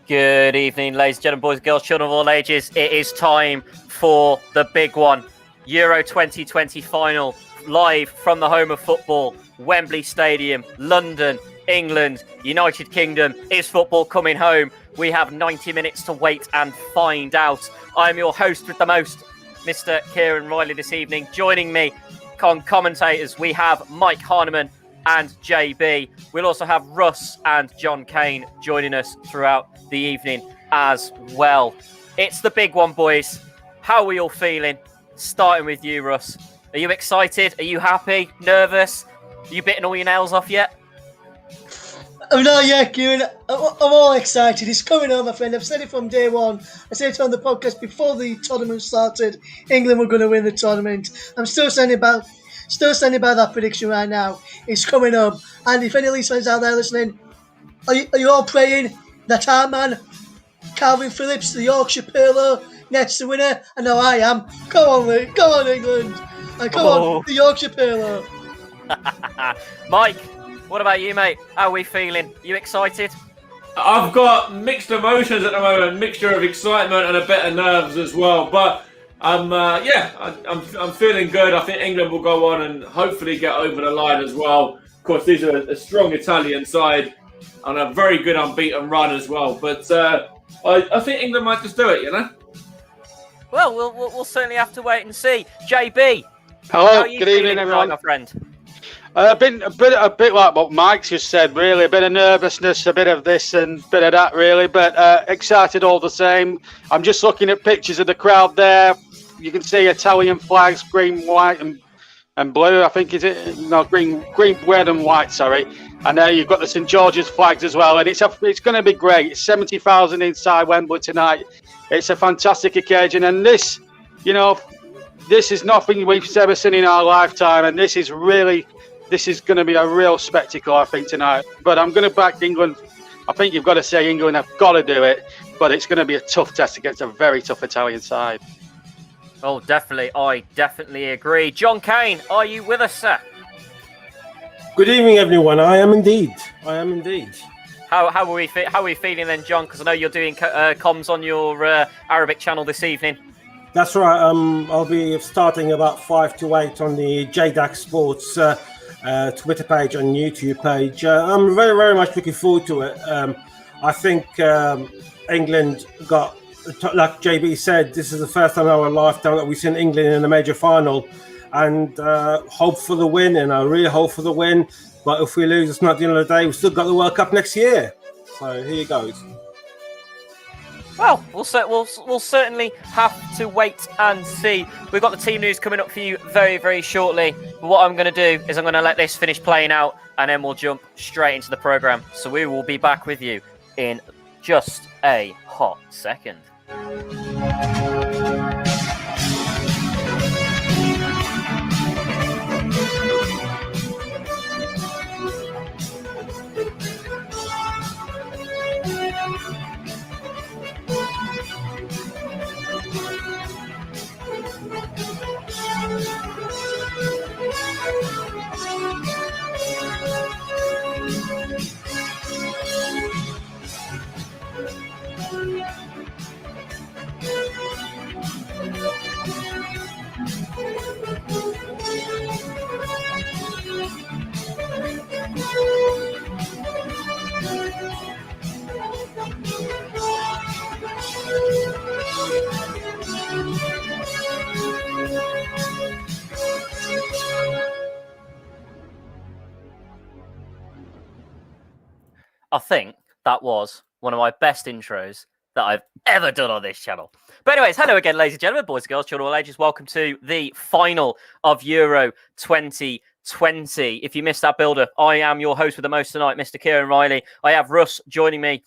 Good evening, ladies and gentlemen, boys and girls, children of all ages. It is time for the big one. Euro 2020 final, live from the home of football, Wembley Stadium, London, England, United Kingdom. Is football coming home? We have 90 minutes to wait and find out. I'm your host with the most, Mr. Kieran Riley, this evening. Joining me on commentators, we have Mike Harneman and JB. We'll also have Russ and John Kane joining us throughout the evening as well. It's the big one, boys. How are we all feeling? Starting with you, Russ. Are you excited? Are you happy? Nervous? Are you bitten all your nails off yet? I'm not yet, Kieran. I'm all excited. It's coming on, my friend. I've said it from day one. I said it on the podcast before the tournament started. England were going to win the tournament. I'm still standing by that prediction right now. It's coming up. And if any Leeds fans out there listening, are you all praying that our man, Calvin Phillips, the Yorkshire Pirlo, nets the winner? I know I am. Come on, Come on, England. And come on, the Yorkshire Pirlo. Mike, what about you, mate? How are we feeling? You excited? I've got mixed emotions at the moment, mixture of excitement and a bit of nerves as well. But I'm feeling good. I think England will go on and hopefully get over the line as well. Of course, these are a strong Italian side and a very good unbeaten run as well. But I think England might just do it, you know? Well, we'll certainly have to wait and see. JB, hello, good evening, everyone. My friend. Been a bit like what Mike's just said, really. A bit of nervousness, a bit of this and a bit of that, really. But excited all the same. I'm just looking at pictures of the crowd there. You can see Italian flags, green, white, and blue. I think green, red, and white. Sorry. And you've got the St George's flags as well. And it's going to be great. It's 70,000 inside Wembley tonight. It's a fantastic occasion, and this is nothing we've ever seen in our lifetime. And this is going to be a real spectacle, I think, tonight. But I'm going to back England. I think you've got to say England have got to do it. But it's going to be a tough test against a very tough Italian side. Oh, definitely. I definitely agree. John Kane, are you with us, sir? Good evening, everyone. I am indeed. How are we feeling then, John? Because I know you're doing comms on your Arabic channel this evening. That's right. I'll be starting about 5 to 8 on the JDAC Sports Twitter page and YouTube page. I'm very, very much looking forward to it. I think England got, like JB said, this is the first time in our lifetime that we've seen England in a major final, and hope for the win, and I really hope for the win. But if we lose, it's not the end of the day. We've still got the World Cup next year. So here goes. Well, we'll certainly have to wait and see. We've got the team news coming up for you very, very shortly. But what I'm going to do is I'm going to let this finish playing out, and then we'll jump straight into the programme. So we will be back with you in just a hot second. I think that was one of my best intros that I've ever done on this channel. But anyways, hello again, ladies and gentlemen, boys and girls, children of all ages. Welcome to the final of Euro 2020. If you missed that build-up, I am your host with the most tonight, Mr. Kieran Riley. I have Russ joining me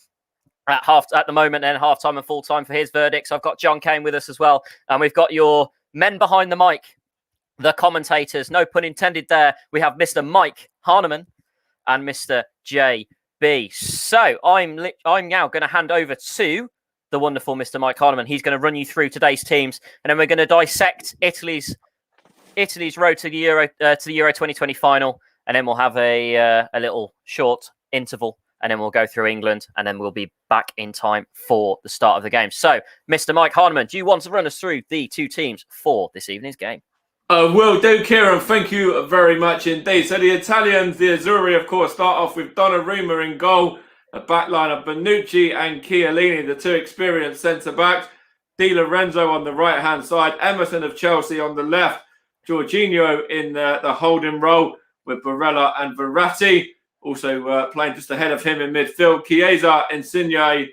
at the moment, and half-time and full-time for his verdicts. I've got John Kane with us as well. And we've got your men behind the mic, the commentators, no pun intended there. We have Mr. Mike Harneman and Mr. JB. So I'm now going to hand over to the wonderful Mr. Mike Harneman. He's going to run you through today's teams, and then we're going to dissect Italy's road to the Euro 2020 final, and then we'll have a little short interval and then we'll go through England, and then we'll be back in time for the start of the game. So, Mr. Mike Hardiman, do you want to run us through the two teams for this evening's game? Will do, Kieran. Thank you very much indeed. So the Italians, the Azzurri, of course, start off with Donnarumma in goal, a backline of Bonucci and Chiellini, the two experienced centre-backs. Di Lorenzo on the right-hand side, Emerson of Chelsea on the left, Jorginho in the holding role with Barella and Verratti, also playing just ahead of him in midfield. Chiesa, Insigne,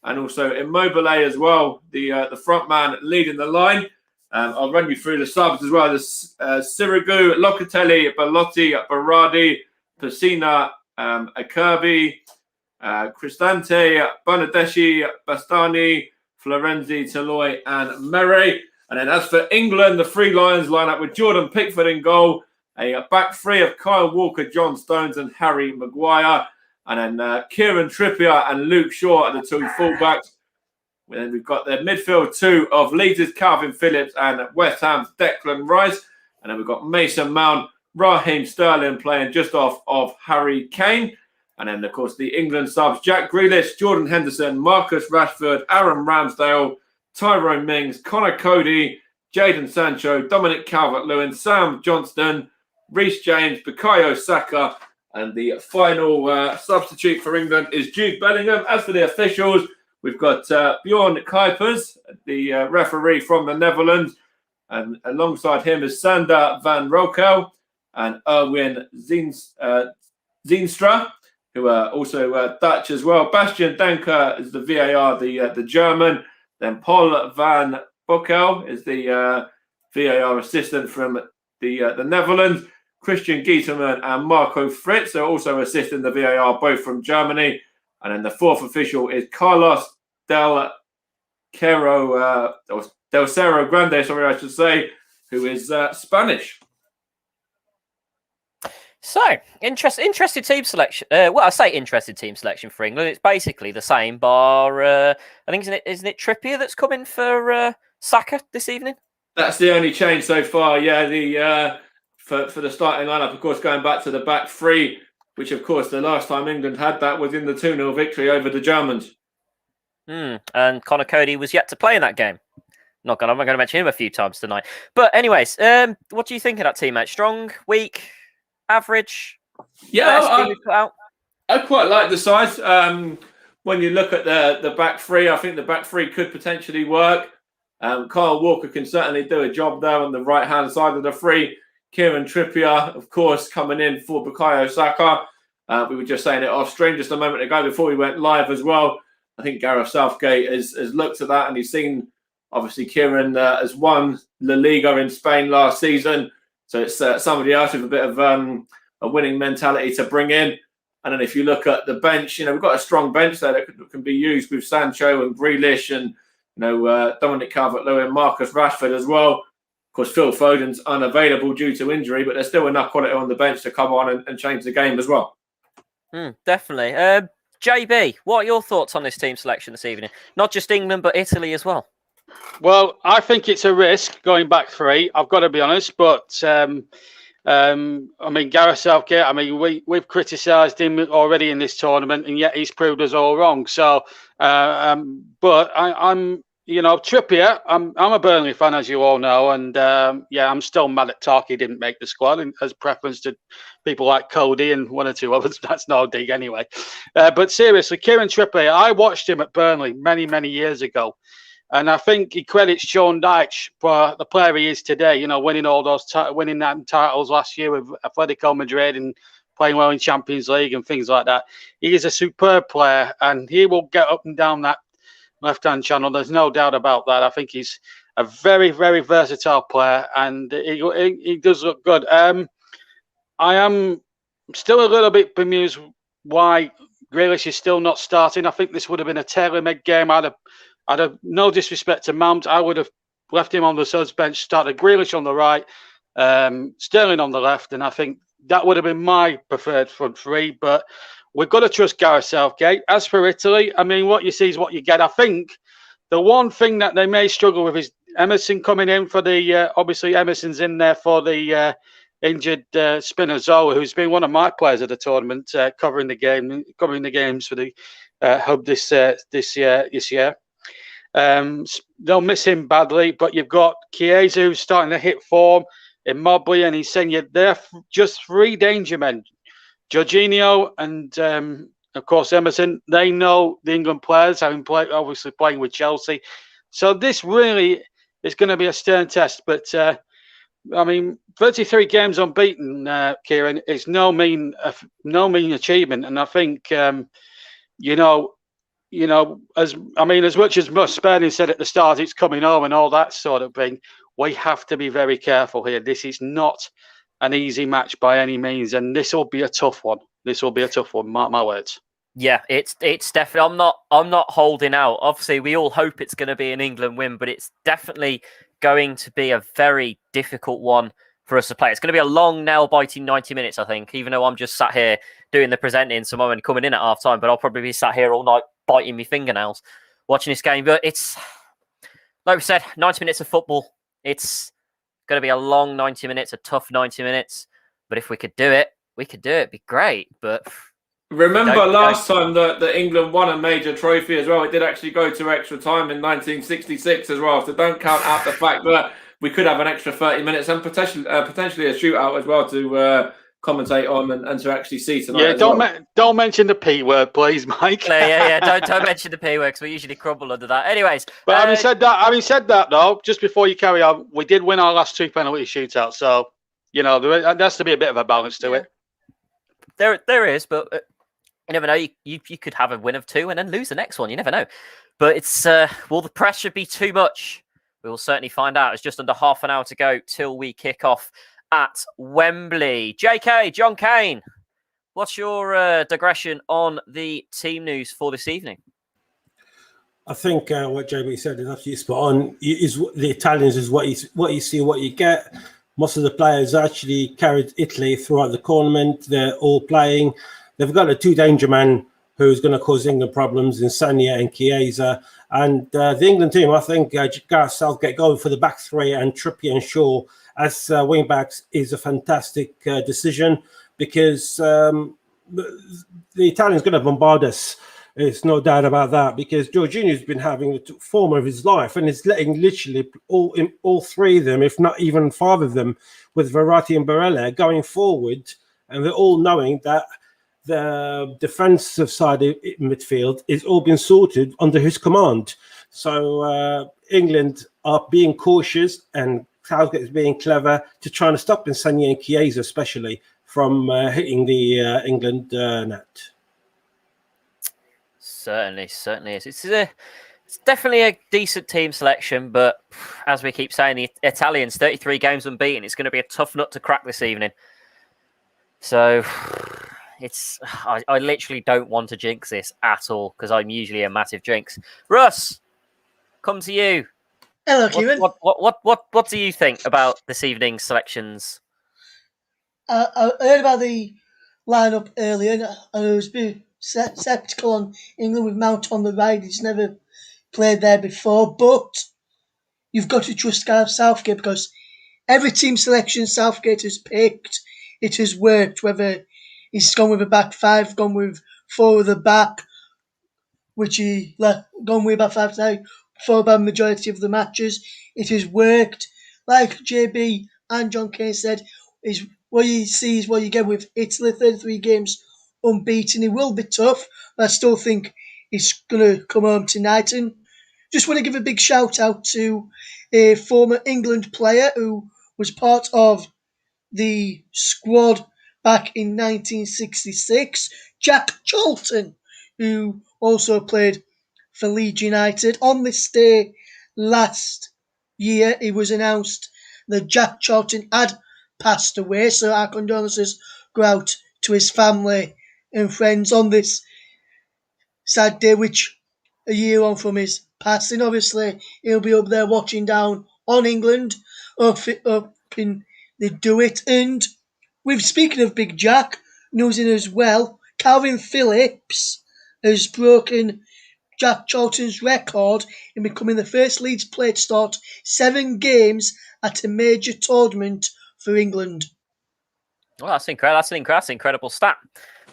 and also Immobile as well, the front man leading the line. I'll run you through the subs as well. There's Sirigu, Locatelli, Belotti, Berardi, Pessina, Acerbi, Cristante, Bernardeschi, Bastani, Florenzi, Toloi, and Mere. And then as for England, the Three Lions line up with Jordan Pickford in goal, a back three of Kyle Walker, John Stones, and Harry Maguire. And then Kieran Trippier and Luke Shaw are the two fullbacks. And then we've got the midfield two of Leeds' Calvin Phillips and West Ham's Declan Rice. And then we've got Mason Mount, Raheem Sterling playing just off of Harry Kane. And then, of course, the England subs, Jack Grealish, Jordan Henderson, Marcus Rashford, Aaron Ramsdale, Tyrone Mings, Connor Cody, Jadon Sancho, Dominic Calvert-Lewin, Sam Johnston, Reece James, Bukayo Saka. And the final substitute for England is Jude Bellingham. As for the officials, we've got Bjorn Kuipers, the referee from the Netherlands. And alongside him is Sander van Rokel and Erwin Zienstra, who are also Dutch as well. Bastian Danker is the VAR, the German. Then Paul van Boekel is the VAR assistant from the Netherlands. Christian Gieterman and Marco Fritz are also assisting the VAR, both from Germany. And then the fourth official is Carlos Del Cerro Grande, I should say, who is Spanish. So, interested team selection. Well, I say interested team selection for England. It's basically the same, bar, I think, isn't it Trippier that's coming for Saka this evening? That's the only change so far, yeah. For the starting lineup, of course, going back to the back three, which, of course, the last time England had that was in the 2-0 victory over the Germans. And Connor Cody was yet to play in that game. I'm going to mention him a few times tonight. But anyways, what do you think of that team, mate? Strong, weak, average? Yeah, I quite like the size. When you look at the back three, I think the back three could potentially work. Kyle Walker can certainly do a job there on the right-hand side of the three. Kieran Trippier, of course, coming in for Bukayo Saka. We were just saying it off stream just a moment ago before we went live as well. I think Gareth Southgate has looked at that and he's seen, obviously, Kieran has won La Liga in Spain last season. So it's somebody else with a bit of a winning mentality to bring in. And then if you look at the bench, we've got a strong bench there that can be used with Sancho and Grealish and, Dominic Calvert-Lewin, Marcus Rashford as well. Of course, Phil Foden's unavailable due to injury, but there's still enough quality on the bench to come on and change the game as well. Definitely. JB, what are your thoughts on this team selection this evening? Not just England, but Italy as well. Well, I think it's a risk going back three. I've got to be honest, but Gareth Southgate. We've criticised him already in this tournament, and yet he's proved us all wrong. So, but I'm. Trippier, I'm a Burnley fan, as you all know, and I'm still mad at Tarky didn't make the squad as preference to people like Cody and one or two others. That's no dig anyway. But seriously, Kieran Trippier, I watched him at Burnley many, many years ago, and I think he credits Sean Dyche for the player he is today. Winning all those winning that titles last year with Atletico Madrid and playing well in Champions League and things like that. He is a superb player, and he will get up and down that left-hand channel. There's no doubt about that. I think he's a very, very versatile player, and he does look good. I am still a little bit bemused why Grealish is still not starting. I think this would have been a tailor-made game. I'd have no disrespect to Mount. I would have left him on the subs bench, started Grealish on the right, Sterling on the left, and I think that would have been my preferred front three. But we've got to trust Gareth Southgate. As for Italy, what you see is what you get. I think the one thing that they may struggle with is Emerson coming in for the. Obviously, Emerson's in there for the injured Spinazzola, who's been one of my players at the tournament, covering the games for the hub this year. They'll miss him badly, but you've got Chiesa who's starting to hit form, Immobile, and he's saying they're just three danger men. Jorginho and of course Emerson, they know the England players, having obviously playing with Chelsea. So this really is going to be a stern test. But 33 games unbeaten, Kieran, is no mean achievement. And I think as much as Spurning said at the start, it's coming home and all that sort of thing. We have to be very careful here. This is not an easy match by any means, and this will be a tough one. Mark my words. Yeah, it's definitely. I'm not holding out. Obviously, we all hope it's going to be an England win, but it's definitely going to be a very difficult one for us to play. It's going to be a long, nail-biting 90 minutes, I think. Even though I'm just sat here doing the presenting, so I'm coming in at half time, but I'll probably be sat here all night biting my fingernails watching this game. But it's like we said, 90 minutes of football. It's going to be a long 90 minutes, a tough 90 minutes. But if we could do it, It'd be great. But remember last time that England won a major trophy as well. It did actually go to extra time in 1966 as well. So don't count out the fact that we could have an extra 30 minutes and potentially a shootout as well to commentate on and to actually see tonight. Yeah, don't mention the P word, please, Mike. Yeah. Don't mention the P word because we usually crumble under that. Anyways, but having said that, though, just before you carry on, we did win our last 2 penalty shootouts, so there has to be a bit of a balance to it. There is, but you never know. You could have a win of 2 and then lose the next one. You never know. But it's will the pressure be too much? We will certainly find out. It's just under half an hour to go till we kick off at Wembley. JK, John Kane, what's your digression on the team news for this evening? I think what JB said is absolutely spot on. Is the Italians is what you see, what you get. Most of the players actually carried Italy throughout the tournament. They're all playing. They've got a 2 danger man who's going to cause England problems in Sagna and Chiesa. And the England team, I think Gareth Southgate going for the back 3 and Trippier and Shaw as wing backs is a fantastic decision because the Italians going to bombard us. There's no doubt about that because Jorginho's been having the form of his life and is letting literally all 3 of them, if not even 5 of them, with Verratti and Barella going forward. And they're all knowing that the defensive side of midfield is all been sorted under his command. So England are being cautious and Southgate is being clever to try and stop Insigne and Chiesa especially from hitting the England net. Certainly is. It's definitely a decent team selection, but as we keep saying, the Italians, 33 games unbeaten. It's going to be a tough nut to crack this evening. So I literally don't want to jinx this at all because I'm usually a massive jinx. Russ, come to you. Hello, Kieran. What do you think about this evening's selections? I heard about the lineup earlier, and I was a bit sceptical on England with Mount on the right. He's never played there before, but you've got to trust Gareth Southgate because every team selection Southgate has picked, it has worked. Whether he's gone with a back 5, gone with 4 at the back, which he gone with back 5 now for the majority of the matches, it has worked. Like JB and John Kane said, is what you see is what you get with Italy. 33 games unbeaten. It will be tough, but I still think he's going to come home tonight. And just want to give a big shout out to a former England player who was part of the squad back in 1966, Jack Charlton, who also played for Leeds United. On this day last year, it was announced that Jack Charlton had passed away, so our condolences go out to his family and friends on this sad day, which a year on from his passing. Obviously, he'll be up there watching down on England, hoping they do it. And with speaking of Big Jack, news in as well, Calvin Phillips has broken Jack Charlton's record in becoming the first Leeds player to start 7 games at a major tournament for England. Well, that's incredible. That's an incredible stat.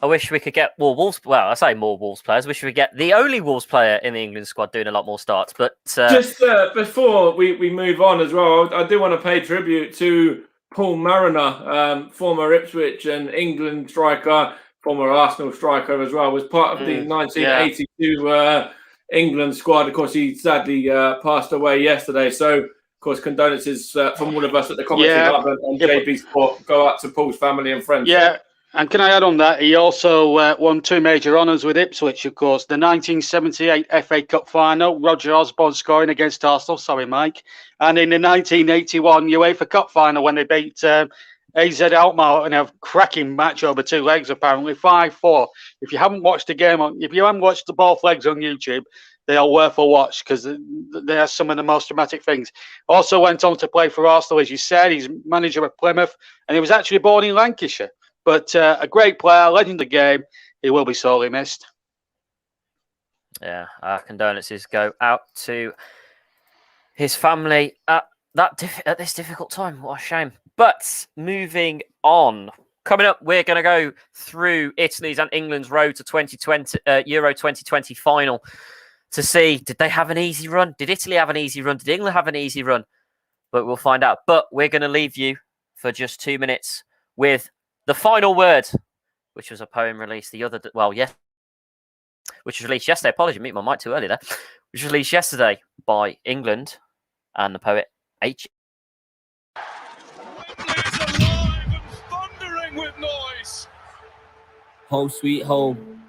I wish we could get more Wolves. Well, I say more Wolves players. I wish we could get the only Wolves player in the England squad doing a lot more starts. But just before we move on as well, I do want to pay tribute to Paul Mariner, former Ipswich and England striker, former Arsenal striker as well. Was part of the 1982 England squad. Of course, he sadly passed away yesterday. So, of course, condolences from all of us at the Commentary Hub and JB Sport go out to Paul's family and friends. Yeah. And can I add on that? He also won 2 major honours with Ipswich, of course. The 1978 FA Cup final, Roger Osborne scoring against Arsenal. Sorry, Mike. And in the 1981 UEFA Cup final when they beat AZ Alkmaar in a cracking match over 2 legs, apparently 5-4. If you haven't watched the game, if you haven't watched the both legs on YouTube, they are worth a watch because they are some of the most dramatic things. Also went on to play for Arsenal, as you said. He's manager at Plymouth, and he was actually born in Lancashire. But a great player, legend of the game. He will be sorely missed. Yeah, our condolences go out to his family at this difficult time. What a shame. But moving on, coming up, we're going to go through Italy's and England's road to 2020 Euro 2020 final to see, did they have an easy run? Did Italy have an easy run? Did England have an easy run? But we'll find out. But we're going to leave you for just 2 minutes with The Final Word, which was a poem released which was released yesterday. Apologies, meet my mic too early there. Which was released yesterday by England and the poet H. Home sweet home.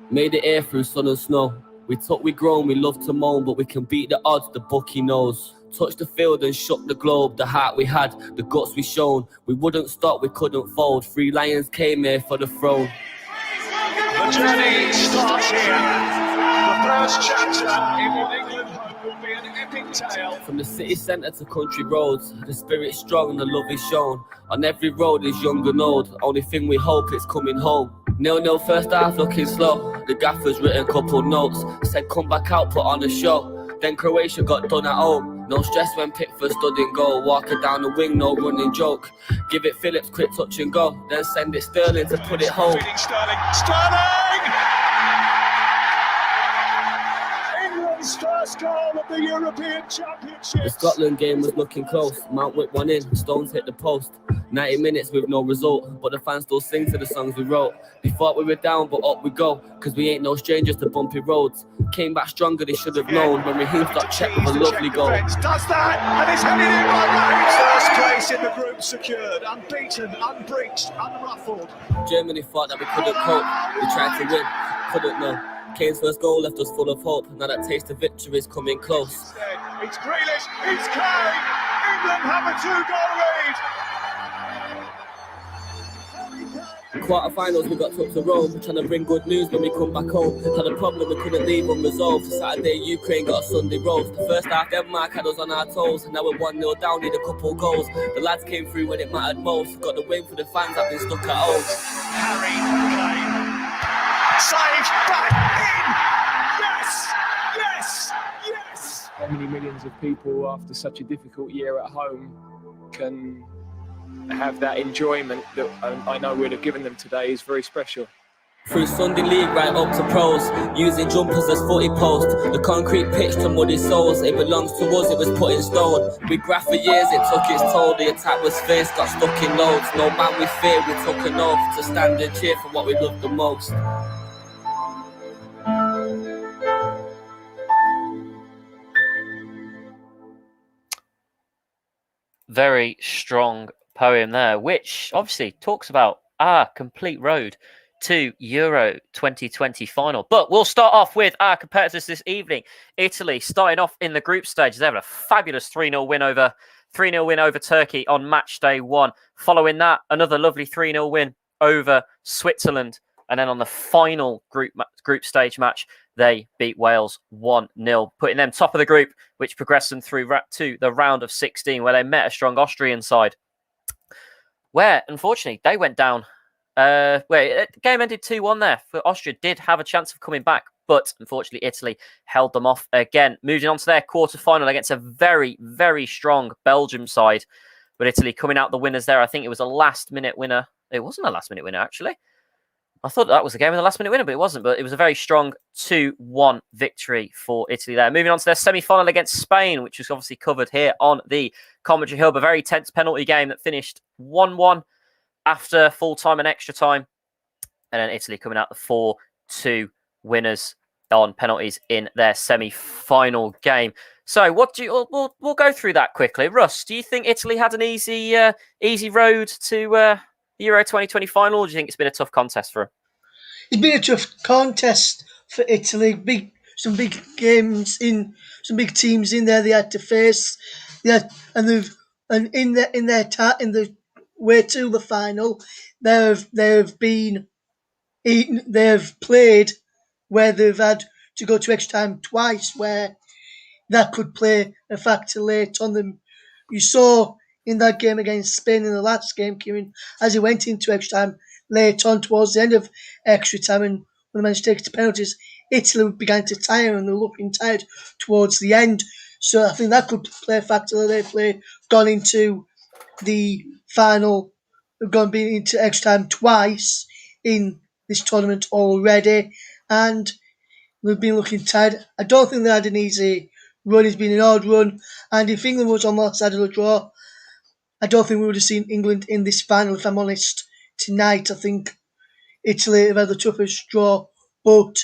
Made it here through sun and snow. We grown, we love to moan, but we can beat the odds, the bookie knows. Touched the field and shook the globe, the heart we had, the guts we shown. We wouldn't stop, we couldn't fold. 3 lions came here for the throne. The journey starts here. The first chapter in what England hope will be an epic tale. From the city centre to country roads, the spirit's strong and the love is shown. On every road is young and old, only thing we hope is coming home. 0-0 first half looking slow, the gaffer's written couple notes, said come back out, put on a show. Then Croatia got done at home. No stress when Pickford stood in goal. Walking down the wing, no running joke. Give it Phillips, quick touch and go. Then send it Sterling to put it home. Sterling! England's first goal of the European Championship. The Scotland game was looking close. Mountwick won in, Stones hit the post. 90 minutes with no result, but the fans still sing to the songs we wrote. They thought we were down, but up we go, cause we ain't no strangers to bumpy roads. Came back stronger, they should have known, when Raheem got checked with a lovely goal. Does that, and it's headed in by Raheem. First place in the group secured, unbeaten, unbreached, unruffled. Germany thought that we couldn't cope, we tried to win, couldn't know. Kane's first goal left us full of hope, now that taste of victory is coming close. It's Grealish, it's Kane, England have a 2-goal lead. Quarter-finals we got took to Rome, trying to bring good news when we come back home. Had a problem we couldn't leave unresolved. Saturday Ukraine got a Sunday roast. The first half Denmark had us on our toes. Now we're 1-0 down, need a couple goals. The lads came through when it mattered most. Got the win for the fans that been stuck at home. Harry Kane. Saved back in. Yes. How many millions of people after such a difficult year at home can have that enjoyment that I know we'd have given them today is very special. Through Sunday League right up to pros, using jumpers as footy post. The concrete pitch to muddy souls, it belongs to us, it was put in stone. We graphed for years, it took its toll. The attack was fierce, got stuck in loads. No man we fear, we took an oath to stand and cheer for what we love the most. Very strong poem there, which obviously talks about our complete road to Euro 2020 final. But we'll start off with our competitors this evening. Italy starting off in the group stage. They have a fabulous 3-0 win over Turkey on match day 1. Following that, another lovely 3-0 win over Switzerland. And then on the final group stage match, they beat Wales 1-0, putting them top of the group, which progressed them through to the round of 16, where they met a strong Austrian side, where, unfortunately, they went down. The game ended 2-1 there. Austria did have a chance of coming back, but unfortunately, Italy held them off again. Moving on to their quarter-final against a very, very strong Belgium side, But Italy coming out the winners there. I think it was a last-minute winner. It wasn't a last-minute winner, actually. I thought that was the game with a last-minute winner, but it wasn't. But it was a very strong 2-1 victory for Italy there. Moving on to their semi-final against Spain, which was obviously covered here on the Commentary Hub. A very tense penalty game that finished 1-1 after full-time and extra time. And then Italy coming out the 4-2 winners on penalties in their semi-final game. So what do you? We'll go through that quickly. Russ, do you think Italy had an easy road to Euro 2020 final, or do you think it's been a tough contest for them? It's been a tough contest for Italy. Some big games in some big teams in there they had to face. Yeah, and in the way to the final, they've played where they've had to go to extra time twice, where that could play a factor late on them. You saw in that game against Spain in the last game, Kieran, as he went into extra time late on towards the end of extra time, and when they managed to take it to penalties, Italy began to tire and they were looking tired towards the end. So I think that could play a factor that they've gone into the final, gone into extra time twice in this tournament already, and they've been looking tired. I don't think they had an easy run. It's been an odd run, and if England was on the side of the draw, I don't think we would have seen England in this final, if I'm honest. Tonight, I think Italy have had the toughest draw, but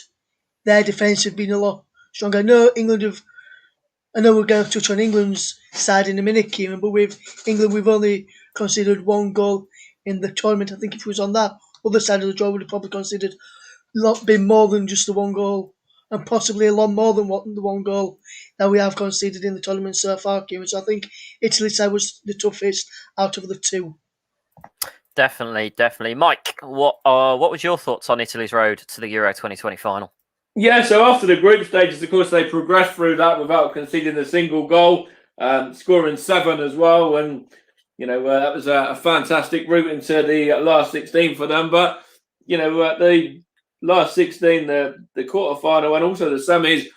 their defence have been a lot stronger. I know we're going to touch on England's side in a minute, Kieran, but with England, we've only considered one goal in the tournament. I think if it was on that other side of the draw, we'd have probably considered a lot been more than just the one goal, and possibly a lot more than the one goal that we have conceded in the tournament so far, Kieran. So I think Italy's side was the toughest out of the two. Definitely. Mike, what was your thoughts on Italy's road to the Euro 2020 final? Yeah, so after the group stages, of course, they progressed through that without conceding a single goal, scoring 7 as well. And, that was a fantastic route into the last 16 for them. But, the last 16, the quarterfinal and also the semis,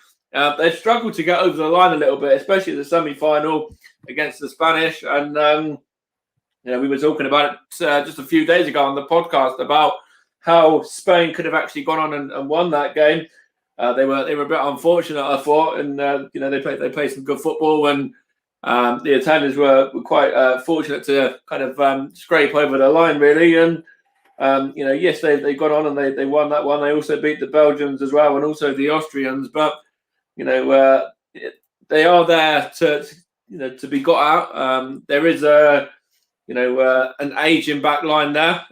they've struggled to get over the line a little bit, especially the semi-final against the Spanish. And, we were talking about it just a few days ago on the podcast about how Spain could have actually gone on and won that game. They were a bit unfortunate, I thought, and they played some good football, and the Italians were quite fortunate to kind of scrape over the line, really. And yes, they got on and they won that one. They also beat the Belgians as well, and also the Austrians. But they are there to be got out. There is an aging back line there.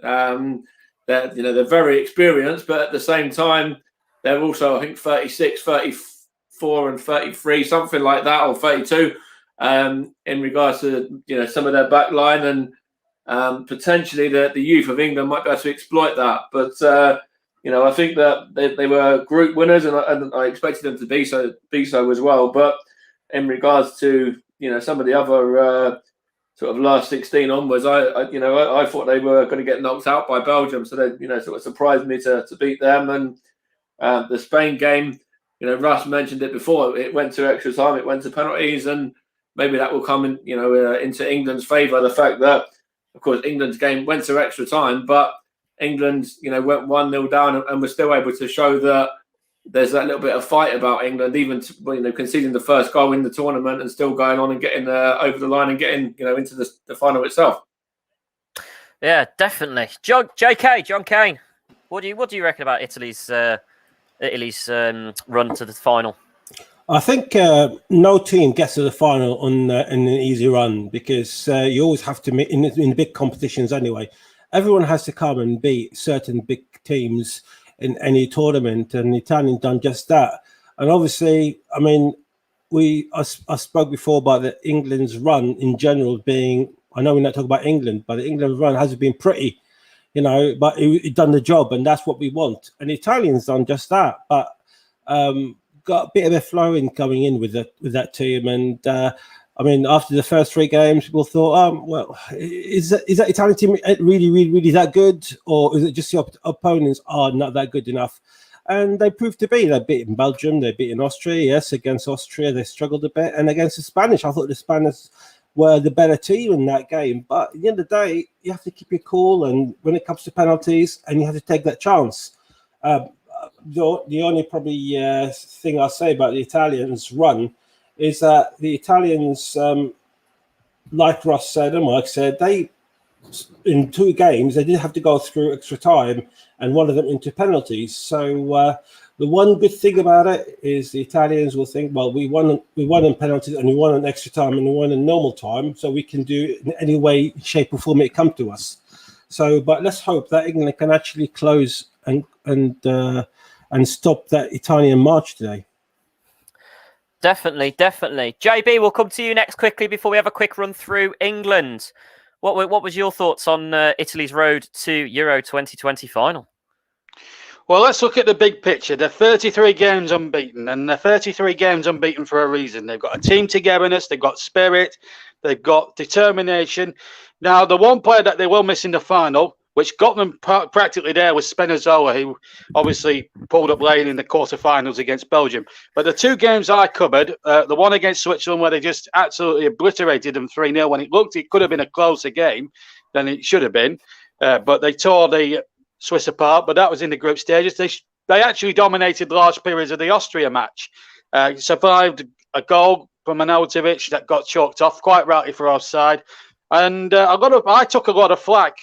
They're very experienced, but at the same time, they're also, I think, 36, 34 and 33, something like that, or 32, in regards to, some of their back line. And potentially the youth of England might be able to exploit that. But, I think that they were group winners, and I expected them to be so as well. But in regards to, some of the other sort of last 16 onwards, I thought they were going to get knocked out by Belgium. So they, sort of surprised me to beat them. And the Spain game, Russ mentioned it before. It went to extra time. It went to penalties, and maybe that will come in, into England's favour. The fact that, of course, England's game went to extra time, but England, went 1-0 down and was still able to show that there's that little bit of fight about England, even conceding the first goal in the tournament and still going on and getting over the line and getting into the final itself. Yeah, definitely. John Kane, what do you reckon about Italy's run to the final? I think no team gets to the final in an easy run, because you always have to in the big competitions anyway. Everyone has to come and beat certain big teams in any tournament, and the Italians done just that. And obviously, I mean, I spoke before about the England's run in general being. I know we're not talking about England, but the England run hasn't been pretty, but it done the job, and that's what we want. And the Italians done just that, but got a bit of a flow in coming in with that team. And I mean, after the first 3 games, people thought, well, is that Italian team really that good, or is it just the opponents are not that good enough? And they proved to be. They beaten Belgium, they beaten Austria. Yes, against Austria they struggled a bit, and against the Spanish, I thought the Spanish were the better team in that game. But at the end of the day, you have to keep your cool, and when it comes to penalties, and you have to take that chance. The only probably thing I'll say about the Italians' run is that the Italians, like Ross said and Mike said, they in 2 games they did have to go through extra time, and one of them into penalties. So the one good thing about it is the Italians will think, well, we won in penalties, and we won in extra time, and we won in normal time, so we can do it in any way, shape, or form it come to us. So, but let's hope that England can actually close and stop that Italian march today. Definitely. JB, we'll come to you next quickly before we have a quick run through England. What was your thoughts on Italy's road to Euro 2020 final? Well, let's look at the big picture. They're 33 games unbeaten, and they're 33 games unbeaten for a reason. They've got a team togetherness, they've got spirit, they've got determination. Now, the one player that they will miss in the final, which got them practically there, was Spinazzola, who obviously pulled up lane in the quarterfinals against Belgium. But the 2 games I covered, the one against Switzerland where they just absolutely obliterated them 3-0 when it could have been a closer game than it should have been. But they tore the Swiss apart, but that was in the group stages. They actually dominated large periods of the Austria match. Survived a goal from Arnautovic that got chalked off, quite rightly for offside. And I took a lot of flack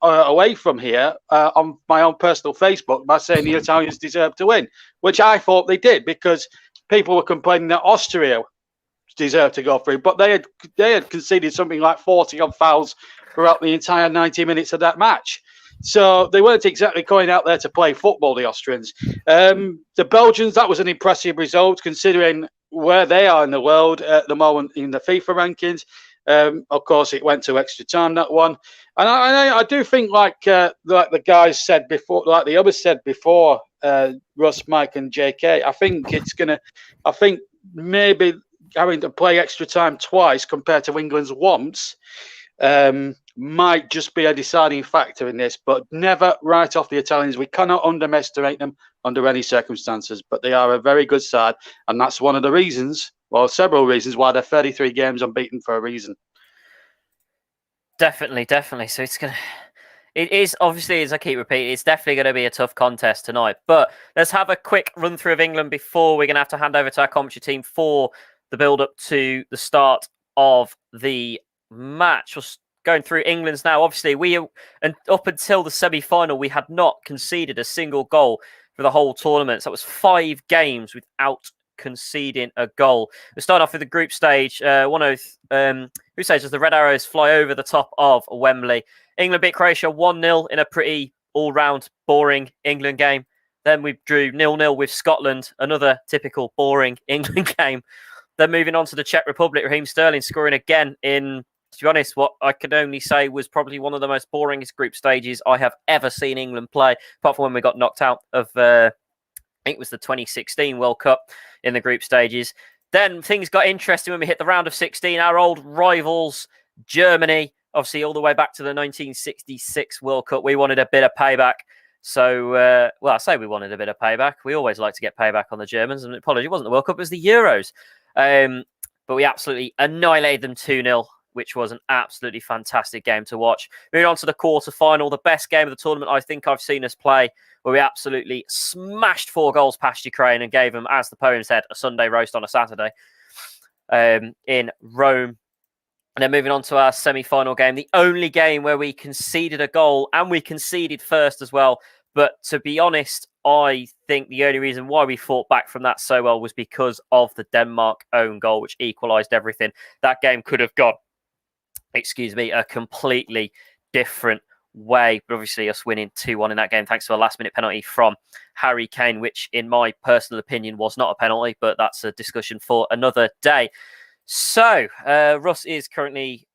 away from here on my own personal Facebook by saying the Italians deserved to win, which I thought they did, because people were complaining that Austria deserved to go through, but they had conceded something like 40 odd fouls throughout the entire 90 minutes of that match. So they weren't exactly going out there to play football, the Austrians. The Belgians, that was an impressive result considering where they are in the world at the moment in the FIFA rankings. Of course, it went to extra time, that one. And I do think, like the guys said before, like the others said before, Russ, Mike, and JK, I think maybe having to play extra time twice compared to England's once might just be a deciding factor in this, but never write off the Italians. We cannot underestimate them under any circumstances, but they are a very good side, and that's one of the reasons, well, several reasons, why they're 33 games unbeaten for a reason. Definitely. So it is obviously, as I keep repeating, it's definitely going to be a tough contest tonight. But let's have a quick run through of England before we're going to have to hand over to our commentary team for the build up to the start of the match. We're going through England's now. Obviously, and up until the semi-final, we had not conceded a single goal for the whole tournament. So that was 5 games without conceding a goal. We start off with the group stage. Group stage as the Red Arrows fly over the top of Wembley. England beat Croatia 1-0 in a pretty all-round boring England game. Then we drew 0-0 with Scotland, another typical boring England game. Then moving on to the Czech Republic, Raheem Sterling scoring again in, to be honest, what I could only say was probably one of the most boringest group stages I have ever seen England play, apart from when we got knocked out of, I think it was the 2016 World Cup in the group stages. Then things got interesting when we hit the round of 16. Our old rivals, Germany, obviously all the way back to the 1966 World Cup. We wanted a bit of payback. So, I say we wanted a bit of payback. We always like to get payback on the Germans. And apology, it wasn't the World Cup, it was the Euros. But we absolutely annihilated them 2-0, which was an absolutely fantastic game to watch. Moving on to the quarter-final, the best game of the tournament I think I've seen us play, where we absolutely smashed 4 goals past Ukraine and gave them, as the poem said, a Sunday roast on a Saturday in Rome. And then moving on to our semi-final game, the only game where we conceded a goal, and we conceded first as well. But to be honest, I think the only reason why we fought back from that so well was because of the Denmark own goal, which equalised everything. That game could have gone, a completely different way. But obviously us winning 2-1 in that game, thanks to a last-minute penalty from Harry Kane, which in my personal opinion was not a penalty, but that's a discussion for another day. So, Russ is currently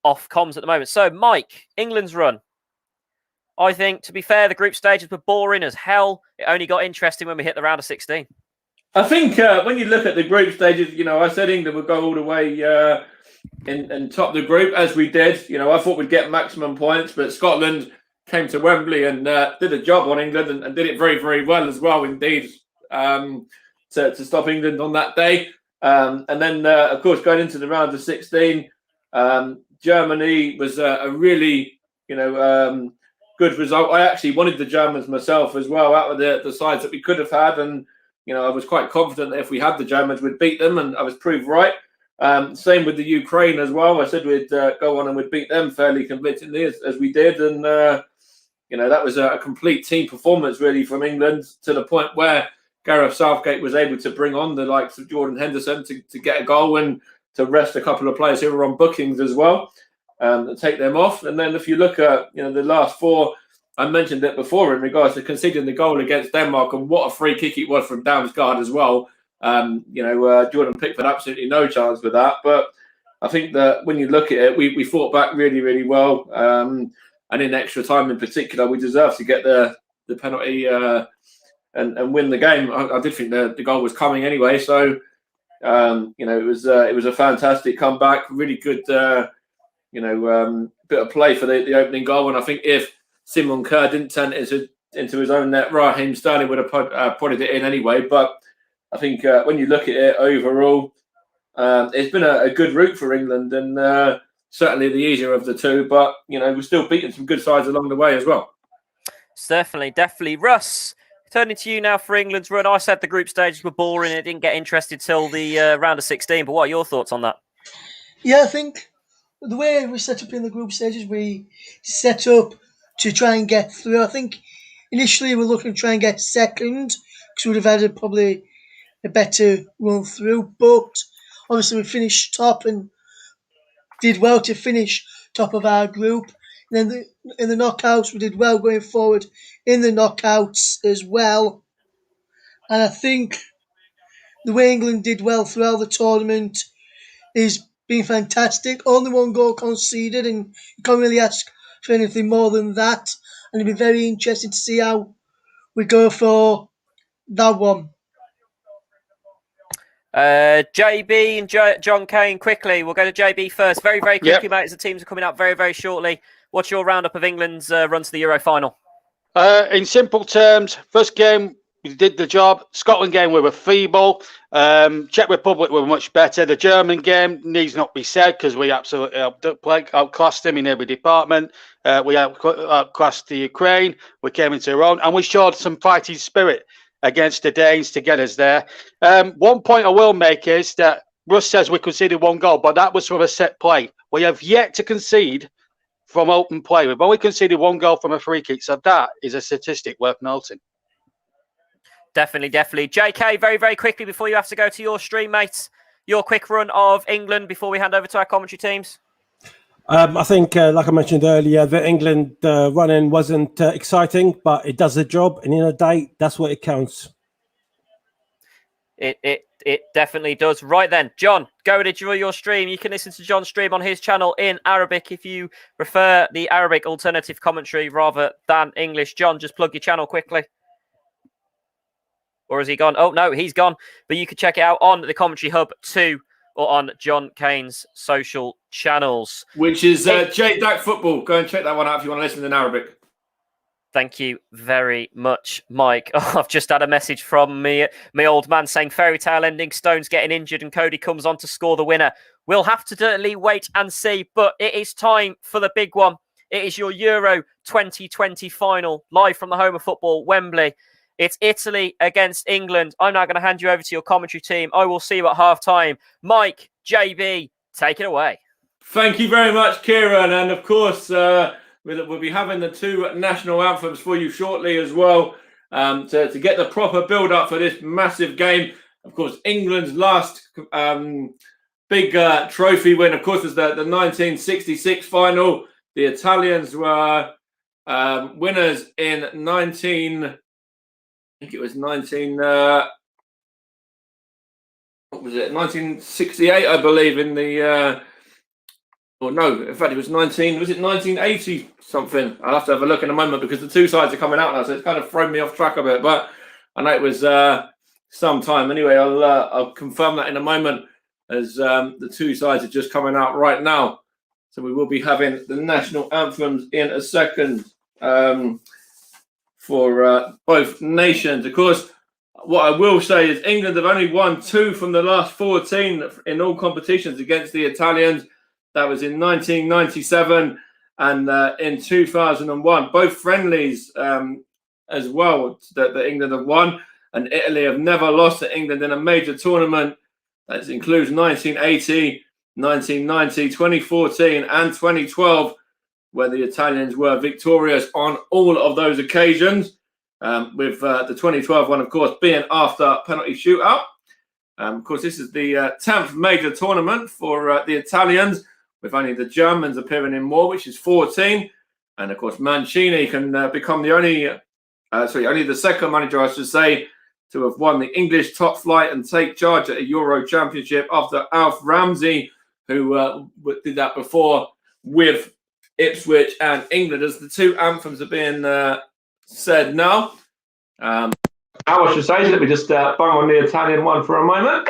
off comms at the moment. So, Mike, England's run. I think, to be fair, the group stages were boring as hell. It only got interesting when we hit the round of 16. I think when you look at the group stages, I said England would go all the way and top the group, as we did. I thought we'd get maximum points, but Scotland came to Wembley and did a job on England and did it very, very well as well, indeed, to stop England on that day. And then, of course, going into the round of 16, Germany was a really, good result. I actually wanted the Germans myself as well, out of the sides that we could have had, and I was quite confident that if we had the Germans, we'd beat them, and I was proved right. Same with the Ukraine as well. I said we'd go on and we'd beat them fairly convincingly, as we did, and that was a complete team performance really from England, to the point where Gareth Southgate was able to bring on the likes of Jordan Henderson to get a goal and to rest a couple of players who were on bookings as well, and take them off. And then if you look at the last four, I mentioned it before in regards to conceding the goal against Denmark, and what a free kick it was from Damsgaard as well. Jordan Pickford absolutely no chance with that. But I think that when you look at it, we fought back really, really well. And in extra time in particular, we deserved to get the penalty and win the game. I did think the goal was coming anyway. So, it was a fantastic comeback. Really good, bit of play for the opening goal. And I think if Simon Kerr didn't turn it into his own net, Raheem Sterling would have putted it in anyway. But I think when you look at it overall, it's been a good route for England, and certainly the easier of the two. But we're still beating some good sides along the way as well. Definitely. Russ, turning to you now for England's run. I said the group stages were boring. It didn't get interested till the round of 16. But what are your thoughts on that? Yeah, I think the way we set up in the group stages, we set up to try and get through. I think initially we're looking to try and get second, because we'd have had probably a better run through. But obviously we finished top and did well to finish top of our group. And then in the knockouts, we did well going forward in the knockouts as well. And I think the way England did well throughout the tournament is been fantastic. Only one goal conceded, and you can't really ask for anything more than that. And it'll be very interesting to see how we go for that one. JB and John Kane, quickly. We'll go to JB first. Very, very quickly, mate, as the teams are coming up very, very shortly. What's your roundup of England's run to the Euro final? In simple terms, first game, we did the job. Scotland game, we were feeble. Czech Republic were much better. The German game needs not be said, because we absolutely outclassed them in every department. We outclassed the Ukraine. We came into our own, and we showed some fighting spirit against the Danes to get us there. One point I will make is that Russ says we conceded one goal, but that was from a set play. We have yet to concede from open play. We've only conceded one goal from a free kick, so that is a statistic worth noting. Definitely. JK, very, very quickly before you have to go to your stream, mate. Your quick run of England before we hand over to our commentary teams. I think, like I mentioned earlier, the England run-in wasn't exciting, but it does the job, and in a day, that's what it counts. It definitely does. Right then, John, go and enjoy your stream. You can listen to John's stream on his channel in Arabic if you prefer the Arabic alternative commentary rather than English. John, just plug your channel quickly. Or has he gone? Oh, no, he's gone. But you can check it out on the Commentary Hub 2 or on John Kane's social channels. Which is JDAC Football. Go and check that one out if you want to listen in Arabic. Thank you very much, Mike. Oh, I've just had a message from me old man saying fairy tale ending, Stones getting injured and Cody comes on to score the winner. We'll have to dirtily wait and see, but it is time for the big one. It is your Euro 2020 final, live from the home of football, Wembley. It's Italy against England. I'm now going to hand you over to your commentary team. I will see you at half-time. Mike, JB, take it away. Thank you very much, Kieran. And, of course, we'll be having the two national anthems for you shortly as well to get the proper build-up for this massive game. Of course, England's last big trophy win, of course, was the 1966 final. The Italians were winners in 1968, I believe, in the or no, in fact it was 1980 something. I'll have to have a look in a moment because the two sides are coming out now, so it's kind of thrown me off track a bit, but I know it was some time. Anyway, I'll confirm that in a moment as the two sides are just coming out right now. So we will be having the national anthems in a second. For both nations. Of course, what I will say is England have only won 2 from the last 14 in all competitions against the Italians. That was in 1997 and in 2001. Both friendlies as well that England have won. And Italy have never lost to England in a major tournament. That includes 1980, 1990, 2014 and 2012, where the Italians were victorious on all of those occasions, with the 2012 one, of course, being after penalty shootout. Of course, this is the 10th major tournament for the Italians, with only the Germans appearing in more, which is 14. And, of course, Mancini can become the only the second manager, I should say, to have won the English top flight and take charge at a Euro Championship after Alf Ramsey, who did that before with Ipswich and England. As the two anthems are being said now. Now I should say, let me just bang on the Italian one for a moment.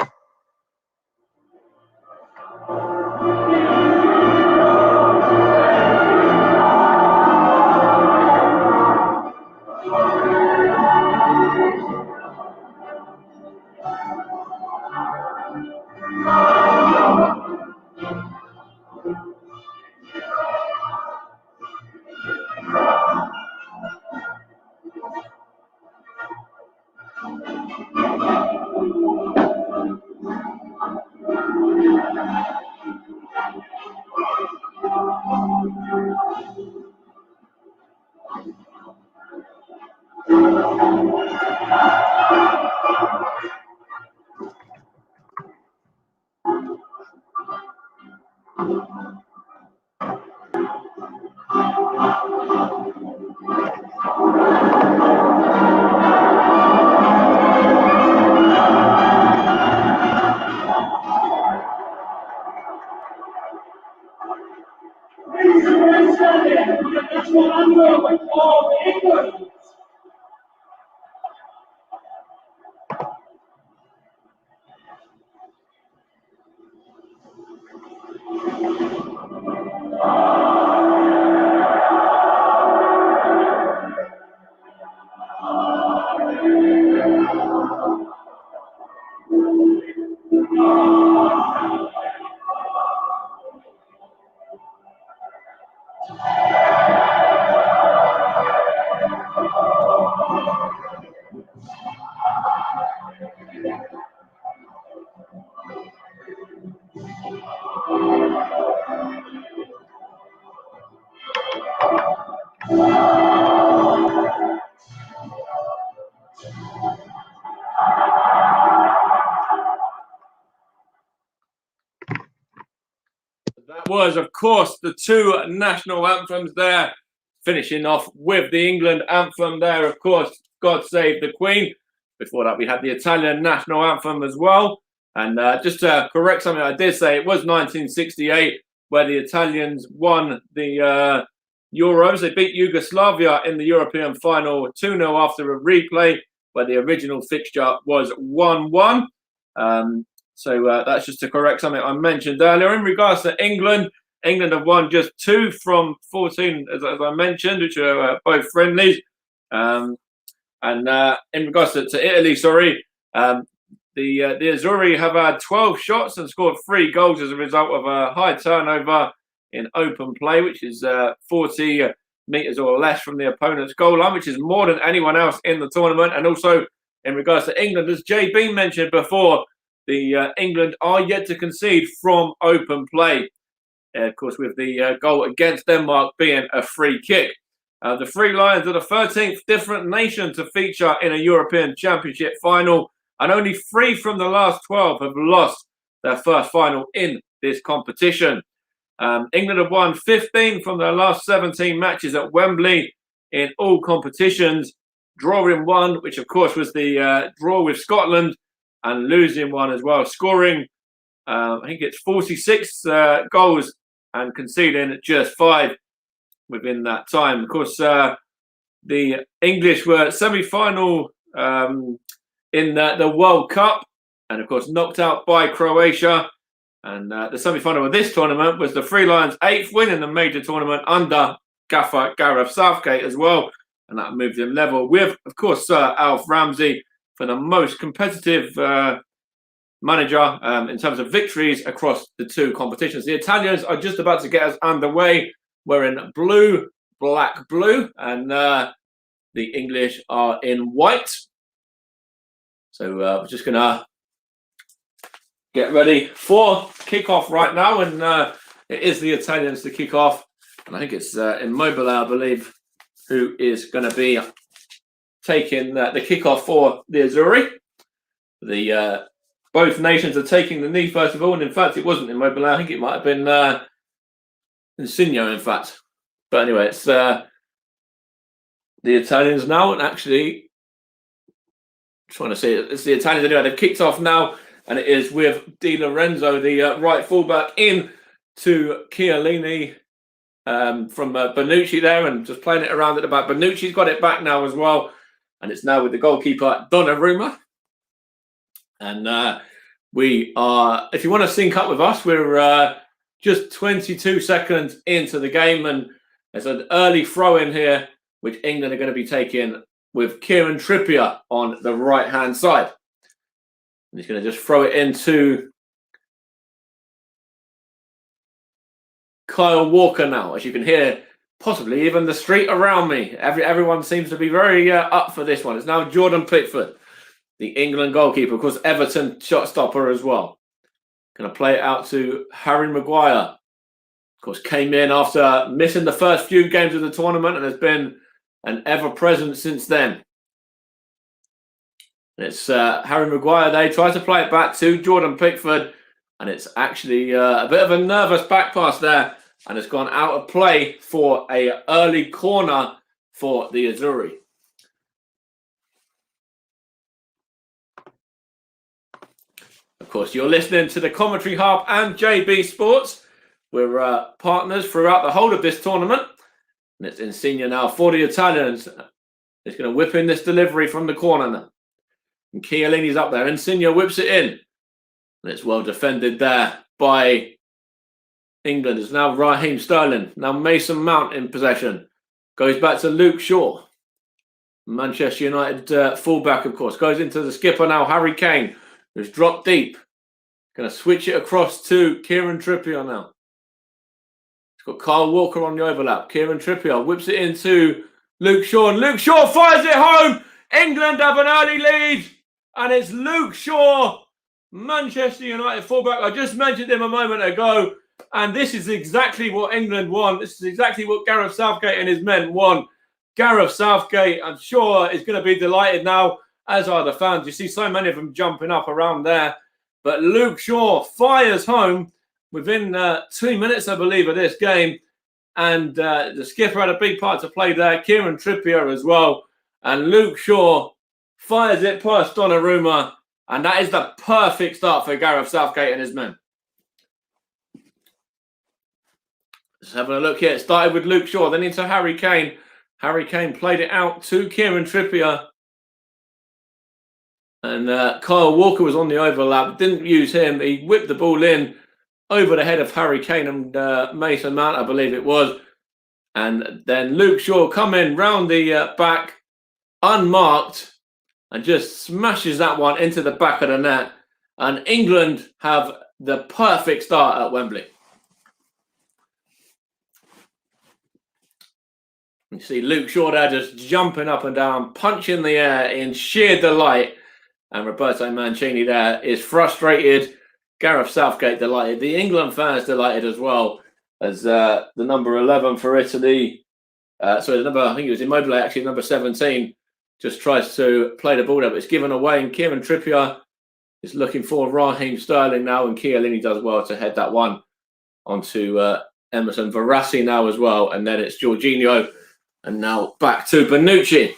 That was, of course, the two national anthems there, finishing off with the England anthem there, of course, God Save the Queen. Before that, we had the Italian national anthem as well. And just to correct something I did say, it was 1968 where the Italians won the Euros. They beat Yugoslavia in the European final 2-0 after a replay, where the original fixture was 1-1. So that's just to correct something I mentioned earlier. In regards to England, England have won just 2 from 14, as I mentioned, which are both friendlies. And in regards to Italy, the Azzurri have had 12 shots and scored 3 goals as a result of a high turnover in open play, which is 40 metres or less from the opponent's goal line, which is more than anyone else in the tournament. And also in regards to England, as JB mentioned before, the England are yet to concede from open play. Of course, with the goal against Denmark being a free kick. The Three Lions are the 13th different nation to feature in a European Championship final, and only 3 from the last 12 have lost their first final in this competition. England have won 15 from their last 17 matches at Wembley in all competitions, drawing 1, which of course was the draw with Scotland, and losing 1 as well, scoring, I think it's 46 goals and conceding just 5 within that time. Of course, the English were semi-final in the World Cup, and of course knocked out by Croatia. And the semi-final of this tournament was the Three Lions' 8th win in the major tournament under gaffer Gareth Southgate as well, and that moved him level with, of course, Sir Alf Ramsey for the most competitive manager in terms of victories across the two competitions. The Italians are just about to get us underway. We're in blue, black, blue, and the English are in white. So we're just going to get ready for kickoff right now, and it is the Italians to kick off. And I think it's Immobile, I believe, who is going to be taking the kickoff for the Azzurri. Both nations are taking the knee first of all, and in fact, it wasn't Immobile. I think it might have been Insigne, in fact. But anyway, it's the Italians now, and actually, trying to see it, it's the Italians anyway. They've kicked off now, and it is with Di Lorenzo, the right fullback, in to Chiellini from Bonucci there, and just playing it around at the back. Bonucci's got it back now as well, and it's now with the goalkeeper Donnarumma. And we are, if you want to sync up with us, we're just 22 seconds into the game, and there's an early throw in here, which England are going to be taking with Kieran Trippier on the right-hand side. And he's going to just throw it into Kyle Walker now. As you can hear, possibly even the street around me. Everyone seems to be very up for this one. It's now Jordan Pickford, the England goalkeeper. Of course, Everton shot stopper as well. Going to play it out to Harry Maguire. Of course, came in after missing the first few games of the tournament and has been an ever-present since then. And it's Harry Maguire. They try to play it back to Jordan Pickford, and it's actually a bit of a nervous back pass there, and it's gone out of play for an early corner for the Azzurri. Of course, you're listening to the Commentary Hub and JB Sports. We're partners throughout the whole of this tournament. And it's Insigne now for the Italians. He's going to whip in this delivery from the corner now. And Chiellini's up there. Insigne whips it in. And it's well defended there by England. It's now Raheem Sterling. Now Mason Mount in possession. Goes back to Luke Shaw. Manchester United fullback, of course. Goes into the skipper now, Harry Kane, who's dropped deep. Going to switch it across to Kieran Trippier now. Got Kyle Walker on the overlap. Kieran Trippier whips it into Luke Shaw. And Luke Shaw fires it home. England have an early lead. And it's Luke Shaw, Manchester United fullback. I just mentioned him a moment ago. And this is exactly what England won. This is exactly what Gareth Southgate and his men won. Gareth Southgate, I'm sure, is going to be delighted now, as are the fans. You see so many of them jumping up around there. But Luke Shaw fires home within 2 minutes, I believe, of this game. And the skipper had a big part to play there. Kieran Trippier as well. And Luke Shaw fires it past Donnarumma. And that is the perfect start for Gareth Southgate and his men. Just having a look here. It started with Luke Shaw, then into Harry Kane. Harry Kane played it out to Kieran Trippier. And Kyle Walker was on the overlap. Didn't use him. He whipped the ball in over the head of Harry Kane and Mason Mount, I believe it was. And then Luke Shaw come in round the back, unmarked, and just smashes that one into the back of the net. And England have the perfect start at Wembley. You see Luke Shaw there just jumping up and down, punching the air in sheer delight. And Roberto Mancini there is frustrated. Gareth Southgate delighted. The England fans delighted as well, as the number 11 for Italy. I think it was Immobile, actually, number 17, just tries to play the ball there, but it's given away. And Kieran Trippier is looking for Raheem Sterling now, and Chiellini does well to head that one onto Emerson Verratti now as well. And then it's Jorginho, and now back to Bonucci.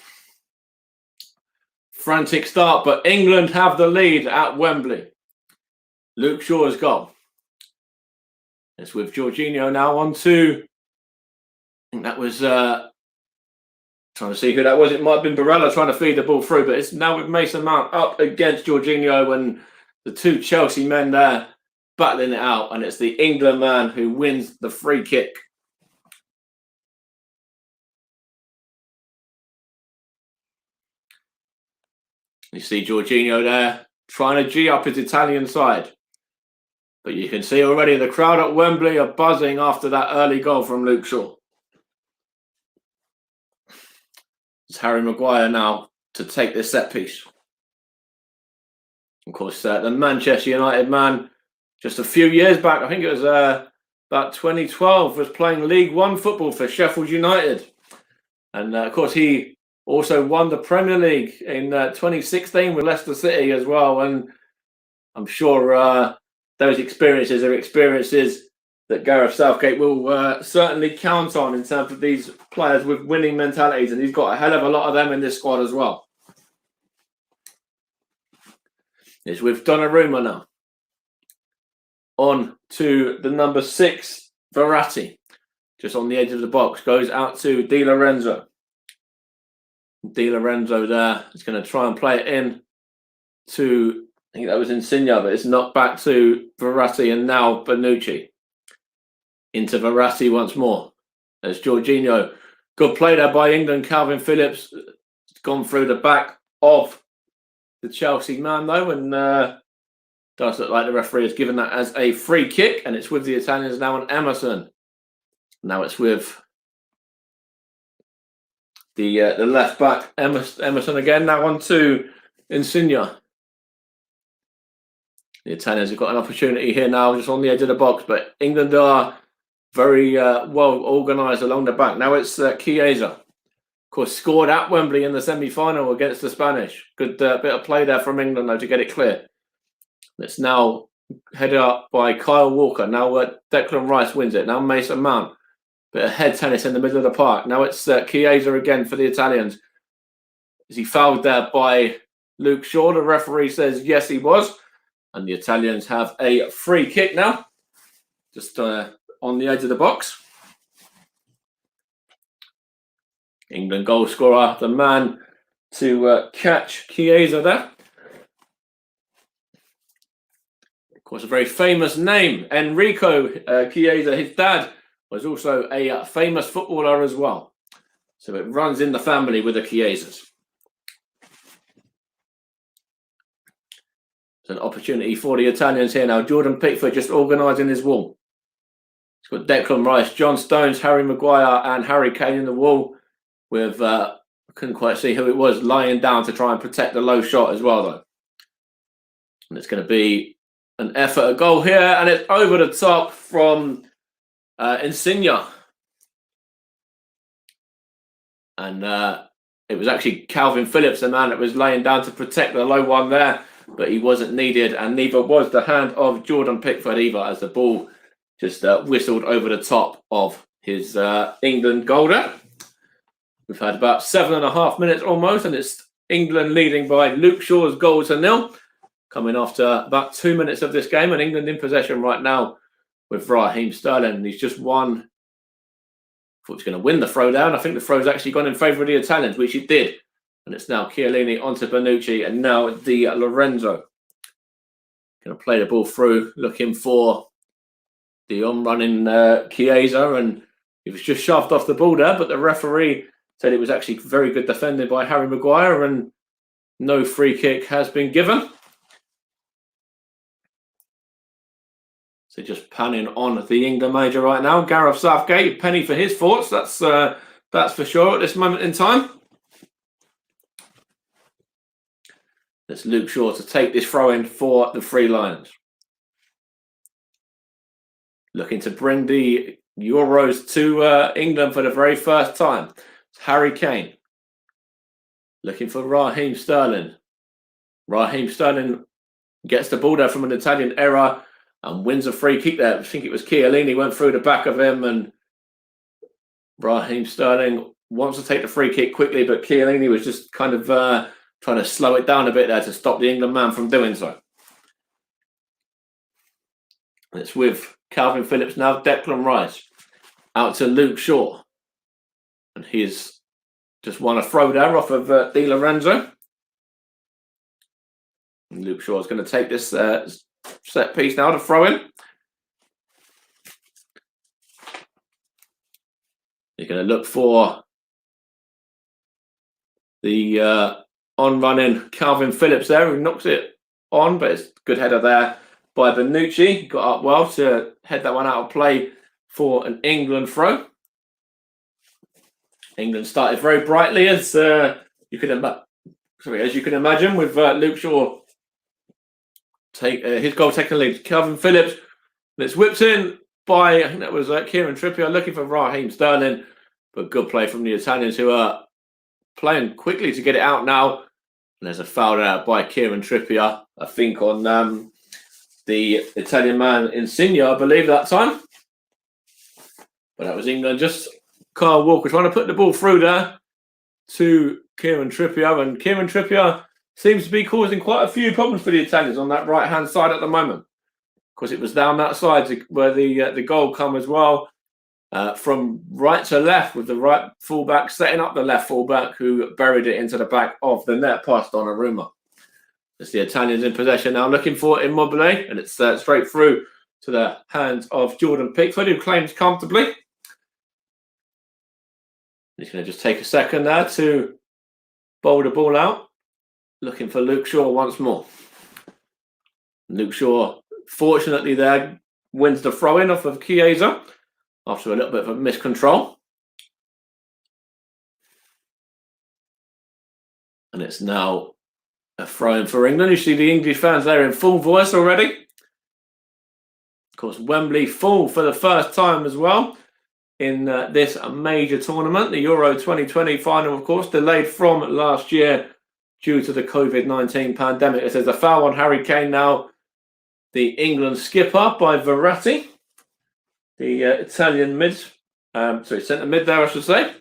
Frantic start, but England have the lead at Wembley. Luke Shaw's goal. It's with Jorginho now on to, I think that was, trying to see who that was. It might have been Barella trying to feed the ball through, but it's now with Mason Mount up against Jorginho and the two Chelsea men there battling it out. And it's the England man who wins the free kick. You see Jorginho there trying to G up his Italian side. But you can see already the crowd at Wembley are buzzing after that early goal from Luke Shaw. It's Harry Maguire now to take this set piece. Of course, the Manchester United man, just a few years back, I think it was about 2012, was playing League One football for Sheffield United. And of course, he also won the Premier League in 2016 with Leicester City as well. And I'm sure those experiences are experiences that Gareth Southgate will certainly count on in terms of these players with winning mentalities. And he's got a hell of a lot of them in this squad as well. It's with Donnarumma now. On to the number 6, Verratti. Just on the edge of the box. Goes out to Di Lorenzo. Di Lorenzo there is going to try and play it in to, I think that was Insigne, but it's knocked back to Verratti and now Bonucci. Into Verratti once more. There's Jorginho. Good play there by England. Calvin Phillips has gone through the back of the Chelsea man though, and does look like the referee has given that as a free kick, and it's with the Italians now on Emerson. Now it's with the left back Emerson again. Now on to Insigne. The Italians have got an opportunity here now, just on the edge of the box, but England are very well organised along the back. Now it's Chiesa. Of course, scored at Wembley in the semi-final against the Spanish. Good bit of play there from England, though, to get it clear. It's now headed up by Kyle Walker. Now Declan Rice wins it. Now Mason Mount. Bit of head tennis in the middle of the park. Now it's Chiesa again for the Italians. Is he fouled there by Luke Shaw? The referee says yes, he was. And the Italians have a free kick now. Just on the edge of the box. England goal scorer, the man to catch Chiesa there. Of course, a very famous name, Enrico Chiesa. His dad was also a famous footballer as well. So it runs in the family with the Chiesas. It's an opportunity for the Italians here now. Jordan Pickford just organising his wall. He's got Declan Rice, John Stones, Harry Maguire and Harry Kane in the wall with, I couldn't quite see who it was, lying down to try and protect the low shot as well though. And it's going to be an effort, a goal here, and it's over the top from Insigne. And it was actually Calvin Phillips, the man that was laying down to protect the low one there, but he wasn't needed, and neither was the hand of Jordan Pickford either, as the ball just whistled over the top of his England goal there. We've had about 7.5 minutes almost, and it's England leading by Luke Shaw's goal to 0. Coming after about 2 minutes of this game, and England in possession right now with Raheem Sterling. He's just won. I thought he was going to win the throw down. I think the throw's actually gone in favour of the Italians, which it did. And it's now Chiellini onto Bonucci, and now Di Lorenzo. Going to play the ball through, looking for the on-running Chiesa, and he was just shoved off the ball there, but the referee said it was actually very good defended by Harry Maguire, and no free kick has been given. So just panning on the England manager right now, Gareth Southgate, penny for his thoughts. That's for sure at this moment in time. It's Luke Shaw to take this throw in for the Three Lions. Looking to bring the Euros to England for the very first time. It's Harry Kane. Looking for Raheem Sterling. Raheem Sterling gets the ball there from an Italian error and wins a free kick there. I think it was Chiellini went through the back of him, and Raheem Sterling wants to take the free kick quickly, but Chiellini was just kind of trying to slow it down a bit there to stop the England man from doing so. And it's with Calvin Phillips now, Declan Rice out to Luke Shaw, and he's just won a throw there off of Di Lorenzo. And Luke Shaw is going to take this set piece now to throw in. You're going to look for the on-running Calvin Phillips there, who knocks it on, but it's a good header there by Bonucci. Got up well to head that one out of play for an England throw. England started very brightly, as you can imagine, with Luke Shaw take his goal taking the lead. Calvin Phillips, and it's whipped in by, I think that was Kieran Trippier, looking for Raheem Sterling, but good play from the Italians, who are playing quickly to get it out now. And there's a foul out by Kieran Trippier, I think, on the Italian man Insigne, I believe, that time. But that was England. Just Kyle Walker trying to put the ball through there to Kieran Trippier. And Kieran Trippier seems to be causing quite a few problems for the Italians on that right-hand side at the moment. Of course, it was down that side where the goal come as well. From right to left, with the right fullback setting up the left fullback, who buried it into the back of the net past Donnarumma. It's the Italians in possession now, looking for Immobile, and it's straight through to the hands of Jordan Pickford, who claims comfortably. He's going to just take a second there to bowl the ball out, looking for Luke Shaw once more. Luke Shaw, fortunately there, wins the throw-in off of Chiesa after a little bit of a miscontrol. And it's now a throw-in for England. You see the English fans there in full voice already. Of course, Wembley full for the first time as well in this major tournament. The Euro 2020 final, of course, delayed from last year due to the COVID-19 pandemic. It says a foul on Harry Kane now. The England skipper by Verratti. The Italian centre mid there, I should say.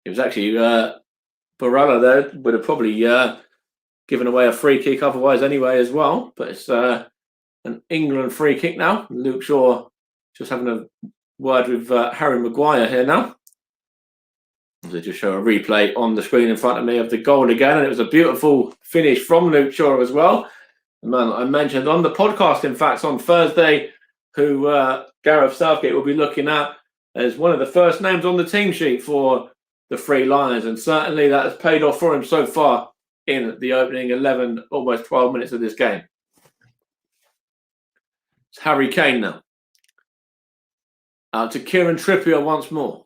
It was actually Barella there, would have probably given away a free kick otherwise anyway as well. But it's an England free kick now. Luke Shaw just having a word with Harry Maguire here now. They just show a replay on the screen in front of me of the goal again, and it was a beautiful finish from Luke Shaw as well. The man that I mentioned on the podcast, in fact, on Thursday, who Gareth Southgate will be looking at as one of the first names on the team sheet for the Three Lions, and certainly that has paid off for him so far in the opening 11, almost 12 minutes of this game. It's Harry Kane now. Out to Kieran Trippier once more.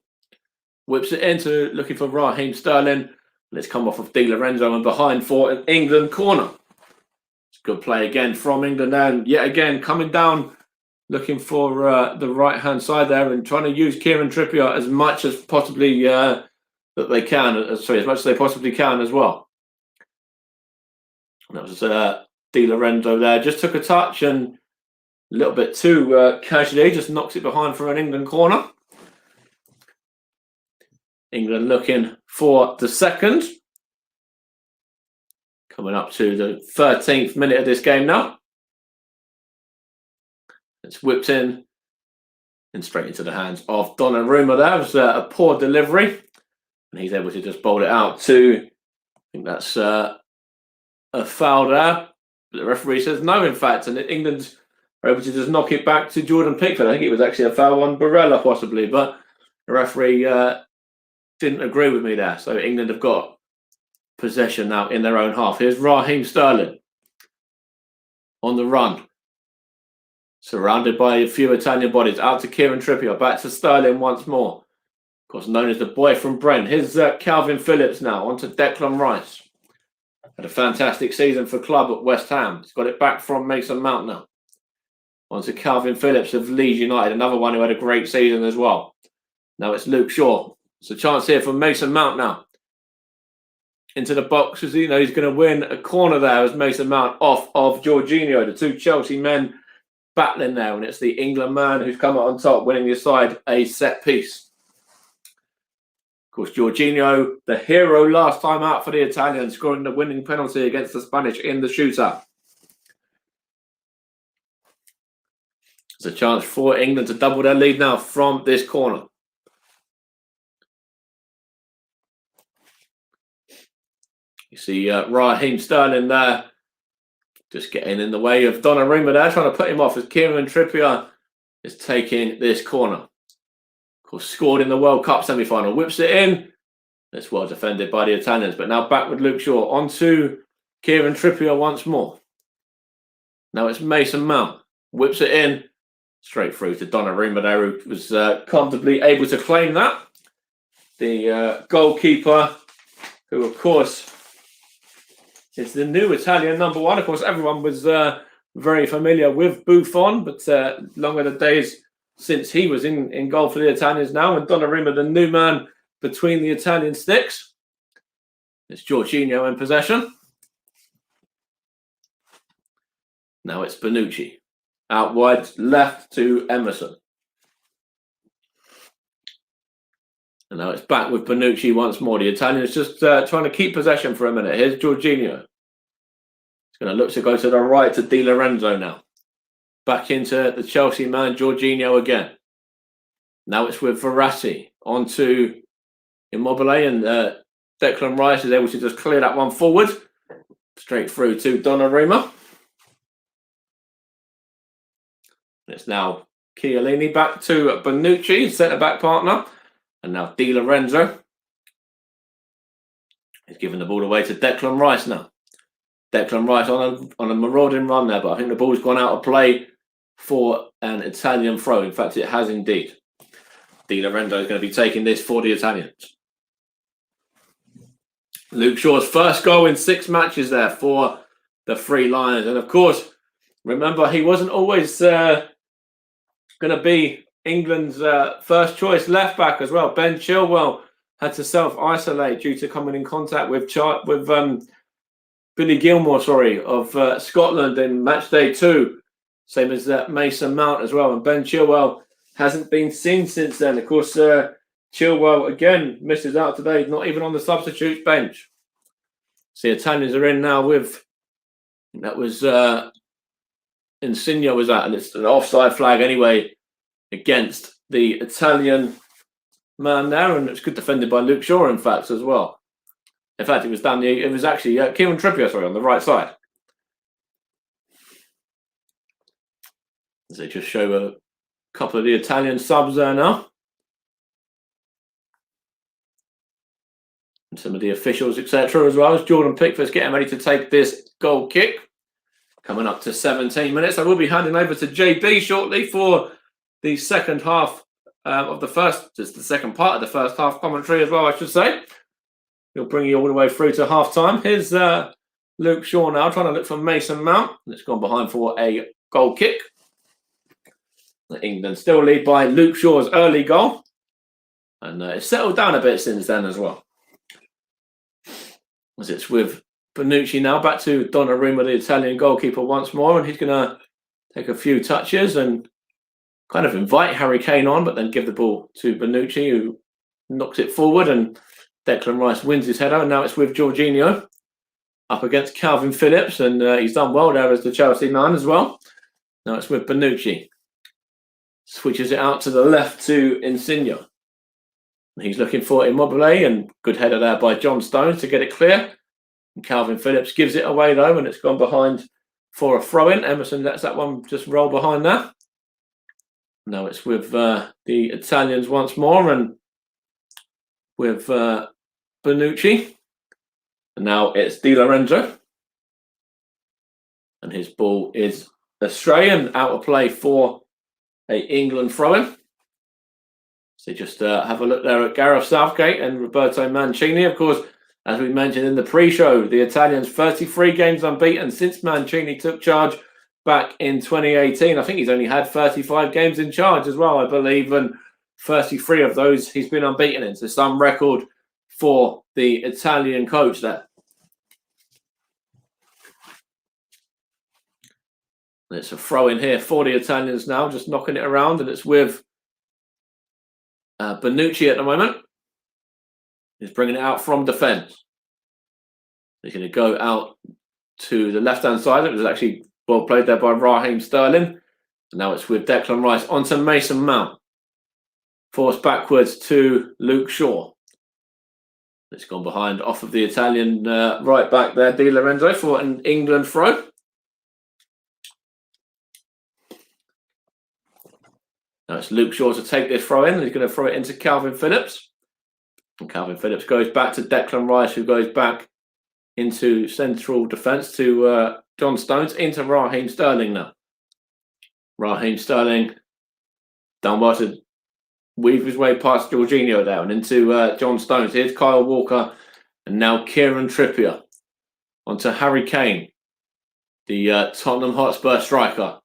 Whips it into looking for Raheem Sterling. And it's come off of Di Lorenzo and behind for an England corner. It's a good play again from England, and yet again coming down looking for the right-hand side there and trying to use Kieran Trippier as much as possibly that they can. As much as they possibly can as well. And that was Di Lorenzo there. Just took a touch and a little bit too casually, just knocks it behind for an England corner. England looking for the second. Coming up to the 13th minute of this game now. It's whipped in and straight into the hands of Donnarumma there. It was a poor delivery. And he's able to just bowl it out to, I think that's a foul there. But the referee says no, in fact. And England are able to just knock it back to Jordan Pickford. I think it was actually a foul on Barella possibly. But the referee didn't agree with me there. So England have got possession now in their own half. Here's Raheem Sterling on the run. Surrounded by a few Italian bodies. Out to Kieran Trippier. Back to Sterling once more. Of course, known as the boy from Brent. Here's Calvin Phillips now. On to Declan Rice. Had a fantastic season for club at West Ham. He's got it back from Mason Mount now. On to Calvin Phillips of Leeds United. Another one who had a great season as well. Now it's Luke Shaw. It's a chance here for Mason Mount now. Into the box, as you know, he's going to win a corner there as Mason Mount off of Jorginho. The two Chelsea men battling there, and it's the England man who's come out on top, winning his side a set piece. Of course, Jorginho, the hero last time out for the Italians, scoring the winning penalty against the Spanish in the shootout. There's a chance for England to double their lead now from this corner. You see Raheem Sterling there, just getting in the way of Donnarumma there, trying to put him off as Kieran Trippier is taking this corner. Of course, scored in the World Cup semi-final. Whips it in. It's well defended by the Italians. But now back with Luke Shaw. On to Kieran Trippier once more. Now it's Mason Mount. Whips it in. Straight through to Donnarumma there, who was comfortably able to claim that. The goalkeeper, who of course is the new Italian number 1. Of course, everyone was very familiar with Buffon, but long are the days since he was in goal for the Italians now. And Donnarumma, the new man between the Italian sticks. It's Jorginho in possession. Now it's Bonucci. Out wide left to Emerson. And now it's back with Bonucci once more. The Italians just trying to keep possession for a minute. Here's Jorginho. He's going to look to go to the right to Di Lorenzo now. Back into the Chelsea man, Jorginho again. Now it's with Verratti. On to Immobile, and Declan Rice is able to just clear that one forward. Straight through to Donnarumma. It's now Chiellini back to Bonucci, centre-back partner. And now Di Lorenzo. He's giving the ball away to Declan Rice now. Declan Rice on a marauding run there, but I think the ball's gone out of play for an Italian throw. In fact, it has indeed. Di Lorenzo is going to be taking this for the Italians. Luke Shaw's first goal in 6 matches there for the Three Lions. And of course, remember, he wasn't always going to be England's first choice left back as well. Ben Chilwell had to self-isolate due to coming in contact with Billy Gilmore, of Scotland in match day 2. Same as Mason Mount as well. And Ben Chilwell hasn't been seen since then. Of course, Chilwell again misses out today, not even on the substitutes bench. So the Italians are in now with, that was Insigne was that, and it's an offside flag anyway against the Italian man there, and it's good defended by Luke Shaw, in fact, as well. In fact, it was actually Kieran Trippier, on the right side. As they just show a couple of the Italian subs there now. And some of the officials, etc. as well, as Jordan Pickford's getting ready to take this goal kick. Coming up to 17 minutes. I will be handing over to JB shortly for the second half of the first, just the second part of the first half commentary as well, I should say. He'll bring you all the way through to half time. Here's Luke Shaw now trying to look for Mason Mount. And it's gone behind for a goal kick. England still lead by Luke Shaw's early goal. And it's settled down a bit since then as well. As it's with Bonucci now, back to Donnarumma, the Italian goalkeeper, once more, and he's going to take a few touches and kind of invite Harry Kane on, but then give the ball to Bonucci, who knocks it forward, and Declan Rice wins his header. And now it's with Jorginho up against Calvin Phillips, and he's done well there as the Chelsea man as well. Now it's with Bonucci. Switches it out to the left to Insigne. He's looking for Immobile, and good header there by John Stones to get it clear. And Calvin Phillips gives it away though, and it's gone behind for a throw-in. Emerson lets that one just roll behind there. Now it's with the Italians once more, and with Bonucci. And now it's Di Lorenzo. And his ball is astray and out of play for a England throw-in. So just have a look there at Gareth Southgate and Roberto Mancini. Of course, as we mentioned in the pre-show, the Italians 33 games unbeaten since Mancini took charge back in 2018. I think he's only had 35 games in charge as well, I believe, and 33 of those he's been unbeaten in. So some record for the Italian coach there. And it's a throw in here for the Italians now, just knocking it around, and it's with Bonucci at the moment. He's bringing it out from defence. He's going to go out to the left-hand side. It was actually well played there by Raheem Sterling. And now it's with Declan Rice onto Mason Mount. Forced backwards to Luke Shaw. It's gone behind off of the Italian right back there, Di Lorenzo, for an England throw. Now it's Luke Shaw to take this throw in. He's going to throw it into Calvin Phillips. And Calvin Phillips goes back to Declan Rice, who goes back into central defence to John Stones into Raheem Sterling now. Raheem Sterling done well to weave his way past Jorginho down into John Stones. Here's Kyle Walker and now Kieran Trippier. Onto Harry Kane, the Tottenham Hotspur striker.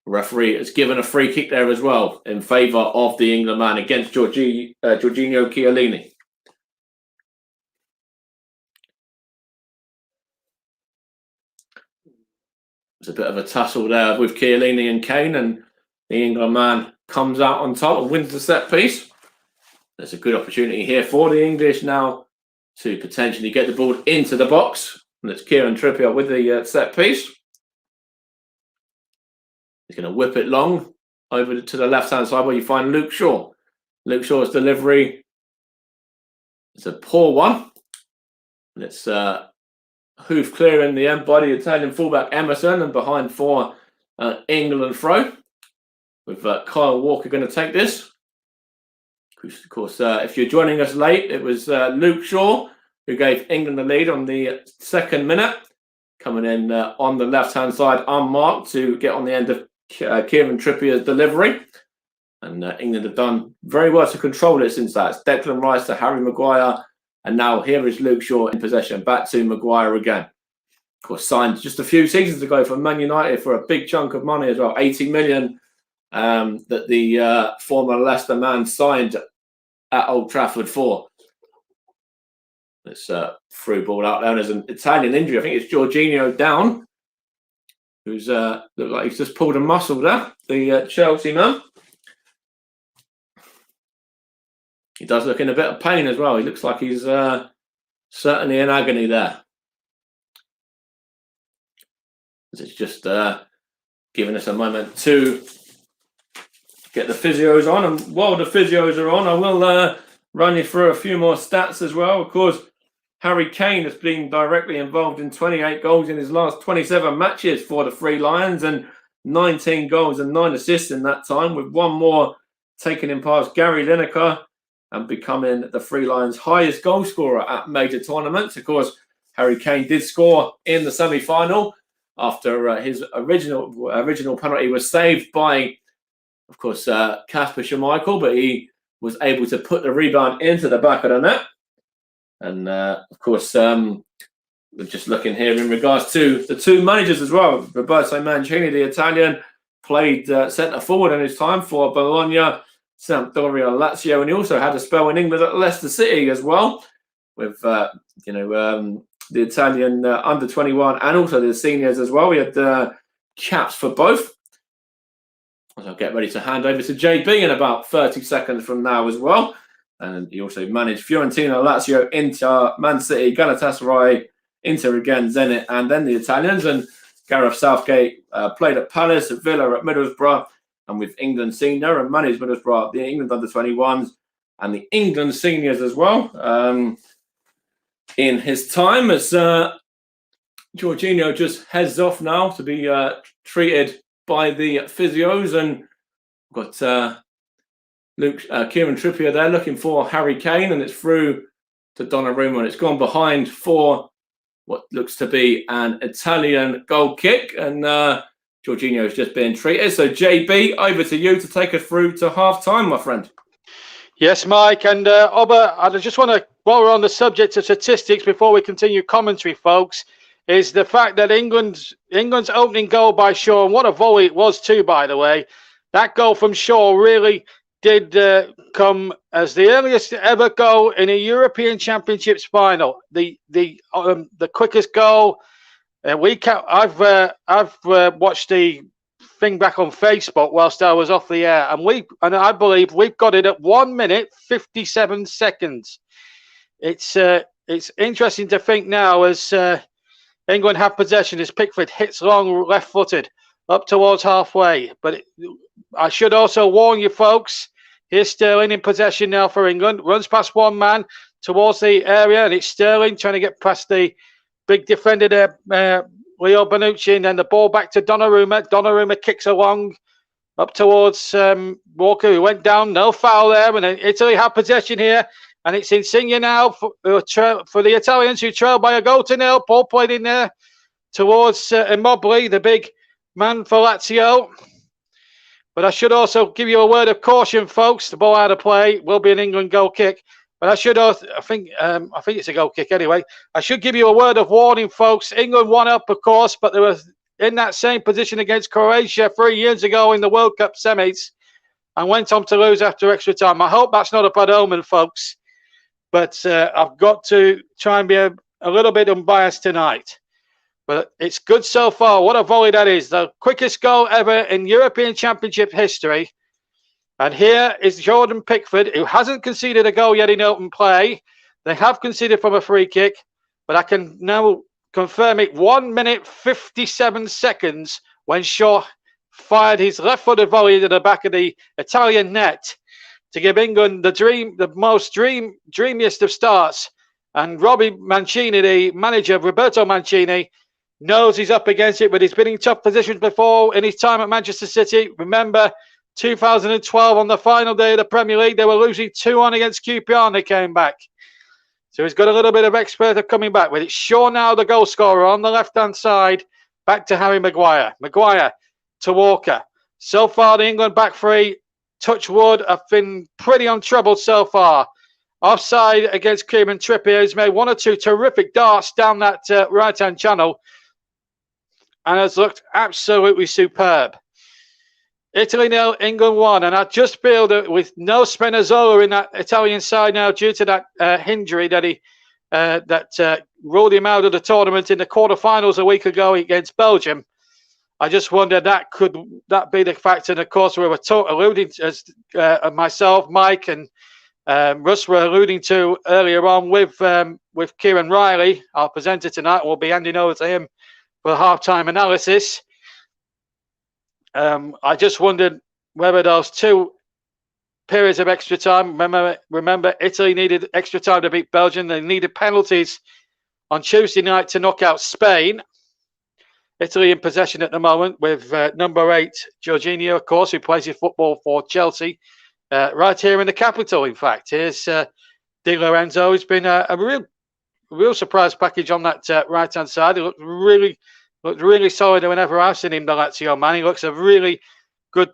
The referee has given a free kick there as well in favour of the England man against Jorginho Chiellini. There's a bit of a tussle there with Chiellini and Kane, and the England man comes out on top and wins the set piece. There's a good opportunity here for the English now to potentially get the ball into the box. And it's Kieran Trippier with the set piece. He's going to whip it long over to the left-hand side where you find Luke Shaw. Luke Shaw's delivery is a poor one. And it's hoof clear in the end by the Italian fullback Emerson, and behind for England throw. With Kyle Walker going to take this. Of course, if you're joining us late, it was Luke Shaw who gave England the lead on the 2nd minute, coming in on the left-hand side unmarked to get on the end of Kieran Trippier's delivery. And England have done very well to control it since that. It's Declan Rice to Harry Maguire, and now here is Luke Shaw in possession. Back to Maguire again. Of course, signed just a few seasons ago for Man United for a big chunk of money as well, 80 million. That the former Leicester man signed at Old Trafford for. It's through ball out there, and there's an Italian injury. I think it's Jorginho down, who's looked like he's just pulled a muscle there, the Chelsea man. He does look in a bit of pain as well. He looks like he's certainly in agony there. It's just giving us a moment to get the physios on, and while the physios are on, I will run you through a few more stats as well. Of course, Harry Kane has been directly involved in 28 goals in his last 27 matches for the Three Lions, and 19 goals and 9 assists in that time, with one more taking him past Gary Lineker and becoming the Three Lions' highest goal scorer at major tournaments. Of course, Harry Kane did score in the semi-final after his original penalty was saved by, of course, Kasper Schmeichel, but he was able to put the rebound into the back of the net. And, of course, we're just looking here in regards to the two managers as well. Roberto Mancini, the Italian, played centre forward in his time for Bologna, Sampdoria, Lazio, and he also had a spell in England at Leicester City as well, with, the Italian under-21 and also the seniors as well. We had caps for both. I'll get ready to hand over to JB in about 30 seconds from now as well. And he also managed Fiorentina, Lazio, Inter, Man City, Galatasaray, Inter again, Zenit, and then the Italians. And Gareth Southgate played at Palace, at Villa, at Middlesbrough, and with England senior, and managed Middlesbrough, the England under-21s, and the England seniors as well. In his time, as Jorginho just heads off now to be treated by the physios, and got Kieran Trippier there looking for Harry Kane, and it's through to Donnarumma, and it's gone behind for what looks to be an Italian goal kick, and Jorginho is just being treated. So JB, over to you to take us through to half-time, my friend. Yes, Mike, and Oba, I just want to, while we're on the subject of statistics, before we continue commentary, folks, is the fact that England's opening goal by Shaw, and what a volley it was too, by the way. That goal from Shaw really did come as the earliest ever goal in a European Championships final. The quickest goal. I've watched the thing back on Facebook whilst I was off the air, and I believe we've got it at 1 minute 57 seconds. It's interesting to think now as England have possession as Pickford hits long left-footed up towards halfway. But I should also warn you, folks, here's Sterling in possession now for England. Runs past one man towards the area, and it's Sterling trying to get past the big defender there, Leo Bonucci, and then the ball back to Donnarumma. Donnarumma kicks along up towards Walker, who went down. No foul there, and Italy have possession here. And it's Insigne now for the Italians, who trail by a goal to nil. Ball played in there towards Immobile, the big man for Lazio. But I should also give you a word of caution, folks. The ball out of play will be an England goal kick. But I should also, I think it's a goal kick anyway. I should give you a word of warning, folks. England won up, of course, but they were in that same position against Croatia 3 years ago in the World Cup semis and went on to lose after extra time. I hope that's not a bad omen, folks. But I've got to try and be a little bit unbiased tonight. But it's good so far. What a volley that is. The quickest goal ever in European Championship history. And here is Jordan Pickford, who hasn't conceded a goal yet in open play. They have conceded from a free kick, but I can now confirm it. 1 minute, 57 seconds when Shaw fired his left-footed volley into the back of the Italian net to give England the most dreamiest of starts. And Robbie Mancini, the manager, Roberto Mancini, knows he's up against it, but he's been in tough positions before in his time at Manchester City. Remember, 2012 on the final day of the Premier League, they were losing 2-1 against QPR and they came back. So he's got a little bit of expert of coming back with it. Shaw now the goal scorer on the left-hand side. Back to Harry Maguire. Maguire to Walker. So far, the England back three, touch wood, have been pretty untroubled so far. Offside against Kieran Trippier. He's made 1 or 2 terrific darts down that right-hand channel and has looked absolutely superb. Italy 0, England 1, and I just feel that with no Spinazzola in that Italian side now due to that injury that ruled him out of the tournament in the quarterfinals a week ago against Belgium, I just wonder that be the factor. And of course, we were alluding to, as myself, Mike, and Russ were alluding to earlier on with Kieran Riley, our presenter tonight. We'll be handing over to him for halftime analysis. I just wondered whether those 2 periods of extra time. Remember, Italy needed extra time to beat Belgium. They needed penalties on Tuesday night to knock out Spain. Italy in possession at the moment with number 8, Jorginho, of course, who plays his football for Chelsea, right here in the capital, in fact. Here's Di Lorenzo. It's been a real surprise package on that right-hand side. He looked really solid whenever I've seen him, the Lazio man. He looks a really good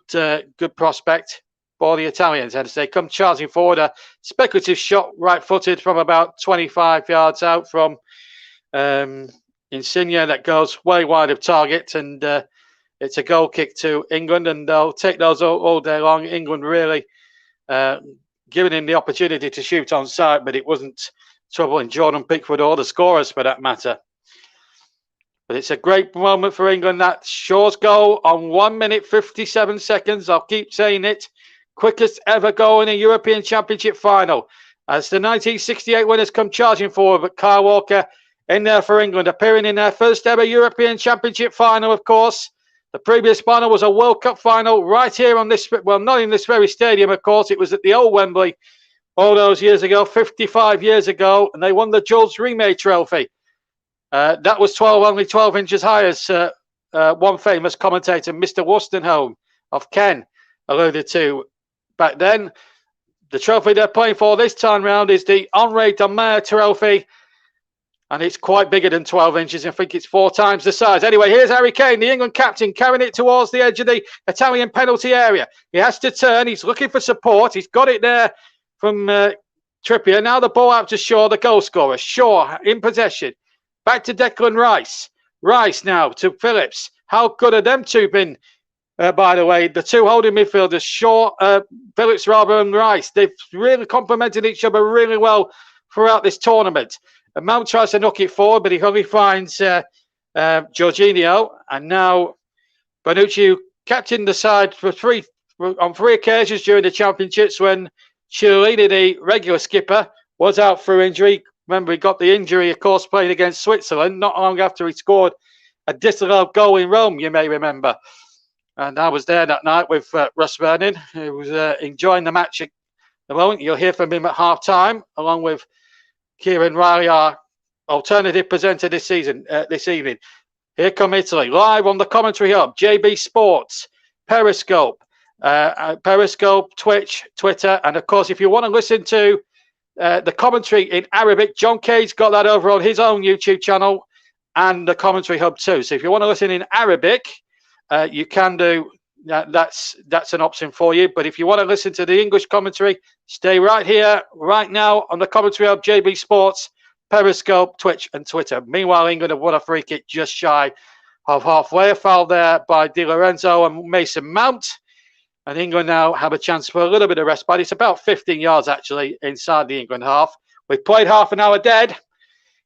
prospect for the Italians. As they come charging forward, a speculative shot right-footed from about 25 yards out from Insigne that goes way wide of target, and it's a goal kick to England, and they'll take those all day long. England really giving him the opportunity to shoot on sight, but it wasn't troubling Jordan Pickford or the scorers for that matter. But it's a great moment for England. That Shaw's goal on 1 minute 57 seconds. I'll keep saying it. Quickest ever goal in a European Championship final. As the 1968 winners come charging forward, but Kyle Walker in there for England, appearing in their first ever European Championship final, of course. The previous final was a World Cup final right here on this, well, not in this very stadium, of course. It was at the old Wembley all those years ago, 55 years ago, and they won the Jules Rimet Trophy. That was only 12 inches high, as one famous commentator, Mr. Wolstenholme of Ken, alluded to back then. The trophy they're playing for this time round is the Henri Domer Trophy, and it's quite bigger than 12 inches. I think it's 4 times the size. Anyway, here's Harry Kane, the England captain, carrying it towards the edge of the Italian penalty area. He has to turn. He's looking for support. He's got it there from Trippier. Now the ball out to Shaw, the goal scorer. Shaw in possession. Back to Declan Rice. Rice now to Phillips. How good have them two been, by the way? The two holding midfielders, Shaw, Phillips rather than Rice. They've really complemented each other really well throughout this tournament. And Mount tries to knock it forward, but he only finds Jorginho. And now Bonucci, who captained the side on 3 occasions during the championships when Chiellini, the regular skipper, was out for injury. Remember, he got the injury, of course, playing against Switzerland, not long after he scored a disallowed goal in Rome, you may remember. And I was there that night with Russ Vernon, who was enjoying the match at the moment. You'll hear from him at half-time, along with Kieran Riley, our alternative presenter this evening. Here come Italy, live on the commentary hub, JB Sports, Periscope, Twitch, Twitter, and of course, if you want to listen to the commentary in Arabic, John Kay's got that over on his own YouTube channel, and the commentary hub too. So if you want to listen in Arabic, you can do. That's an option for you. But if you want to listen to the English commentary, stay right here, right now on the commentary hub, JB Sports, Periscope, Twitch, and Twitter. Meanwhile, England have won a free kick just shy of halfway. A foul there by Di Lorenzo and Mason Mount. And England now have a chance for a little bit of respite. It's about 15 yards, actually, inside the England half. We've played half an hour dead.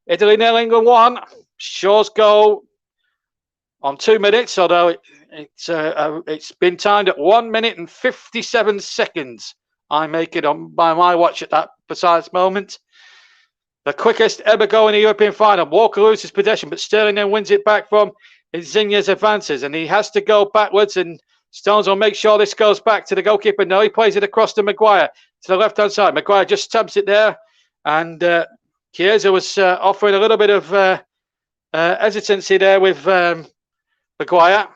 Italy 0, England 1. Shaw's goal on 2 minutes, although it's been timed at 1 minute and 57 seconds. I make it on by my watch at that precise moment. The quickest ever goal in a European final. Walker loses possession, but Sterling then wins it back from Insigne's advances, and he has to go backwards, and Stones will make sure this goes back to the goalkeeper. No, he plays it across to Maguire to the left-hand side. Maguire just stabs it there, and Chiesa was offering a little bit of hesitancy there with Maguire.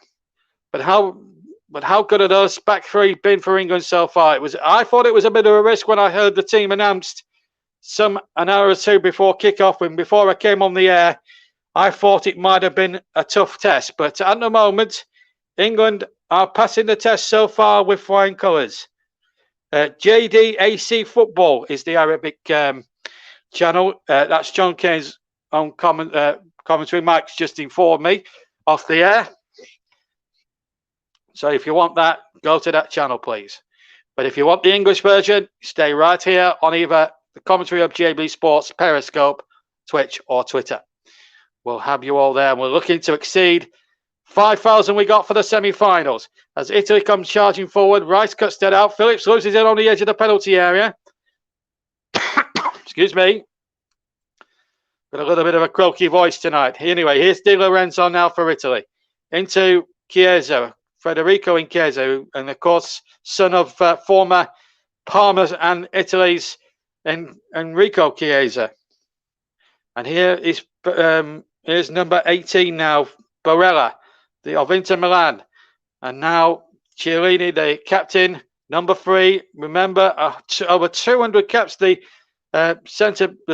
But how good are those back three been for England so far? I thought it was a bit of a risk when I heard the team announced an hour or two before kickoff, and before I came on the air, I thought it might have been a tough test. But at the moment, England are passing the test so far with flying colours. JDAC Football is the Arabic channel. That's John Kane's own commentary. Mike's just informed me off the air. So if you want that, go to that channel, please. But if you want the English version, stay right here on either the commentary of JB Sports, Periscope, Twitch, or Twitter. We'll have you all there. And we're looking to exceed 5,000 we got for the semi-finals. As Italy comes charging forward, Rice cuts that out. Phillips loses it on the edge of the penalty area. Excuse me. Got a little bit of a croaky voice tonight. Anyway, here's Di Lorenzo now for Italy. Into Chiesa. Federico Chiesa, and of course, son of former Parma and Italy's Enrico Chiesa. And here is here's number 18 now, Barella, of Inter Milan. And now Chiellini, the captain, number 3. Remember, over 200 caps, the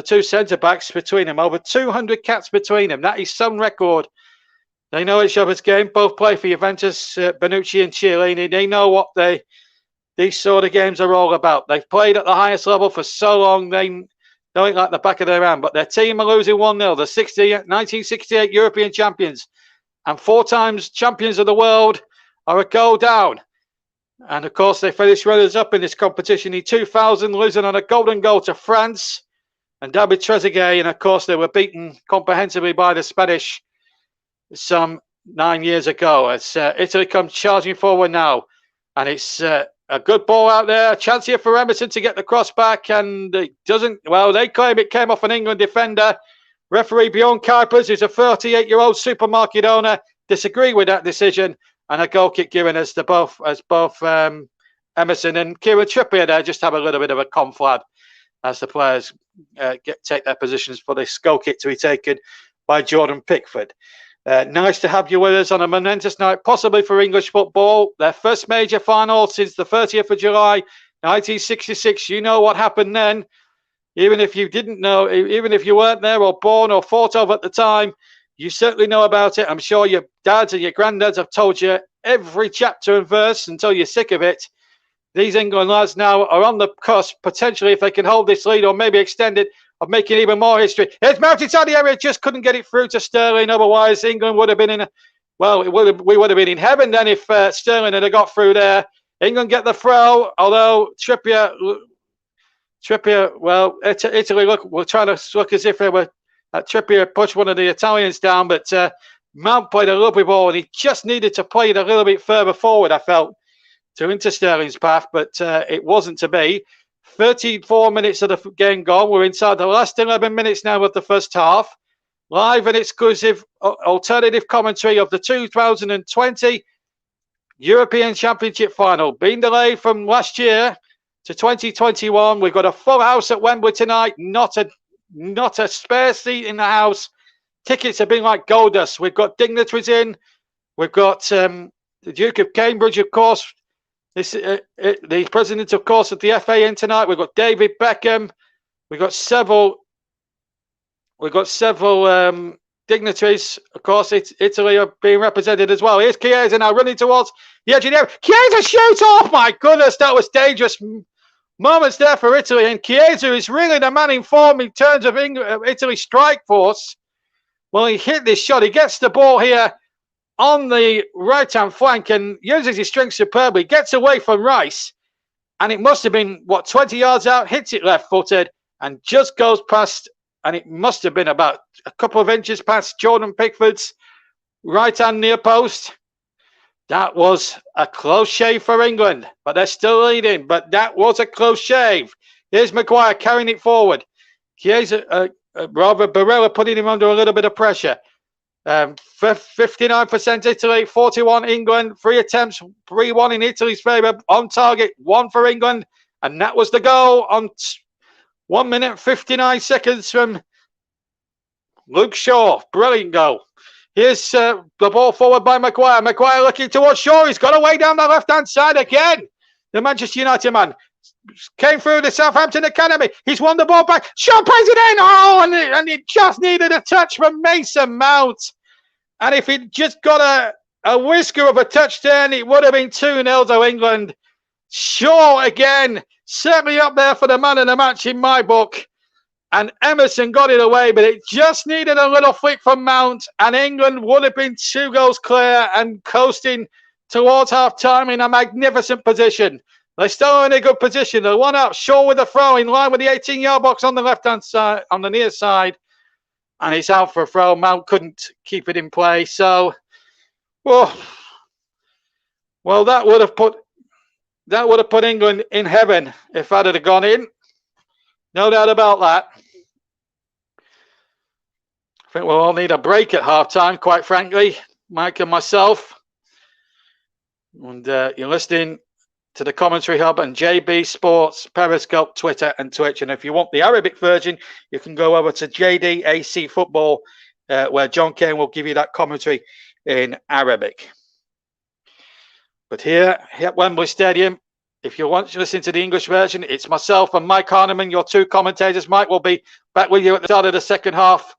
two centre backs between them. Over 200 caps between them. That is some record. They know each other's game. Both play for Juventus, Bonucci and Chiellini. They know what these sort of games are all about. They've played at the highest level for so long. They know it like the back of their hand. But their team are losing 1-0. The 1968 European champions and 4 times champions of the world are a goal down. And, of course, they finished runners-up in this competition in 2000, losing on a golden goal to France and David Trezeguet. And, of course, they were beaten comprehensively by the Spanish some 9 years ago. As Italy comes charging forward now, and it's a good ball out there. A chance here for Emerson to get the cross back, and it doesn't. Well, they claim it came off an England defender. Referee Bjorn Kuipers, who's a 38-year-old supermarket owner, disagreed with that decision, and a goal kick given as both Emerson and Kieran Trippier there just have a little bit of a conflab as the players take their positions for this goal kick to be taken by Jordan Pickford. Nice to have you with us on a momentous night, possibly for English football. Their first major final since the 30th of July, 1966. You know what happened then. Even if you didn't know, even if you weren't there or born or thought of at the time, you certainly know about it. I'm sure your dads and your granddads have told you every chapter and verse until you're sick of it. These England lads now are on the cusp, potentially, if they can hold this lead or maybe extend it, of making even more history. It's Mount inside the area, just couldn't get it through to Sterling. Otherwise, England would have been we would have been in heaven then if Sterling had got through there. England get the throw, although Trippier, well, Italy we're trying to look as if they were. Trippier pushed one of the Italians down, but Mount played a lovely ball, and he just needed to play it a little bit further forward, I felt, to into Sterling's path, but it wasn't to be. 34 minutes of the game gone. We're inside the last 11 minutes now of the first half. Live and exclusive alternative commentary of the 2020 European Championship final. Being delayed from last year to 2021. We've got a full house at Wembley tonight. Not a spare seat in the house. Tickets have been like gold dust. We've got dignitaries in. We've got the Duke of Cambridge, of course. The president, of course, of the FA in tonight. We've got David Beckham. We've got several dignitaries, of course, Italy are being represented as well. Here's Chiesa now running towards the edge of the area. Chiesa shoots off! My goodness, that was dangerous moments there for Italy. And Chiesa is really the man in form in terms of Italy's strike force. Well, he hit this shot. He gets the ball here on the right-hand flank and uses his strength superbly. Gets away from Rice. And it must have been, 20 yards out, hits it left-footed and just goes past, and it must have been about a couple of inches past Jordan Pickford's right-hand near post. That was a close shave for England, but they're still leading. But that was a close shave. Here's Maguire carrying it forward. Chiesa, rather Barella putting him under a little bit of pressure. 59% Italy, 41 England. 3 attempts, 3-1 in Italy's favour. On target, 1 for England. And that was the goal on 1 minute 59 seconds from Luke Shaw. Brilliant goal. Here's the ball forward by Maguire. Maguire looking towards Shaw. He's got away down the left-hand side again. The Manchester United man came through the Southampton Academy. He's won the ball back. Shaw plays it in. Oh, and it just needed a touch from Mason Mount. And if he'd just got a whisker of a touch turn, it would have been 2-0 to England. Shaw again, certainly up there for the man of the match in my book. And Emerson got it away, but it just needed a little flick from Mount, and England would have been 2 goals clear and coasting towards half-time in a magnificent position. They're still in a good position. They're 1 up. Shaw with a throw in line with the 18-yard box on the left-hand side, on the near side. And it's out for a throw. Mount couldn't keep it in play. So, well, that would have put England in heaven if that had gone in. No doubt about that. I think we'll all need a break at half-time, quite frankly, Mike and myself. And you're listening to the Commentary Hub and JB Sports, Periscope, Twitter and Twitch. And if you want the Arabic version, you can go over to JDAC Football, where John Kane will give you that commentary in Arabic. But here at Wembley Stadium, if you want to listen to the English version, it's myself and Mike Harneman, your 2 commentators. Mike will be back with you at the start of the second half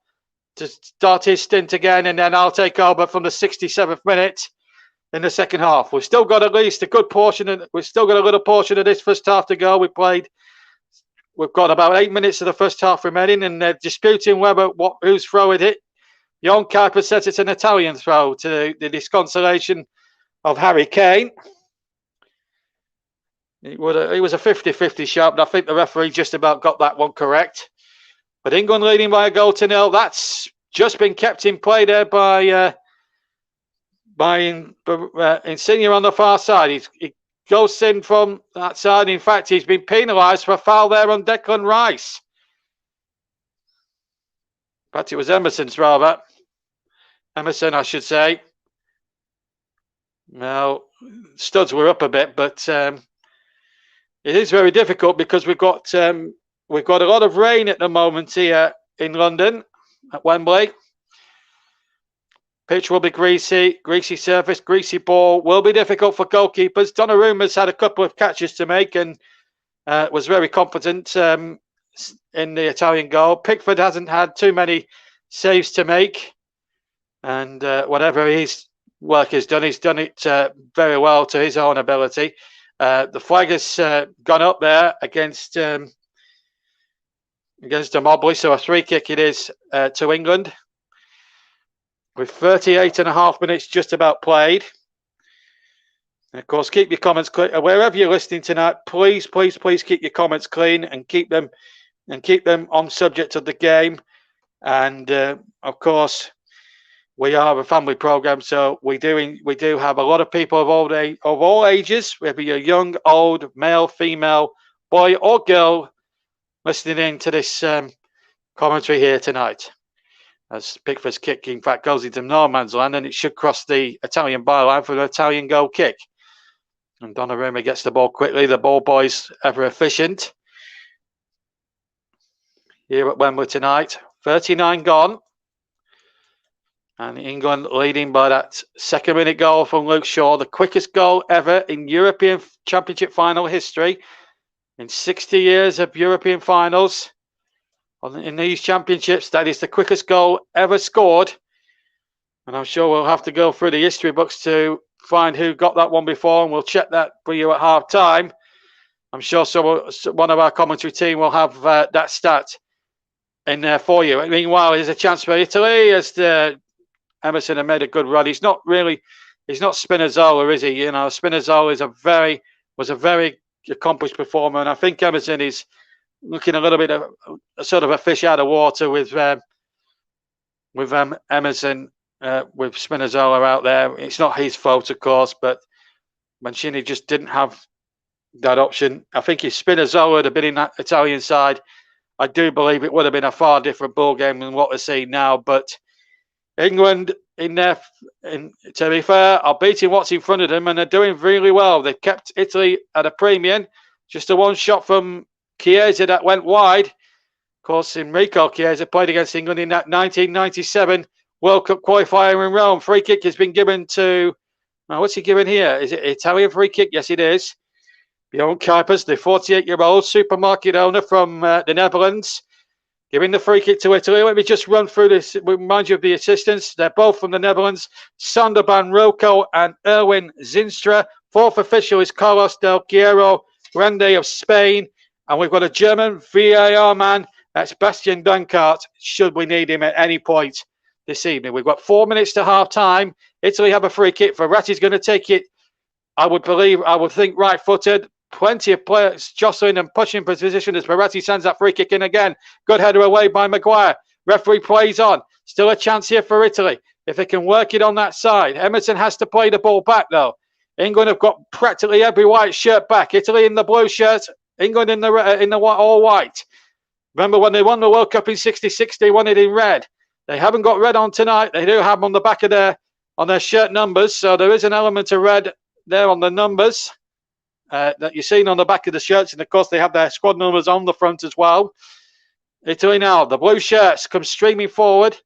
to start his stint again, and then I'll take over from the 67th minute in the second half. We've still got at least a good portion, we've still got a little portion of this first half to go. We've got about 8 minutes of the first half remaining, and they're disputing whose throw it hit. Jon Kuipers says it's an Italian throw, to the disconsolation of Harry Kane. It was a 50-50 shot, but I think the referee just about got that one correct. But England leading by a goal to 0. That's just been kept in play there by Insigne on the far side. He goes in from that side. In fact, he's been penalised for a foul there on Declan Rice. In fact, it was Emerson's rather. Emerson, I should say. Now, studs were up a bit, but it is very difficult because we've got a lot of rain at the moment here in London at Wembley. Pitch will be greasy surface, greasy ball. Will be difficult for goalkeepers. Donnarumma's had a couple of catches to make and was very confident in the Italian goal. Pickford hasn't had too many saves to make, and whatever his work has done, he's done it very well to his own ability. The flag has gone up there against Mobley, so a free kick it is to England. With 38.5 minutes just about played. And of course, keep your comments clean. Wherever you're listening tonight, please keep your comments clean and keep them on subject of the game. And of course, we are a family program, so we do have a lot of people of all ages, whether you're young, old, male, female, boy or girl, listening in to this commentary here tonight. As Pickford's kick, in fact, goes into no man's land, and it should cross the Italian byline for an Italian goal kick. And Donnarumma gets the ball quickly. The ball boys ever efficient here at Wembley tonight. 39 gone. And England leading by that second-minute goal from Luke Shaw, the quickest goal ever in European Championship final history. In 60 years of European finals, in these championships. That is the quickest goal ever scored. And I'm sure we'll have to go through the history books to find who got that one before, and we'll check that for you at half time. I'm sure one of our commentary team will have that stat in there for you. Meanwhile, there's a chance for Italy as Emerson have made a good run. He's not Spinazzola, is he? You know, Spinazzola was a very accomplished performer, and I think Emerson is looking a little bit of sort of a fish out of water with Emerson. With Spinazzola out there. It's not his fault, of course, but Mancini just didn't have that option. I think if Spinazzola had been in that Italian side, I do believe it would have been a far different ball game than what we're seeing now. But England, to be fair, are beating what's in front of them, and they're doing really well. They've kept Italy at a premium. Just a one shot from Chiesa that went wide. Of course, Enrico Chiesa played against England in that 1997 World Cup qualifier in Rome. Free kick has been given to, what's he given here? Is it Italian free kick? Yes, it is. Bjorn Kuipers, the 48-year-old supermarket owner from the Netherlands, giving the free kick to Italy. Let me just run through this, remind you of the assistants. They're both from the Netherlands, Sander van Rocco and Erwin Zinstra. Fourth official is Carlos Del Quiero Grande of Spain. And we've got a German VAR man, that's Bastian Dankart, should we need him at any point this evening. We've got 4 minutes to half time. Italy have a free kick. Verratti's going to take it, I would think right footed. Plenty of players jostling and pushing position as Verratti sends that free kick in again. Good header away by Maguire. Referee plays on. Still a chance here for Italy if they can work it on that side. Emerson has to play the ball back though. England have got practically every white shirt back. Italy in the blue shirt. England in the all white. Remember when they won the World Cup in '66, they won it in red. They haven't got red on tonight. They do have them on the back of their shirt numbers. So there is an element of red there on the numbers that you're seeing on the back of the shirts. And of course, they have their squad numbers on the front as well. Italy now, the blue shirts come streaming forward.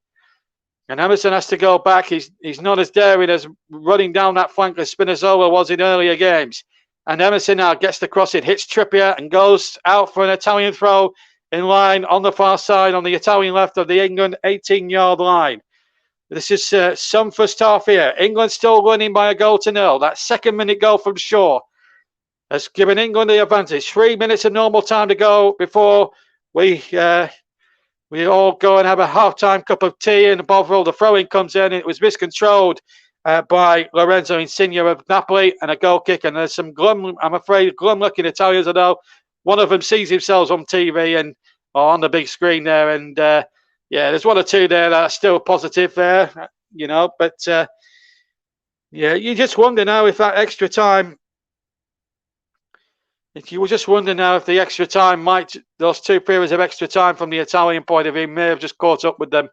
And Emerson has to go back. He's not as daring as running down that flank as Spinazzola was in earlier games. And Emerson now gets the cross. It hits Trippier and goes out for an Italian throw. In line on the far side, on the Italian left of the England 18-yard line. This is some first half here. England still winning by a goal to nil. That second-minute goal from Shaw has given England the advantage. 3 minutes of normal time to go before we all go and have a half-time cup of tea. And above all, the throw-in comes in. It was miscontrolled by Lorenzo Insigne of Napoli, and a goal kick. And there's some glum-looking Italians, although one of them sees themselves on TV and on the big screen there. And there's one or two there that are still positive there, you know. But you just wonder now if that extra time, if the extra time those 2 periods of extra time from the Italian point of view may have just caught up with them.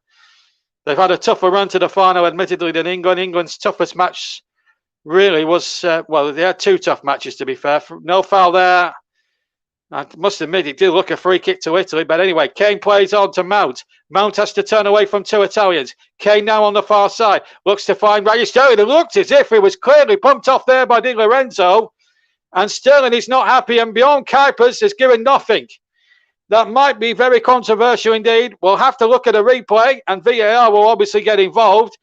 They've had a tougher run to the final, admittedly, than England. England's toughest match really was, they had 2 tough matches, to be fair. No foul there. I must admit, it did look a free kick to Italy. But anyway, Kane plays on to Mount. Mount has to turn away from 2 Italians. Kane now on the far side. Looks to find Raheem Sterling. It looked as if it was clearly pumped off there by Di Lorenzo. And Sterling is not happy. And Bjorn Kuipers has given nothing. That might be very controversial indeed. We'll have to look at a replay. And VAR will obviously get involved.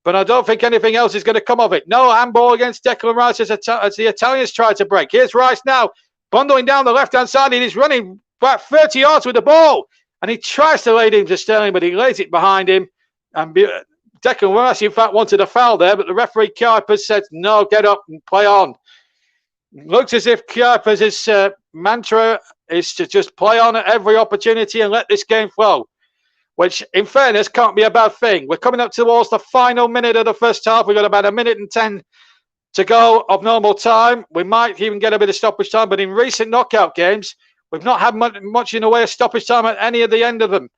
But I don't think anything else is going to come of it. No handball against Declan Rice as the Italians try to break. Here's Rice now. Bundling down the left-hand side, and he's running about 30 yards with the ball. And he tries to lay it into Sterling, but he lays it behind him. And Declan Rice, in fact, wanted a foul there, but the referee, Kuipers, said, no, get up and play on. It looks as if Kuipers' mantra is to just play on at every opportunity and let this game flow, which, in fairness, can't be a bad thing. We're coming up towards the final minute of the first half. We've got about 1 minute and 10 to go of normal time. We might even get a bit of stoppage time, but in recent knockout games, we've not had much in the way of stoppage time at any of the end of them.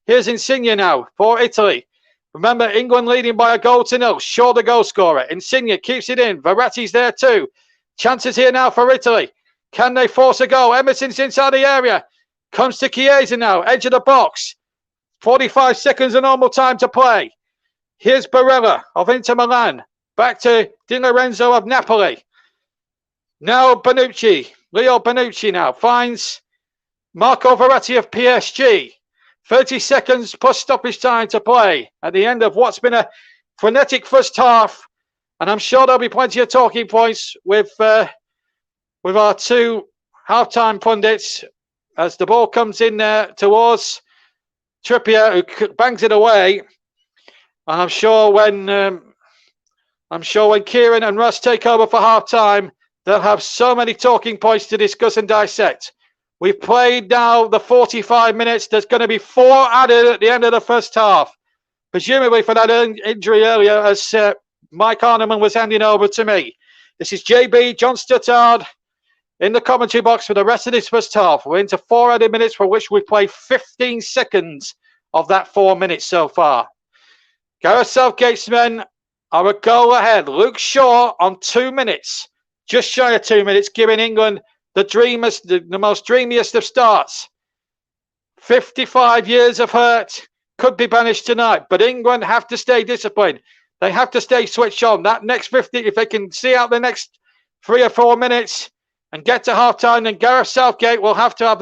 Here's Insigne now for Italy. Remember, England leading by a goal to nil. Shaw the goal scorer. Insigne keeps it in. Verratti's there too. Chances here now for Italy. Can they force a goal? Emerson's inside the area. Comes to Chiesa now. Edge of the box. 45 seconds of normal time to play. Here's Barella of Inter Milan. Back to Di Lorenzo of Napoli. Now Bonucci. Leo Bonucci now finds Marco Verratti of PSG. 30 seconds plus stoppage time to play at the end of what's been a frenetic first half. And I'm sure there'll be plenty of talking points with our two halftime pundits as the ball comes in there towards Trippier, who bangs it away. And I'm sure when Kieran and Russ take over for halftime, they'll have so many talking points to discuss and dissect. We've played now the 45 minutes. There's going to be 4 added at the end of the first half, presumably for that injury earlier as Mike Arneman was handing over to me. This is JB, John Stuttard, in the commentary box for the rest of this first half. We're into 4 added minutes, for which we've played 15 seconds of that 4 minutes so far. Gareth Southgate's men are a goal ahead. Luke Shaw on 2 minutes, just shy of 2 minutes, giving England the most dreamiest of starts. 55 years of hurt could be banished tonight, but England have to stay disciplined. They have to stay switched on. That next 50, if they can see out the next 3 or 4 minutes and get to halftime, then Gareth Southgate will have to have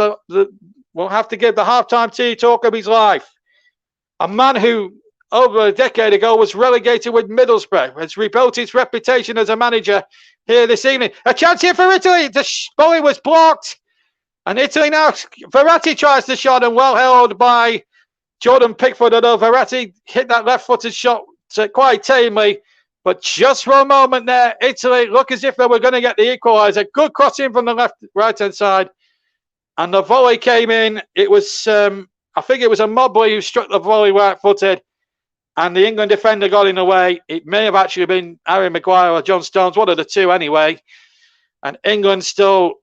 will have to give the halftime tea talk of his life. A man who over a decade ago was relegated with Middlesbrough has rebuilt his reputation as a manager here this evening. A chance here for Italy. The volley was blocked. And Italy now, Verratti tries the shot and well held by Jordan Pickford. Although Verratti hit that left-footed shot quite tamely. But just for a moment there, Italy look as if they were going to get the equaliser. Good crossing from the right-hand side. And the volley came in. It was, I think it was a Mobley who struck the volley right-footed. And the England defender got in the way. It may have actually been Harry Maguire or John Stones, one of the two anyway. And England still,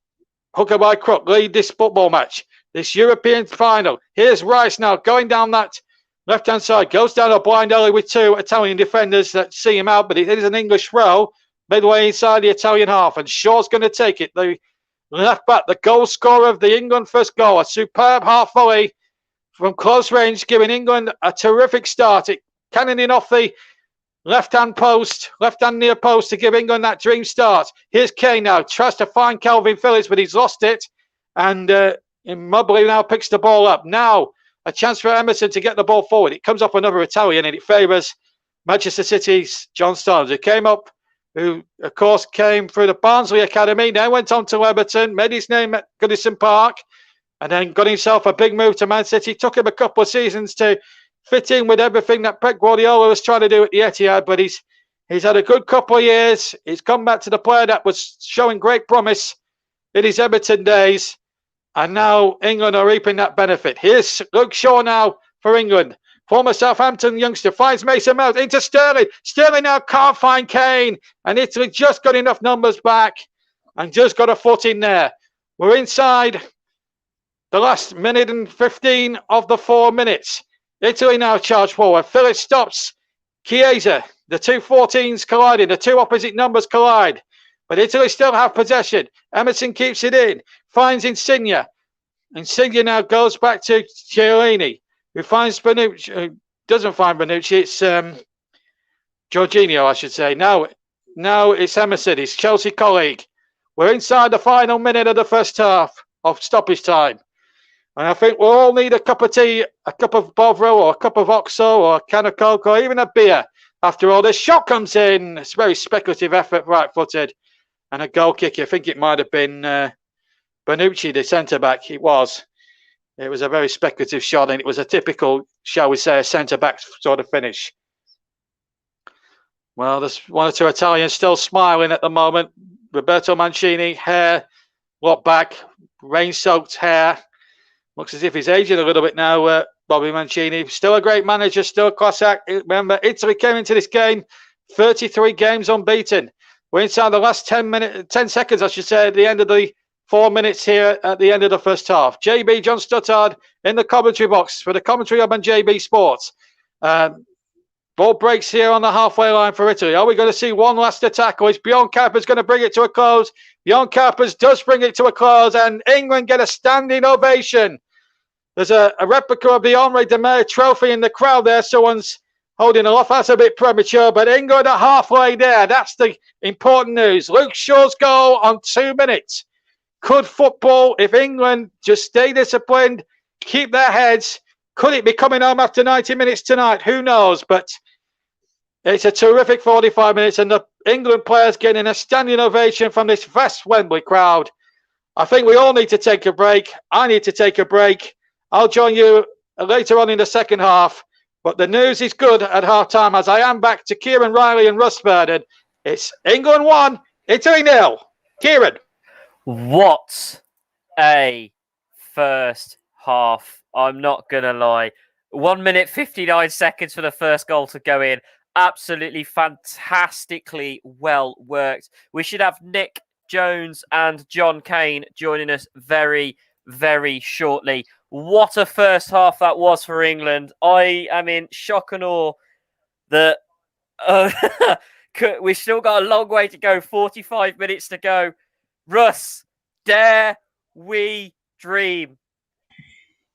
hooker by crook, lead this football match, this European final. Here's Rice now going down that left-hand side, goes down a blind alley with 2 Italian defenders that see him out, but it is an English throw midway inside the Italian half. And Shaw's going to take it. The left back, the goal scorer of the England first goal, a superb half volley from close range, giving England a terrific start. It cannoning off the left-hand near post to give England that dream start. Here's Kane now, tries to find Calvin Phillips, but he's lost it. And Mobley now picks the ball up. Now, a chance for Emerson to get the ball forward. It comes off another Italian, and it favours Manchester City's John Stones, who came up, who, of course, came through the Barnsley Academy, then went on to Everton, made his name at Goodison Park, and then got himself a big move to Man City. Took him a couple of seasons to fit in with everything that Pep Guardiola was trying to do at the Etihad, but he's had a good couple of years. He's come back to the player that was showing great promise in his Everton days, and now England are reaping that benefit. Here's Luke Shaw now for England. Former Southampton youngster finds Mason Mount into Sterling. Sterling now can't find Kane, and Italy just got enough numbers back and just got a foot in there. We're inside the last minute and 15 of the 4 minutes. Italy now charge forward. Phillips stops Chiesa. The 2 14s colliding. The 2 opposite numbers collide. But Italy still have possession. Emerson keeps it in. Finds Insigne. Insigne now goes back to Chiellini, who finds Bonucci. Doesn't find Bonucci. It's Jorginho, I should say. Now it's Emerson, his Chelsea colleague. We're inside the final minute of the first half of stoppage time. And I think we'll all need a cup of tea, a cup of Bovril, or a cup of Oxo, or a can of Coke, or even a beer. After all, this shot comes in. It's a very speculative effort, right-footed, and a goal kick. I think it might have been Bonucci, the centre-back. It was a very speculative shot, and it was a typical, shall we say, a centre-back sort of finish. Well, there's 1 or 2 Italians still smiling at the moment. Roberto Mancini, hair locked back, rain-soaked hair. Looks as if he's aging a little bit now, Bobby Mancini. Still a great manager, still a class act. Remember, Italy came into this game 33 games unbeaten. We're inside the last 10 seconds, I should say, at the end of the 4 minutes here at the end of the first half. JB, John Stuttard, in the commentary box for the commentary hub on JB Sports. Ball breaks here on the halfway line for Italy. Are we going to see one last attack, or is Bjorn Kuipers going to bring it to a close? Bjorn Kuipers does bring it to a close, and England get a standing ovation. There's a replica of the Henri de Meyer trophy in the crowd there. Someone's holding aloft. That's a bit premature, but England are halfway there. That's the important news. Luke Shaw's goal on 2 minutes. Could football, if England just stay disciplined, keep their heads, Could it be coming home after 90 minutes tonight? Who knows? But it's a terrific 45 minutes, and the England players getting a standing ovation from this vast Wembley crowd. I think we all need to take a break. I need to take a break. I'll join you later on in the second half. But the news is good at half-time, as I am back to Kieran Riley and Russ Burden. It's England 1, Italy 0. Kieran. What a first half. I'm not going to lie. 1 minute, 59 seconds for the first goal to go in. Absolutely fantastically well worked. We should have Nick Jones and John Kane joining us very, very shortly. What a first half that was for England. I am in shock and awe that we've still got a long way to go. 45 minutes to go. Russ, dare we dream?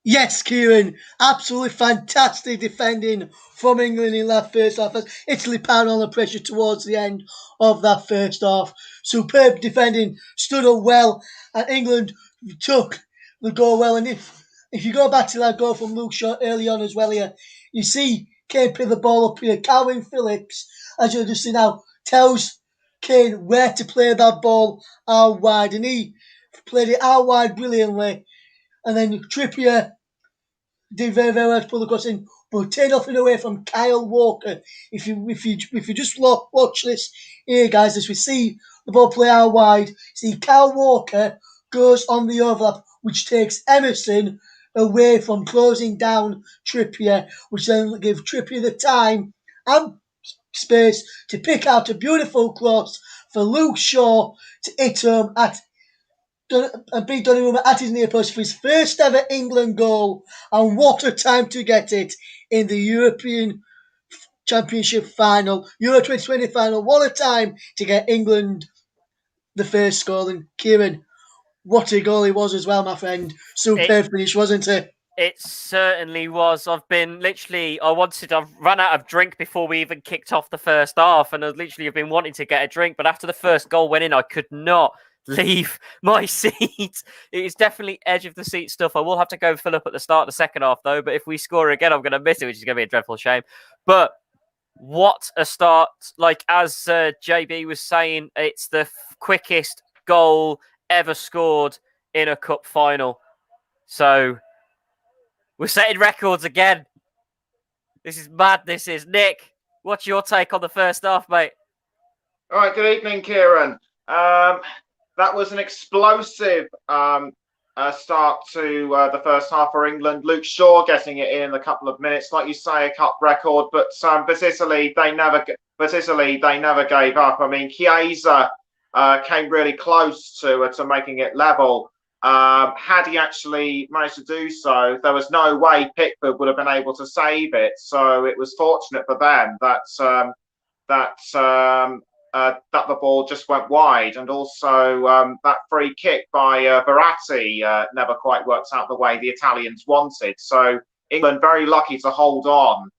Yes, Kieran, absolutely fantastic defending from England in that first half. Italy pounded on the pressure towards the end of that first half. Superb defending, stood up well, and England took the goal well. And if you go back to that goal from Luke Shaw early on as well here, you see Kane pick the ball up here. Calvin Phillips, as you'll just see now, tells Kane where to play that ball out wide, and he played it out wide brilliantly. And then Trippier did very, very well to pull the cross in, but take nothing away from Kyle Walker. If you just watch this here, guys, as we see the ball play out wide, see Kyle Walker goes on the overlap, which takes Emerson away from closing down Trippier, which then gives Trippier the time and space to pick out a beautiful cross for Luke Shaw to hit home and beat Donnarumma at his near post for his first ever England goal. And what a time to get it in the European Championship final, Euro 2020 final. What a time to get England the first goal. And Kieran, what a goal he was as well, my friend. Superb finish, wasn't it? It certainly was. I've ran out of drink before we even kicked off the first half, and I've been wanting to get a drink, but after the first goal went in, I could not leave my seat. It is definitely edge of the seat stuff. I will have to go fill up at the start of the second half, though, but if we score again, I'm going to miss it, which is going to be a dreadful shame. But what a start. Like, as JB was saying, it's the quickest goal ever scored in a cup final. So we're setting records again. This is mad. This is Nick. What's your take on the first half, mate? All right. Good evening, Kieran. That was an explosive start to the first half for England. Luke Shaw getting it in a couple of minutes, like you say, a cup record. But Italy, they never gave up. I mean, Chiesa came really close to making it level. Had he actually managed to do so, there was no way Pickford would have been able to save it. So it was fortunate for them that the ball just went wide, and also that free kick by Verratti never quite worked out the way the Italians wanted. So England very lucky to hold on.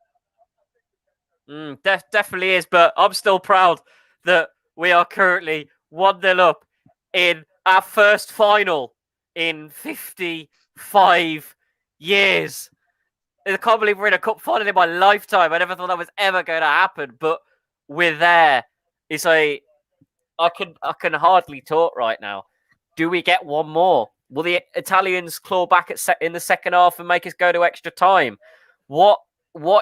Definitely is, but I'm still proud that we are currently 1-0 up in our first final in 55 years. I can't believe we're in a cup final in my lifetime. I never thought that was ever going to happen, but we're there. It's I can hardly talk right now. Do we get one more? Will the Italians claw back in the second half and make us go to extra time? What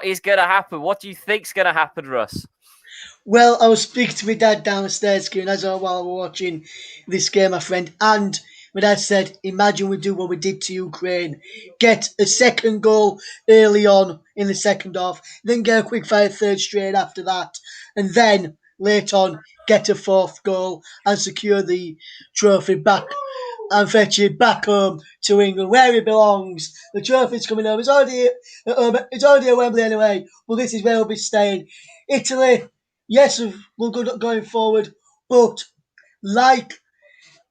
is going to happen? What do you think's going to happen, Russ? Well, I was speaking to my dad downstairs, Kieran, while we were watching this game, my friend, and my dad said, imagine we do what we did to Ukraine. Get a second goal early on in the second half, then get a quick fire third straight after that, and then late on get a fourth goal and secure the trophy back and fetch it back home to England where it belongs. The trophy's coming home. It's already at Wembley anyway, but this is where we'll be staying. Italy, yes, we're good going forward, but like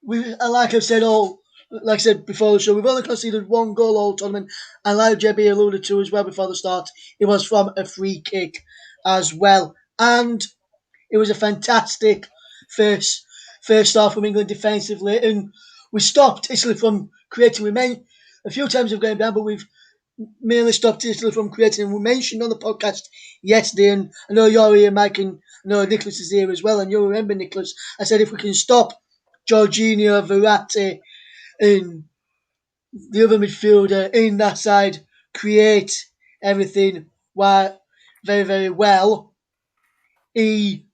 I said before the show, we've only conceded one goal all tournament, and like JB alluded to as well before the start, it was from a free kick as well. And it was a fantastic first half from England defensively, and we stopped Italy from creating. We made a few times of going down, but we've mainly stopped Italy from creating. And we mentioned on the podcast yesterday, and I know you're here, Mike, and I know Nicholas is here as well, and you'll remember, Nicholas, I said if we can stop Jorginho, Verratti, and the other midfielder in that side create everything very, very well, we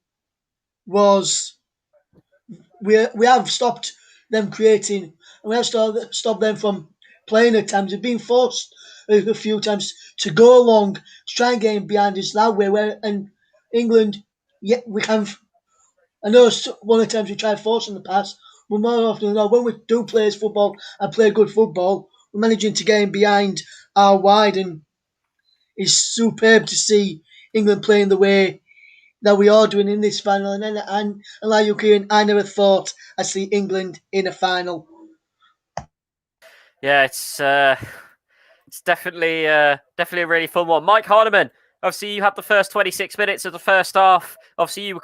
have stopped them creating, and we have stopped them from playing at times. They've been forced a few times to go long, to try and get behind us that way. And England, yeah, we can. I know one of the times we tried force in the past, but more often than not, when we do play football and play good football, we're managing to get in behind our wide, and it's superb to see England playing the way that we are doing in this final. And like you, Kieran, I never thought I'd see England in a final. Yeah, it's definitely a really fun one. Mike Hardiman, obviously you had the first 26 minutes of the first half. Obviously you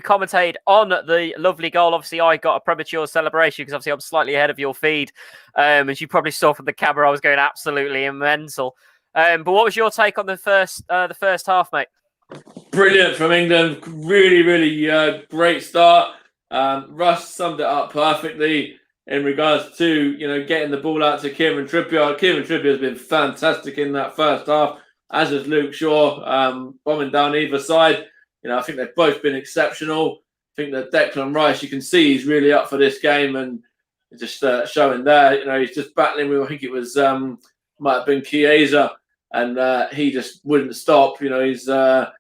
commentated on the lovely goal. Obviously I got a premature celebration because obviously I'm slightly ahead of your feed. As you probably saw from the camera, I was going absolutely mental. But what was your take on the first half, mate? Brilliant from England. Really, really great start. Russ summed it up perfectly in regards to, getting the ball out to Kieran Trippier. Kieran Trippier has been fantastic in that first half, as has Luke Shaw, bombing down either side. I think they've both been exceptional. I think that Declan Rice, you can see he's really up for this game, and just showing there, he's just battling with, I think it was, might have been Chiesa, and he just wouldn't stop. He's a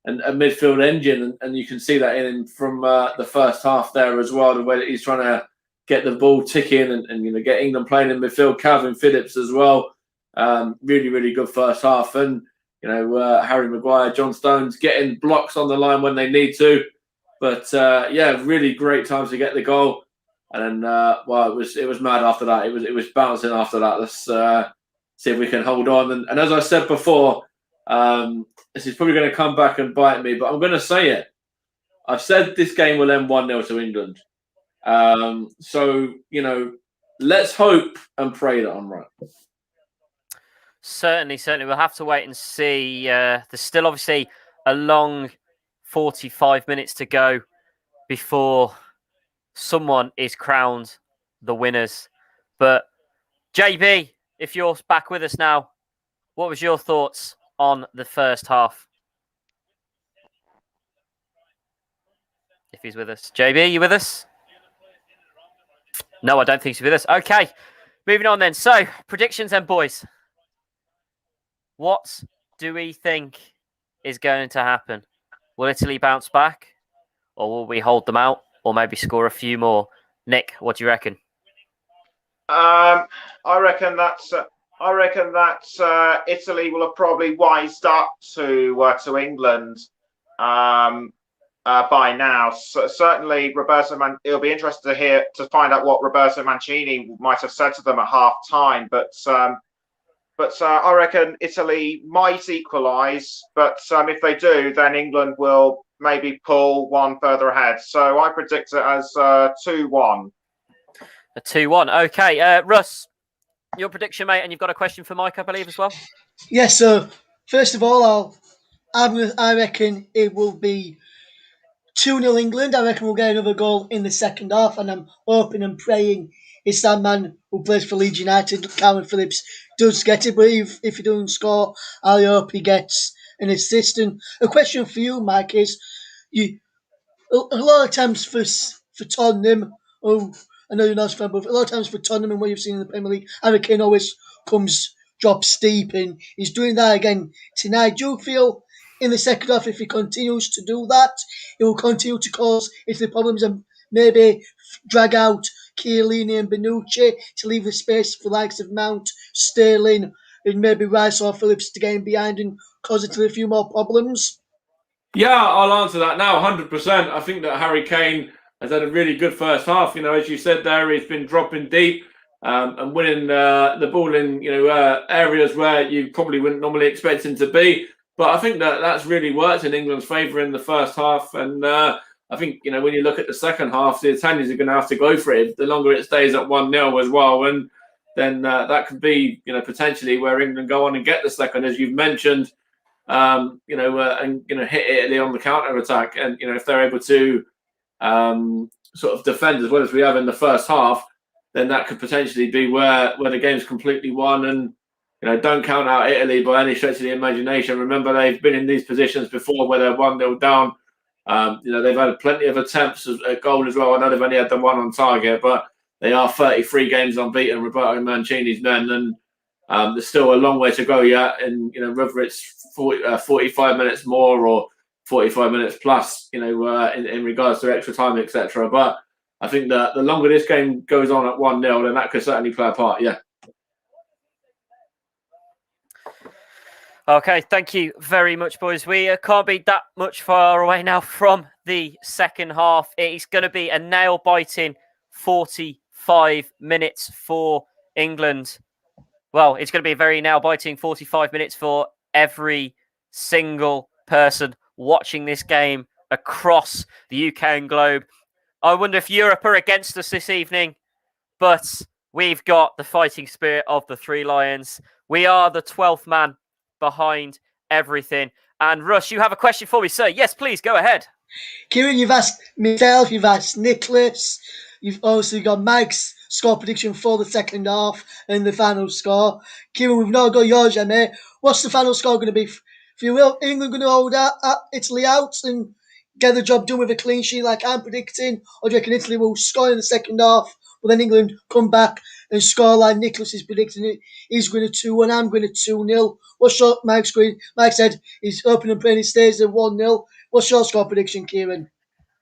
midfield engine, and you can see that in him from the first half there as well, the way that he's trying to get the ball ticking and get England playing in midfield. Calvin Phillips as well. Really, really good first half. And, Harry Maguire, John Stones getting blocks on the line when they need to. But, really great time to get the goal. And then, it was mad after that. It was bouncing after that. Let's see if we can hold on. And as I said before, this is probably going to come back and bite me, but I'm going to say it. I've said this game will end 1-0 to England. So, let's hope and pray that I'm right. Certainly. We'll have to wait and see. There's still obviously a long 45 minutes to go before someone is crowned the winners. But JB, if you're back with us now, what was your thoughts on the first half? If he's with us. JB, you with us? No, I don't think he's with us. Okay, moving on then. So, predictions then, boys. What do we think is going to happen? Will Italy bounce back? Or will we hold them out? Or maybe score a few more? Nick, what do you reckon? I reckon that Italy will have probably wised up to England by now. So certainly, it'll be interesting to find out what Roberto Mancini might have said to them at half time. But I reckon Italy might equalise. But if they do, then England will maybe pull one further ahead. So I predict it as 2-1. A 2-1. Okay, Russ, your prediction, mate, and you've got a question for Mike, I believe, as well. Yes. So first of all, I reckon it will be 2-0 England. I reckon we'll get another goal in the second half, and I'm hoping and praying it's that man who plays for Leeds United, Calvin Phillips, does get it. But if he doesn't score, I hope he gets an assist. And a question for you, Mike, is a lot of times for Tottenham, I know you're not a fan, but a lot of times for Tottenham and what you've seen in the Premier League, Harry Kane always drops steep, and he's doing that again tonight. Do you feel in the second half, if he continues to do that, it will continue to cause Italy problems and maybe drag out Chiellini and Bonucci to leave the space for the likes of Mount, Sterling, and maybe Rice or Phillips to get in behind and cause Italy a few more problems? Yeah, I'll answer that now, 100%. I think that Harry Kane has had a really good first half. As you said there, he's been dropping deep and winning the ball in areas where you probably wouldn't normally expect him to be. But I think that that's really worked in England's favour in the first half. And I think, when you look at the second half, the Italians are going to have to go for it the longer it stays at 1-0 as well. And then that could be, potentially where England go on and get the second, as you've mentioned, and hit Italy on the counter attack. And if they're able to sort of defend as well as we have in the first half, then that could potentially be where the game's completely won. And don't count out Italy by any stretch of the imagination. Remember, they've been in these positions before where they're 1-0 down. They've had plenty of attempts at goal as well. I know they've only had the one on target, but they are 33 games unbeaten, Roberto Mancini's men, and there's still a long way to go yet. And whether it's 45 minutes more or 45 minutes plus, in regards to extra time, etc. But I think that the longer this game goes on at 1-0, then that could certainly play a part. Yeah. Okay, thank you very much, boys. We can't be that much far away now from the second half. It's going to be a nail-biting 45 minutes for England. Well, it's going to be a very nail-biting 45 minutes for every single person watching this game across the UK and globe. I wonder if Europe are against us this evening, but we've got the fighting spirit of the Three Lions. We are the 12th man behind everything. And Russ, you have a question for me, sir. Yes, please, go ahead. Kieran, you've asked myself, you've asked Nicholas, you've also got Mike's score prediction for the second half and the final score. Kieran, we've now got yours, mate. What's the final score going to be for you? Will England going to hold Italy out and get the job done with a clean sheet like I'm predicting? Or do you reckon Italy will score in the second half, but then England come back and score like Nicholas is predicting it? He's going to 2-1, I'm going to 2-0. What's your Mike's going? Mike said he's hoping and praying he stays at 1-0. What's your score prediction, Kieran?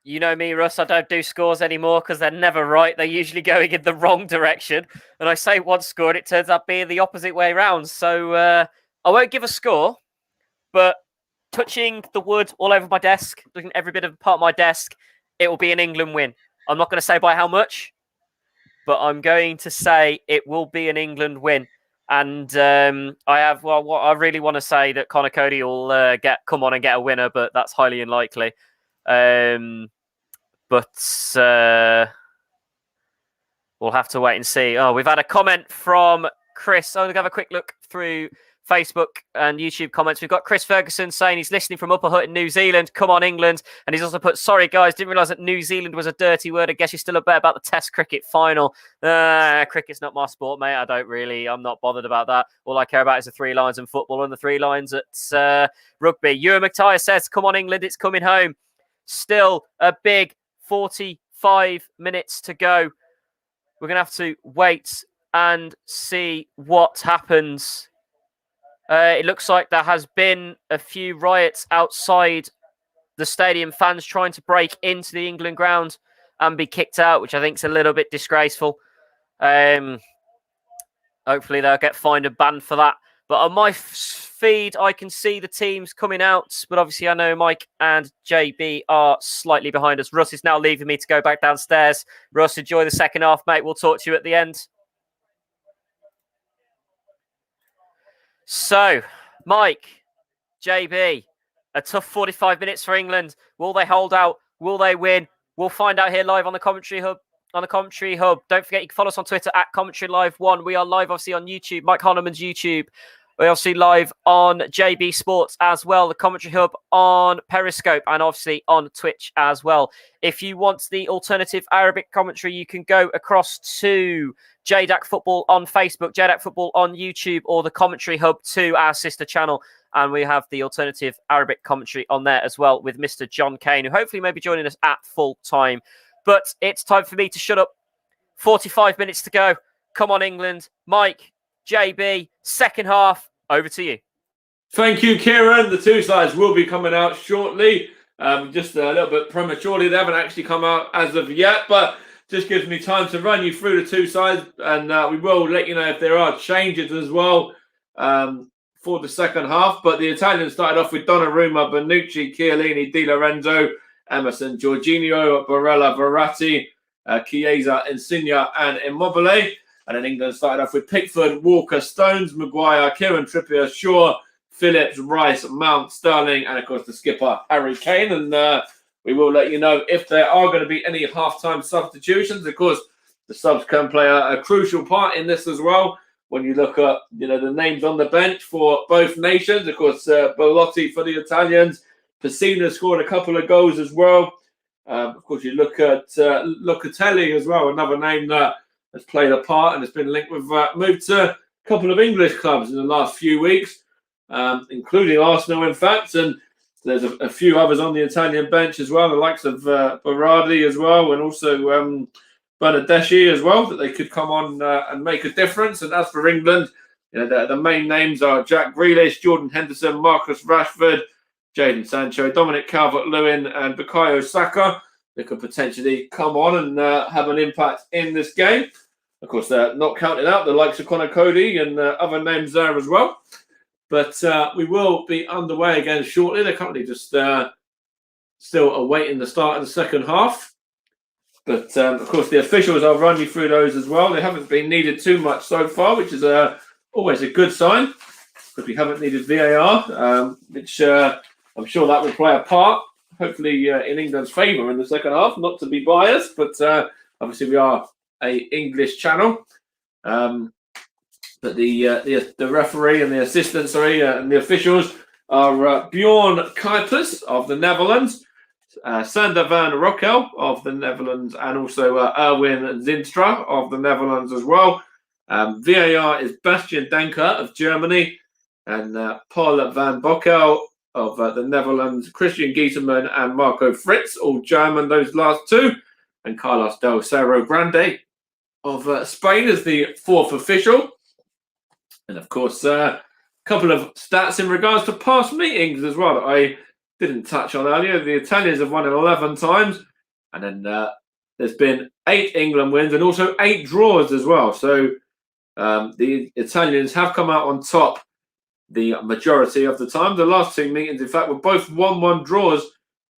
You know me, Russ, I don't do scores anymore because they're never right. They're usually going in the wrong direction. And I say one score and it turns out being the opposite way around. So I won't give a score, but touching the wood all over my desk, looking at every bit of part of my desk, it will be an England win. I'm not going to say by how much, but I'm going to say it will be an England win. And what I really want to say that Conor Cody will come on and get a winner, but that's highly unlikely. But we'll have to wait and see. Oh, we've had a comment from Chris. I'm going to have a quick look through Facebook and YouTube comments. We've got Chris Ferguson saying he's listening from Upper Hutt in New Zealand. Come on, England. And he's also put, sorry, guys, didn't realise that New Zealand was a dirty word. I guess you're still a bit about the Test cricket final. Cricket's not my sport, mate. I'm not bothered about that. All I care about is the Three Lions and football and the Three Lions at rugby. Ewan McTire says, come on, England, it's coming home. Still a big 45 minutes to go. We're going to have to wait and see what happens. It looks like there has been a few riots outside the stadium, fans trying to break into the England ground and be kicked out, which I think is a little bit disgraceful. Hopefully they'll get fined and banned for that. But on my feed, I can see the teams coming out. But obviously I know Mike and JB are slightly behind us. Russ is now leaving me to go back downstairs. Russ, enjoy the second half, mate. We'll talk to you at the end. So, Mike, JB, a tough 45 minutes for England. Will they hold out? Will they win? We'll find out here live on the Commentary Hub. Don't forget, you can follow us on Twitter at Commentary Live 1. We are live, obviously, on YouTube, Mike Honeyman's YouTube. We're obviously live on JB Sports as well, the Commentary Hub on Periscope, and obviously on Twitch as well. If you want the alternative Arabic commentary, you can go across to JDAC Football on Facebook, JDAC Football on YouTube, or the Commentary Hub to our sister channel. And we have the alternative Arabic commentary on there as well with Mr. John Kane, who hopefully may be joining us at full time. But it's time for me to shut up. 45 minutes to go. Come on, England. Mike, JB, second half, over to you. Thank you, Kieran. The two sides will be coming out shortly. Just a little bit prematurely. They haven't actually come out as of yet, but just gives me time to run you through the two sides, and we will let you know if there are changes as well for the second half. But the Italians started off with Donnarumma, Bonucci, Chiellini, Di Lorenzo, Emerson, Jorginho, Barella, Verratti, Chiesa, Insigne, and Immobile. And then England started off with Pickford, Walker, Stones, Maguire, Kieran Trippier, Shaw, Phillips, Rice, Mount, Sterling, and of course the skipper, Harry Kane. And we will let you know if there are going to be any half-time substitutions. Of course, the subs can play a crucial part in this as well. When you look at the names on the bench for both nations, of course, Belotti for the Italians, Pessina scored a couple of goals as well. Of course, you look at Locatelli as well, another name that has played a part and has been linked with moved to a couple of English clubs in the last few weeks, including Arsenal, in fact. And there's a few others on the Italian bench as well, the likes of Berardi as well, and also Bernardeschi as well, that they could come on and make a difference. And as for England, the main names are Jack Grealish, Jordan Henderson, Marcus Rashford, Jadon Sancho, Dominic Calvert-Lewin, and Bukayo Saka. They could potentially come on and have an impact in this game. Of course, they're not counting out the likes of Conor Cody and other names there as well. But we will be underway again shortly. They're currently just still awaiting the start of the second half. But, of course, the officials, I'll run you through those as well. They haven't been needed too much so far, which is always a good sign, because we haven't needed VAR, which I'm sure that will play a part, hopefully in England's favour in the second half. Not to be biased, but obviously we are an English channel. But the referee and the assistant, and the officials are Bjorn Kuipers of the Netherlands, Sander van Rockel of the Netherlands, and also Erwin Zinstra of the Netherlands as well. VAR is Bastian Danker of Germany, and Paul van Bockel of the Netherlands, Christian Gieterman and Marco Fritz, all German, those last two, and Carlos del Cerro Grande of Spain is the fourth official. And of course, a couple of stats in regards to past meetings as well that I didn't touch on earlier. The Italians have won it 11 times, and then there's been 8 England wins and also 8 draws as well. So the Italians have come out on top the majority of the time. The last 2 meetings, in fact, were both 1-1 draws,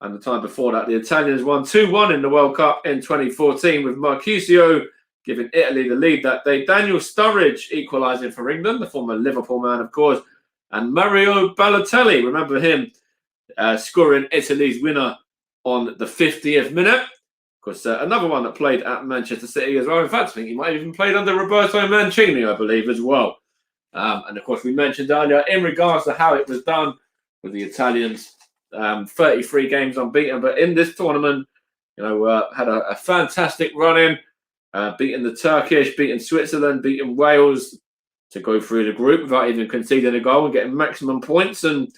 and the time before that, the Italians won 2-1 in the World Cup in 2014 with Marchisio giving Italy the lead that day. Daniel Sturridge equalising for England, the former Liverpool man, of course, and Mario Balotelli, remember him, scoring Italy's winner on the 50th minute. Of course, another one that played at Manchester City as well. In fact, I think he might have even played under Roberto Mancini, I believe, as well. And of course, we mentioned earlier in regards to how it was done with the Italians, 33 games unbeaten. But in this tournament, had a fantastic run in, beating the Turkish, beating Switzerland, beating Wales to go through the group without even conceding a goal and getting maximum points, and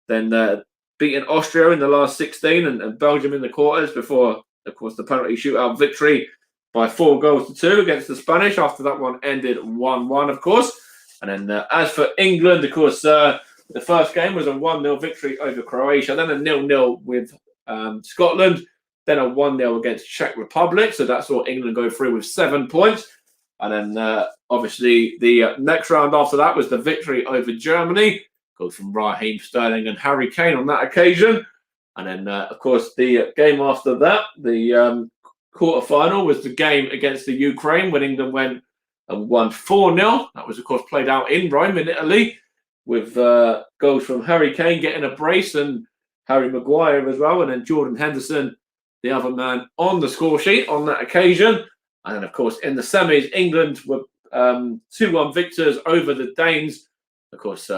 then beating Austria in the last 16 and Belgium in the quarters before, of course, the penalty shootout victory by 4-2 against the Spanish. After that one ended 1-1, of course. And then as for England, of course, the first game was a 1-0 victory over Croatia, then a 0-0 with Scotland, then a 1-0 against Czech Republic. So that saw England go through with 7 points. And then, obviously, the next round after that was the victory over Germany. Goes from Raheem Sterling and Harry Kane on that occasion. And then, of course, the game after that, the quarter-final, was the game against the Ukraine when England went and won 4-0. That was, of course, played out in Rome in Italy with goals from Harry Kane getting a brace and Harry Maguire as well. And then Jordan Henderson, the other man on the score sheet on that occasion. And then, of course, in the semis, England were 2-1 victors over the Danes, of course,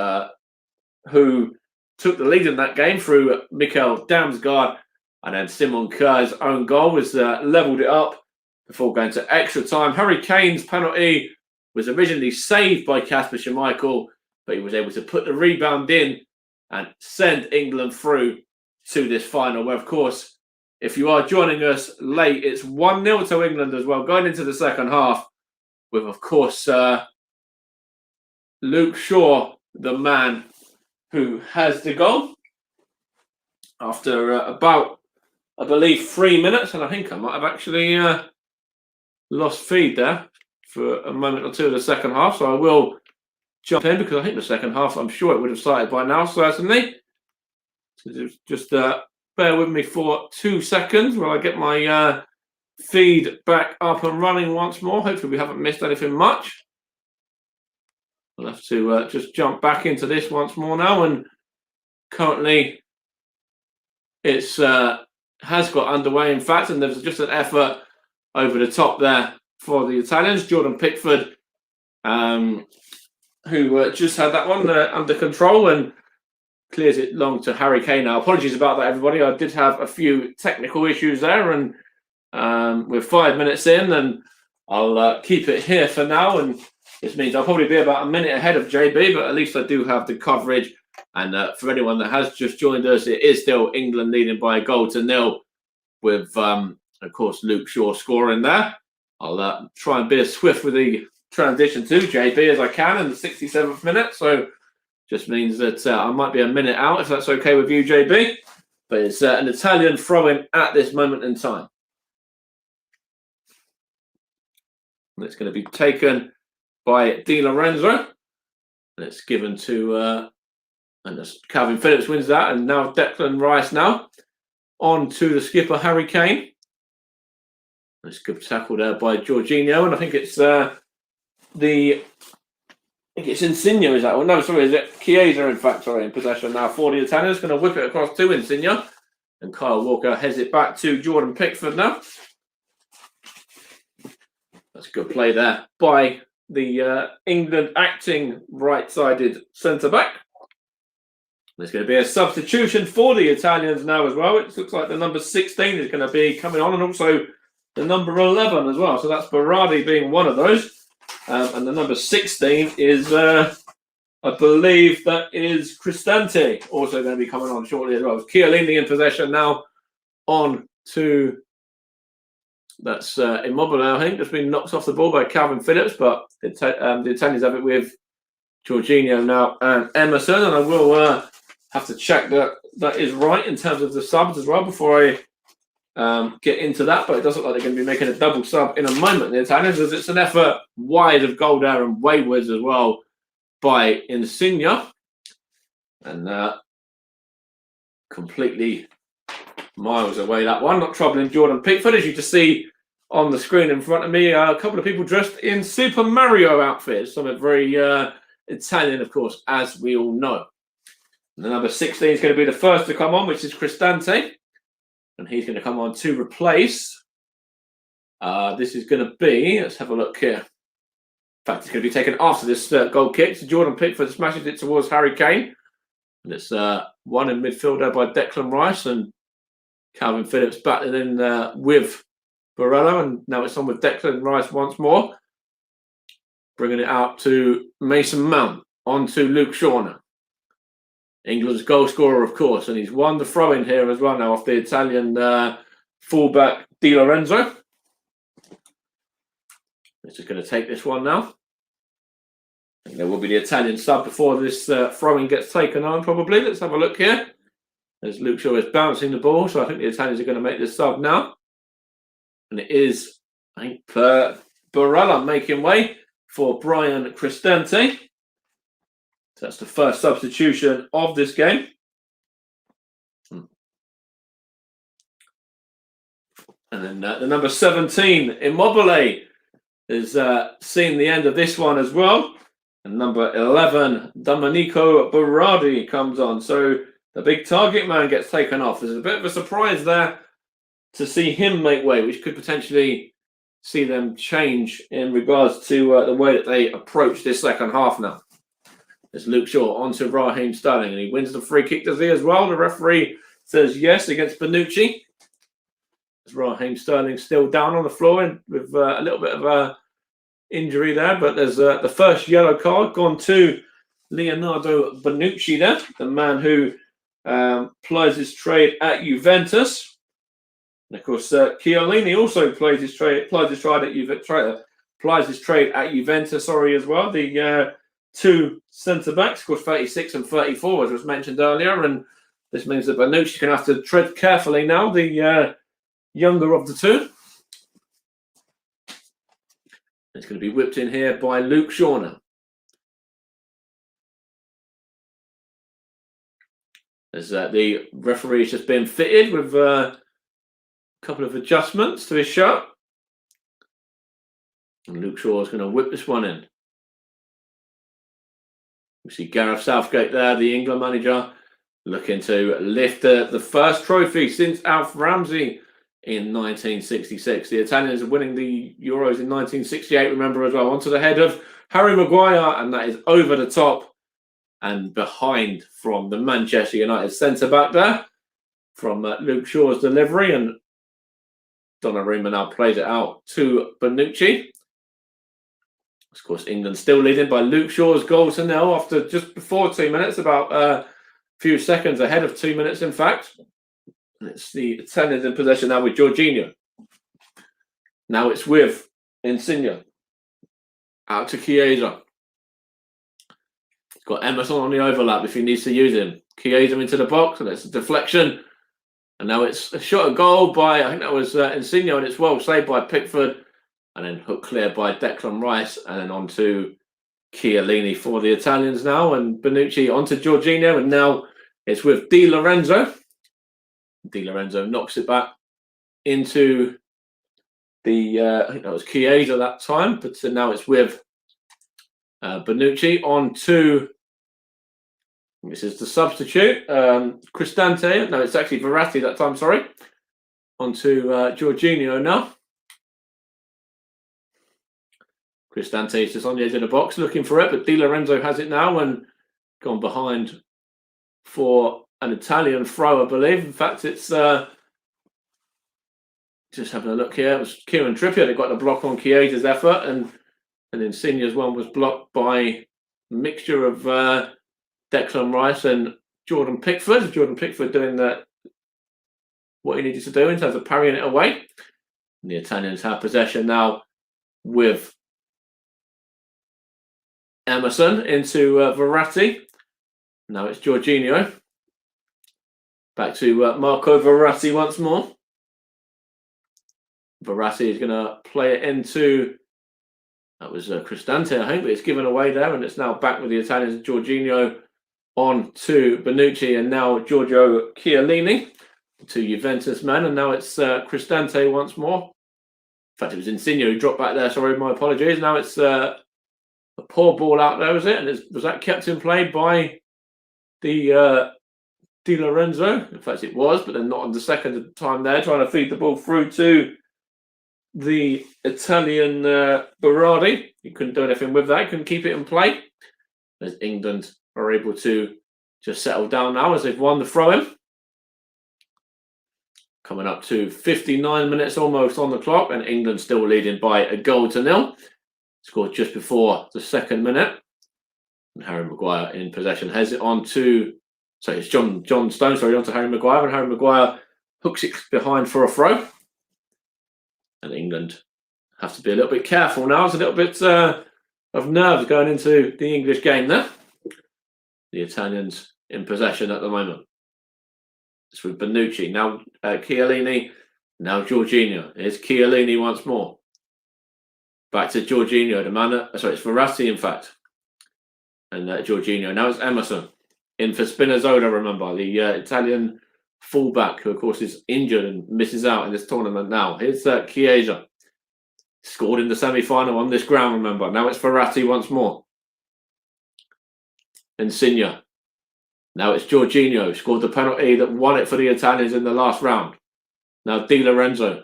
who took the lead in that game through Mikkel Damsgaard. And then Simon Kerr's own goal was levelled it up before going to extra time. Harry Kane's penalty was originally saved by Kasper Schmeichel, but he was able to put the rebound in and send England through to this final, where, of course, if you are joining us late, it's 1-0 to England as well, going into the second half with, of course, Luke Shaw, the man who has the goal after about, I believe, 3 minutes. And I think I might have actually lost feed there for a moment or two of the second half. So I will jump in because I think the second half, I'm sure it would have started by now, certainly. So just bear with me for 2 seconds while I get my feed back up and running once more. Hopefully we haven't missed anything much. I'll have to just jump back into this once more now. And currently it's has got underway, in fact, and there's just an effort over the top there for the Italians. Jordan Pickford, who just had that one under control and clears it long to Harry Kane now. Apologies about that, everybody. I did have a few technical issues there, and we're 5 minutes in, and I'll keep it here for now. And this means I'll probably be about a minute ahead of JB, but at least I do have the coverage. And for anyone that has just joined us, it is still England leading by 1-0 with, of course, Luke Shaw scoring there. I'll try and be as swift with the transition to JB as I can in the 67th minute. So just means that I might be a minute out, if that's okay with you, JB. But it's an Italian throw-in at this moment in time. And it's going to be taken by Di Lorenzo. And it's given to... and Calvin Phillips wins that. And now Declan Rice now. On to the skipper, Harry Kane. It's a good tackle there by Jorginho. And I think it's Insigne, is that one? No, sorry, is it Chiesa, in fact, in possession now for the Italians. Going to whip it across to Insigne. And Kyle Walker heads it back to Jordan Pickford now. That's a good play there by the England acting right-sided centre-back. There's going to be a substitution for the Italians now as well. It looks like the number 16 is going to be coming on, and also the number 11 as well. So that's Berardi being one of those. And the number 16 is, I believe, that is Cristante, also going to be coming on shortly as well. Chiellini in possession now on to, that's Immobile, I think, just been knocked off the ball by Calvin Phillips, but the Italians have it with Jorginho now and Emerson, and I will have to check that is right in terms of the subs as well before I get into that, but it doesn't look like they're going to be making a double sub in a moment, the Italians, as it's an effort wide of goal there and waywards as well by Insigne. And completely miles away that one, not troubling Jordan Pickford, as you just see on the screen in front of me. A couple of people dressed in Super Mario outfits, something very Italian, of course, as we all know. And the number 16 is going to be the first to come on, which is Cristante. And he's going to come on to replace. This is going to be, let's have a look here. In fact, it's going to be taken after this goal kick. So Jordan Pickford smashes it towards Harry Kane. And it's one in midfield there by Declan Rice. And Calvin Phillips battling in with Barella. And now it's on with Declan Rice once more. Bringing it out to Mason Mount. On to Luke Shaw now. England's goal scorer, of course, and he's won the throw-in here as well now off the Italian fullback Di Lorenzo. He's just going to take this one now. I think there will be the Italian sub before this throw-in gets taken on, probably. Let's have a look here. As Luke Shaw is bouncing the ball, so I think the Italians are going to make this sub now. And it is, I think, Barella making way for Brian Cristante. So that's the first substitution of this game. And then the number 17, Immobile, has seen the end of this one as well. And number 11, Domenico Berardi comes on. So the big target man gets taken off. There's a bit of a surprise there to see him make way, which could potentially see them change in regards to the way that they approach this second half now. It's Luke Shaw onto Raheem Sterling, and he wins the free kick, does he, as well? The referee says yes against Bonucci. As Raheem Sterling still down on the floor with a little bit of a injury there, but there's the first yellow card gone to Leonardo Bonucci there, the man who plies his trade at Juventus. And of course, Chiellini also plies his trade at Juventus, as well. The two centre-backs, of course, 36 and 34, as was mentioned earlier. And this means that Bonucci's going to have to tread carefully now, the younger of the two. It's going to be whipped in here by Luke Shaw now. As the referee's just been fitted with a couple of adjustments to his shirt. And Luke Shaw is going to whip this one in. We see Gareth Southgate there, the England manager, looking to lift the first trophy since Alf Ramsey in 1966. The Italians are winning the Euros in 1968, remember, as well. Onto the head of Harry Maguire, and that is over the top and behind from the Manchester United centre-back there, from Luke Shaw's delivery, and Donnarumma now plays it out to Bonucci. Of course, England still leading by Luke Shaw's goal to nil after just before 2 minutes, about a few seconds ahead of 2 minutes, in fact. And it's the Italians in possession now with Jorginho. Now it's with Insigne. Out to Chiesa. He's got Emerson on the overlap if he needs to use him. Chiesa into the box, and it's a deflection. And now it's a shot at goal by, I think that was Insigne, and it's well saved by Pickford. And then hook clear by Declan Rice, and then on to Chiellini for the Italians now. And Bonucci onto Jorginho, and now it's with Di Lorenzo. Di Lorenzo knocks it back into the, I think that was Chiesa that time, but now it's with Bonucci on to, this is the substitute, Cristante. No, it's actually Verratti that time, sorry. On to Jorginho now. Cristante is just on the edge of the box looking for it, but Di Lorenzo has it now and gone behind for an Italian throw, I believe. In fact, it's just having a look here. It was Kieran Trippier that got the block on Chiesa's effort, and Insigne's one was blocked by a mixture of Declan Rice and Jordan Pickford. Jordan Pickford doing what he needed to do in terms of parrying it away. And the Italians have possession now with Emerson into Verratti. Now it's Jorginho. Back to Marco Verratti once more. Verratti is going to play it into, that was Cristante, I think, but it's given away there, and it's now back with the Italians. Jorginho on to Bonucci, and now Giorgio Chiellini, to Juventus men, and now it's Cristante once more. In fact, it was Insigne who dropped back there, sorry, my apologies. Now it's a poor ball out there, was it? And was that kept in play by the Di Lorenzo? In fact, it was, but then not on the second time there, trying to feed the ball through to the Italian Berardi. He couldn't do anything with that. He couldn't keep it in play. As England are able to just settle down now as they've won the throw-in. Coming up to 59 minutes almost on the clock, and England still leading by a goal to nil. Scored just before the second minute. And Harry Maguire in possession. Has it on to, sorry, it's John Stones, sorry, on to Harry Maguire, and Harry Maguire hooks it behind for a throw. And England have to be a little bit careful now. There's a little bit of nerves going into the English game there. The Italians in possession at the moment. It's with Bonucci. Now Chiellini. Now Jorginho. Here's Chiellini once more. Back to Jorginho. The man, sorry, it's Verratti, in fact. And Jorginho. Now it's Emerson. In for Spinazzola, remember. The Italian fullback, who of course is injured and misses out in this tournament now. Here's Chiesa. Scored in the semi-final on this ground, remember. Now it's Verratti once more. Insigne. Now it's Jorginho. Scored the penalty that won it for the Italians in the last round. Now Di Lorenzo.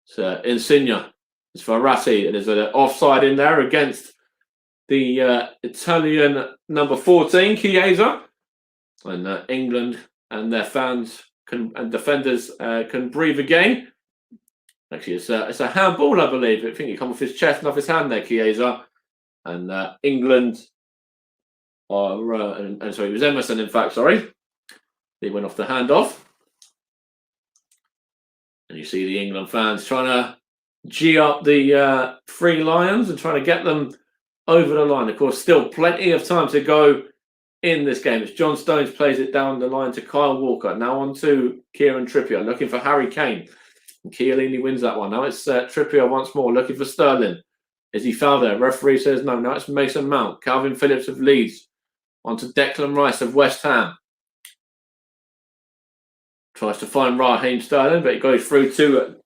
It's Insigne. It's Verratti. And there's an offside in there against the Italian number 14, Chiesa. And England and their fans and defenders can breathe again. Actually, it's a handball, I believe. I think it come off his chest and off his hand there, Chiesa. And England are, and sorry, it was Emerson, in fact, sorry. He went off the handoff. And you see the England fans trying to G up the Three Lions and trying to get them over the line. Of course, still plenty of time to go in this game. It's John Stones plays it down the line to Kyle Walker. Now on to Kieran Trippier, looking for Harry Kane. And Chiellini wins that one. Now it's Trippier once more, looking for Sterling. Is he fouled there? Referee says no. Now it's Mason Mount. Calvin Phillips of Leeds. On to Declan Rice of West Ham. Tries to find Raheem Sterling, but it goes through to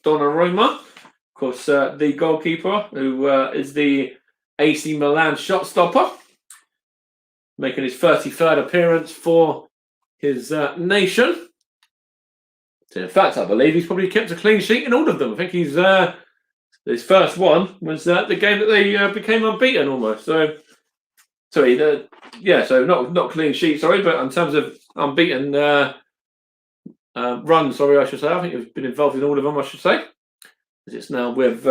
Donnarumma. Of course, the goalkeeper, who is the AC Milan shot stopper, making his 33rd appearance for his nation. So in fact, I believe he's probably kept a clean sheet in all of them. I think he's his first one was the game that they became unbeaten almost. So sorry, so not clean sheet. Sorry, but in terms of unbeaten run, sorry, I should say. I think he's been involved in all of them. I should say. It's now with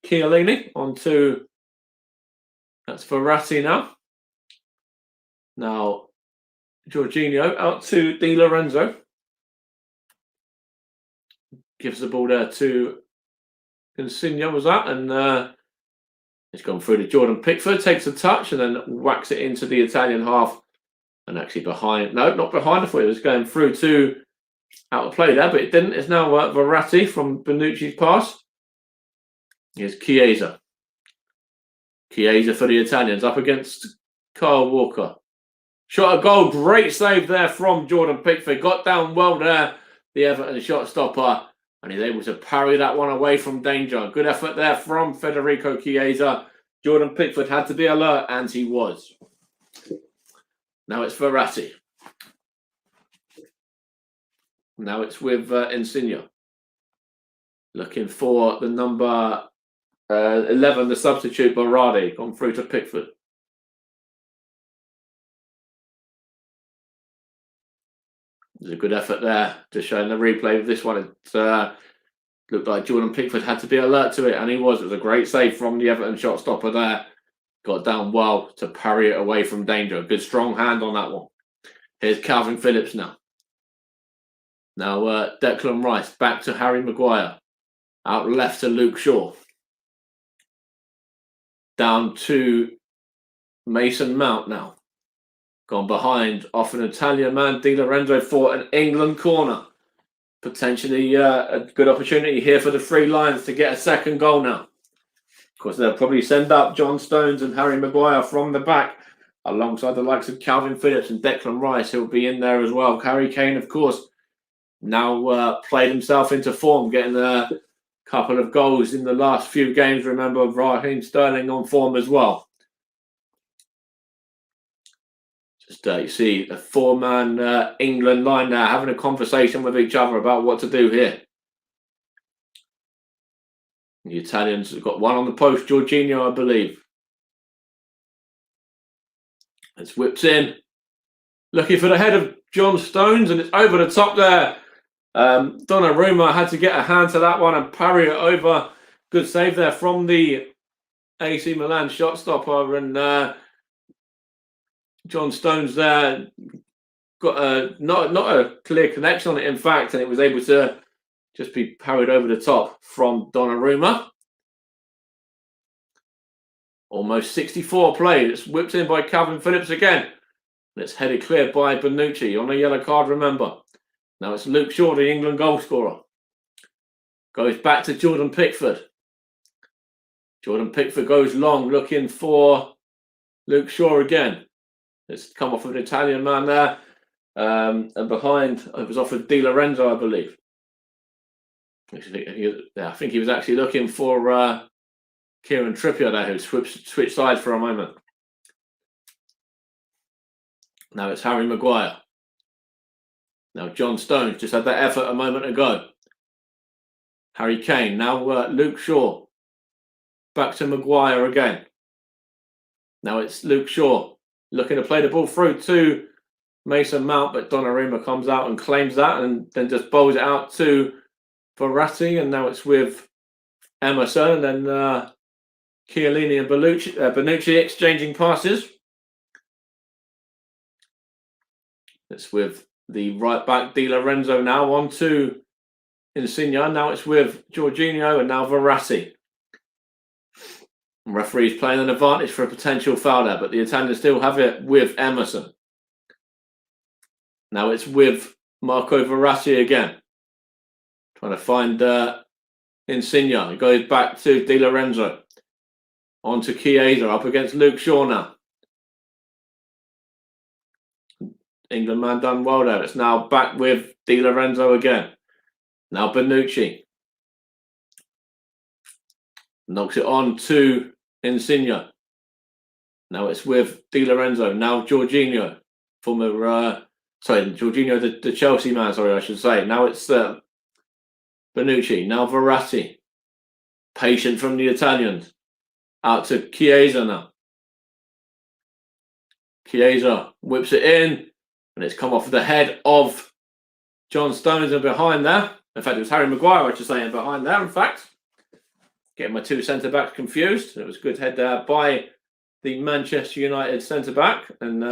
Chiellini on to. That's Verratti now. Now, Jorginho out to Di Lorenzo. Gives the ball there to Insigne, was that? And it's gone through to Jordan Pickford, takes a touch and then whacks it into the Italian half. And actually behind, no, not behind, I thought it was going through to out of play there, but it didn't. It's now Verratti from Bonucci's pass. Here's Chiesa. Chiesa for the Italians up against Kyle Walker. Shot a goal. Great save there from Jordan Pickford. Got down well there, the Everton shot stopper. And he's able to parry that one away from danger. Good effort there from Federico Chiesa. Jordan Pickford had to be alert, and he was. Now it's Verratti. Now it's with Insigne. Looking for the number 11, the substitute, Berardi, gone through to Pickford. There's a good effort there to show in the replay of this one. It looked like Jordan Pickford had to be alert to it, and he was. It was a great save from the Everton shot stopper there. Got down well to parry it away from danger. Good strong hand on that one. Here's Calvin Phillips now. Now Declan Rice back to Harry Maguire. Out left to Luke Shaw. Down to Mason Mount now. Gone behind off an Italian man, Di Lorenzo for an England corner. Potentially a good opportunity here for the Three Lions to get a second goal now. Of course, they'll probably send up John Stones and Harry Maguire from the back alongside the likes of Calvin Phillips and Declan Rice, who'll be in there as well. Harry Kane, of course, now played himself into form, getting a couple of goals in the last few games. Remember, Raheem Sterling on form as well. Just you see a four-man England line now having a conversation with each other about what to do here. The Italians have got one on the post, Jorginho, I believe. It's whips in. Looking for the head of John Stones, and it's over the top there. Donnarumma had to get a hand to that one and parry it over. Good save there from the AC Milan shot stopper, and John Stones there got not a clear connection on it, in fact, and it was able to just be parried over the top from Donnarumma. Almost 64 played. It's whipped in by Calvin Phillips again. And it's headed clear by Bonucci on a yellow card, remember. Now it's Luke Shaw, the England goal scorer. Goes back to Jordan Pickford. Jordan Pickford goes long, looking for Luke Shaw again. It's come off of an Italian man there. And behind, it was off of Di Lorenzo, I believe. I think he was actually looking for Kieran Trippier there, who switched sides for a moment. Now it's Harry Maguire. Now John Stones just had that effort a moment ago. Harry Kane. Now Luke Shaw. Back to Maguire again. Now it's Luke Shaw looking to play the ball through to Mason Mount, but Donnarumma comes out and claims that and then just bowls it out to Verratti, and now it's with Emerson, and then Chiellini and Bonucci exchanging passes. It's with the right back Di Lorenzo now on to Insigne. Now it's with Jorginho and now Verratti. Referee's playing an advantage for a potential foul there, but the Italians still have it with Emerson. Now it's with Marco Verratti again. Trying to find Insigne. He goes back to Di Lorenzo. On to Chiesa, up against Luke Shaw now. England man done well there. It's now back with Di Lorenzo again. Now Bonucci. Knocks it on to Insigne. Now it's with Di Lorenzo. Now Jorginho. Jorginho, the Chelsea man, sorry, I should say. Now it's Bonucci, now Verratti. Patient from the Italians. Out to Chiesa now. Chiesa whips it in, and it's come off the head of John Stones and behind there. In fact, it was Harry Maguire, I should say, behind there, in fact. Getting my two centre-backs confused. It was a good head there by the Manchester United centre-back, and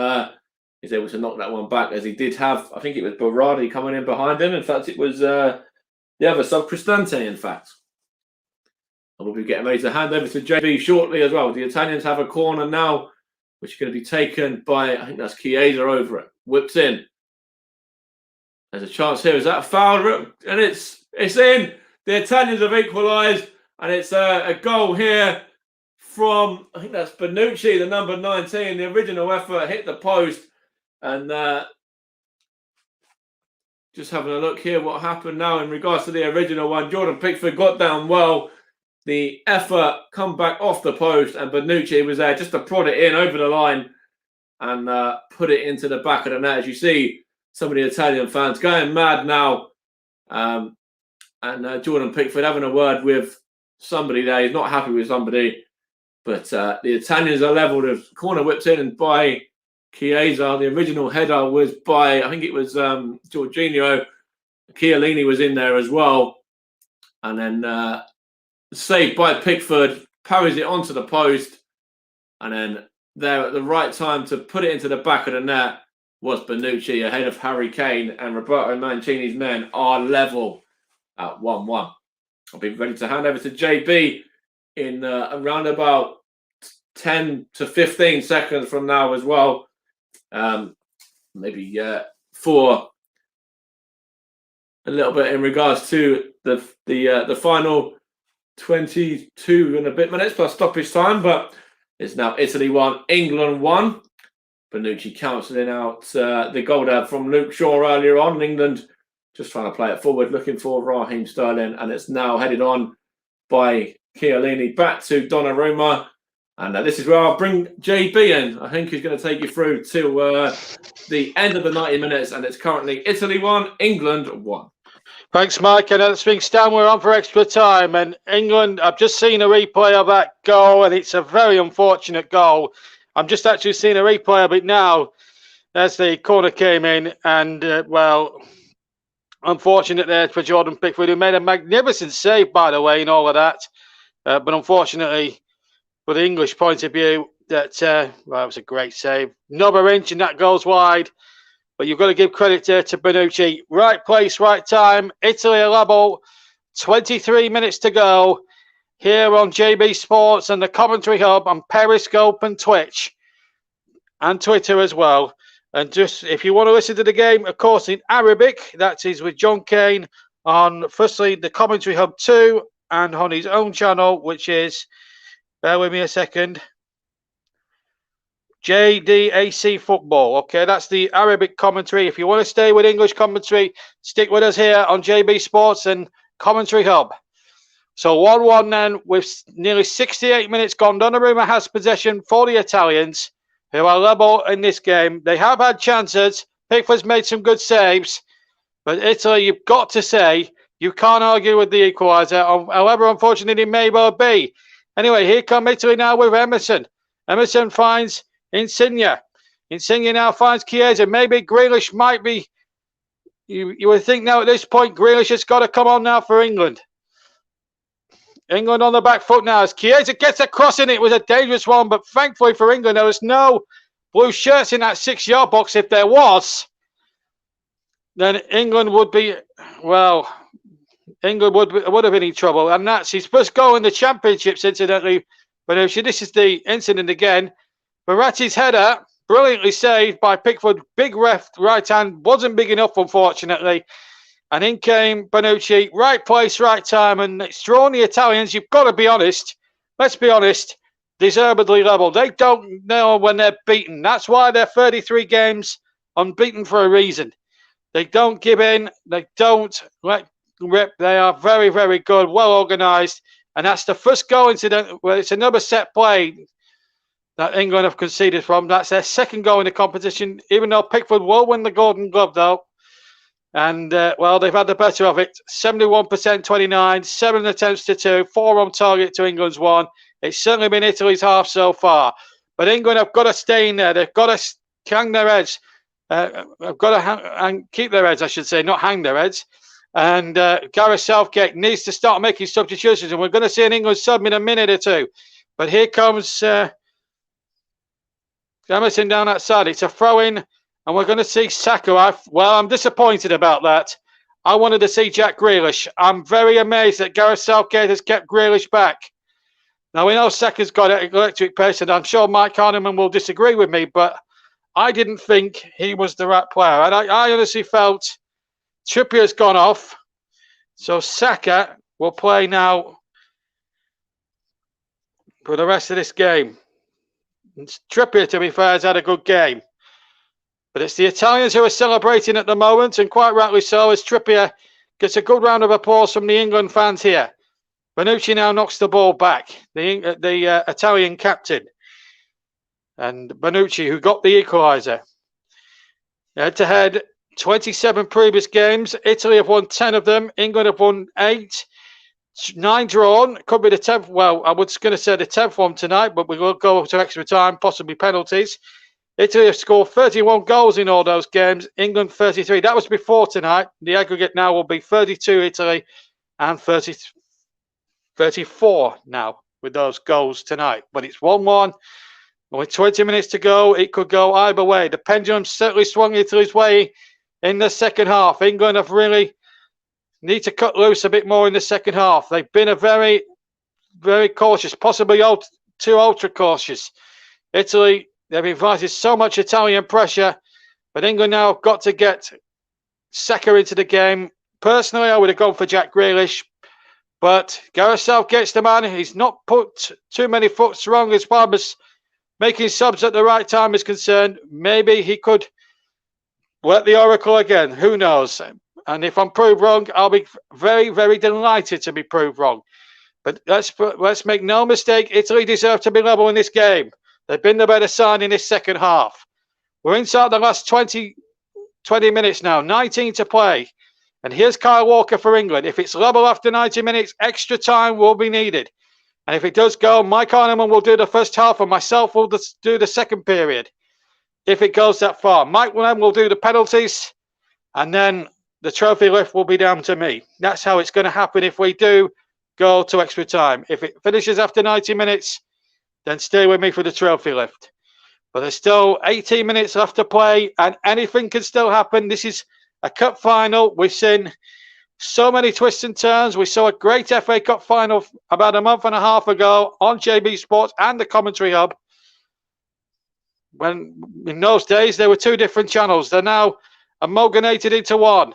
he's able to knock that one back, as he did have, I think it was Berardi coming in behind him. In fact, it was the other sub, Cristante, in fact. And we'll be getting ready to hand over to JB shortly as well. The Italians have a corner now, which is going to be taken by, I think that's Chiesa over it. Whips in. There's a chance here. Is that a foul? And it's in. The Italians have equalised, and it's a goal here from, I think that's Bonucci, the number 19. The original effort hit the post. And just having a look here what happened now in regards to the original one. Jordan Pickford got down well. The effort come back off the post, and Bonucci was there just to prod it in over the line and put it into the back of the net. As you see, some of the Italian fans going mad now. And Jordan Pickford having a word with somebody there. He's not happy with somebody. But the Italians are level. The corner whips in by Chiesa. The original header was by, I think it was Jorginho. Chiellini was in there as well. And then saved by Pickford, parries it onto the post. And then there at the right time to put it into the back of the net was Bonucci ahead of Harry Kane, and Roberto Mancini's men are level at 1-1. I'll be ready to hand over to JB in around about 10 to 15 seconds from now as well. Maybe for a little bit in regards to the final 22 and a bit minutes plus stoppage time, but it's now Italy 1, England 1. Bonucci cancelling out the goal there from Luke Shaw earlier on. England just trying to play it forward, looking for Raheem Sterling, and it's now headed on by Chiellini back to Donnarumma. And this is where I'll bring JB in. I think he's going to take you through to the end of the 90 minutes, and it's currently Italy 1, England 1. Thanks, Mike. And as things stand, we're on for extra time. And England, I've just seen a replay of that goal, and it's a very unfortunate goal. I'm just actually seeing a replay of it now as the corner came in. And, unfortunate there for Jordan Pickford, who made a magnificent save, by the way, in all of that. But unfortunately, for the English point of view, that was a great save. Another inch, and that goes wide. But you've got to give credit there to Bonucci. Right place, right time. Italy are level. 23 minutes to go here on JB Sports and the Commentary Hub on Periscope and Twitch and Twitter as well. And just if you want to listen to the game, of course, in Arabic, that is with John Kane on, firstly, the Commentary Hub 2 and on his own channel, which is, bear with me a second, JDAC Football. Okay, that's the Arabic commentary. If you want to stay with English commentary, stick with us here on JB Sports and Commentary Hub. So 1-1 then, with nearly 68 minutes gone. Donnarumma has possession for the Italians, who are level in this game. They have had chances. Pickford's made some good saves. But Italy, you've got to say, you can't argue with the equaliser. However, unfortunately, it may well be. Anyway, here come Italy now with Emerson. Emerson finds Insigne. Insigne now finds Chiesa. Maybe Grealish might be. You would think now at this point, Grealish has got to come on now for England. England on the back foot now as Chiesa gets a cross in. It was a dangerous one, but thankfully for England, there was no blue shirts in that 6-yard box. If there was, then England would be, England would have been in trouble. And that's his first goal in the championships, incidentally. But this is the incident again. Verratti's header, brilliantly saved by Pickford. Big right hand, wasn't big enough, unfortunately. And in came Bonucci, right place, right time, and it's drawn the Italians. You've got to be honest. Let's be honest. Deservedly level. They don't know when they're beaten. That's why they're 33 games unbeaten for a reason. They don't give in. They don't let rip. They are very, very good, well organised. And that's the first goal incident. Well, it's another set play that England have conceded from. That's their second goal in the competition, even though Pickford will win the Golden Glove, though. And, well, they've had the better of it. 71%, 29, 7 attempts to 2, 4 on target to England's 1. It's certainly been Italy's half so far. But England have got to stay in there. They've got to hang their heads. Have got to keep their heads, I should say, not hang their heads. And Gareth Southgate needs to start making substitutions. And we're going to see an England sub in a minute or two. But here comes Emerson down that side. It's a throw-in. And we're going to see Saka. I'm disappointed about that. I wanted to see Jack Grealish. I'm very amazed that Gareth Southgate has kept Grealish back. Now, we know Saka's got electric pace, and I'm sure Mike Harneman will disagree with me, but I didn't think he was the right player. And I honestly felt Trippier's gone off. So Saka will play now for the rest of this game. And Trippier, to be fair, has had a good game. But it's the Italians who are celebrating at the moment, and quite rightly so, as Trippier gets a good round of applause from the England fans here. Bonucci now knocks the ball back, the Italian captain. And Bonucci, who got the equaliser. Head-to-head, 27 previous games. Italy have won 10 of them. England have won 8. 9 drawn. Could be the 10th. Well, I was going to say the 10th one tonight, but we will go to extra time, possibly penalties. Italy have scored 31 goals in all those games. England 33. That was before tonight. The aggregate now will be 32 Italy and 34 now with those goals tonight. But it's 1-1. With 20 minutes to go, it could go either way. The pendulum certainly swung Italy's way in the second half. England have really need to cut loose a bit more in the second half. They've been a very, very cautious, possibly too ultra cautious. Italy, they've invited so much Italian pressure, but England now have got to get Saka into the game. Personally, I would have gone for Jack Grealish, but Gareth Southgate's the man. He's not put too many foots wrong as far as making subs at the right time is concerned. Maybe he could work the oracle again. Who knows? And if I'm proved wrong, I'll be very, very delighted to be proved wrong. But let's make no mistake, Italy deserve to be level in this game. They've been the better side in this second half. We're inside the last 20 minutes now, 19 to play. And here's Kyle Walker for England. If it's level after 90 minutes, extra time will be needed. And if it does go, Mike Harneman will do the first half and myself will do the second period. If it goes that far. Mike will do the penalties and then the trophy lift will be down to me. That's how it's going to happen if we do go to extra time. If it finishes after 90 minutes, then stay with me for the trophy lift. But there's still 18 minutes left to play and anything can still happen. This is a cup final. We've seen so many twists and turns. We saw a great FA Cup final about a month and a half ago on JB Sports and the Commentary Hub. When in those days, there were 2 different channels. They're now amalgamated into one.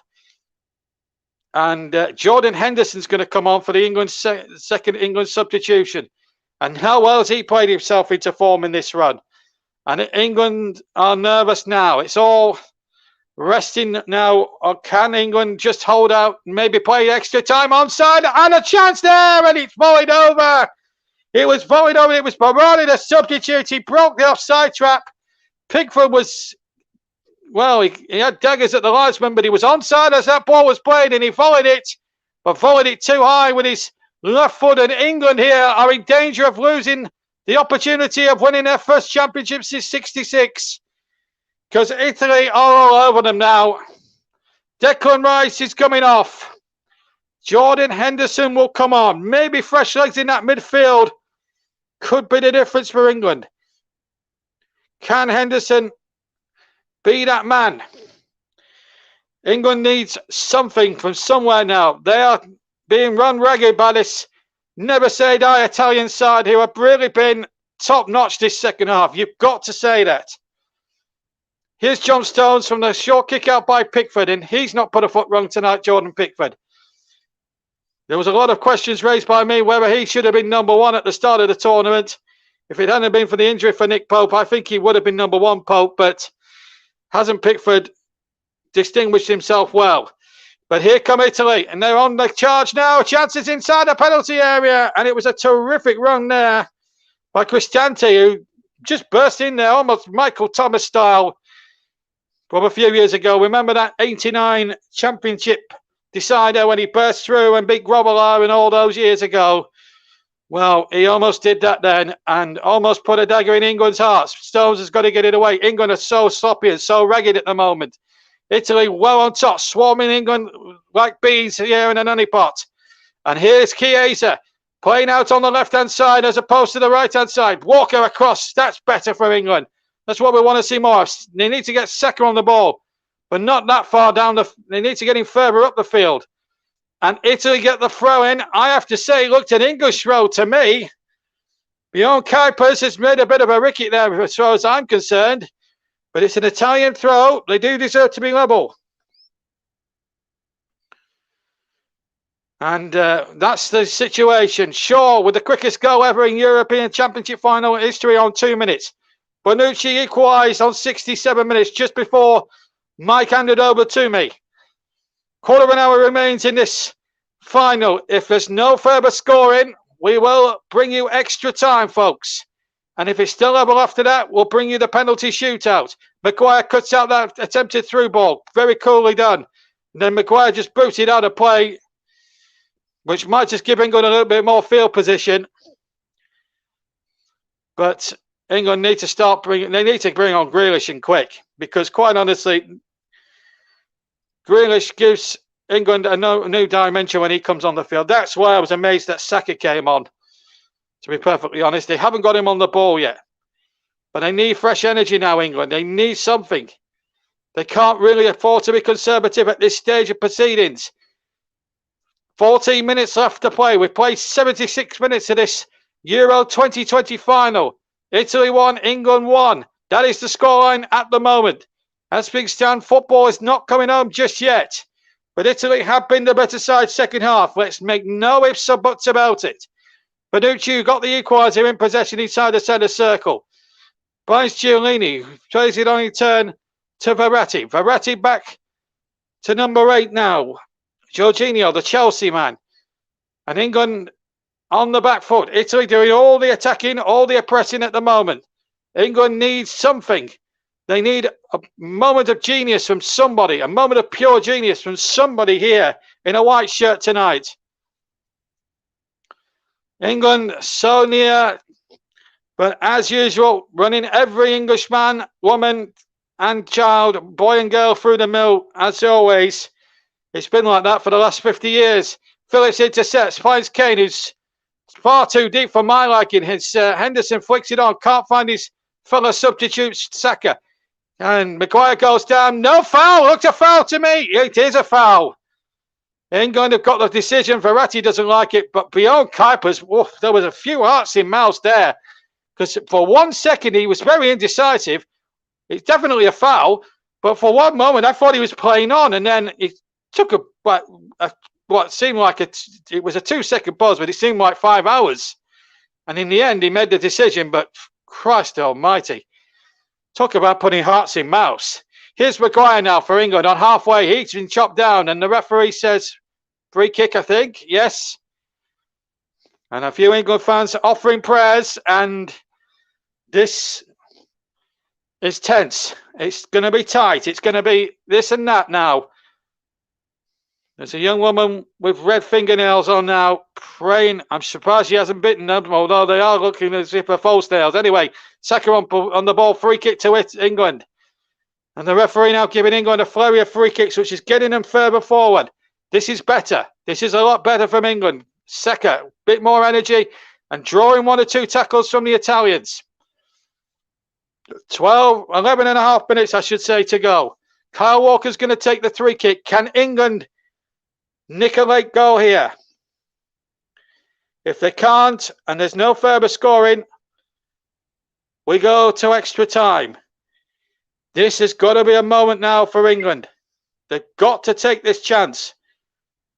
And Jordan Henderson's going to come on for the England second England substitution. And how well has he played himself into form in this run? And England are nervous now. It's all resting now. Or can England just hold out and maybe play extra time onside? And a chance there, and it's volleyed over. It was volleyed over. It was Baroni, the substitute. He broke the offside trap. Pickford was, well, he had daggers at the linesman, but he was onside as that ball was played, and he volleyed it, but volleyed it too high with his left foot. And England here are in danger of losing the opportunity of winning their first championship since '66, because Italy are all over them now. Declan Rice is coming off. Jordan Henderson will come on. Maybe fresh legs in that midfield could be the difference for England. Can Henderson be that man? England needs something from somewhere now. They are being run ragged by this never say die Italian side who have really been top notch this second half. You've got to say that. Here's John Stones from the short kick out by Pickford, and he's not put a foot wrong tonight, Jordan Pickford. There was a lot of questions raised by me whether he should have been number 1 at the start of the tournament. If it hadn't been for the injury for Nick Pope, I think he would have been number 1, Pope, but hasn't Pickford distinguished himself well? But here come Italy, and they're on the charge now. Chances inside the penalty area, and it was a terrific run there by Cristante, who just burst in there, almost Michael Thomas style. from a few years ago. Remember that 89 championship decider when he burst through and beat Grobbelaar and all those years ago? Well, he almost did that then and almost put a dagger in England's hearts. Stones has got to get it away. England are so sloppy and so ragged at the moment. Italy well on top, swarming England like bees here in an honeypot. And here's Chiesa playing out on the left-hand side as opposed to the right-hand side. Walker across. That's better for England. That's what we want to see more of. They need to get Saka on the ball, but not that far down. They need to get him further up the field. And Italy get the throw in. I have to say, looked an English throw to me. Bjorn Kuipers has made a bit of a ricket there as far as I'm concerned. But it's an Italian throw. They do deserve to be level. And that's the situation. Shaw with the quickest goal ever in European Championship final history on 2 minutes. Bonucci equalised on 67 minutes just before Mike handed over to me. Quarter of an hour remains in this final. If there's no further scoring, we will bring you extra time, folks. And if it's still level after that, we'll bring you the penalty shootout. Maguire cuts out that attempted through ball. Very coolly done. And then Maguire just booted out of play, which might just give England a little bit more field position. But England need to start bringing. They need to bring on Grealish and quick, because quite honestly, Grealish gives England a new dimension when he comes on the field. That's why I was amazed that Saka came on. To be perfectly honest, they haven't got him on the ball yet, but they need fresh energy now. England, they need something. They can't really afford to be conservative at this stage of proceedings. 14 minutes left to play. We've played 76 minutes of this Euro 2020 final. Italy 1, England 1. That is the scoreline at the moment. As things stand, football is not coming home just yet. But Italy have been the better side second half. Let's make no ifs or buts about it. Bonucci got the equaliser in possession inside the centre circle. Finds Giannini, plays it on his turn to Verratti. Verratti back to number 8 now. Jorginho, the Chelsea man. And England on the back foot. Italy doing all the attacking, all the pressing at the moment. England needs something. They need a moment of genius from somebody, a moment of pure genius from somebody here in a white shirt tonight. England so near, but as usual, running every Englishman, woman and child, boy and girl through the mill, as always. It's been like that for the last 50 years. Phillips intercepts, finds Kane, who's far too deep for my liking. Henderson flicks it on, can't find his fellow substitute, Saka. And Maguire goes down. No foul. Looked a foul to me. It is a foul. England have got the decision. Verratti doesn't like it. But beyond Kuipers, there was a few hearts in mouths there. Because for 1 second, he was very indecisive. It's definitely a foul. But for one moment, I thought he was playing on. And then it took what seemed like it was a 2-second pause, but it seemed like 5 hours. And in the end, he made the decision. But Christ almighty. Talk about putting hearts in mouths. Here's Maguire now for England on halfway. He's been chopped down and the referee says free kick, I think. Yes. And a few England fans offering prayers, and this is tense. It's going to be tight. It's going to be this and that now. There's a young woman with red fingernails on now, praying. I'm surprised she hasn't bitten them, although they are looking as if they're false nails. Anyway, Saka on the ball, free kick to England. And the referee now giving England a flurry of free kicks, which is getting them further forward. This is better. This is a lot better from England. Saka, a bit more energy and drawing 1 or 2 tackles from the Italians. 11 and a half minutes, I should say, to go. Kyle Walker's going to take the free kick. Can England nick a late goal here? If they can't, and there's no further scoring, we go to extra time. This has got to be a moment now for England. They've got to take this chance.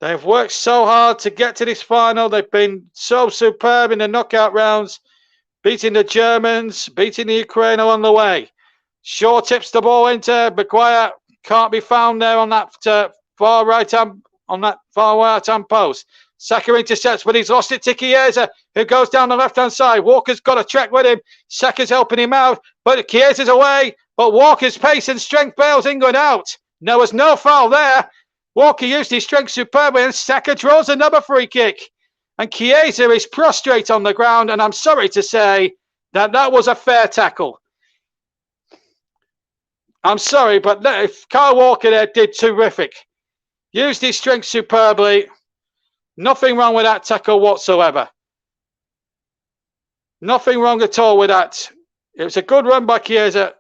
They've worked so hard to get to this final. They've been so superb in the knockout rounds, beating the Germans, beating the Ukraine along the way. Shaw tips the ball into Maguire. Can't be found there on that far right hand post. Saka intercepts, but he's lost it to Chiesa, who goes down the left-hand side. Walker's got a track with him. Saka's helping him out, but Chiesa's away. but Walker's pace and strength bails England out. There was no foul there. Walker used his strength superbly, and Saka draws another free kick. And Chiesa is prostrate on the ground, and I'm sorry to say that was a fair tackle. I'm sorry, but if Kyle Walker there did terrific. Used his strength superbly. Nothing wrong with that tackle whatsoever. Nothing wrong at all with that. It was a good run by Chiesa.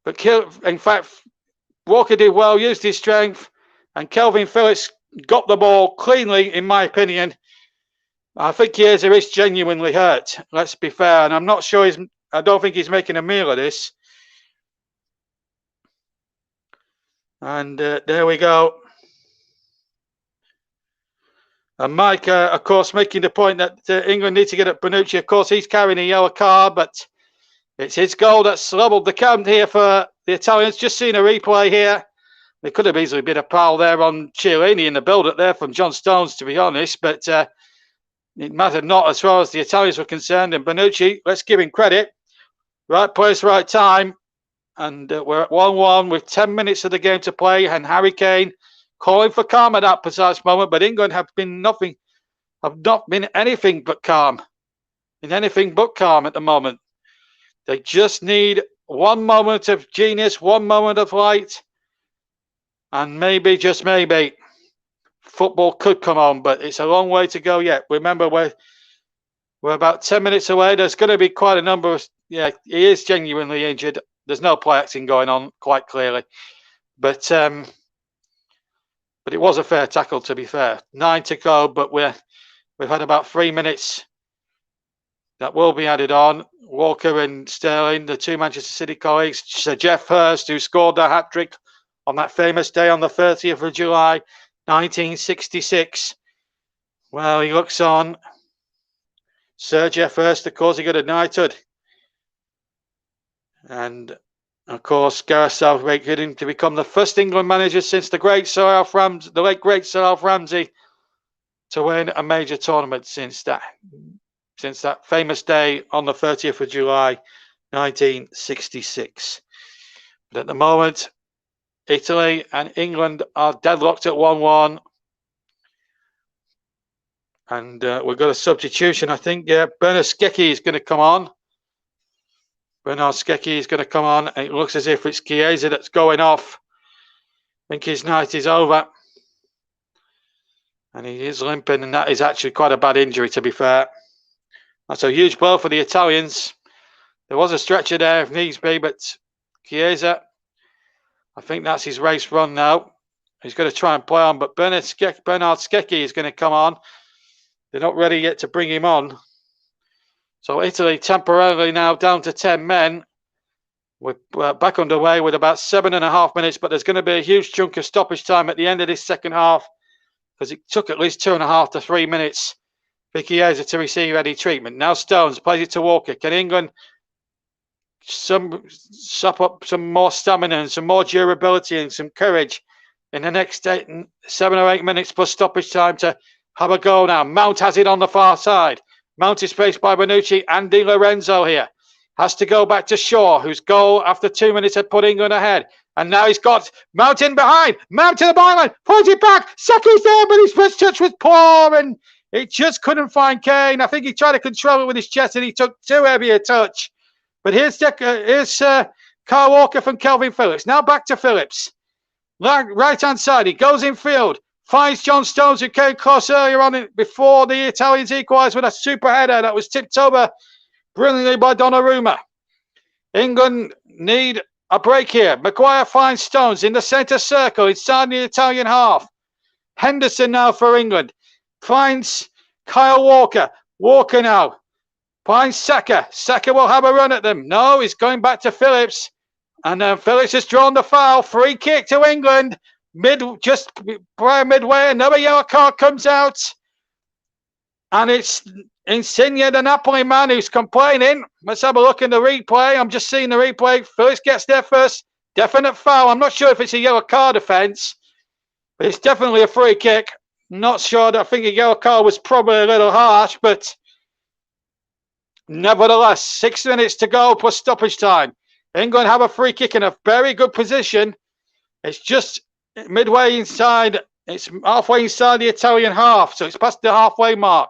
But in fact, Walker did well, used his strength. And Kelvin Phillips got the ball cleanly, in my opinion. I think Chiesa is genuinely hurt. Let's be fair. And I'm not sure I don't think he's making a meal of this. And there we go. And Mike, of course, making the point that England need to get at Bonucci. Of course, he's carrying a yellow card, but it's his goal that's leveled the count here for the Italians. Just seeing a replay here. There could have easily been a foul there on Chiellini in the build-up there from John Stones, to be honest. But it mattered not as far as the Italians were concerned. And Bonucci, let's give him credit. Right place, right time. And we're at 1-1 with 10 minutes of the game to play. And Harry Kane calling for calm at that precise moment. But England have not been anything but calm. Anything but calm at the moment. They just need one moment of genius, one moment of light. And maybe, just maybe, football could come on. But it's a long way to go yet. Remember, we're about 10 minutes away. There's going to be quite a number of... Yeah, he is genuinely injured. There's no play acting going on, quite clearly. But it was a fair tackle, to be fair. 9 to go, but we've had about 3 minutes that will be added on. Walker and Sterling, the two Manchester City colleagues. Sir Geoff Hurst, who scored the hat-trick on that famous day on the 30th of July, 1966. Well, he looks on. Sir Geoff Hurst, of course, he got a knighthood. And, of course, Gareth Southgate did him to become the first England manager since the late great Sir Alf Ramsey to win a major tournament since that famous day on the 30th of July, 1966. But at the moment, Italy and England are deadlocked at 1-1. And we've got a substitution, I think. Yeah, Bernard Skecchi is going to come on. Bernard Skecchi is going to come on. And it looks as if it's Chiesa that's going off. I think his night is over. And he is limping, and that is actually quite a bad injury, to be fair. That's a huge blow for the Italians. There was a stretcher there if needs be, but Chiesa, I think that's his race run now. He's going to try and play on, but Bernard Skecchi is going to come on. They're not ready yet to bring him on. So Italy temporarily now down to 10 men. We're back underway with about 7.5 minutes, but there's going to be a huge chunk of stoppage time at the end of this second half because it took at least 2.5 to 3 minutes for Chiesa to receive any treatment. Now Stones plays it to Walker. Can England sup up some more stamina and some more durability and some courage in the next 7 or 8 minutes plus stoppage time to have a go now? Mount has it on the far side. Mount is faced by Bonucci and Di Lorenzo here. Has to go back to Shaw, whose goal after 2 minutes had put England ahead. And now he's got Mount in behind. Mount to the byline. Pulls it back. Saka's there, but his first touch was poor. And it just couldn't find Kane. I think he tried to control it with his chest and he took too heavy a touch. But here's Kyle Walker from Kelvin Phillips. Now back to Phillips. Right-hand side. He goes in field. Finds John Stones, who came close earlier on it before the Italians equalised with a super header that was tipped over brilliantly by Donnarumma. England need a break here. Maguire finds Stones in the centre circle inside the Italian half. Henderson now for England. Finds Kyle Walker. Walker now. Finds Saka. Saka will have a run at them. No, he's going back to Phillips. And Phillips has drawn the foul. Free kick to England. Just prior midway, another yellow card comes out. And it's Insigne, the Napoli man, who's complaining. Let's have a look in the replay. I'm just seeing the replay. Phillips gets there first. Definite foul. I'm not sure if it's a yellow card offence, but it's definitely a free kick. Not sure. I think a yellow card was probably a little harsh, but nevertheless, 6 minutes to go plus stoppage time. England have a free kick in a very good position. It's just midway inside. It's halfway inside the Italian half, so it's past the halfway mark.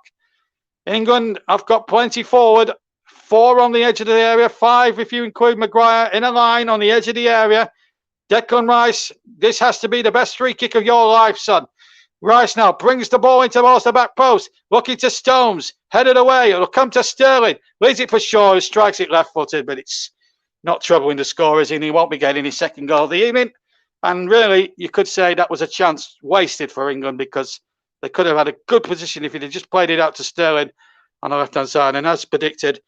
England have got plenty forward. 4 on the edge of the area, 5 if you include Maguire in a line on the edge of the area. Declan Rice, this has to be the best free kick of your life, son. Rice now brings the ball into the back post, looking to Stones, headed away. It'll come to Sterling, leaves it for Shaw, who strikes it left-footed, but it's not troubling the scorers, and he won't be getting his second goal of the evening. And really, you could say that was a chance wasted for England, because they could have had a good position if he'd just played it out to Sterling on the left-hand side. And as predicted,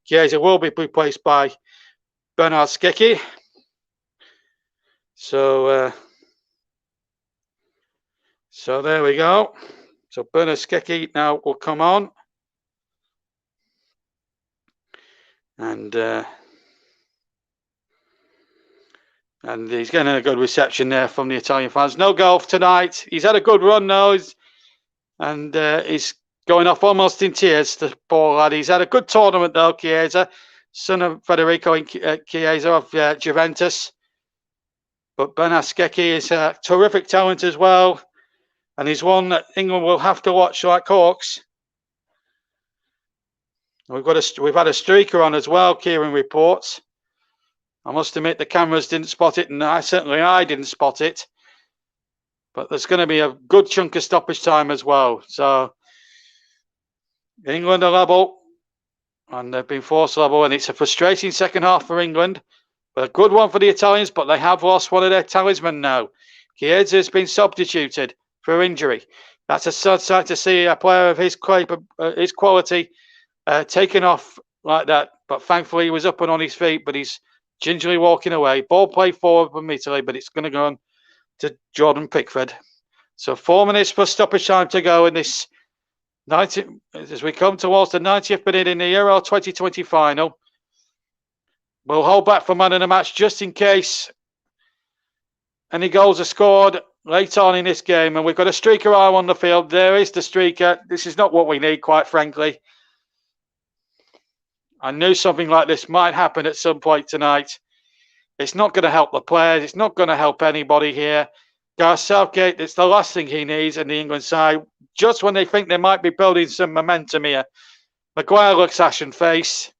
Chiesa will be replaced by Bernard Skecki. So there we go. So Bernard Skecki now will come on. And he's getting a good reception there from the Italian fans. No goal tonight. He's had a good run now. He's going off almost in tears, the poor lad. He's had a good tournament though, Chiesa, son of Federico Chiesa of Juventus. But Bernard Skecki is a terrific talent as well. And he's one that England will have to watch like hawks. We've had a streaker on as well, Kieran reports. I must admit the cameras didn't spot it, and I didn't spot it. But there's going to be a good chunk of stoppage time as well. So England are level, and they've been forced level, and it's a frustrating second half for England. But a good one for the Italians, but they have lost one of their talisman now. Chiesa has been substituted for injury. That's a sad sight to see a player of his quality taken off like that. But thankfully he was up and on his feet, but he's gingerly walking away. Ball played forward from Italy, but it's going to go on to Jordan Pickford. So 4 minutes for stoppage time to go in this 90, as we come towards the 90th minute in the Euro 2020 final. We'll hold back for man of the match just in case any goals are scored late on in this game. And we've got a streaker arm on the field. There is the streaker. This is not what we need, quite frankly. I knew something like this might happen at some point tonight. It's not going to help the players. It's not going to help anybody here. Gareth Southgate, it's the last thing he needs in the England side. Just when they think they might be building some momentum here. Maguire looks ashen-faced.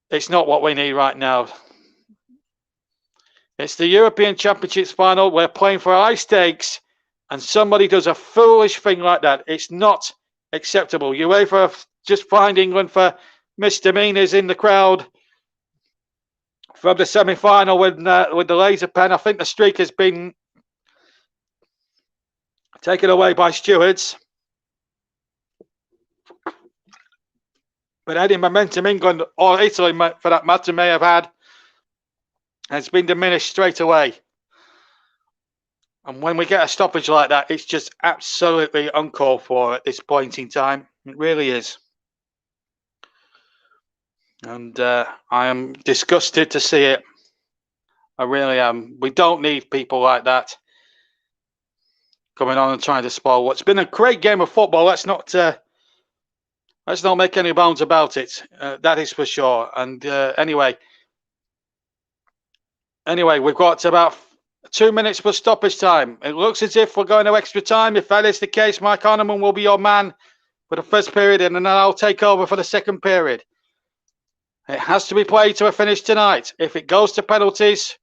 It's not what we need right now. It's the European Championships final. We're playing for high stakes, and somebody does a foolish thing like that. It's not acceptable. UEFA have just fined England for misdemeanors in the crowd from the semi-final with the laser pen. I think the streak has been taken away by stewards. But any momentum England or Italy, for that matter, may have had has been diminished straight away. And when we get a stoppage like that, it's just absolutely uncalled for at this point in time. It really is. And I am disgusted to see it. I really am. We don't need people like that coming on and trying to spoil what's been a great game of football. Let's not make any bones about it. That is for sure. And anyway, we've got about 2 minutes for stoppage time. It looks as if we're going to extra time. If that is the case, Mike Arneman will be your man for the first period, and then I'll take over for the second period. It has to be played to a finish tonight. If it goes to penalties,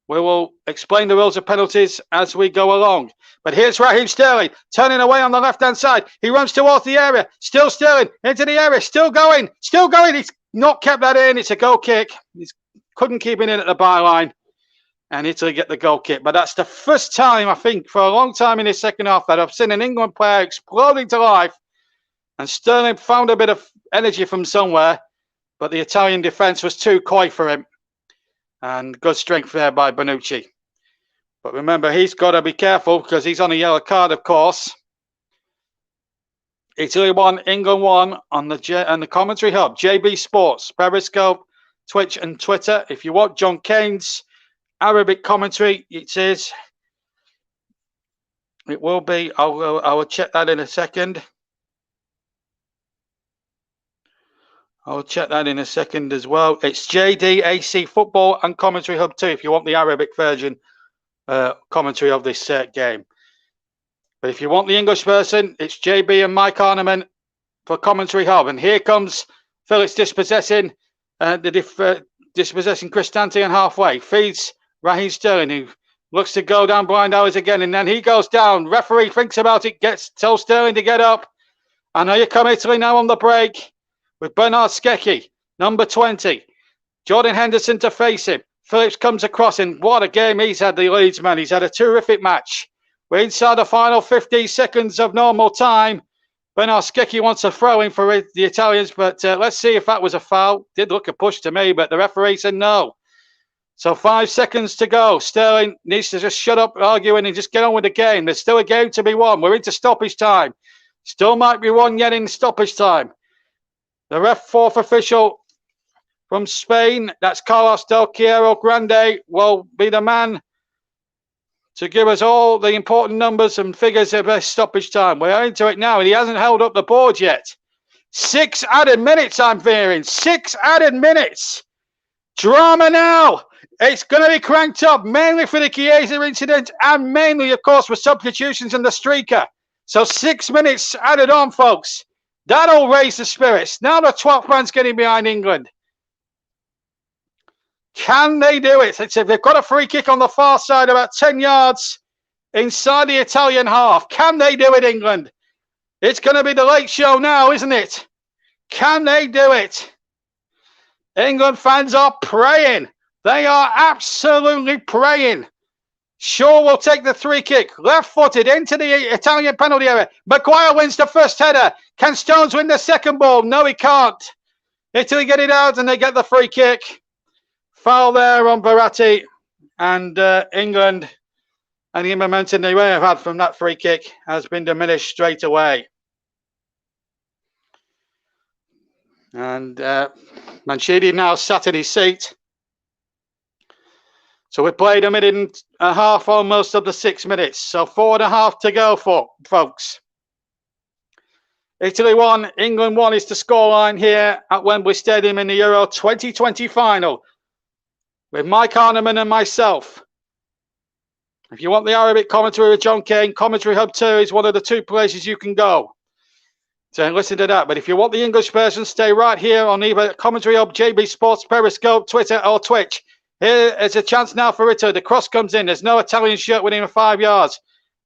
we will explain the rules of penalties as we go along. But here's Raheem Sterling turning away on the left-hand side. He runs towards the area. Still Sterling into the area. Still going. He's not kept that in. It's a goal kick. He couldn't keep it in at the byline. And Italy get the goal kick. But that's the first time, I think, for a long time in his second half that I've seen an England player exploding to life. And Sterling found a bit of energy from somewhere. But the Italian defence was too coy for him. And good strength there by Bonucci. But remember, he's got to be careful because he's on a yellow card, of course. Italy 1, England 1 on the commentary hub. JB Sports, Periscope, Twitch and Twitter. If you want John Kane's Arabic commentary, it is. It will be. I will check that in a second. I'll check that in a second as well. It's JDAC Football and Commentary Hub 2 if you want the Arabic version commentary of this game. But if you want the English version, it's JB and Mike Arneman for Commentary Hub. And here comes Phillips dispossessing dispossessing Cristante halfway. Feeds Raheem Sterling, who looks to go down blind hours again, and then he goes down. Referee thinks about it, tells Sterling to get up. And here come Italy now on the break with Bernard Skecchi, number 20. Jordan Henderson to face him. Phillips comes across, and what a game he's had, the Leeds man. He's had a terrific match. We're inside the final 15 seconds of normal time. Bernard Skecchi wants a throw in for the Italians, but let's see if that was a foul. Did look a push to me, but the referee said no. So 5 seconds to go. Sterling needs to just shut up arguing and just get on with the game. There's still a game to be won. We're into stoppage time. Still might be won yet in stoppage time. The fourth official from Spain, that's Carlos Del Quiero Grande, will be the man to give us all the important numbers and figures of this stoppage time. We're into it now, and he hasn't held up the board yet. 6 added minutes, I'm fearing. 6 added minutes. Drama now. It's going to be cranked up, mainly for the Chiesa incident, and mainly, of course, for substitutions and the streaker. So 6 minutes added on, folks. That'll raise the spirits. Now the 12th man's getting behind England. Can they do it? They've got a free kick on the far side, about 10 yards inside the Italian half. Can they do it, England? It's going to be the late show now, isn't it? Can they do it? England fans are praying. They are absolutely praying. Shaw will take the free kick. Left-footed into the Italian penalty area. Maguire wins the first header. Can Stones win the second ball? No, he can't. Italy get it out and they get the free kick. Foul there on Verratti. And England, any momentum they may have had from that free kick has been diminished straight away. And Mancini now sat in his seat. So we played a minute and a half almost of the 6 minutes. So 4.5 to go, folks. Italy 1, England 1 is the scoreline here at Wembley Stadium in the Euro 2020 final. With Mike Arneman and myself. If you want the Arabic commentary with John Kane, Commentary Hub 2 is one of the 2 places you can go. So listen to that. But if you want the English version, stay right here on either Commentary Hub, JB Sports, Periscope, Twitter or Twitch. Here is a chance now for Italy. The cross comes in. There's no Italian shirt within 5 yards.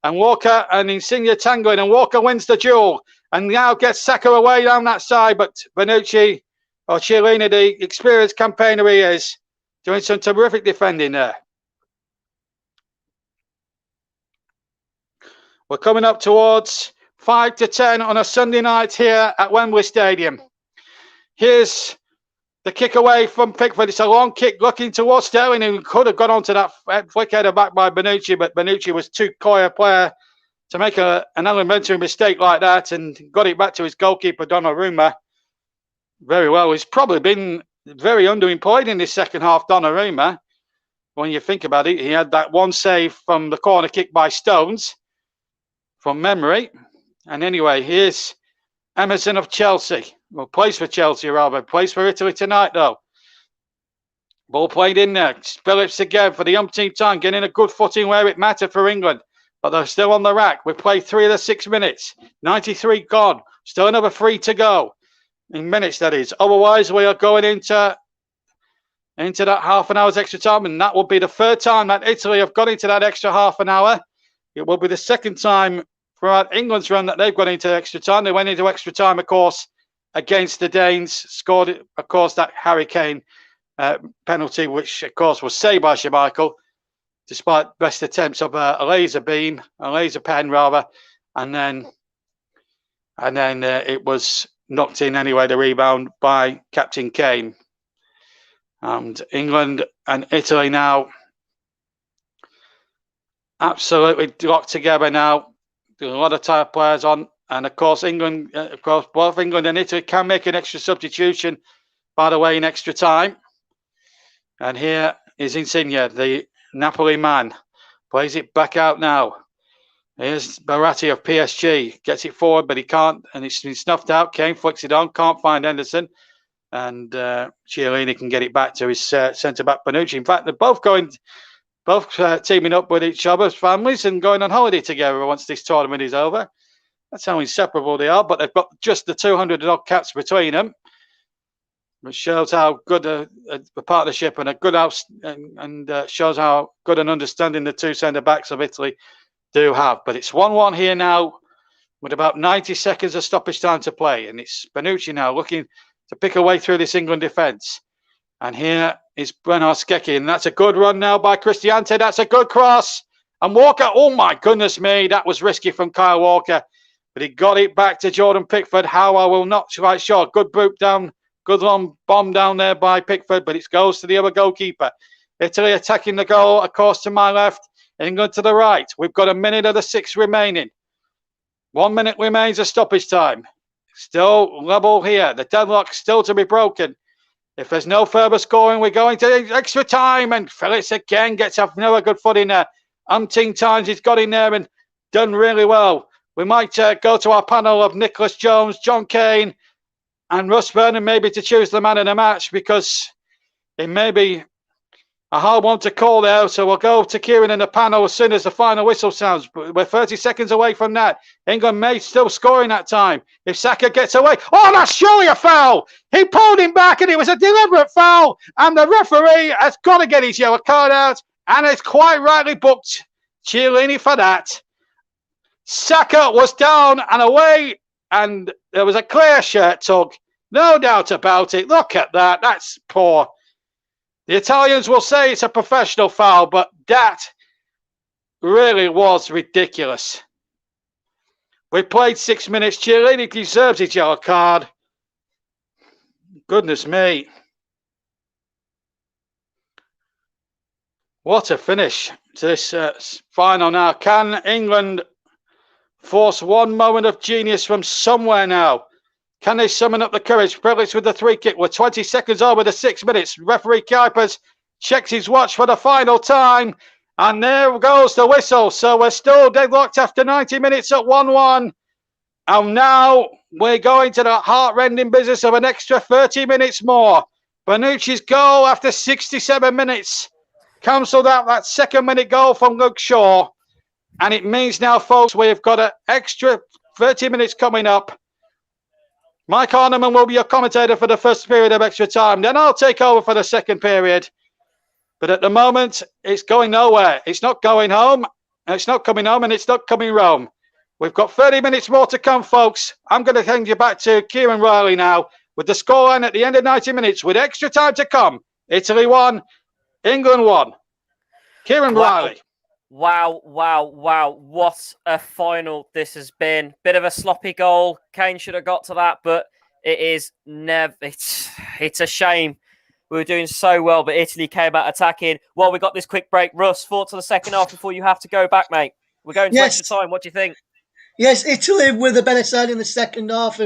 And Walker and Insigne tangling. And Walker wins the duel. And now gets Saka away down that side. But Bonucci, or Chiellini, the experienced campaigner he is, doing some terrific defending there. We're coming up towards 5 to 10 on a Sunday night here at Wembley Stadium. Here's the kick away from Pickford. It's a long kick looking towards Sterling, who could have got onto that flick header back by Bonucci, but Bonucci was too coy a player to make an elementary mistake like that and got it back to his goalkeeper, Donnarumma. Very well. He's probably been very underemployed in this second half, Donnarumma. When you think about it, he had that one save from the corner kick by Stones from memory. And anyway, here's Emerson of Chelsea. Well, plays for Chelsea, rather. Plays for Italy tonight, though. Ball played in there. Phillips again for the umpteenth time, getting a good footing where it mattered for England. But they're still on the rack. We've played 3 of the 6 minutes. 93 gone. Still another 3 to go. In minutes, that is. Otherwise, we are going into that half an hour's extra time. And that will be the 3rd time that Italy have got into that extra half an hour. It will be the 2nd time throughout England's run that they've got into extra time. They went into extra time, of course, against the Danes, scored, of course, that Harry Kane penalty, which, of course, was saved by Schmeichel, despite best attempts of a laser pen, rather. And then it was knocked in anyway, the rebound by Captain Kane. And England and Italy now absolutely locked together now. There's a lot of tired players on. And of course, both England and Italy can make an extra substitution, by the way, in extra time. And here is Insigne, the Napoli man. Plays it back out now. Here's Verratti of PSG. Gets it forward, but he can't. And it's been snuffed out. Kane flicks it on. Can't find Henderson. and Chiellini can get it back to his centre-back Bonucci. In fact, they're both teaming up with each other's families and going on holiday together once this tournament is over. That's how inseparable they are, but they've got just the 200-odd caps between them, which shows how good a partnership and a good house, and shows how good an understanding the two centre-backs of Italy do have. But it's 1-1 here now with about 90 seconds of stoppage time to play, and it's Bonucci now looking to pick a way through this England defence. And here is Bernard Skecki, and that's a good run now by Cristiante. That's a good cross. And Walker, oh my goodness me, that was risky from Kyle Walker. But he got it back to Jordan Pickford. How, I will not quite sure. Good boot down, good long bomb down there by Pickford, but it goes to the other goalkeeper. Italy attacking the goal, of course, to my left. England to the right. We've got a minute of the 6 remaining. 1 minute remains of stoppage time. Still level here. The deadlock still to be broken. If there's no further scoring, we're going to extra time. And Phillips again gets another good foot in there. Umpteen times he's got in there and done really well. We might go to our panel of Nicholas Jones, John Kane, and Russ Vernon maybe to choose the man of the match, because it may be a hard one to call there. So we'll go to Kieran in the panel as soon as the final whistle sounds. We're 30 seconds away from that. England may still score in that time. If Saka gets away, oh, that's surely a foul. He pulled him back and it was a deliberate foul. And the referee has got to get his yellow card out. And it's quite rightly booked Chiellini for that. Saka was down and away, and there was a clear shirt tug. No doubt about it. Look at that. That's poor. The Italians will say it's a professional foul, but that really was ridiculous. We played 6 minutes. Chiellini deserves his yellow card. Goodness me. What a finish to this final now. Can England force one moment of genius from somewhere now? Can they summon up the courage? Privilege with the 3 kick. We're 20 seconds over the 6 minutes. Referee Kuipers checks his watch for the final time. And there goes the whistle. So we're still deadlocked after 90 minutes at 1-1. And now we're going to the heart-rending business of an extra 30 minutes more. Bonucci's goal after 67 minutes cancelled out that second-minute goal from Luke Shaw. And it means now, folks, we've got an extra 30 minutes coming up. Mike Arneman will be your commentator for the first period of extra time. Then I'll take over for the second period. But at the moment, it's going nowhere. It's not going home. It's not coming home, and it's not coming home. We've got 30 minutes more to come, folks. I'm going to hand you back to Kieran Riley now with the scoreline at the end of 90 minutes with extra time to come. Italy 1, England 1. Kieran Riley. Wow. What a final this has been. Bit of a sloppy goal. Kane should have got to that, but it is never. It's a shame. We were doing so well, but Italy came out attacking. Well, we got this quick break. Russ, thoughts on the second half before you have to go back, mate. We're going to extra time. What do you think? Yes, Italy were the better side in the second half.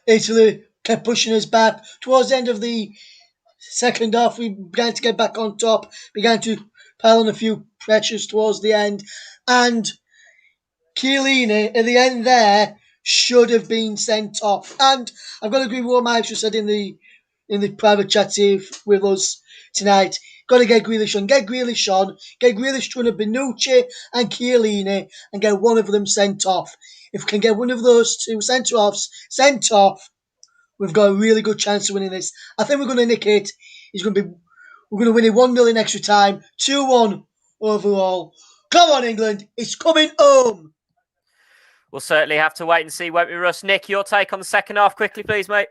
Italy kept pushing us back. Towards the end of the second half, we began to get back on top, began to pile on a few pressures towards the end. And Chiellini, at the end there, should have been sent off. And I've got to agree with what Mike just said in the private chat here with us tonight. Got to get Grealish on. Get Grealish on. Get Grealish to one of Bonucci and Chiellini and get one of them sent off. If we can get one of those two centre-offs sent off, we've got a really good chance of winning this. I think we're going to nick it. We're going to win it 1-0 in extra time. 2-1 overall. Come on, England. It's coming home. We'll certainly have to wait and see, won't we, Russ? Nick, your take on the second half quickly, please, mate.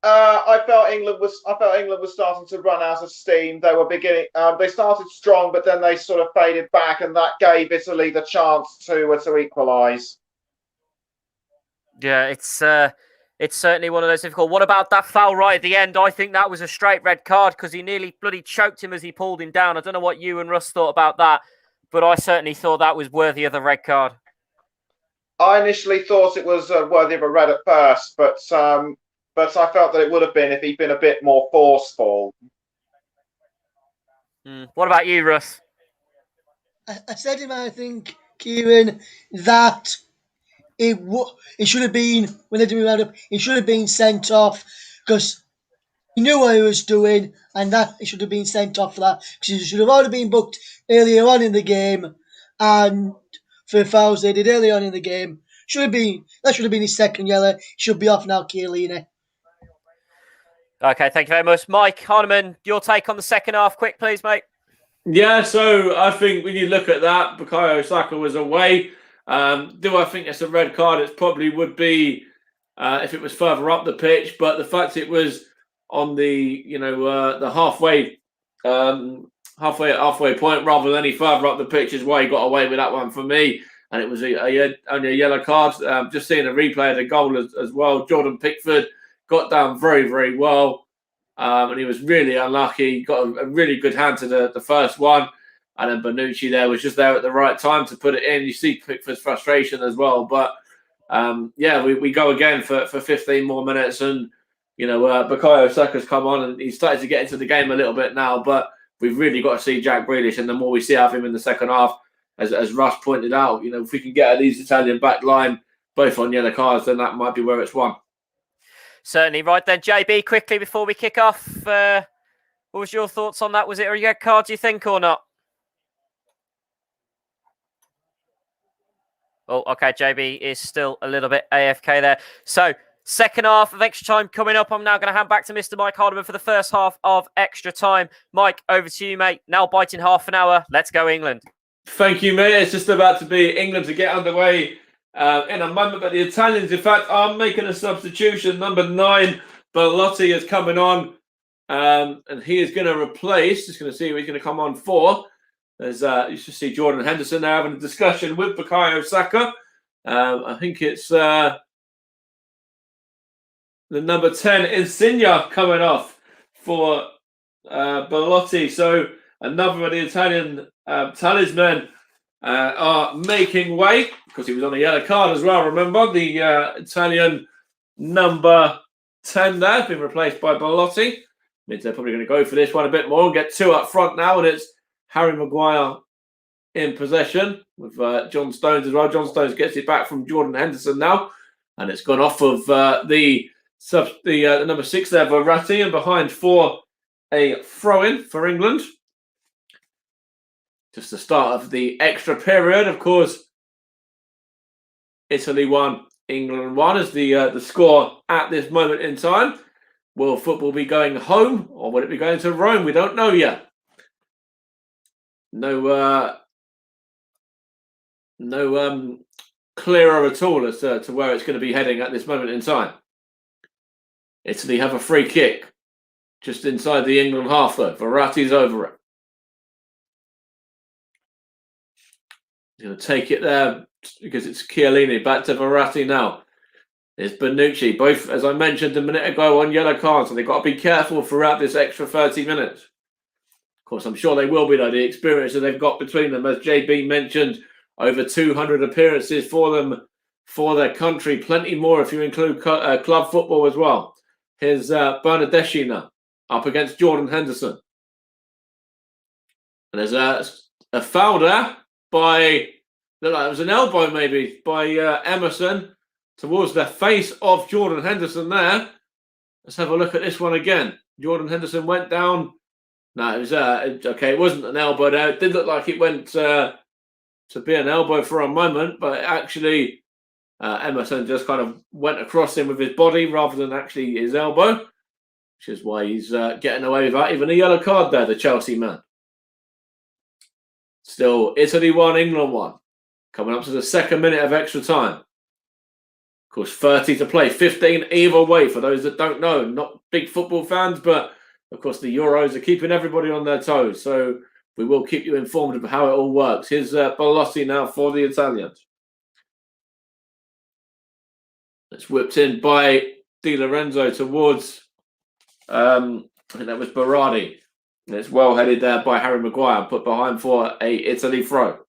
I felt England was starting to run out of steam. They were beginning. They started strong, but then they sort of faded back, and that gave Italy the chance to equalise. Yeah, it's certainly one of those difficult. What about that foul right at the end? I think that was a straight red card because he nearly bloody choked him as he pulled him down. I don't know what you and Russ thought about that, but I certainly thought that was worthy of the red card. I initially thought it was worthy of a red at first, but I felt that it would have been if he'd been a bit more forceful. What about you, Russ? I said him, I think, Kieran, that it should have been, when they do round up, it should have been sent off because He knew what he was doing, and that he should have been sent off for that, because he should have already been booked earlier on in the game, and for fouls they did early on in the game. That should have been his second yellow. He should be off now, Chiellini. Okay, thank you very much. Mike Hardiman, your take on the second half, quick please, mate. Yeah, so I think when you look at that, Bukayo Saka was away. Do I think it's a red card? It probably would be if it was further up the pitch, but the fact it was on the the halfway point rather than any further up the pitch is why he got away with that one for me. And it was only a yellow card. Just seeing a replay of the goal as well. Jordan Pickford got down very, very well. And he was really unlucky. Got a really good hand to the first one. And then Bonucci there was just there at the right time to put it in. You see Pickford's frustration as well. But, we go again for 15 more minutes. And, Bukayo Saka's come on and he's started to get into the game a little bit now. But we've really got to see Jack Grealish. And the more we see of him in the second half, as Russ pointed out, if we can get these Italian back line both on yellow cards, then that might be where it's won. Certainly. Right then, JB, quickly before we kick off, what was your thoughts on that? Was it a red card, do you think, or not? Oh, okay, JB is still a little bit AFK there. So, second half of extra time coming up. I'm now going to hand back to Mr. Mike Hardiman for the first half of extra time. Mike, over to you, mate. Now biting half an hour. Let's go, England. Thank you, mate. It's just about to be England to get underway in a moment. But the Italians, in fact, are making a substitution. Number 9, Belotti, is coming on. And he is going to replace, just going to see who he's going to come on for. There's you should see Jordan Henderson there having a discussion with Bukayo Saka. I think it's the number 10, Insigne, coming off for Belotti. So another of the Italian talismen are making way, because he was on a yellow card as well. Remember, the Italian number 10 there has been replaced by Belotti. Means they're probably going to go for this one a bit more and get 2 up front now, and it's Harry Maguire in possession with John Stones as well. John Stones gets it back from Jordan Henderson now, and it's gone off of the number 6 there, Verratti, and behind for a throw-in for England. Just the start of the extra period, of course. Italy 1, England 1 is the score at this moment in time. Will football be going home or will it be going to Rome? We don't know yet. No clearer at all as to where it's going to be heading at this moment in time. Italy have a free kick just inside the England half, though. Verratti's over it. He's going to take it there because it's Chiellini. Back to Verratti now. There's Bonucci. Both, as I mentioned a minute ago, on yellow cards. So they've got to be careful throughout this extra 30 minutes. Of course, I'm sure they will be, though. The experience that they've got between them. As JB mentioned, over 200 appearances for them, for their country. Plenty more if you include club football as well. Here's Bernardeschi now, up against Jordan Henderson. And there's a foul there by, looked like it was an elbow maybe, by Emerson towards the face of Jordan Henderson there. Let's have a look at this one again. Jordan Henderson went down. No, it was okay. It wasn't an elbow there. It did look like it went to be an elbow for a moment, but actually Emerson just kind of went across him with his body rather than actually his elbow, which is why he's getting away with that. Even a yellow card there, the Chelsea man. Still, Italy 1, England 1. Coming up to the second minute of extra time. Of course, 30 to play, 15 either way. For those that don't know, not big football fans, but of course the Euros are keeping everybody on their toes. So we will keep you informed of how it all works. Here's Belotti now for the Italians. It's whipped in by Di Lorenzo towards, I think that was Berardi. And it's well headed there by Harry Maguire, put behind for a Italy throw.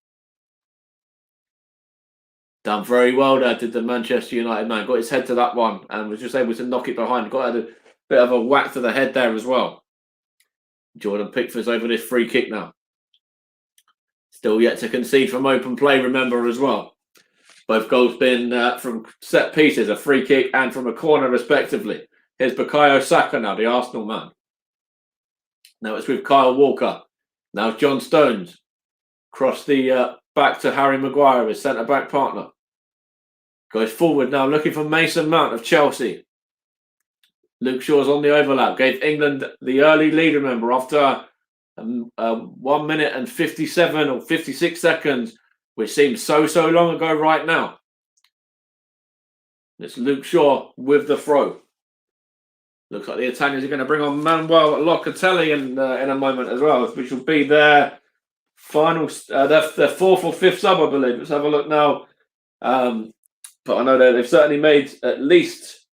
Done very well there, did the Manchester United man. Got his head to that one and was just able to knock it behind. Got a bit of a whack to the head there as well. Jordan Pickford's over this free kick now. Still yet to concede from open play, remember, as well. Both goals been from set pieces, a free kick and from a corner, respectively. Here's Bukayo Saka now, the Arsenal man. Now it's with Kyle Walker. Now John Stones. Cross the back to Harry Maguire, his centre-back partner. Goes forward now, looking for Mason Mount of Chelsea. Luke Shaw's on the overlap. Gave England the early lead, remember, after 1 minute and 57 or 56 seconds, which seems so long ago right now. It's Luke Shaw with the throw. Looks like the Italians are going to bring on Manuel Locatelli in a moment as well, which will be their final, their fourth or fifth sub, I believe. Let's have a look now. But I know that they've certainly made at least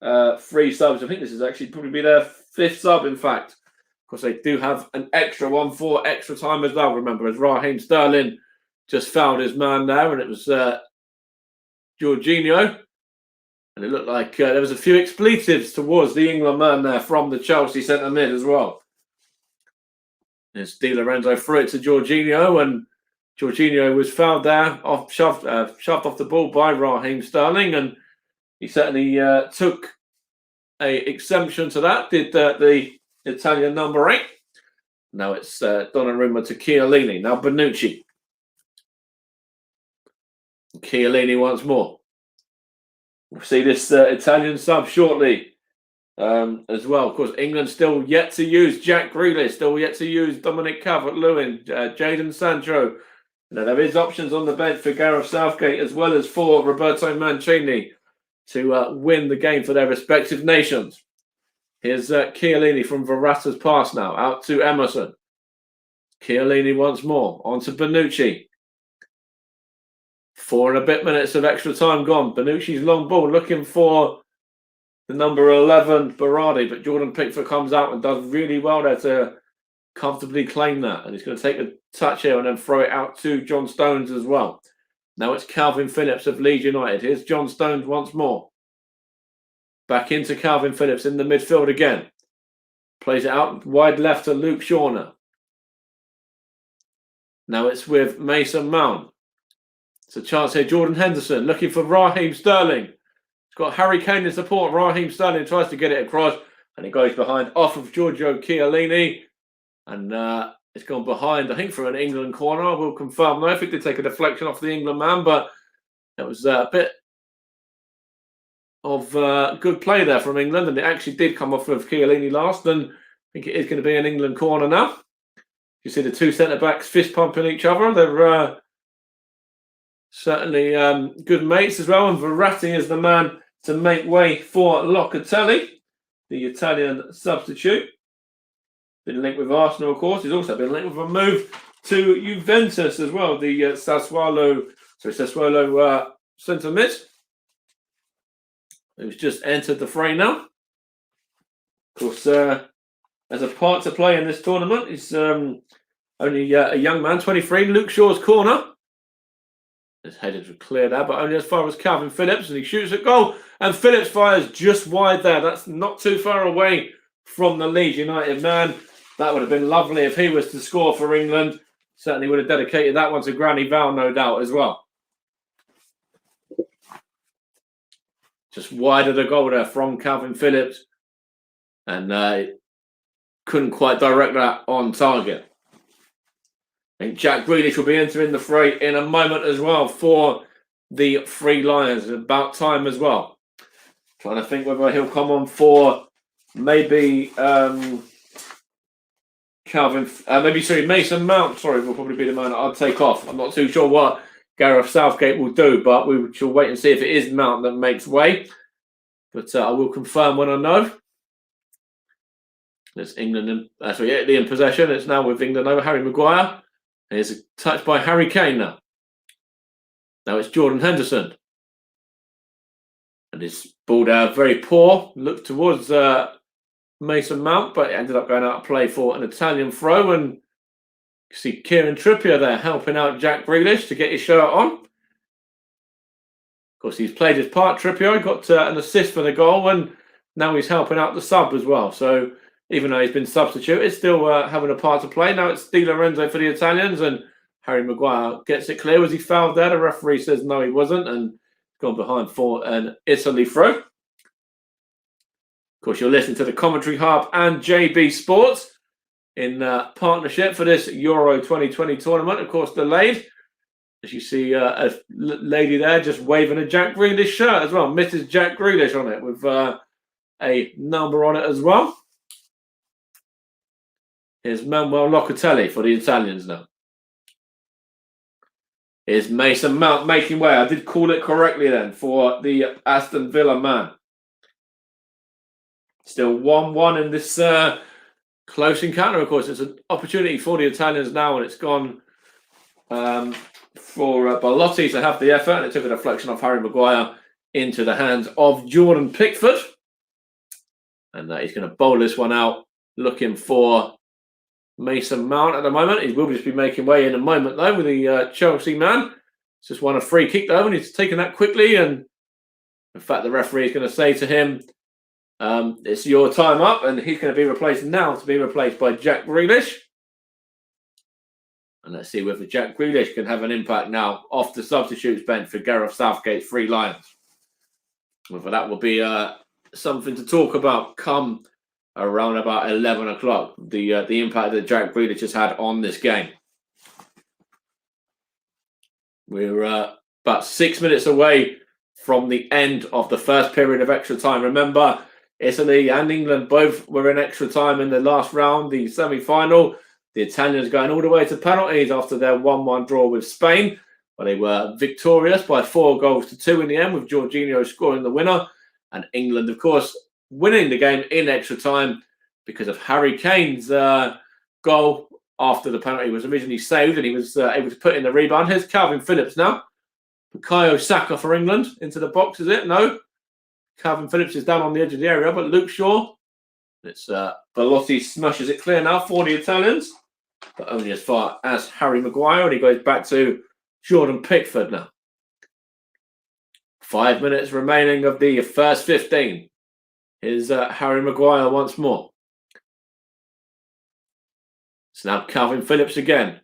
3 subs. I think this is actually probably be their 5th sub, in fact. Of course, they do have an extra one for extra time as well, remember, as Raheem Sterling just fouled his man there, and it was Jorginho. And it looked like there was a few expletives towards the England man there from the Chelsea centre mid as well. It's Di Lorenzo threw it to Jorginho, and Jorginho was fouled there, shoved off the ball by Raheem Sterling, and he certainly took a exemption to that, did the Italian number 8. Now it's Donnarumma to Chiellini. Now Bonucci. Chiellini once more. We'll see this Italian sub shortly as well. Of course, England still yet to use Jack Grealish, still yet to use Dominic Calvert-Lewin, Jadon Sancho. There is options on the bench for Gareth Southgate as well as for Roberto Mancini to win the game for their respective nations. Here's Chiellini from Verratta's pass now, out to Emerson. Chiellini once more, on to Bonucci. 4 and a bit minutes of extra time gone. Bonucci's long ball looking for the number 11, Berardi, but Jordan Pickford comes out and does really well there to comfortably claim that. And he's going to take a touch here and then throw it out to John Stones as well. Now it's Calvin Phillips of Leeds United. Here's John Stones once more. Back into Calvin Phillips in the midfield again. Plays it out wide left to Luke Shaw now. Now it's with Mason Mount. It's a chance here. Jordan Henderson looking for Raheem Sterling. He's got Harry Kane in support. Raheem Sterling tries to get it across, and it goes behind off of Giorgio Chiellini. And it's gone behind, I think, for an England corner. We'll confirm. I think they take a deflection off the England man, but it was a bit of good play there from England, and it actually did come off of Chiellini last, and I think it is going to be an England corner now. You see the 2 centre-backs fist pumping each other. They're certainly good mates as well, and Verratti is the man to make way for Locatelli, the Italian substitute. Been linked with Arsenal, of course. He's also been linked with a move to Juventus as well, the Sassuolo centre mid, who's just entered the fray now. Of course, has a part to play in this tournament. He's only a young man, 23. Luke Shaw's corner. His headed to clear there, but only as far as Calvin Phillips, and he shoots a goal. And Phillips fires just wide there. That's not too far away from the Leeds United man. That would have been lovely if he was to score for England. Certainly would have dedicated that one to Granny Val, no doubt, as well. Just wide of the goal there from Calvin Phillips. And couldn't quite direct that on target. I think Jack Grealish will be entering the fray in a moment as well for the Three Lions. About time as well. Trying to think whether he'll come on for maybe Mason Mount. Sorry, will probably be the man I'll take off. I'm not too sure what Gareth Southgate will do, but we shall wait and see if it is Mount that makes way. But I will confirm when I know. It's England, Italy in possession. It's now with England over Harry Maguire. Here's a touch by Harry Kane now. Now it's Jordan Henderson. And it's balled out very poor. Looked towards Mason Mount, but it ended up going out of play for an Italian throw. And you see Kieran Trippier there helping out Jack Grealish to get his shirt on. Of course, he's played his part, Trippier. He got an assist for the goal, and now he's helping out the sub as well. So even though he's been substituted, still having a part to play. Now it's Di Lorenzo for the Italians, and Harry Maguire gets it clear. Was he fouled there? The referee says no, he wasn't, and gone behind for an Italy throw. Of course, you're listening to the Commentary Hub and JB Sports in partnership for this Euro 2020 tournament. Of course, delayed. As you see a lady there just waving a Jack Grealish shirt as well. Mrs. Jack Grealish on it with a number on it as well. Here's Manuel Locatelli for the Italians now. Here's Mason Mount making way. I did call it correctly then for the Aston Villa man. Still 1-1 in this close encounter, of course. It's an opportunity for the Italians now, and it's gone for Belotti to have the effort, and it took a deflection off Harry Maguire into the hands of Jordan Pickford. And he's going to bowl this one out, looking for Mason Mount at the moment. He will just be making way in a moment, though, with the Chelsea man. He's just won a free kick, though, and he's taken that quickly. And in fact, the referee is going to say to him, it's your time up, and he's going to be replaced now to be replaced by Jack Grealish. And let's see whether Jack Grealish can have an impact now off the substitutes bench for Gareth Southgate's Three Lions. Whether that will be something to talk about come around about 11 o'clock, the impact that Jack Grealish has had on this game. We're about 6 minutes away from the end of the first period of extra time. Remember, Italy and England both were in extra time in the last round, the semi-final. The Italians going all the way to penalties after their 1-1 draw with Spain, where they were victorious by 4-2 in the end, with Jorginho scoring the winner. And England, of course, winning the game in extra time because of Harry Kane's goal after the penalty was originally saved, and he was able to put in the rebound. Here's Calvin Phillips now. Bukayo Saka for England into the box, is it? No. Calvin Phillips is down on the edge of the area, but Luke Shaw. It's Belotti smashes it clear now for the Italians, but only as far as Harry Maguire, and he goes back to Jordan Pickford now. 5 minutes remaining of the first 15. Here's Harry Maguire once more. It's now Calvin Phillips again.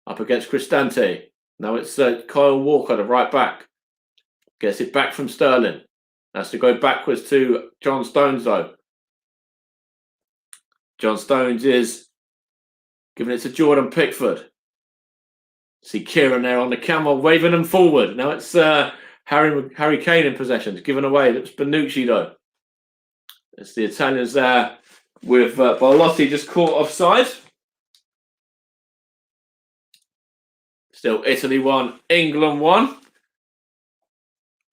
Up against Cristante. Now it's Kyle Walker, the right back. Gets it back from Sterling. Has to go backwards to John Stones, though. John Stones is giving it to Jordan Pickford. See Kieran there on the camera waving them forward. Now it's Harry Kane in possession. It's given away. It's Bonucci, though. It's the Italians there with Belotti just caught offside. Still Italy 1, England 1.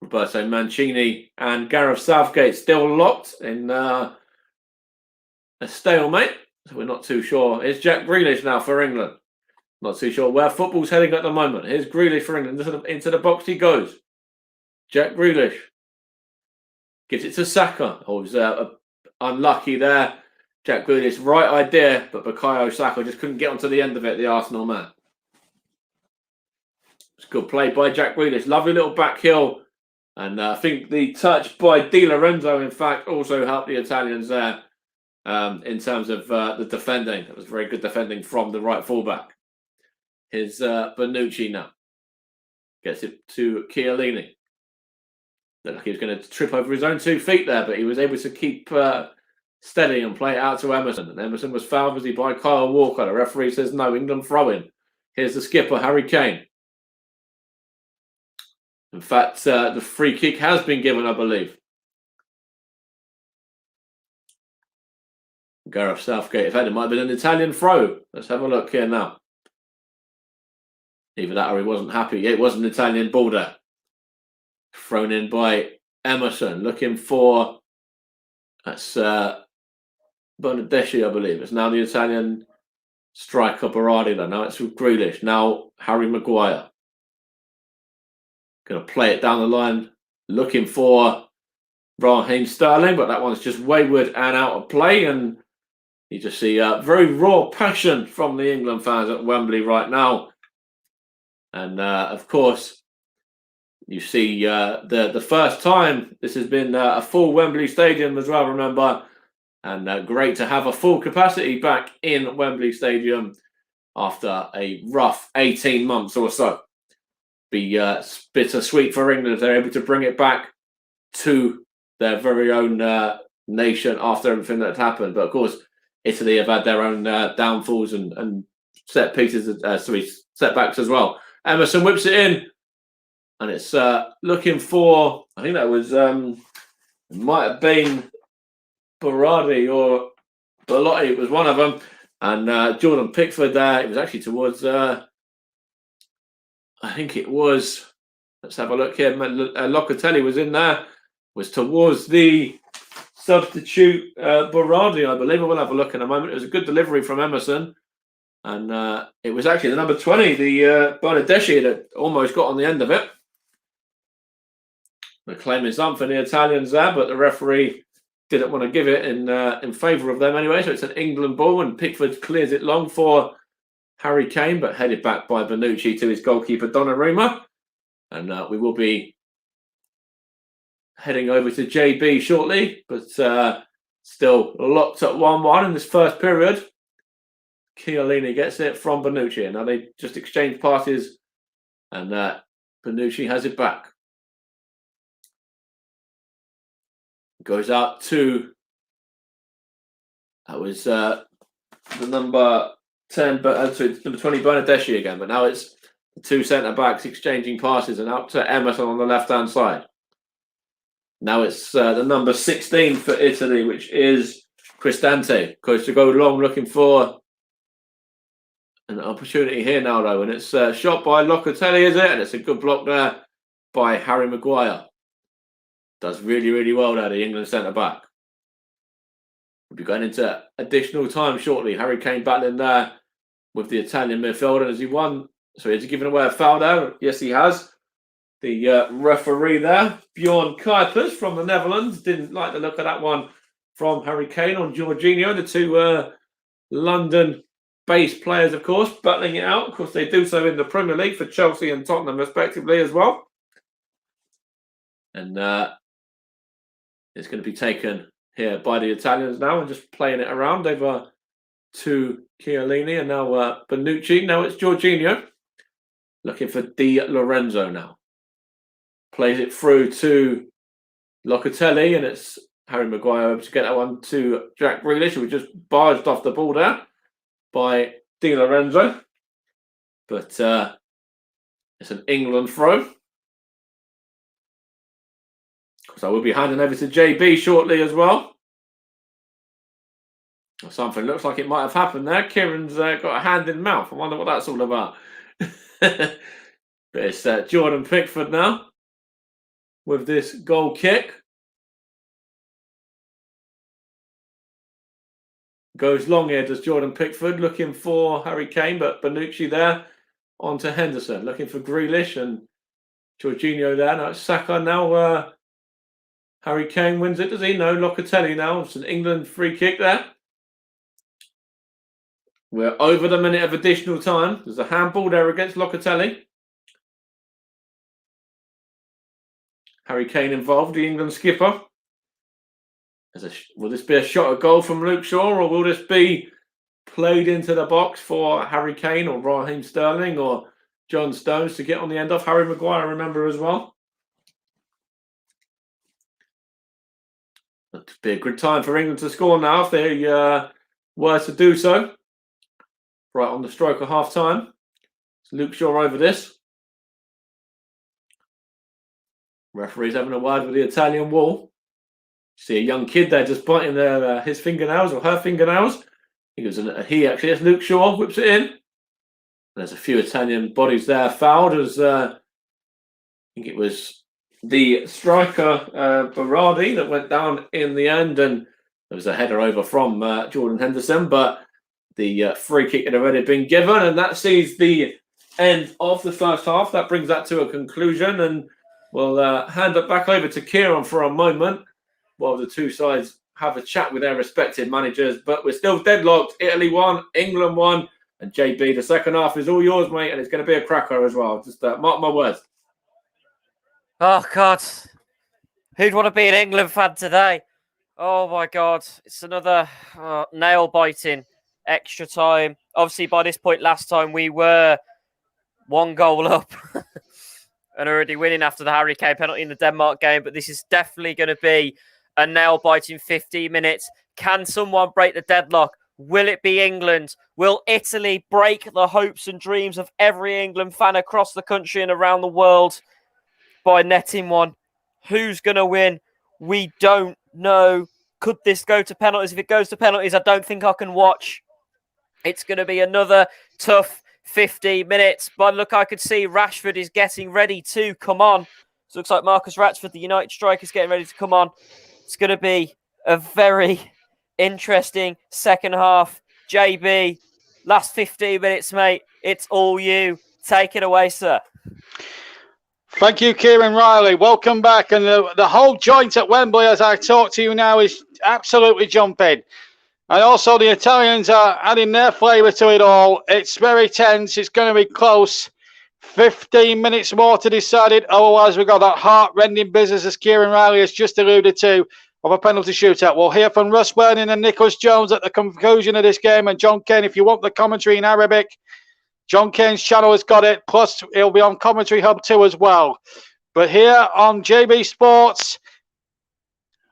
Roberto Mancini and Gareth Southgate still locked in a stalemate. So we're not too sure. Here's Jack Grealish now for England. Not too sure where football's heading at the moment. Here's Grealish for England. Into the box he goes. Jack Grealish gives it to Saka. Oh, he was unlucky there. Jack Grealish, right idea, but Bukayo Saka just couldn't get onto the end of it, the Arsenal man. It's good play by Jack Grealish. Lovely little back heel. And I think the touch by Di Lorenzo, in fact, also helped the Italians there in terms of the defending. It was very good defending from the right fullback. Here's Bonucci now. Gets it to Chiellini. Looked like he was going to trip over his own 2 feet there, but he was able to keep steady and play it out to Emerson. And Emerson was fouled by Kyle Walker. The referee says no, England throw-in. Here's the skipper, Harry Kane. In fact, the free kick has been given, I believe. Gareth Southgate. In fact, it might have been an Italian throw. Let's have a look here now. Either that or he wasn't happy. It was an Italian ball there. Thrown in by Emerson. Looking for... That's Bernardeschi, I believe. It's now the Italian striker, Berardi. Now it's with Grealish. Now Harry Maguire. Going to play it down the line, looking for Raheem Sterling, but that one's just wayward and out of play. And you just see very raw passion from the England fans at Wembley right now. And of course, you see the first time this has been a full Wembley Stadium as well, remember. And great to have a full capacity back in Wembley Stadium after a rough 18 months or so. Be bittersweet for England if they're able to bring it back to their very own nation after everything that had happened. But of course, Italy have had their own downfalls and set pieces, setbacks as well. Emerson whips it in, and it's looking for, I think that was, it might have been Berardi or Bellotti, it was one of them. And Jordan Pickford there, it was actually towards, I think it was, let's have a look here, Locatelli was in there, was towards the substitute Berardi, I believe. We'll have a look in a moment. It was a good delivery from Emerson. And it was actually the number 20, the Bernardeschi, that almost got on the end of it. They're claiming something for the Italians there, but the referee didn't want to give it in favour of them anyway. So it's an England ball, and Pickford clears it long for Harry Kane, but headed back by Bonucci to his goalkeeper Donnarumma. And we will be heading over to JB shortly, but still locked at 1-1 in this first period. Chiellini gets it from Bonucci, and now they just exchange passes, and Bonucci has it back. Goes out to, that was the number 10, but number 20 Bernardeschi again, but now it's the two centre-backs exchanging passes, and out to Emerson on the left-hand side. Now it's the number 16 for Italy, which is Cristante. Goes to go long, looking for an opportunity here now, though, and it's shot by Locatelli, is it? And it's a good block there by Harry Maguire. Does really, really well there, the England centre-back. We'll be going into additional time shortly. Harry Kane battling there with the Italian midfielder. Has he won? So has he given away a foul there? Yes, he has. The referee there, Bjorn Kuipers from the Netherlands, didn't like the look of that one from Harry Kane on Jorginho. The two London-based players, of course, battling it out. Of course, they do so in the Premier League for Chelsea and Tottenham, respectively, as well. And it's going to be taken here by the Italians now and just playing it around over to Chiellini, and now Bonucci. Now it's Jorginho looking for Di Lorenzo now. Plays it through to Locatelli, and it's Harry Maguire able to get that one to Jack Grealish, who just barged off the ball there by Di Lorenzo. But it's an England throw. So we'll be handing over to JB shortly as well. Something looks like it might have happened there. Kieran's got a hand in mouth. I wonder what that's all about. But it's Jordan Pickford now with this goal kick. Goes long here, does Jordan Pickford, looking for Harry Kane, but Bonucci there onto Henderson, looking for Grealish, and Jorginho there. Now it's Saka now. Harry Kane wins it, does he? No, Locatelli now. It's an England free kick there. We're over the minute of additional time. There's a handball there against Locatelli. Harry Kane involved, the England skipper. Will this be a shot at goal from Luke Shaw, or will this be played into the box for Harry Kane or Raheem Sterling or John Stones to get on the end of? Harry Maguire, remember, as well. It'd be a good time for England to score now if they were to do so. Right on the stroke of half time. It's Luke Shaw over this. Referee's having a word with the Italian wall. See a young kid there just biting his fingernails or her fingernails. He goes, he actually, it's Luke Shaw, whips it in. There's a few Italian bodies there fouled as I think it was the striker Berardi that went down in the end, and there was a header over from Jordan Henderson, but the free kick had already been given, and that sees the end of the first half. That brings that to a conclusion, and we'll hand it back over to Kieran for a moment while the two sides have a chat with their respective managers. But we're still deadlocked. Italy won, England won, and JB, the second half is all yours, mate, and it's going to be a cracker as well. Just mark my words. Oh, God. Who'd want to be an England fan today? Oh, my God. It's another nail-biting extra time. Obviously, by this point last time, we were 1 goal up and already winning after the Harry Kane penalty in the Denmark game. But this is definitely going to be a nail-biting 15 minutes. Can someone break the deadlock? Will it be England? Will Italy break the hopes and dreams of every England fan across the country and around the world by netting one? Who's going to win? We don't know. Could this go to penalties? If it goes to penalties, I don't think I can watch. It's going to be another tough 50 minutes. But look, I could see Rashford is getting ready to come on. So it looks like Marcus Rashford, the United striker, is getting ready to come on. It's going to be a very interesting second half. JB, last 15 minutes, mate. It's all you. Take it away, sir. Thank you, Kieran Riley. Welcome back. And the whole joint at Wembley, as I talk to you now, is absolutely jumping. And also the Italians are adding their flavour to it all. It's very tense. It's going to be close. 15 minutes more to decide it. Otherwise, we've got that heart-rending business, as Kieran Riley has just alluded to, of a penalty shootout. We'll hear from Russ Burning and Nicholas Jones at the conclusion of this game. And John Kane, if you want the commentary in Arabic, John Kane's channel has got it. Plus, it'll be on Commentary Hub 2 as well. But here on JB Sports,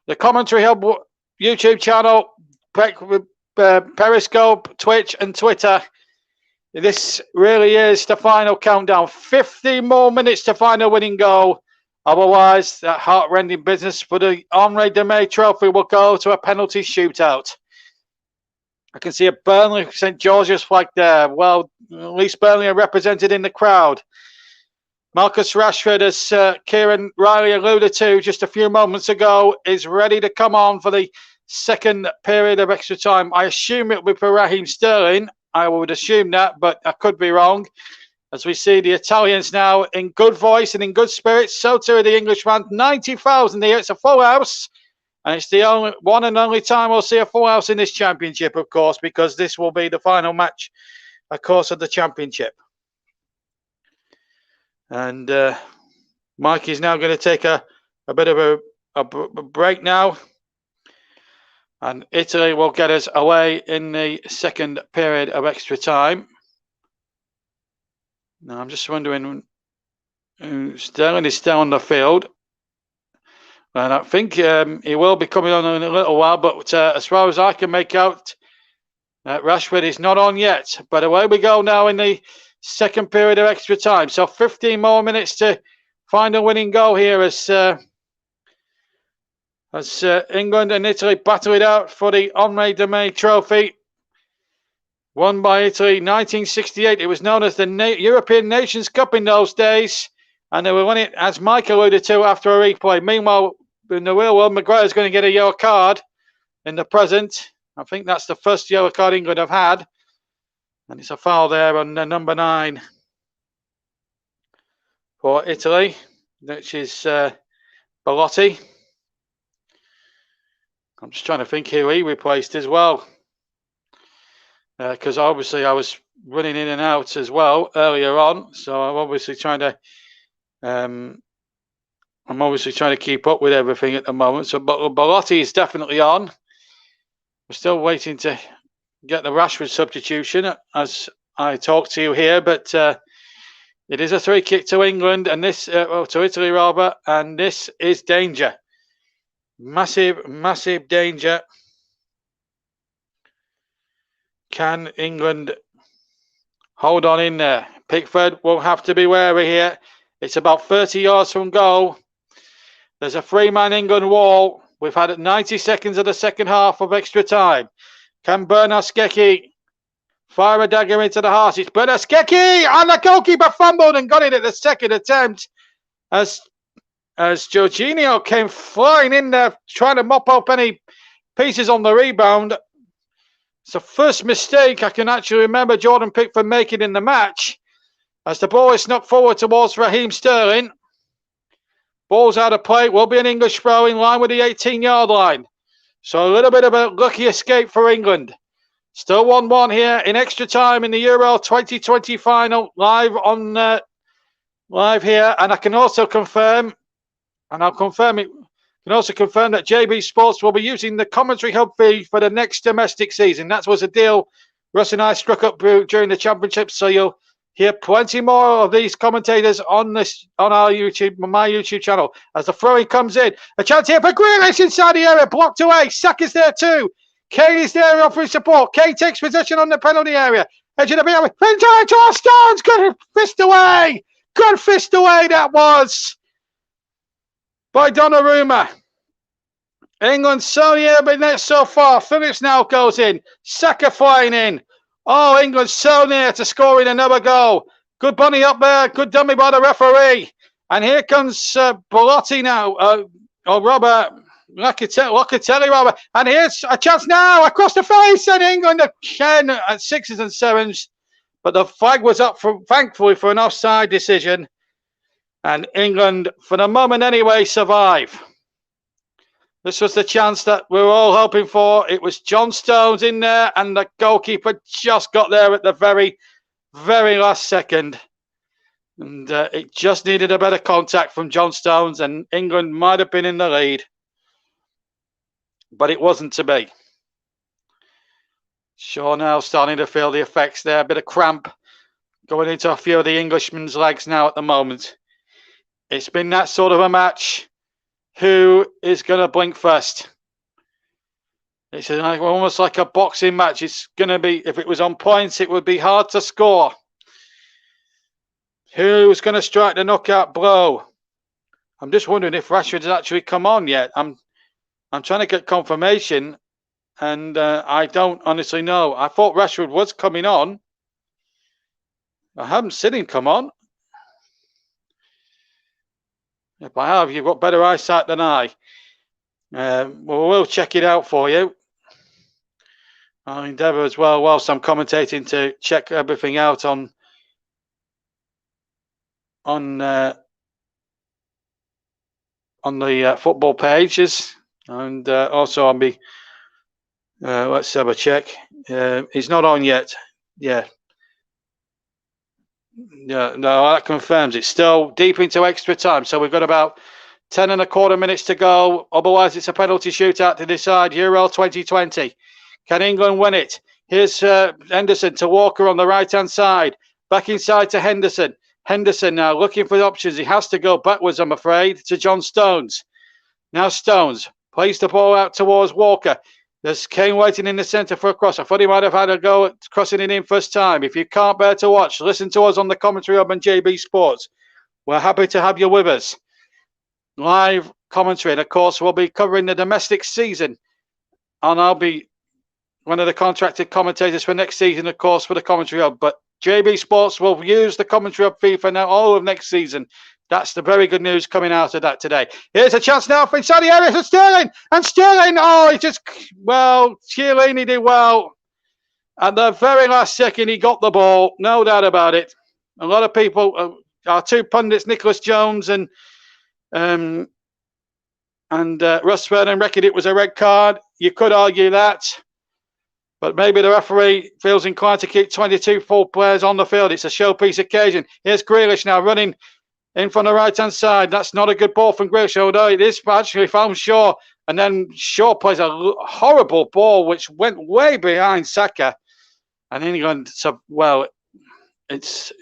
the Commentary Hub YouTube channel, Periscope, Twitch and Twitter, this really is the final countdown. 50 more minutes to find a winning goal. Otherwise, that heart-rending business for the Henri Demay Trophy will go to a penalty shootout. I can see a Burnley St George's flag there. Well, at least Burnley are represented in the crowd. Marcus Rashford, as Kieran Riley alluded to just a few moments ago, is ready to come on for the second period of extra time. I assume it will be for Raheem Sterling. I would assume that, but I could be wrong. As we see the Italians now in good voice and in good spirits, so too are the English fans. 90,000 here. It's a full house. And it's the only one and only time we'll see a full house in this championship, of course, because this will be the final match, of course, of the championship. And Mike is now going to take a bit of a break now. And Italy will get us away in the second period of extra time. Now, I'm just wondering, Sterling is still on the field. And I think he will be coming on in a little while. But as far as I can make out, Rashford is not on yet. But away we go now in the second period of extra time. So 15 more minutes to find a winning goal here as England and Italy battle it out for the Henri Demay Trophy. Won by Italy 1968. It was known as the European Nations Cup in those days. And they were winning it, as Mike alluded to, after a replay. Meanwhile, in the real world, Maguire's going to get a yellow card in the present. I think that's the first yellow card England have had. And it's a foul there on number 9 for Italy, which is Belotti. I'm just trying to think who he replaced as well. Because obviously I was running in and out as well earlier on. So I'm obviously trying to... I'm obviously trying to keep up with everything at the moment. So Belotti is definitely on. We're still waiting to get the Rashford substitution as I talk to you here. But it is a free kick to England and this to Italy rather. And this is danger. Massive, massive danger. Can England hold on in there? Pickford will have to be wary here. It's about 30 yards from goal. There's a 3-man England wall. We've had 90 seconds of the second half of extra time. Can Bernascecchi fire a dagger into the heart? It's Bernascecchi, and the goalkeeper fumbled and got it at the second attempt as Jorginho came flying in there trying to mop up any pieces on the rebound. It's the first mistake I can actually remember Jordan Pickford making in the match. As the ball is knocked forward towards Raheem Sterling. Ball's out of play. Will be an English throw in line with the 18-yard line. So a little bit of a lucky escape for England. Still 1-1 here in extra time in the Euro 2020 final. Live here. And I can also confirm, and I'll confirm it, can also confirm that JB Sports will be using the commentary hub fee for the next domestic season. That was a deal Russ and I struck up during the championship. So you'll hear plenty more of these commentators on our YouTube, my YouTube channel. As the throwing comes in, a chance here for Grealish inside the area, blocked away. Saka's there too. Kane is there offering support. Kane takes possession on the penalty area. Edge of the ball. Into Joel Stones. Good fist away. Good fist away that was by Donnarumma. England so but not so far. Phillips now goes in. Saka flying in. Oh, England so near to scoring another goal. Good bunny up there. Good dummy by the referee. And here comes Belotti now. Robert Locatelli, Robert. And here's a chance now across the face. And England again at 6s and 7s. But the flag was up, thankfully, for an offside decision. And England, for the moment anyway, survive. This was the chance that we were all hoping for. It was John Stones in there, and the goalkeeper just got there at the very, very last second. And it just needed a better contact from John Stones, and England might have been in the lead. But it wasn't to be. Shaw now starting to feel the effects there. A bit of cramp going into a few of the Englishmen's legs now at the moment. It's been that sort of a match. Who is going to blink first? It's almost like a boxing match. It's going to be, if it was on points, it would be hard to score. Who's going to strike the knockout blow? I'm just wondering if Rashford has actually come on yet. I'm trying to get confirmation, and I don't honestly know. I thought Rashford was coming on. I haven't seen him come on. If I have, you've got better eyesight than I. We'll check it out for you. I'll endeavour as well, whilst I'm commentating, to check everything out on the football pages, and also on the. Let's have a check. He's not on yet. Yeah. Yeah, no, that confirms it's still deep into extra time. So we've got about 10 and a quarter minutes to go. Otherwise, it's a penalty shootout to decide Euro 2020. Can England win it? Here's Henderson to Walker on the right-hand side. Back inside to Henderson. Henderson now looking for options. He has to go backwards, I'm afraid, to John Stones. Now Stones plays the ball out towards Walker. There's Kane waiting in the centre for a cross. I thought he might have had a go at crossing it in first time. If you can't bear to watch, listen to us on the commentary hub on JB Sports. We're happy to have you with us. Live commentary. And of course, we'll be covering the domestic season. And I'll be one of the contracted commentators for next season, of course, for the commentary hub. But JB Sports will use the commentary hub fee for now all of next season. That's the very good news coming out of that today. Here's a chance now for inside the area for Sterling. And Sterling, Chiellini did well. At the very last second, he got the ball. No doubt about it. A lot of people, our two pundits, Nicholas Jones and Russ Vernon, reckoned it was a red card. You could argue that. But maybe the referee feels inclined to keep 22 full players on the field. It's a showpiece occasion. Here's Grealish now running in from the right-hand side. That's not a good ball from Grealish, although it is actually found Shaw. And then Shaw plays a horrible ball, which went way behind Saka. And England, it's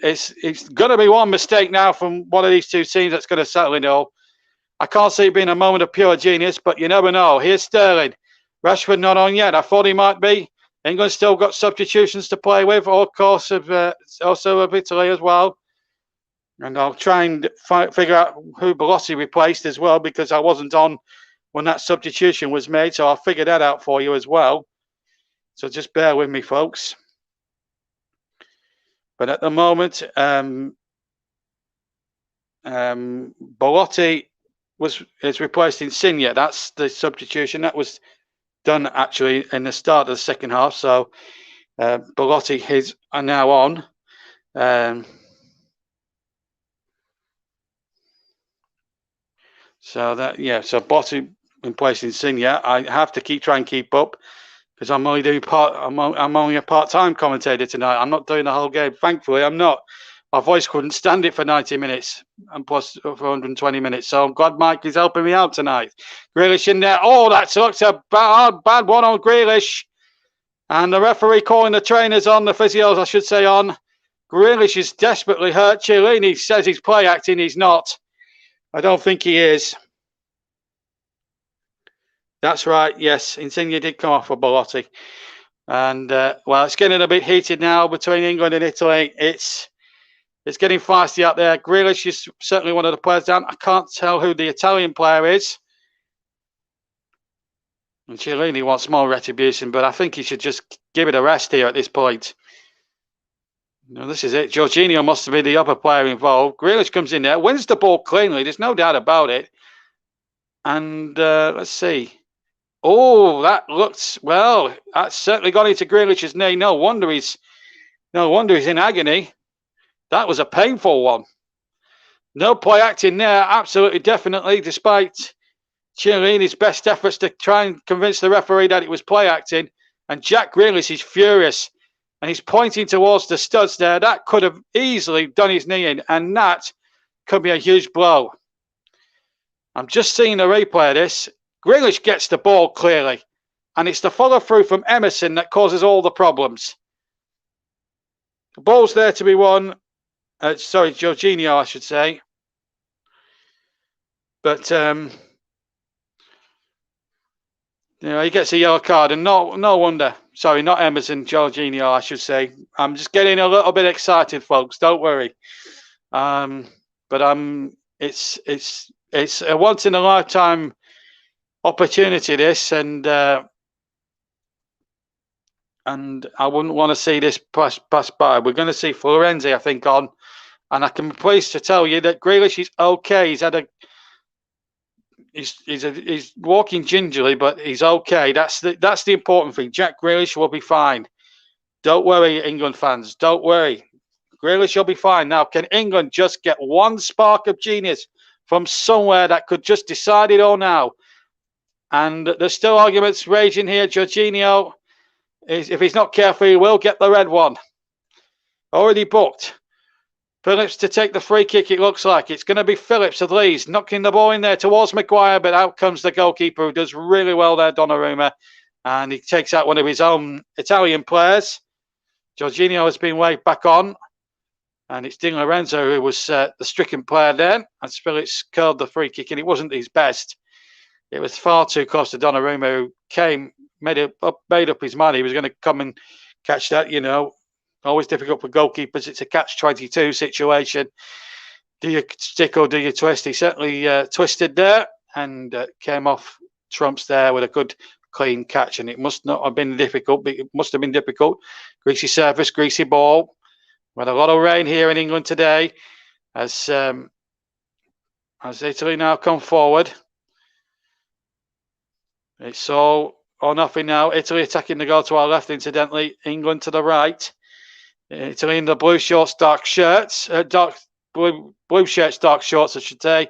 going to be one mistake now from one of these two teams that's going to settle it all. I can't see it being a moment of pure genius, but you never know. Here's Sterling. Rashford not on yet. I thought he might be. England still got substitutions to play with, of course, also of Italy as well. And I'll try and figure out who Belotti replaced as well, because I wasn't on when that substitution was made. So I'll figure that out for you as well. So just bear with me, folks. But at the moment, Belotti is replaced Insigne. That's the substitution. That was done actually in the start of the second half. So Belotti is now on. So Belotti in place Insigne. I have to try and keep up because I'm only doing I'm only a part-time commentator tonight. I'm not doing the whole game. Thankfully, I'm not. My voice couldn't stand it for 90 minutes and plus for 120 minutes. So I'm glad Mike is helping me out tonight. Grealish in there. Oh, that looks a bad one on Grealish. And the referee calling the trainers on, the physios, I should say, on. Grealish is desperately hurt. Chiellini says he's play acting. He's not. I don't think he is. That's right. Yes, Insigne did come off for Belotti. And, well, it's getting a bit heated now between England and Italy. It's getting feisty out there. Grealish is certainly one of the players down. I can't tell who the Italian player is. And Chiellini wants more retribution, but I think he should just give it a rest here at this point. No, this is it. Jorginho must have been the other player involved. Grealish comes in there, wins the ball cleanly. There's no doubt about it. And let's see. Oh, that looks, well, that certainly got into Grealish's knee. No wonder he's in agony. That was a painful one. No play acting there, absolutely, definitely, despite Chiellini's best efforts to try and convince the referee that it was play acting. And Jack Grealish is furious. And he's pointing towards the studs there. That could have easily done his knee in. And that could be a huge blow. I'm just seeing the replay of this. Grealish gets the ball clearly. And it's the follow through from Emerson that causes all the problems. The ball's there to be won. Sorry, Jorginho, I should say. But, you know, he gets a yellow card. And no wonder. Sorry, not Emerson, Jorginho, I should say. I'm just getting a little bit excited, folks. Don't worry. But it's a once in a lifetime opportunity, this, and I wouldn't want to see this pass by. We're going to see Florenzi, I think, on, and I can be pleased to tell you that Grealish is okay. He's walking gingerly, but he's okay. That's the important thing. Jack Grealish will be fine. Don't worry, England fans. Don't worry. Grealish will be fine. Now, can England just get one spark of genius from somewhere that could just decide it all now? And there's still arguments raging here. Jorginho, if he's not careful, he will get the red one. Already booked. Phillips to take the free kick, it looks like. It's going to be Phillips of Leeds knocking the ball in there towards Maguire, but out comes the goalkeeper who does really well there, Donnarumma. And he takes out one of his own Italian players. Jorginho has been waved back on. And it's Di Lorenzo who was the stricken player there. As Phillips curled the free kick, and it wasn't his best. It was far too close to Donnarumma, who made up his mind. He was going to come and catch that, you know. Always difficult for goalkeepers. It's a catch-22 situation. Do you stick or do you twist? He certainly twisted there and came off trumps there with a good, clean catch. And it must not have been difficult, but it must have been difficult. Greasy surface, greasy ball. We had a lot of rain here in England today as Italy now come forward. It's all or nothing now. Italy attacking the goal to our left, incidentally. England to the right. Italy in the blue shorts, dark shirts. Blue shirts, dark shorts, I should say.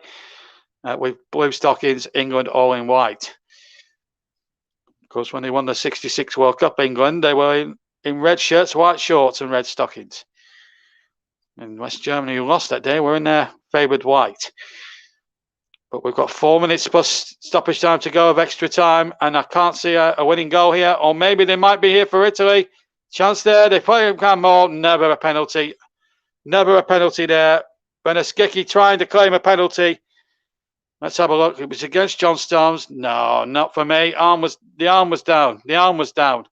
With blue stockings. England all in white. Of course, when they won the 66 World Cup, England, they were in red shirts, white shorts and red stockings. And West Germany, who lost that day, were in their favoured white. But we've got 4 minutes plus stoppage time to go of extra time, and I can't see a winning goal here. Or maybe they might be here for Italy. Chance there. They play him more. Never a penalty. Never a penalty there. Beneschicchi trying to claim a penalty. Let's have a look. It was against John Stones. No, not for me. The arm was down. The arm was down.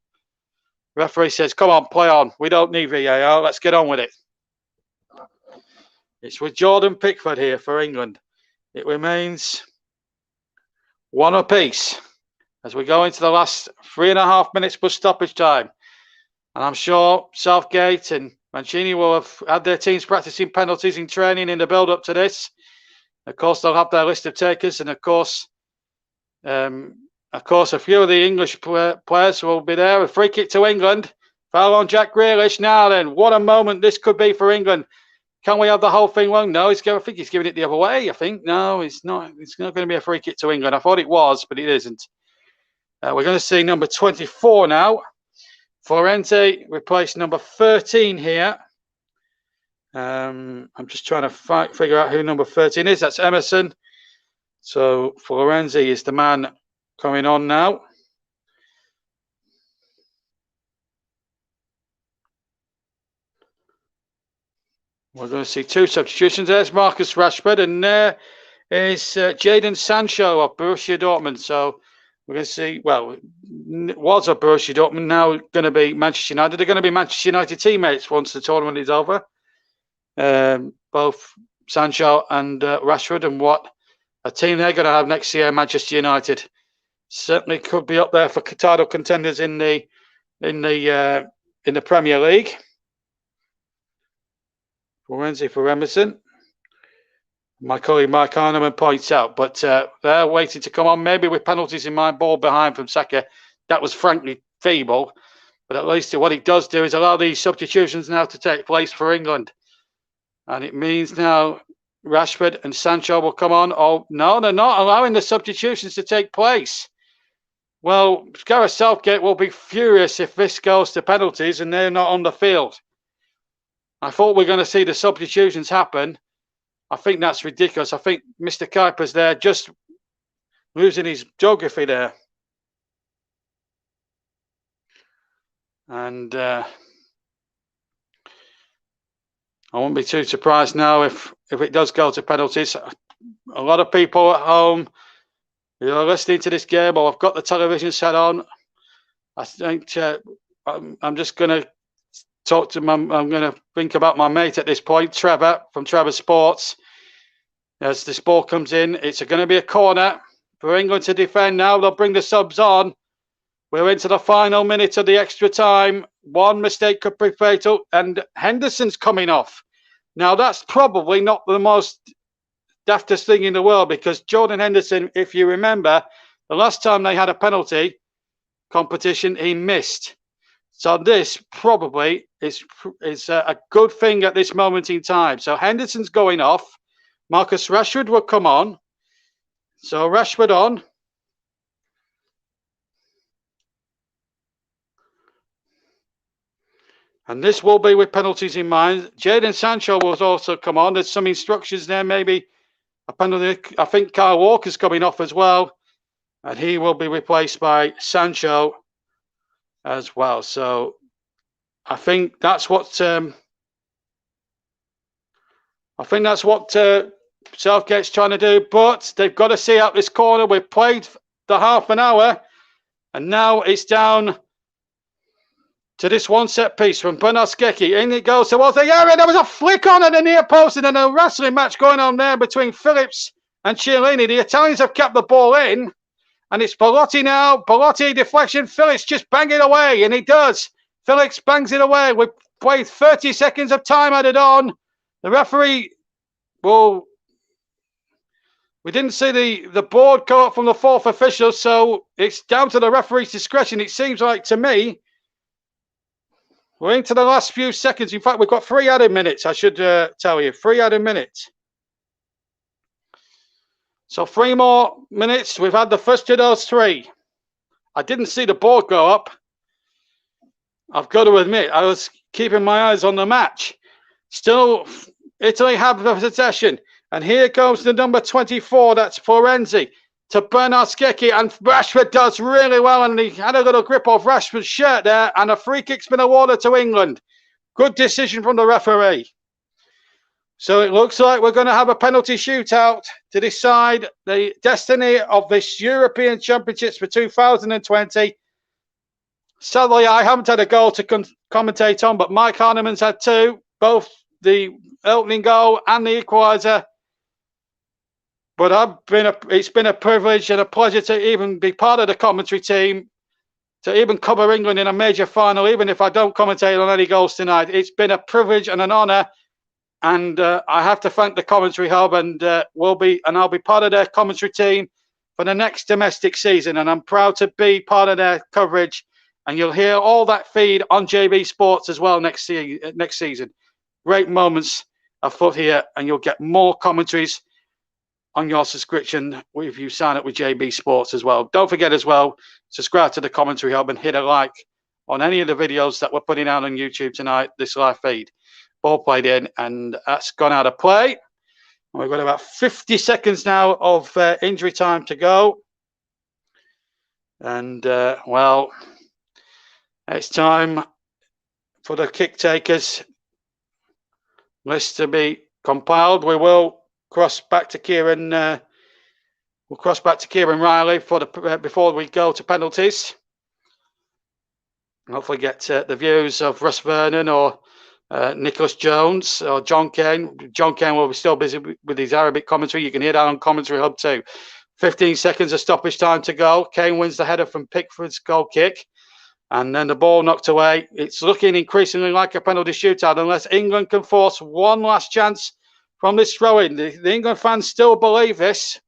Referee says, come on, play on. We don't need VAR. Let's get on with it. It's with Jordan Pickford here for England. It remains 1 apiece as we go into the last 3.5 minutes plus stoppage time. And I'm sure Southgate and Mancini will have had their teams practicing penalties in training in the build-up to this. Of course, they'll have their list of takers, and of course, a few of the English players will be there. A free kick to England. Foul on Jack Grealish. Now then, what a moment this could be for England. Can we have the whole thing wrong? No, I think he's giving it the other way. I think no, it's not. It's not going to be a free kick to England. I thought it was, but it isn't. We're going to see number 24 now. Florenzi replaced number 13 here. I'm just trying to figure out who number 13 is. That's Emerson. So Florenzi is the man coming on now. We're going to see 2 substitutions. There's Marcus Rashford, and there is Jadon Sancho of Borussia Dortmund. So we're going to see, well, was a Borussia Dortmund, now going to be Manchester United. They're going to be Manchester United teammates once the tournament is over. Both Sancho and Rashford, and what a team they're going to have next year, Manchester United. Certainly could be up there for title contenders in the Premier League. Florenzi for Emerson. My colleague Mike Arneman points out, but they're waiting to come on, maybe with penalties in mind, ball behind from Saka. That was frankly feeble, but at least what it does do is allow these substitutions now to take place for England. And it means now Rashford and Sancho will come on. Oh, no, they're not allowing the substitutions to take place. Well, Gareth Southgate will be furious if this goes to penalties and they're not on the field. I thought we were going to see the substitutions happen. I think that's ridiculous. I think Mr. Kuipers there just losing his geography there. And I won't be too surprised now if it does go to penalties. A lot of people at home who are listening to this game, or I've got the television set on, I think I'm just going to talk to I'm going to think about my mate at this point, Trevor from Trevor Sports. As this ball comes in, it's going to be a corner for England to defend now. They'll bring the subs on. We're into the final minute of the extra time. One mistake could be fatal, and Henderson's coming off. Now, that's probably not the most daftest thing in the world, because Jordan Henderson, if you remember, the last time they had a penalty competition, he missed. So this probably is a good thing at this moment in time. So Henderson's going off. Marcus Rashford will come on. So Rashford on. And this will be with penalties in mind. Jadon Sancho will also come on. There's some instructions there, maybe a penalty. I think Kyle Walker's coming off as well. And he will be replaced by Sancho as well. So I think that's what Southgate's trying to do. But they've got to see out this corner. We've played the half an hour, and now it's down to this one set piece from Bernard Skecki. In it goes towards the area. There was a flick on at the near post, and a wrestling match going on there between Phillips and Chiellini. The Italians have kept the ball in, and it's Belotti now. Belotti deflection. Phillips just banging away, and he does. Phillips bangs it away. We've played 30 seconds of time added on. The referee will. We didn't see the board go up from the fourth official, so it's down to the referee's discretion. It seems like to me. We're into the last few seconds. In fact, we've got 3 added minutes, I should tell you. 3 added minutes. So 3 more minutes. We've had the first of those 3. I didn't see the board go up. I've got to admit, I was keeping my eyes on the match. Still, Italy have the possession. And here comes the number 24. That's Florenzi to Bernard Skecki, and Rashford does really well, and he had a little grip off Rashford's shirt there, and a free kick's been awarded to England. Good decision from the referee. So it looks like we're going to have a penalty shootout to decide the destiny of this European Championships for 2020. Sadly, I haven't had a goal to commentate on, but Mike Arneman's had 2, both the opening goal and the equaliser. But it's been a privilege and a pleasure to even be part of the commentary team, to even cover England in a major final, even if I don't commentate on any goals tonight. It's been a privilege and an honour, and I have to thank the commentary hub, and I'll be part of their commentary team for the next domestic season, and I'm proud to be part of their coverage. And you'll hear all that feed on JB Sports as well next season. Great moments afoot here, and you'll get more commentaries on your subscription if you sign up with JB Sports as well. Don't forget as well, subscribe to the commentary hub and hit a like on any of the videos that we're putting out on YouTube tonight, this live feed. Ball played in, and that's gone out of play. And we've got about 50 seconds now of injury time to go. And, well, it's time for the kick takers list to be compiled. We will cross back to Kieran. We'll cross back to Kieran Riley for the before we go to penalties. Hopefully, get the views of Russ Vernon or Nicholas Jones or John Kane. John Kane will be still busy with his Arabic commentary. You can hear that on Commentary Hub too. 15 seconds of stoppage time to go. Kane wins the header from Pickford's goal kick. And then the ball knocked away. It's looking increasingly like a penalty shootout unless England can force one last chance from this throw-in. The England fans still believe this.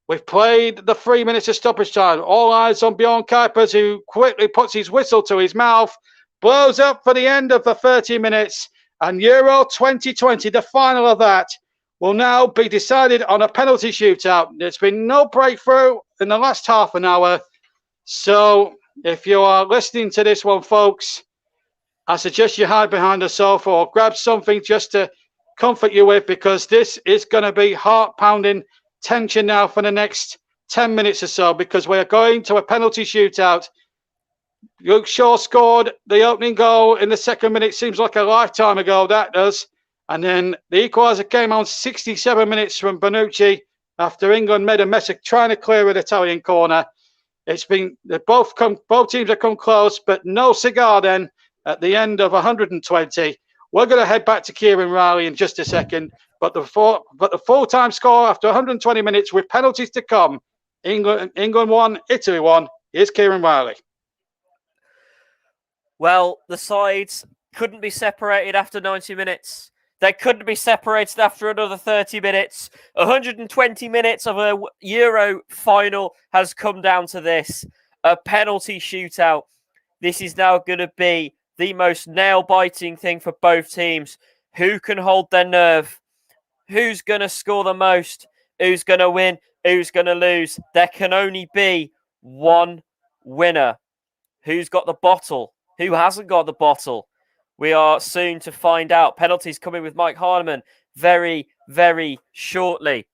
We've played the 3 minutes of stoppage time. All eyes on Bjorn Kuipers, who quickly puts his whistle to his mouth, blows up for the end of the 30 minutes. And Euro 2020, the final of that, will now be decided on a penalty shootout. There's been no breakthrough in the last half an hour. So if you are listening to this one, folks, I suggest you hide behind a sofa or grab something just to comfort you with, because this is going to be heart-pounding tension now for the next 10 minutes or so, because we are going to a penalty shootout. Luke Shaw scored the opening goal in the second minute. Seems like a lifetime ago, that does. And then the equaliser came on 67 minutes from Bonucci after England made a mess of trying to clear an Italian corner. It's been both teams have come close, but no cigar then at the end of 120. We're going to head back to Kieran Riley in just a second. But the full-time score after 120 minutes with penalties to come. England 1, Italy 1. Here's Kieran Riley. Well, the sides couldn't be separated after 90 minutes. They couldn't be separated after another 30 minutes. 120 minutes of a Euro final has come down to this. A penalty shootout. This is now going to be the most nail-biting thing for both teams. Who can hold their nerve? Who's going to score the most? Who's going to win? Who's going to lose? There can only be one winner. Who's got the bottle? Who hasn't got the bottle? We are soon to find out. Penalties coming with Mike Hardiman very, very shortly.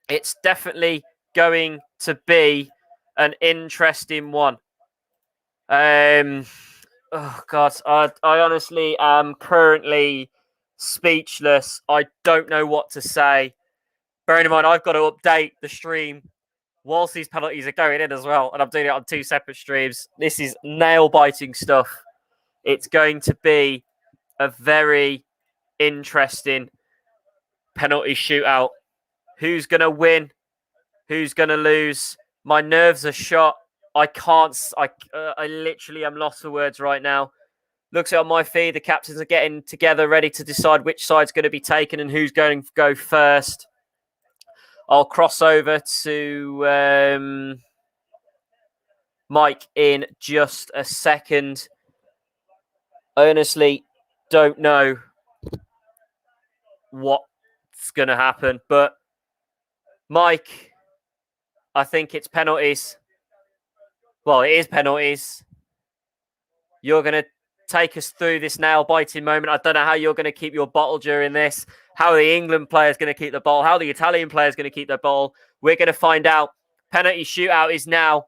It's definitely going to be an interesting one. Oh, God. I honestly am currently speechless. I don't know what to say. Bearing in mind, I've got to update the stream whilst these penalties are going in as well, and I'm doing it on two separate streams. This is nail-biting stuff. It's going to be a very interesting penalty shootout. Who's going to win? Who's going to lose? My nerves are shot. I literally am lost for words right now. Looks on my feed, the captains are getting together, ready to decide which side's going to be taken and who's going to go first. I'll cross over to Mike in just a second. I honestly don't know what's going to happen, but Mike, I think it's penalties. Well, it is penalties. You're going to take us through this nail-biting moment. I don't know how you're going to keep your bottle during this, how the England player is going to keep the ball, how the Italian player is going to keep the ball. We're going to find out. Penalty shootout is now.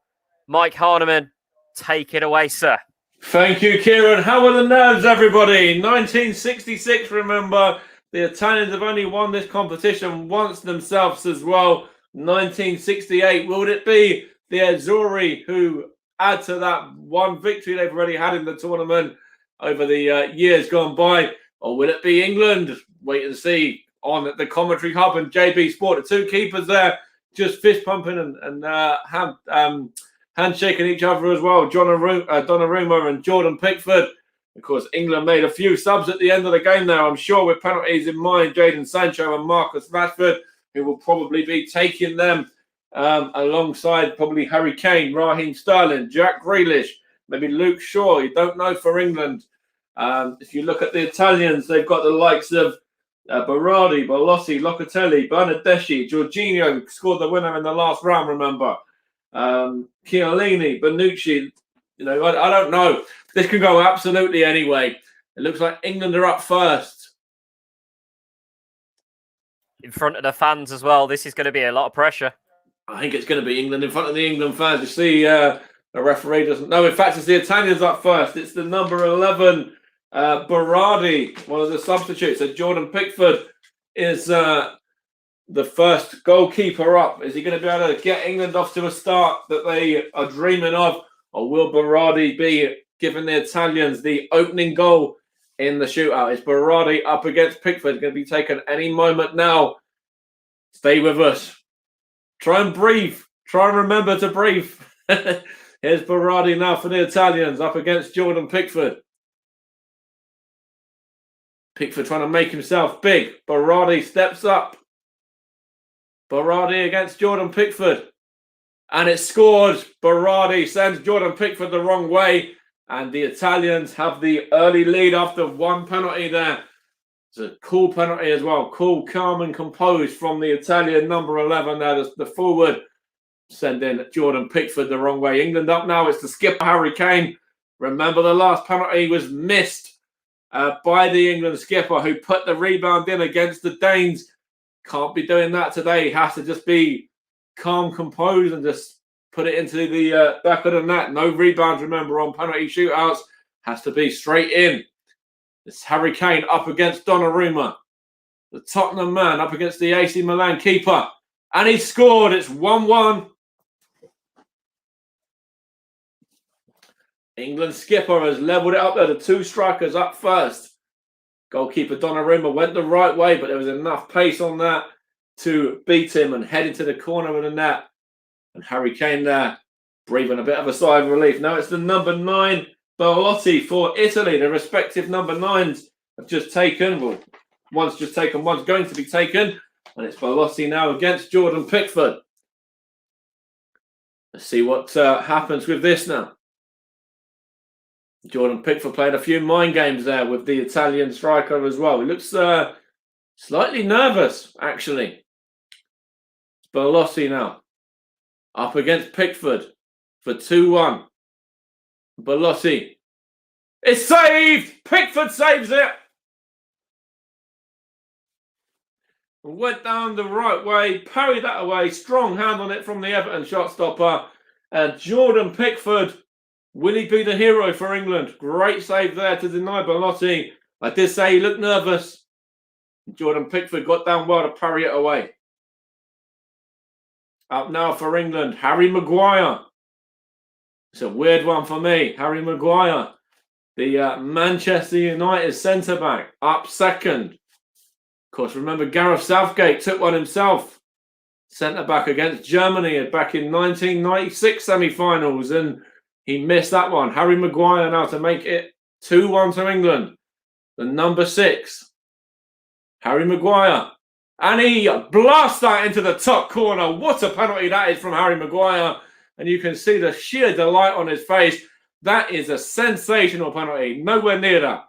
Mike Hardiman, take it away, sir. Thank you, Kieran. How are the nerves, everybody? 1966, remember. The Italians have only won this competition once themselves as well. 1968. Will it be the Azzurri who add to that one victory they've already had in the tournament over the years gone by? Or will it be England? Wait and see on the Commentary Hub and JB Sport. The two keepers there just fist pumping and handshaking each other as well. Donnarumma and Jordan Pickford. Of course, England made a few subs at the end of the game now, I'm sure, with penalties in mind. Jadon Sancho and Marcus Rashford, who will probably be taking them alongside probably Harry Kane, Raheem Sterling, Jack Grealish, maybe Luke Shaw. You don't know for England. If you look at the Italians, they've got the likes of Berardi, Bolotti, Locatelli, Bernardeschi, Jorginho scored the winner in the last round, remember. Chiellini, Bonucci. You know, I don't know. This can go absolutely anyway. It looks like England are up first. In front of the fans as well. This is going to be a lot of pressure. I think it's going to be England in front of the England fans. You see, the referee doesn't know. In fact, it's the Italians up first. It's the number 11 Berardi, one of the substitutes. So Jordan Pickford is the first goalkeeper up. Is he going to be able to get England off to a start that they are dreaming of? Or will Berardi be giving the Italians the opening goal in the shootout? Is Berardi up against Pickford going to be taken any moment now? Stay with us. Try and breathe. Try and remember to breathe. Here's Berardi now for the Italians up against Jordan Pickford. Pickford trying to make himself big. Berardi steps up. Berardi against Jordan Pickford. And it's scored. Berardi sends Jordan Pickford the wrong way. And the Italians have the early lead after one penalty there. It's a cool penalty as well. Cool, calm and composed from the Italian number 11 there. The forward sending Jordan Pickford the wrong way. England up now. It's the skipper, Harry Kane. Remember the last penalty was missed by the England skipper who put the rebound in against the Danes. Can't be doing that today. He has to just be calm, composed, and just put it into the back of the net. No rebounds, remember, on penalty shootouts. Has to be straight in. It's Harry Kane up against Donnarumma. The Tottenham man up against the AC Milan keeper. And he scored. It's 1-1. England skipper has levelled it up there. The two strikers up first. Goalkeeper Donnarumma went the right way, but there was enough pace on that to beat him and head into the corner of the net. And Harry Kane there, breathing a bit of a sigh of relief. Now it's the number 9, Belotti for Italy. The respective number 9s have just taken. Well, one's just taken, one's going to be taken. And it's Belotti now against Jordan Pickford. Let's see what happens with this now. Jordan Pickford played a few mind games there with the Italian striker as well. He looks slightly nervous, actually. It's Belotti now. Up against Pickford for 2-1. Belotti. It's saved! Pickford saves it! Went down the right way, parried that away. Strong hand on it from the Everton shot stopper. And Jordan Pickford, will he be the hero for England? Great save there to deny Belotti. I did say he looked nervous. Jordan Pickford got down well to parry it away. Up now for England, Harry Maguire. It's a weird one for me. Harry Maguire, the Manchester United centre-back, up second. Of course, remember Gareth Southgate took one himself. Centre-back against Germany back in 1996 semi-finals, and he missed that one. Harry Maguire now to make it 2-1 to England. The number 6, Harry Maguire. And he blasts that into the top corner. What a penalty that is from Harry Maguire. And you can see the sheer delight on his face. That is a sensational penalty. Nowhere near that.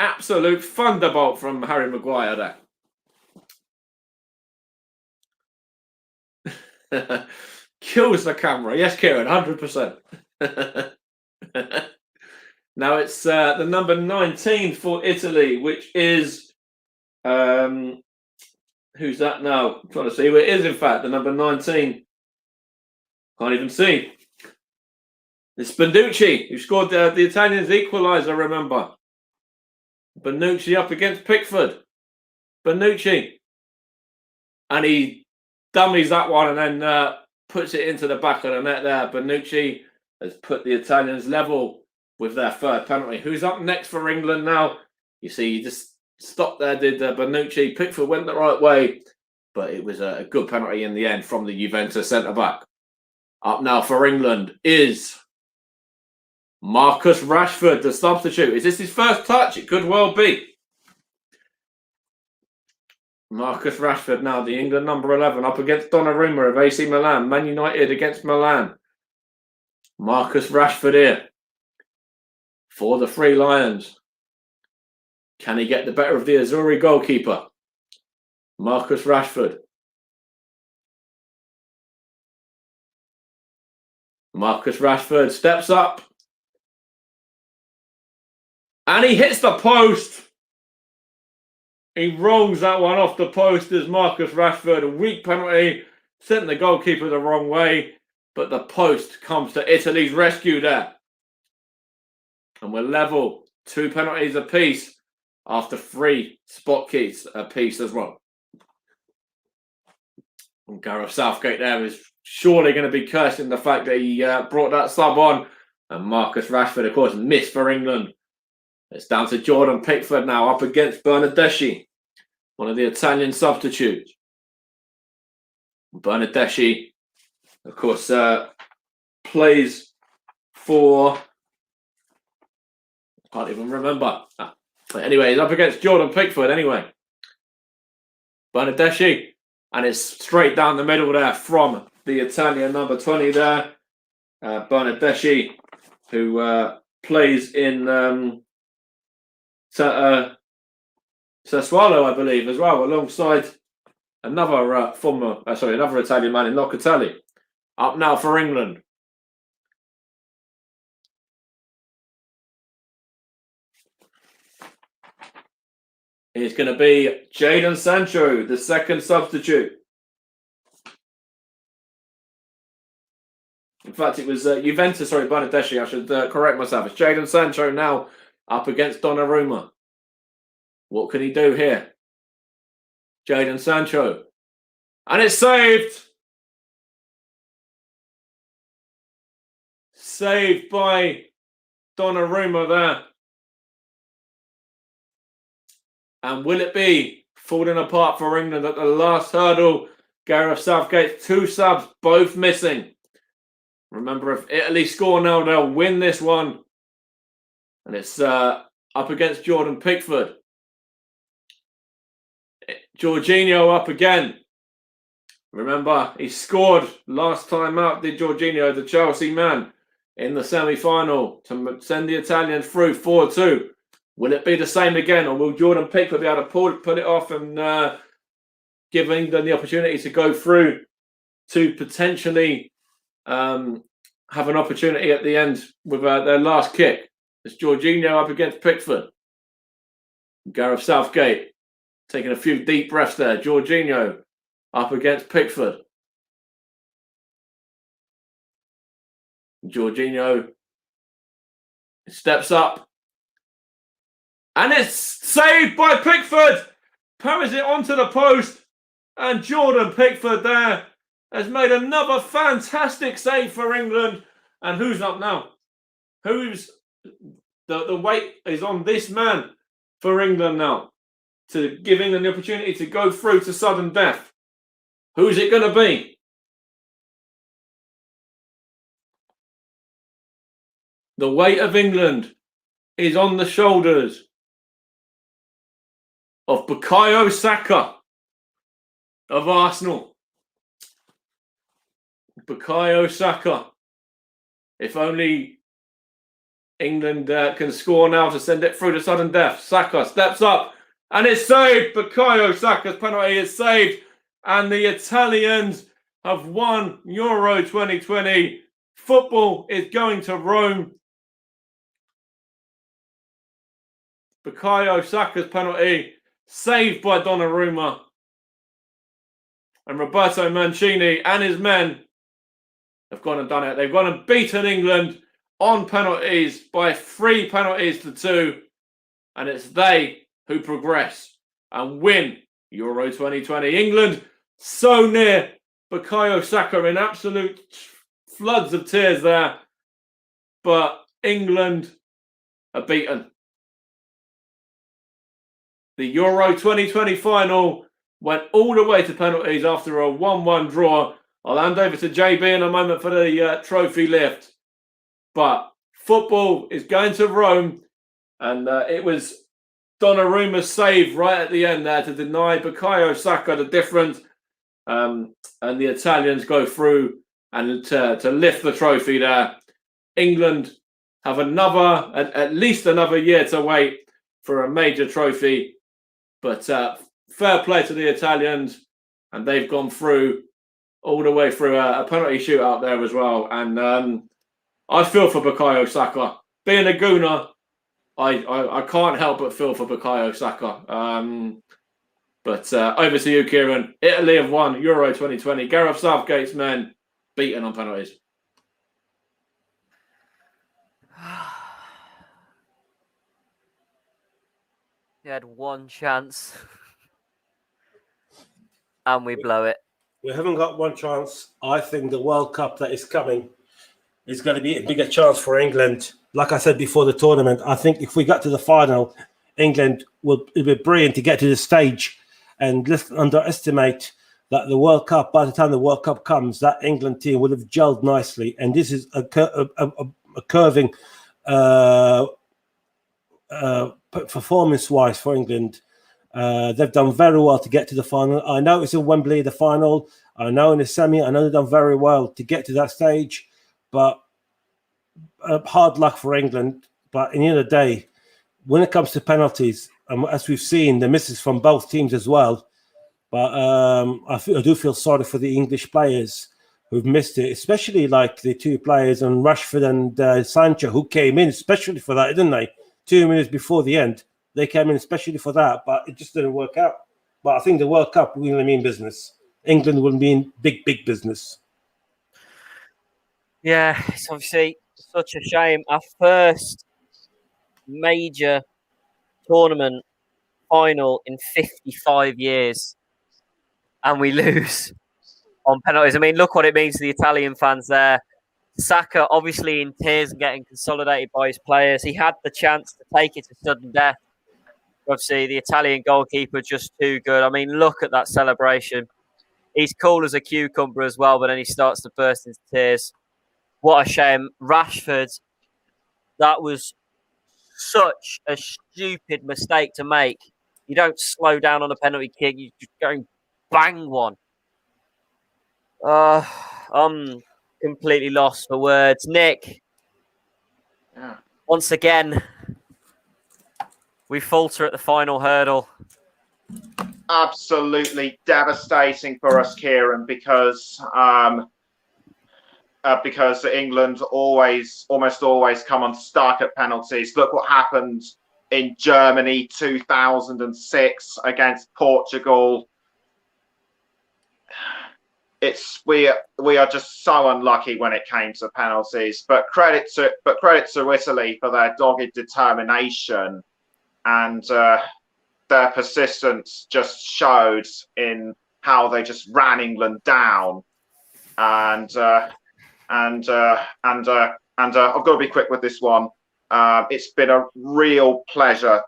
Absolute thunderbolt from Harry Maguire there. Kills the camera. Yes, Kieran, 100%. Now it's the number 19 for Italy, which is who's that now? I'm trying to see who it is. In fact, the number 19. Can't even see. It's Bonucci, who scored the Italians' equaliser. Remember, Bonucci up against Pickford. Bonucci, and he dummies that one and then puts it into the back of the net there. Bonucci has put the Italians level with their third penalty. Who's up next for England now? You see, he just stopped there, did Bonucci. Pickford went the right way, but it was a good penalty in the end from the Juventus centre-back. Up now for England is Marcus Rashford, the substitute. Is this his first touch? It could well be. Marcus Rashford now, the England number 11, up against Donnarumma of AC Milan. Man United against Milan. Marcus Rashford here for the Three Lions. Can he get the better of the Azzurri goalkeeper? Marcus Rashford. Marcus Rashford steps up. And he hits the post. He rolls that one off the post as Marcus Rashford. A weak penalty. Sent the goalkeeper the wrong way. but the post comes to Italy's rescue there. And we're level, 2 penalties apiece after 3 spot kicks apiece as well. And Gareth Southgate there is surely going to be cursing the fact that he brought that sub on. And Marcus Rashford, of course, missed for England. It's down to Jordan Pickford now up against Bernardeschi, one of the Italian substitutes. Bernardeschi, of course, plays for... I can't even remember. But anyway, he's up against Jordan Pickford anyway. Bernardeschi, and it's straight down the middle there from the Italian number 20 there. Bernardeschi, who plays in Sassuolo, I believe, as well, alongside another another Italian man in Locatelli. Up now for England. It's going to be Jadon Sancho, the second substitute. In fact, it was Juventus, Bernardeschi, I should correct myself. It's Jadon Sancho now up against Donnarumma. What can he do here? Jadon Sancho. And it's saved! Saved by Donnarumma there. And will it be falling apart for England at the last hurdle? Gareth Southgate's 2 subs, both missing. Remember, if Italy score now, they'll win this one. And it's up against Jordan Pickford. Jorginho up again. Remember, he scored last time out, did Jorginho, the Chelsea man, in the semi-final to send the Italians through 4-2. Will it be the same again, or will Jordan Pickford be able to pull it off and give England the opportunity to go through to potentially have an opportunity at the end with their last kick? It's Jorginho up against Pickford. Gareth Southgate taking a few deep breaths there. Jorginho up against Pickford. Jorginho steps up. And it's saved by Pickford. Parries it onto the post. And Jordan Pickford there has made another fantastic save for England. And who's up now? Who's the weight is on this man for England now to give England the opportunity to go through to sudden death. Who's it going to be? The weight of England is on the shoulders of Bukayo Saka of Arsenal. Bukayo Saka. If only England can score now to send it through to sudden death. Saka steps up and it's saved. Bukayo Saka's penalty is saved. And the Italians have won Euro 2020. Football is going to Rome. Bukayo Saka's penalty saved by Donnarumma. And Roberto Mancini and his men have gone and done it. They've gone and beaten England on penalties by 3 penalties to 2. And it's they who progress and win Euro 2020. England so near. Bukayo Saka in absolute floods of tears there. But England are beaten. The Euro 2020 final went all the way to penalties after a 1-1 draw. I'll hand over to JB in a moment for the trophy lift. But football is going to Rome. And it was Donnarumma's save right at the end there to deny Bukayo Saka the difference. And the Italians go through and to lift the trophy there. England have at least another year to wait for a major trophy. But fair play to the Italians, and they've gone through all the way through a penalty shootout there as well. And I feel for Bukayo Saka. Being a Gooner, I can't help but feel for Bukayo Saka. But over to you, Kieran. Italy have won Euro 2020. Gareth Southgate's men beaten on penalties. He had one chance, and we blow it. We haven't got one chance. I think the World Cup that is coming is going to be a bigger chance for England. Like I said before the tournament, I think if we got to the final, England will be brilliant to get to the stage. And let's underestimate that the World Cup, by the time the World Cup comes, that England team will have gelled nicely. And this is a curving performance-wise for England. They've done very well to get to the final. I know it's in Wembley, the final. I know in the semi, I know they've done very well to get to that stage. But hard luck for England. But in the end of the day, when it comes to penalties, as we've seen, the misses from both teams as well. But I do feel sorry for the English players who've missed it, especially like the two players and Rashford and Sancho, who came in especially for that, didn't they? 2 minutes before the end. They came in especially for that, but it just didn't work out. But I think the World Cup will mean business. England will mean big, big business. Yeah, it's obviously such a shame. Our first major tournament final in 55 years, and we lose on penalties. I mean, look what it means to the Italian fans there. Saka obviously in tears and getting consolidated by his players. He had the chance to take it to sudden death. Obviously, the Italian goalkeeper just too good. I mean, look at that celebration. He's cool as a cucumber as well, but then he starts to burst into tears. What a shame. Rashford, that was such a stupid mistake to make. You don't slow down on a penalty kick. You just go and bang one. I'm completely lost for words. Nick, once again, we falter at the final hurdle. Absolutely devastating for us, Kieran, because England almost always come unstuck at penalties. Look what happened in Germany 2006 against Portugal. We are just so unlucky when it came to penalties. But credit to Italy for their dogged determination and their persistence just showed in how they just ran England down. And I've got to be quick with this one. It's been a real pleasure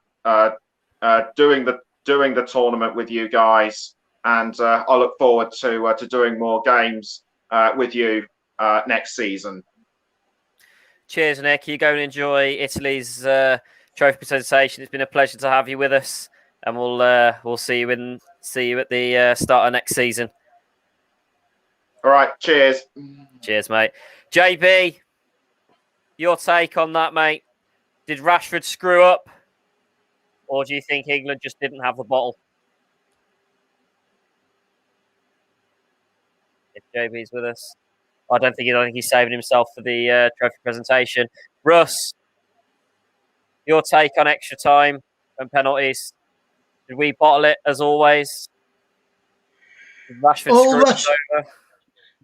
doing the tournament with you guys, and I look forward to doing more games with you next season. Cheers, Nick. You go and enjoy Italy's trophy presentation. It's been a pleasure to have you with us, and we'll see you at the start of next season. All right, cheers. Cheers, mate. JB, your take on that, mate? Did Rashford screw up, or do you think England just didn't have the bottle? If JB's with us, I don't think he's saving himself for the trophy presentation. Russ, your take on extra time and penalties? Did we bottle it as always? Did Rashford screw us over?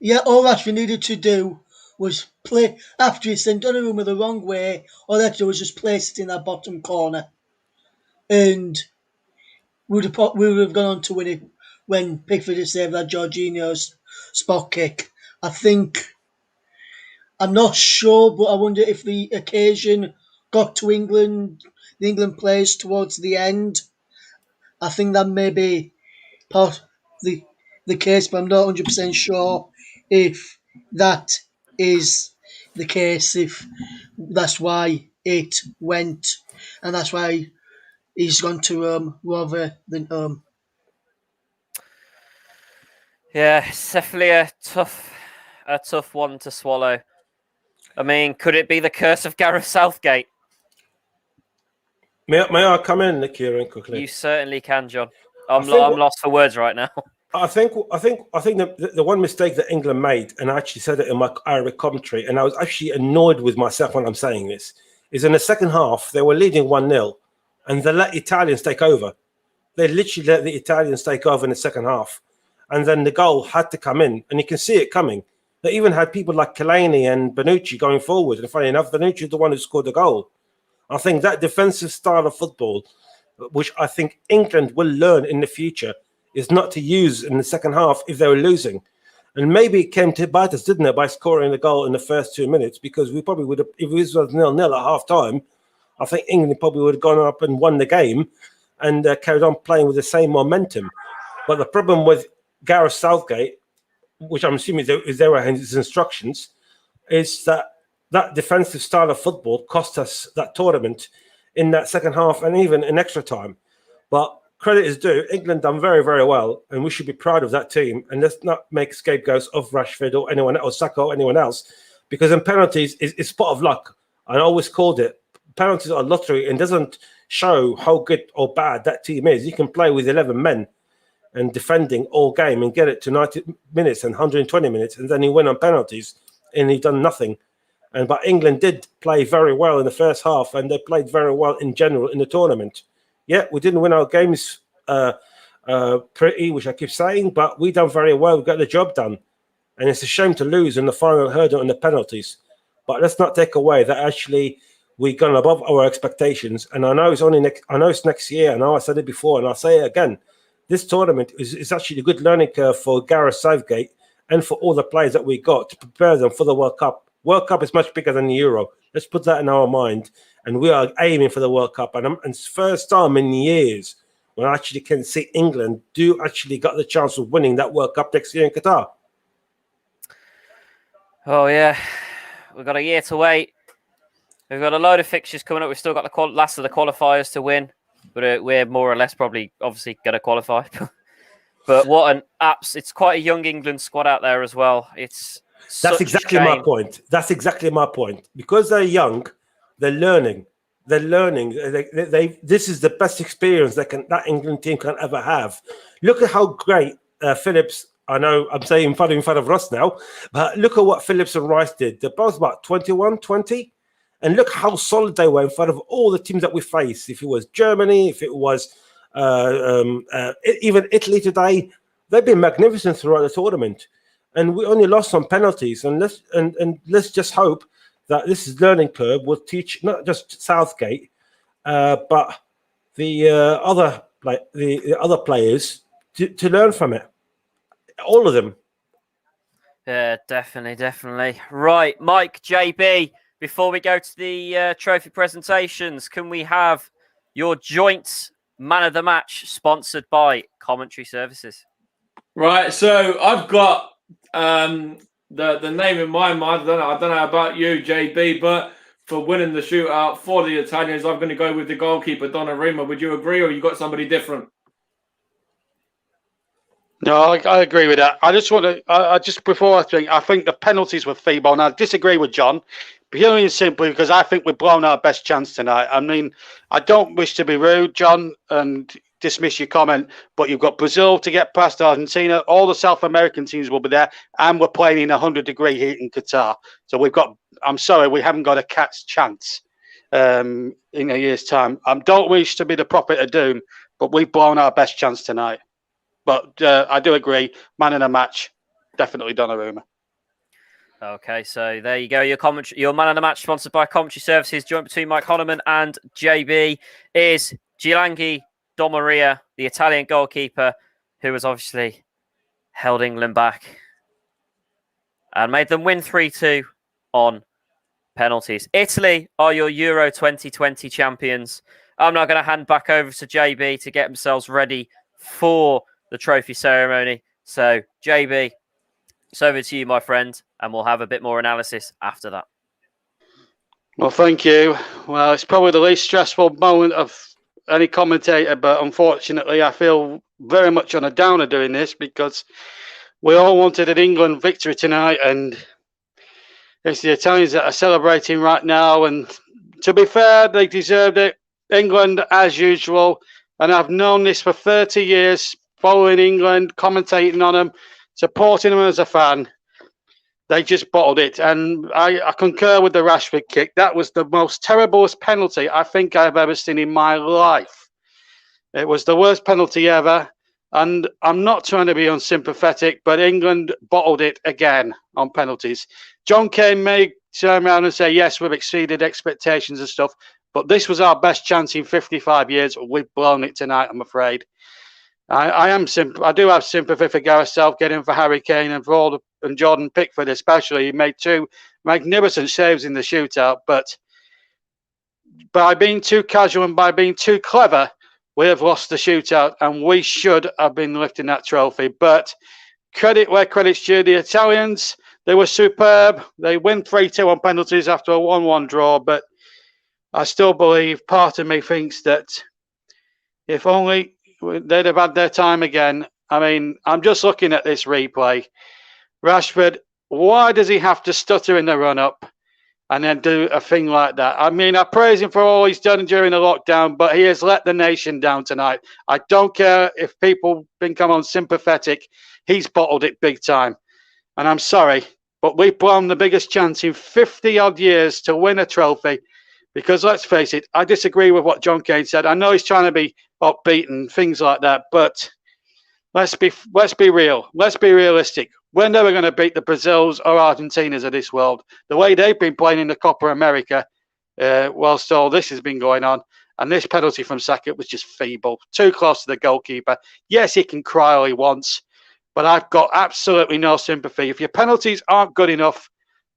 Yeah, all Rashford needed to do was play after he sent Donnarumma the wrong way. All they had to do was just place it in that bottom corner, and we would have gone on to win it when Pickford had saved that Jorginho's spot kick. I'm not sure, but I wonder if the occasion got to the England players towards the end. I think that may be part of the case, but I'm not 100% sure if that is the case, if that's why it went, and that's why he's gone to rather than home. Yeah, it's definitely a tough one to swallow. I mean, could it be the curse of Gareth Southgate? May I come in, Kieran, quickly? You certainly can, John. I'm lost for words right now. I think the one mistake that England made, and I actually said it in my Irish commentary, and I was actually annoyed with myself when I'm saying this, is in the second half, they were leading 1-0, and they let Italians take over. They literally let the Italians take over in the second half. And then the goal had to come in, and you can see it coming. They even had people like Kalani and Bonucci going forward. And funny enough, Bonucci is the one who scored the goal. I think that defensive style of football which I think England will learn in the future, is not to use in the second half if they were losing. And maybe it came to bite us, didn't it, by scoring a goal in the first 2 minutes, because we probably would have, if it was 0-0 at half time, I think England probably would have gone up and won the game and carried on playing with the same momentum. But the problem with Gareth Southgate, which I'm assuming is there were his instructions, is that defensive style of football cost us that tournament in that second half and even in extra time. But credit is due. England done very, very well, and we should be proud of that team. And let's not make scapegoats of Rashford or anyone else, Saka or anyone else, because in penalties it's spot of luck. I always called it. Penalties are lottery and doesn't show how good or bad that team is. You can play with 11 men and defending all game and get it to 90 minutes and 120 minutes, and then you win on penalties, and he done nothing. But England did play very well in the first half, and they played very well in general in the tournament. Yeah, we didn't win our games pretty, which I keep saying, but we done very well. We got the job done. And it's a shame to lose in the final hurdle and the penalties. But let's not take away that actually we gone above our expectations. And I know it's next year. I know I said it before, and I'll say it again. This tournament is actually a good learning curve for Gareth Southgate and for all the players that we got to prepare them for the World Cup. World Cup is much bigger than the Euro. Let's put that in our mind. And we are aiming for the World Cup. And it's first time in years when I actually can see England do actually got the chance of winning that World Cup next year in Qatar. Oh, yeah. We've got a year to wait. We've got a load of fixtures coming up. We've still got the last of the qualifiers to win. But we're more or less probably obviously going to qualify. But what an apps. It's quite a young England squad out there as well. That's exactly my point. That's exactly my point. Because they're young, they're learning. They're learning. This is the best experience that England team can ever have. Look at how great Phillips. I know I'm saying in front of Ross now, but look at what Phillips and Rice did. They're both about 21, 20. And look how solid they were in front of all the teams that we face. If it was Germany, if it was even Italy today, they've been magnificent throughout the tournament. And we only lost on penalties. And let's just hope that this learning curve will teach not just Southgate, but the other players to learn from it. All of them. Yeah, definitely. Right, Mike, JB. Before we go to the trophy presentations, can we have your joint man of the match sponsored by Commentary Services? Right, so I've got the name in my mind. I don't know about you, JB, but for winning the shootout for the Italians, I'm going to go with the goalkeeper, Donnarumma. Would you agree, or you got somebody different? No, I agree with that. I just want to, I think the penalties were feeble, and I disagree with John, purely and simply because I think we've blown our best chance tonight. I mean, I don't wish to be rude, John, and dismiss your comment, but you've got Brazil to get past Argentina. All the South American teams will be there, and we're playing in 100-degree heat in Qatar. So I'm sorry, we haven't got a cat's chance in a year's time. I don't wish to be the prophet of doom, but we've blown our best chance tonight. But I do agree, man in a match, definitely Donnarumma. Okay, so there you go. Your man of the match sponsored by Commentary Services, joint between Mike Honeyman and JB, is Gianluigi Di Maria, the Italian goalkeeper, who has obviously held England back and made them win 3-2 on penalties. Italy are your Euro 2020 champions. I'm now going to hand back over to JB to get themselves ready for the trophy ceremony. So, JB, it's over to you, my friend, and we'll have a bit more analysis after that. Well, thank you. Well, it's probably the least stressful moment of any commentator, but unfortunately, I feel very much on a downer doing this because we all wanted an England victory tonight, and it's the Italians that are celebrating right now. And to be fair, they deserved it. England, as usual, and I've known this for 30 years, following England, commentating on them, supporting them as a fan. They just bottled it. And I concur with the Rashford kick. That was the most terriblest penalty I think I've ever seen in my life. It was the worst penalty ever. And I'm not trying to be unsympathetic, but England bottled it again on penalties. John Kane may turn around and say, yes, we've exceeded expectations and stuff. But this was our best chance in 55 years. We've blown it tonight, I'm afraid. I do have sympathy for Gareth Southgate and for Harry Kane and for and Jordan Pickford especially. He made 2 magnificent saves in the shootout, but by being too casual and by being too clever, we have lost the shootout, and we should have been lifting that trophy. But credit where credit's due. The Italians, they were superb. They win 3-2 on penalties after a 1-1 draw, but I still believe, part of me thinks that if only they'd have had their time again. I mean, I'm just looking at this replay. Rashford, why does he have to stutter in the run-up and then do a thing like that? I mean, I praise him for all he's done during the lockdown, but he has let the nation down tonight. I don't care if people become unsympathetic. He's bottled it big time. And I'm sorry, but we've blown the biggest chance in 50-odd years to win a trophy. Because let's face it, I disagree with what John Kane said. I know he's trying to be upbeat and things like that, but let's be real. Let's be realistic. We're never going to beat the Brazils or Argentinas of this world. The way they've been playing in the Copa America, whilst all this has been going on, and this penalty from Saka was just feeble, too close to the goalkeeper. Yes, he can cry all he wants, but I've got absolutely no sympathy. If your penalties aren't good enough,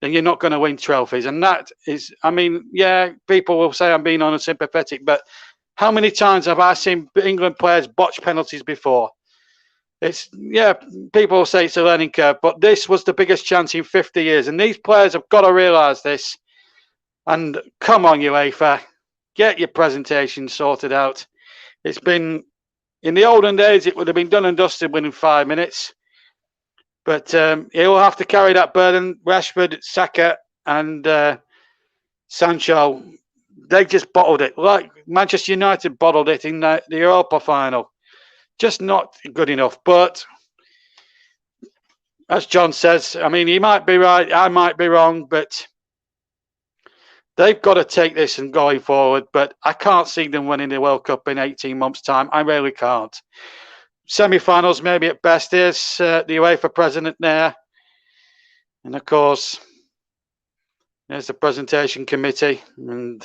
then you're not going to win trophies. And that is, I mean, yeah, people will say I'm being unsympathetic, but how many times have I seen England players botch penalties before? It's, yeah, people will say it's a learning curve, but this was the biggest chance in 50 years. And these players have got to realise this. And come on, UEFA, get your presentation sorted out. It's been, in the olden days, it would have been done and dusted within 5 minutes. But he'll have to carry that burden. Rashford, Saka, and Sancho, they just bottled it. Like Manchester United bottled it in the Europa final. Just not good enough. But as John says, I mean, he might be right, I might be wrong, but they've got to take this and going forward. But I can't see them winning the World Cup in 18 months' time. I really can't. Semi-finals maybe at best. Here's the UEFA president there, and of course there's the presentation committee, and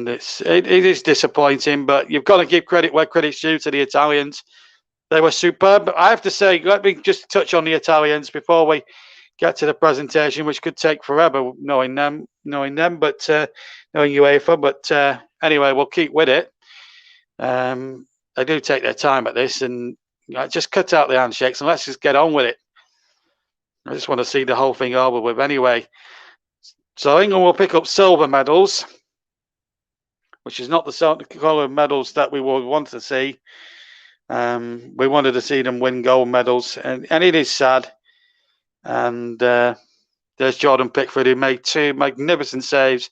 it is disappointing, but you've got to give credit where credit's due to the Italians. They were superb. But I have to say, let me just touch on the Italians before we get to the presentation, which could take forever knowing them, but knowing UEFA. But anyway, we'll keep with it. They do take their time at this, and just cut out the handshakes and let's just get on with it. I just want to see the whole thing over with anyway. So England will pick up silver medals, which is not the colour of medals that we would want to see. We wanted to see them win gold medals, and it is sad. And there's Jordan Pickford, who made 2 magnificent saves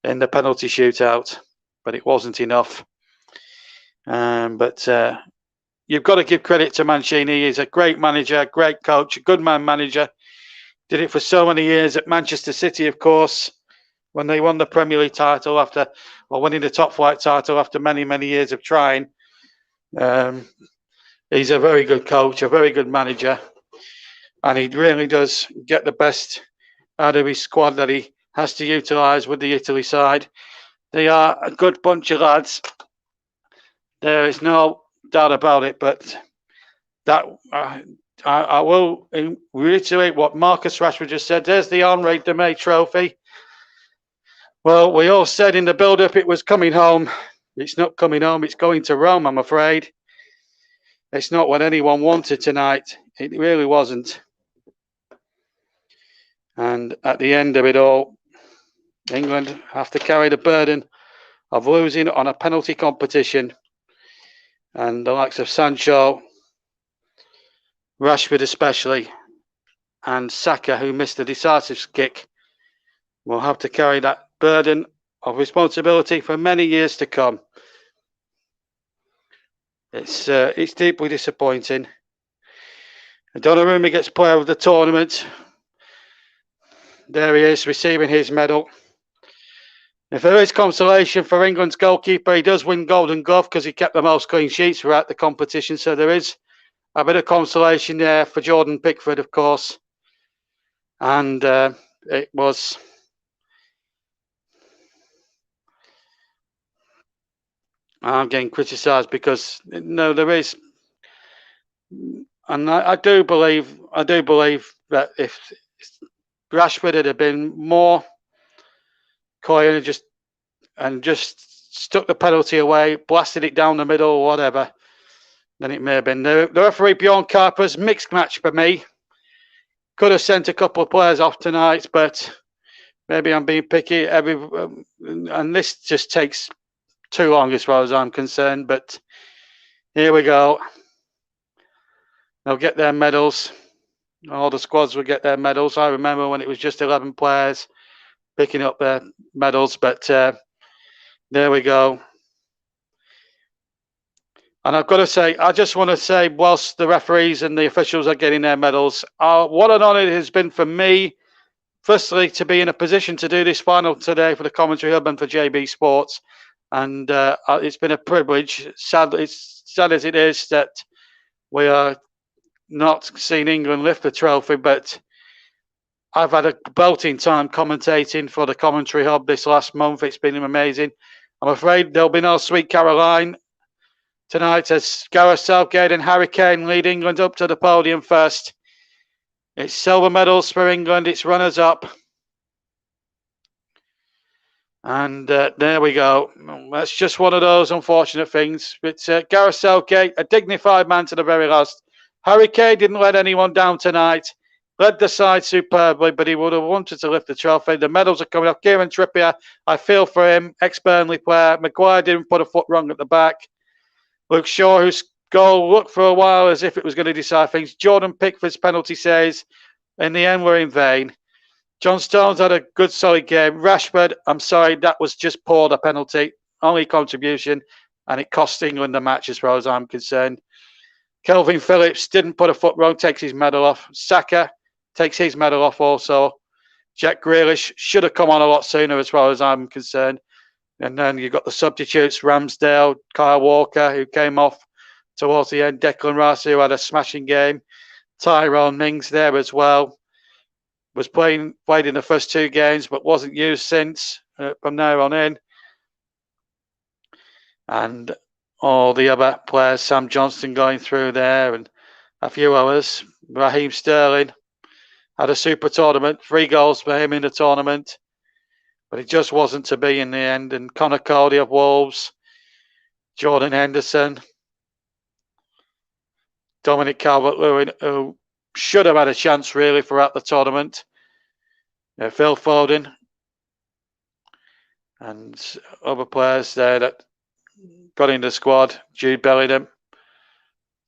in the penalty shootout, but it wasn't enough. But you've got to give credit to Mancini. He's a great manager, great coach, a good man manager. Did it for so many years at Manchester City, of course, when they won the Premier League title winning the top flight title after many, many years of trying. He's a very good coach, a very good manager, and he really does get the best out of his squad that he has to utilise with the Italy side. They are a good bunch of lads. There is no doubt about it, but that I will reiterate what Marcus Rashford just said. There's the Henri Demé trophy. Well, we all said in the build-up it was coming home. It's not coming home. It's going to Rome, I'm afraid. It's not what anyone wanted tonight. It really wasn't. And at the end of it all, England have to carry the burden of losing on a penalty competition. And the likes of Sancho, Rashford especially, and Saka, who missed the decisive kick, will have to carry that burden of responsibility for many years to come. It's deeply disappointing. Donnarumma gets player of the tournament. There he is, receiving his medal. If there is consolation for England's goalkeeper, he does win Golden Glove because he kept the most clean sheets throughout the competition. So there is a bit of consolation there for Jordan Pickford, of course. And it was I'm getting criticised because no, there is, and I do believe that if Rashford had been more coy and just stuck the penalty away, blasted it down the middle or whatever, then it may have been. The referee, Bjorn Karpers, mixed match for me. Could have sent a couple of players off tonight, but maybe I'm being picky. And this just takes too long as far as I'm concerned. But here we go. They'll get their medals. All the squads will get their medals. I remember when it was just 11 players picking up their medals, but there we go. And I've got to say, I just want to say, whilst the referees and the officials are getting their medals, what an honour it has been for me, firstly, to be in a position to do this final today for the Commentary Hub and for JB Sports. And it's been a privilege. Sad as it is that we are not seeing England lift the trophy, but I've had a belting time commentating for the Commentary Hub this last month. It's been amazing. I'm afraid there'll be no Sweet Caroline tonight as Gareth Southgate and Harry Kane lead England up to the podium first. It's silver medals for England. It's runners-up. And there we go. That's just one of those unfortunate things. It's Gareth Southgate, a dignified man to the very last. Harry Kane didn't let anyone down tonight. Led the side superbly, but he would have wanted to lift the trophy. The medals are coming up. Kieran Trippier, I feel for him. Ex-Burnley player. Maguire didn't put a foot wrong at the back. Luke Shaw, whose goal looked for a while as if it was going to decide things. Jordan Pickford's penalty saves in the end were in vain. John Stones had a good, solid game. Rashford, I'm sorry, that was just poor, the penalty. Only contribution, and it cost England the match as far as I'm concerned. Kelvin Phillips didn't put a foot wrong, takes his medal off. Saka takes his medal off also. Jack Grealish should have come on a lot sooner as far as I'm concerned. And then you've got the substitutes, Ramsdale, Kyle Walker, who came off towards the end. Declan Rice, who had a smashing game. Tyrone Mings there as well. Was played in the first two games, but wasn't used since from there on in. And all the other players, Sam Johnston going through there and a few others. Raheem Sterling had a super tournament, 3 goals for him in the tournament. But it just wasn't to be in the end. And Connor Cody of Wolves, Jordan Henderson, Dominic Calvert-Lewin, who should have had a chance really throughout the tournament. Phil Foden and other players there that got in the squad. Jude Bellingham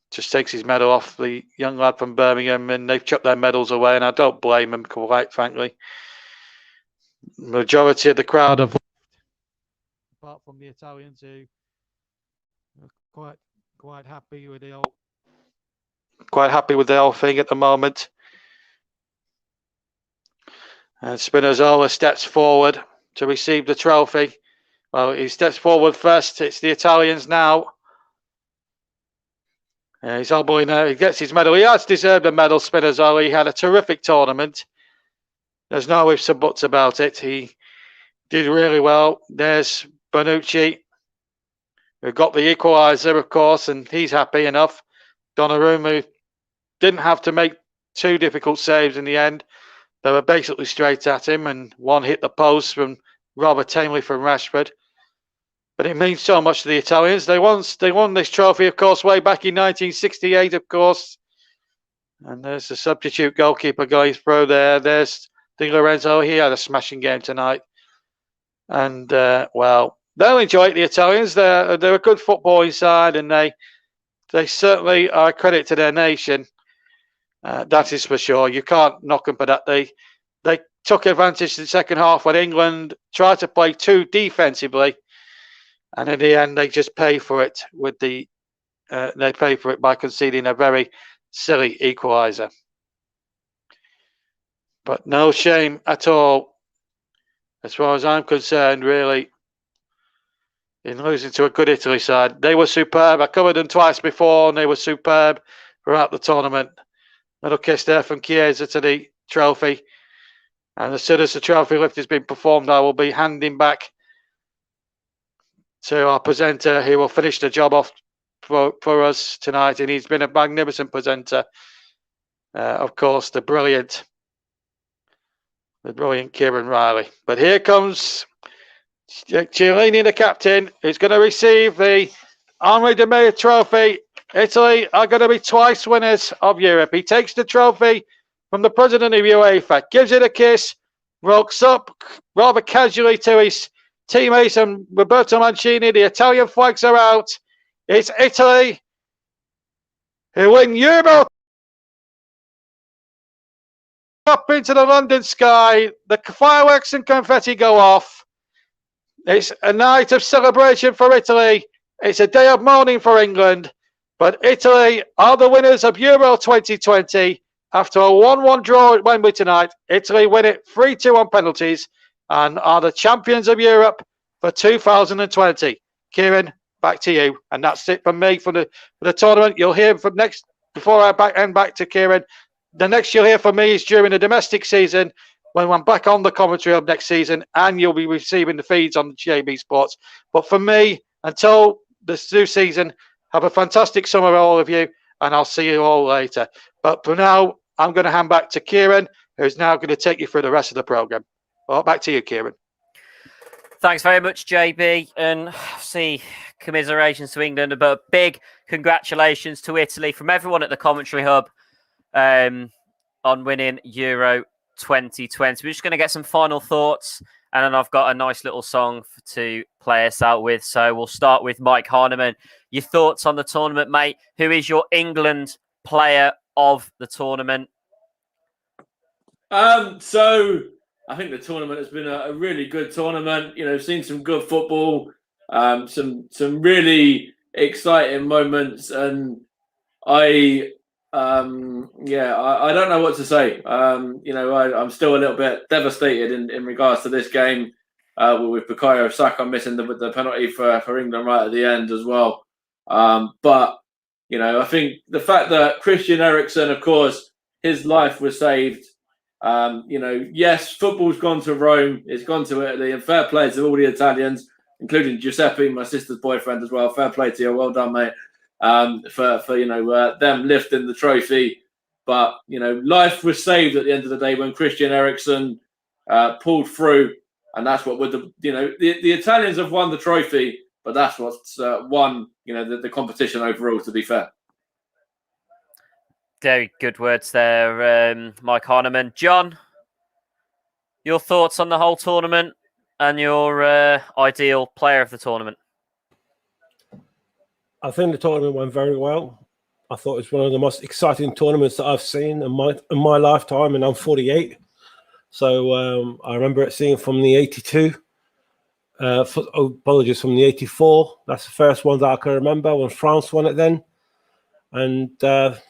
just takes his medal off, the young lad from Birmingham, and they've chucked their medals away, and I don't blame them, quite frankly. Majority of the crowd have, apart from the Italians, who are quite happy with the whole thing at the moment. And Spinazzola steps forward to receive the trophy. Well, he steps forward first. It's the Italians now. He's hobbling now. He gets his medal. He has deserved a medal, Spinazzola. He had a terrific tournament. There's no ifs and buts about it. He did really well. There's Bonucci, who got the equaliser, of course, and he's happy enough. Donnarumma didn't have to make too difficult saves in the end. They were basically straight at him, and one hit the post from rather tamely from Rashford. But it means so much to the Italians. They won this trophy, of course, way back in 1968, of course. And there's the substitute goalkeeper going through there. There's Di Lorenzo. He had a smashing game tonight. And, well, they'll enjoy it, the Italians. They're a good footballing side, and they certainly are a credit to their nation. That is for sure. You can't knock them for that. They took advantage in the second half when England tried to play too defensively, and in the end they just pay for it with they pay for it by conceding a very silly equaliser. But no shame at all, as far as I'm concerned, really, in losing to a good Italy side. They were superb. I covered them twice before, and they were superb throughout the tournament. Little kiss there from Chiesa to the trophy. And as soon as the trophy lift has been performed, I will be handing back to our presenter, who will finish the job off for us tonight. And he's been a magnificent presenter. Of course, the brilliant Kieran Riley. But here comes Chiellini, the captain, who's going to receive the Henri de Meyer Trophy. Italy are going to be twice winners of Europe. He takes the trophy from the president of UEFA, gives it a kiss, walks up rather casually to his teammates and Roberto Mancini. The Italian flags are out. It's Italy who win Euro. Up into the London sky, the fireworks and confetti go off. It's a night of celebration for Italy. It's a day of mourning for England. But Italy are the winners of Euro 2020. After a 1-1 draw at Wembley tonight, Italy win it 3-2 on penalties and are the champions of Europe for 2020. Kieran, back to you. And that's it from me for the tournament. You'll hear from next, before I end back to Kieran, the next you'll hear from me is during the domestic season, when I'm back on the commentary of next season, and you'll be receiving the feeds on the JB Sports. But for me, until the new season, have a fantastic summer, all of you, and I'll see you all later. But for now, I'm going to hand back to Kieran, who's now going to take you through the rest of the programme. Well, back to you, Kieran. Thanks very much, JB. And see, commiserations to England, but big congratulations to Italy from everyone at the Commentary Hub on winning Euro 2020. We're just going to get some final thoughts, and then I've got a nice little song to play us out with. So we'll start with Mike Harneman. Your thoughts on the tournament, mate? Who is your England player of the tournament? So I think the tournament has been a really good tournament. You know, seen some good football, some really exciting moments, and I don't know what to say. You know, I'm still a little bit devastated in regards to this game with Bukayo Saka missing the penalty for England right at the end as well. But you know, I think the fact that Christian Eriksen, of course, his life was saved. You know, yes, football's gone to Rome, it's gone to Italy, and fair play to all the Italians, including Giuseppe, my sister's boyfriend as well. Fair play to you, well done, mate. For you know them lifting the trophy, but you know, life was saved at the end of the day when Christian Eriksen pulled through, and that's what with the Italians have won the trophy, but that's what's won the competition overall. To be fair. Very good words there, Mike Harneman. John, your thoughts on the whole tournament and your ideal player of the tournament? I think the tournament went very well. I thought it was one of the most exciting tournaments that I've seen in my lifetime, and I'm 48. So I remember seeing from the 82. Apologies, from the 84. That's the first one that I can remember when France won it then. And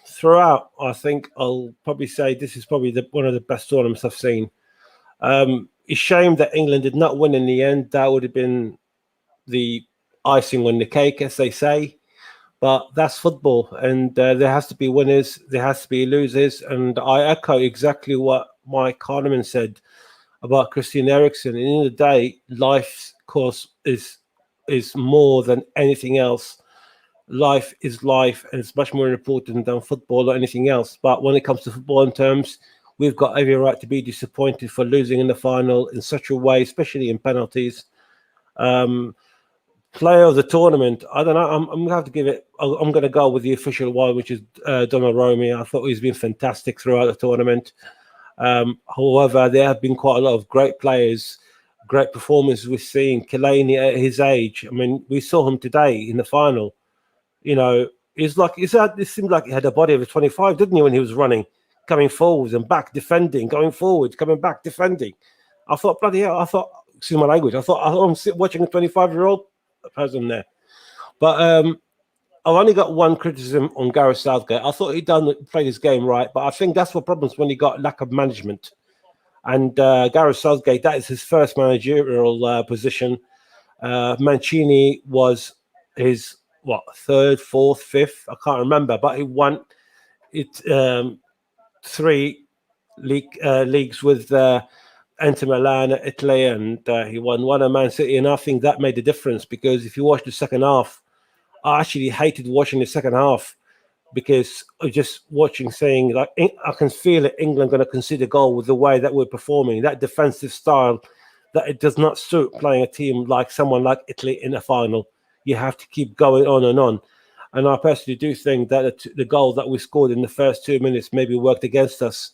throughout, I think I'll probably say this is probably one of the best tournaments I've seen. It's a shame that England did not win in the end. That would have been the icing on the cake, as they say. But that's football, and there has to be winners, there has to be losers. And I echo exactly what Mike Harneman said about Christian Eriksen. At the end of the day, life's course is more than anything else. Life is life, and it's much more important than football or anything else. But when it comes to football in terms, we've got every right to be disappointed for losing in the final in such a way, especially in penalties. Player of the tournament, I don't know. I'm going to have to give it. I'm going to go with the official one, which is Donnarumma. I thought he's been fantastic throughout the tournament. However, there have been quite a lot of great players, great performances we've seen. Fellaini at his age. I mean, we saw him today in the final. You know, it seemed like he had a body of a 25, didn't he, when he was running, coming forwards and back, defending, going forwards, coming back, defending. I thought, bloody hell, excuse my language, I thought I'm watching a 25-year-old person there. But I've only got one criticism on Gareth Southgate. I thought he'd played his game right, but I think that's what problems when he got lack of management. And Gareth Southgate, that is his first managerial position. Mancini was his third, fourth, fifth, I can't remember, but he won it 3 leagues with Inter Milan at Italy, and he won one at Man City, and I think that made a difference, because if you watch the second half, I actually hated watching the second half, because of just watching, saying like I can feel it, England going to concede a goal with the way that we're performing, that defensive style, that it does not suit playing a team like someone like Italy in a final. You have to keep going on and on. And I personally do think that the goal that we scored in the first 2 minutes maybe worked against us.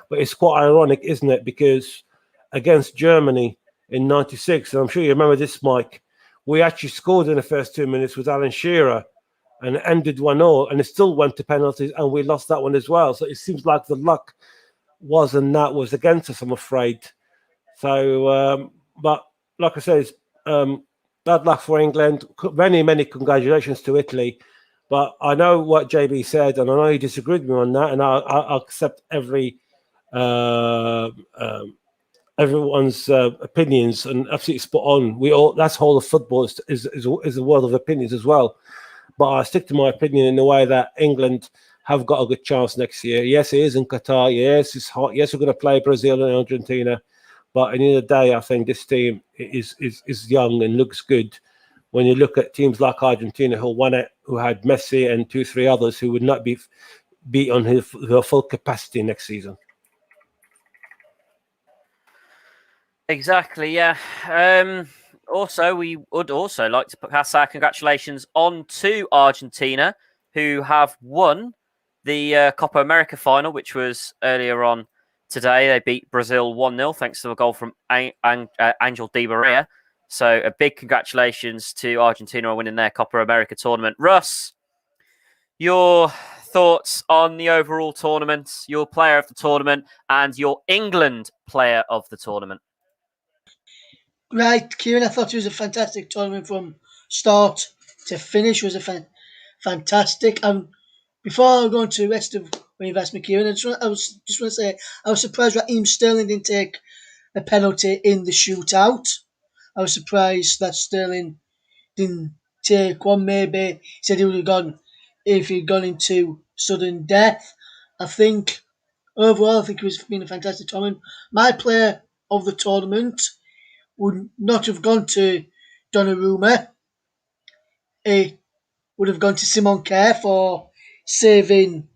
But it's quite ironic, isn't it? Because against Germany in '96, and I'm sure you remember this, Mike, we actually scored in the first 2 minutes with Alan Shearer, and it ended 1-0, and it still went to penalties, and we lost that one as well. So it seems like the luck was against us, I'm afraid. So, but like I said, bad luck for England. Many, many congratulations to Italy. But I know what JB said, and I know he disagreed with me on that, and I accept everyone's opinions, and absolutely spot on. That's whole of football is a world of opinions as well. But I stick to my opinion in the way that England have got a good chance next year. Yes, it is in Qatar. Yes, it's hot. Yes, we're going to play Brazil and Argentina. But at the end of the day, I think this team is young and looks good. When you look at teams like Argentina, who won it, who had Messi and 2-3 others who would not be on their full capacity next season. Exactly, yeah. Also, we would also like to pass our congratulations on to Argentina, who have won the Copa America final, which was earlier on today. They beat Brazil 1-0 thanks to a goal from Angel Di Maria. So a big congratulations to Argentina on winning their Copa America tournament. Russ, your thoughts on the overall tournament, your player of the tournament, and your England player of the tournament? Right, Kieran, I thought it was a fantastic tournament from start to finish. It was a fantastic. Before I go on to the rest of what you've asked me, Kieran, I just want to say I was surprised Raheem Sterling didn't take a penalty in the shootout. I was surprised that Sterling didn't take one. Maybe he said he would have gone if he'd gone into sudden death. I think overall, it was been a fantastic tournament. My player of the tournament would not have gone to Donnarumma. It would have gone to Simon Kerr for saving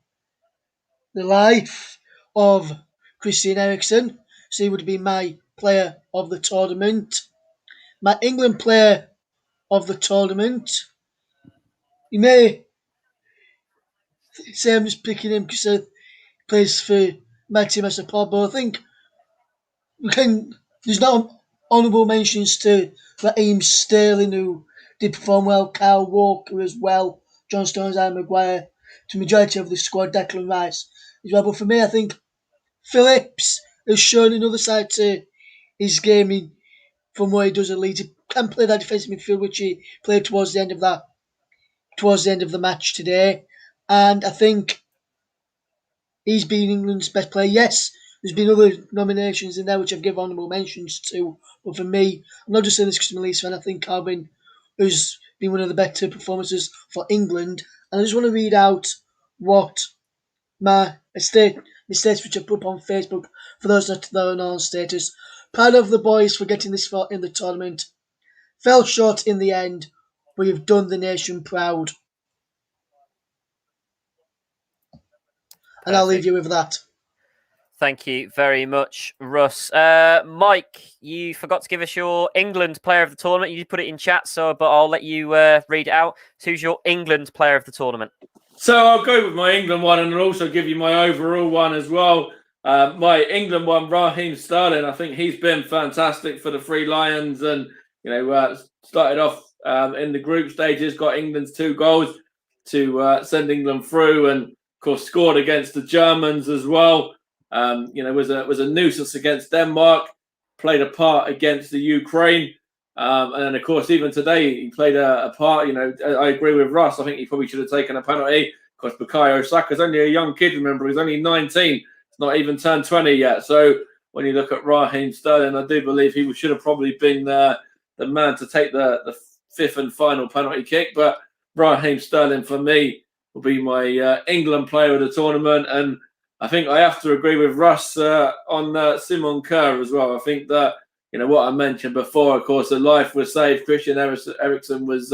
the life of Christian Eriksen. So he would have been my player of the tournament. My England player of the tournament, you may say I'm just picking him because he plays for my team, I support, but I think there's not honourable mentions to Raheem Sterling, who did perform well, Kyle Walker as well, John Stones, Harry Maguire, to the majority of the squad, Declan Rice as well. But for me, I think Phillips has shown another side to his game from what he does at Leeds. He can play that defensive midfield, which he played towards the end of the match today. And I think he's been England's best player. Yes, there's been other nominations in there which I've given honourable mentions to, but for me, I'm not just saying this because I'm a Leeds fan. I think Calvin has been one of the better performances for England. And I just want to read out what my status which I put up on Facebook for those that are not on status. Proud of the boys for getting this far in the tournament. Fell short in the end, but you've done the nation proud. And I'll leave you with that. Thank you very much, Russ. Mike, you forgot to give us your England player of the tournament. You put it in chat, but I'll let you read it out. So who's your England player of the tournament? So I'll go with my England one and also give you my overall one as well. My England one, Raheem Sterling. I think he's been fantastic for the Three Lions, and started off in the group stages, got England's 2 goals to send England through, and of course scored against the Germans as well. Was a nuisance against Denmark, played a part against the Ukraine, and then of course even today he played a part. I agree with Russ. I think he probably should have taken a penalty. Of course, Bukayo Saka's only a young kid. Remember, he's only 19. He's not even turned 20 yet. So when you look at Raheem Sterling, I do believe he should have probably been the man to take the 5th and final penalty kick. But Raheem Sterling for me will be my England player of the tournament, and I think I have to agree with Russ on Simon Kerr as well. I think that, what I mentioned before, of course, the life was saved. Christian Eriksen was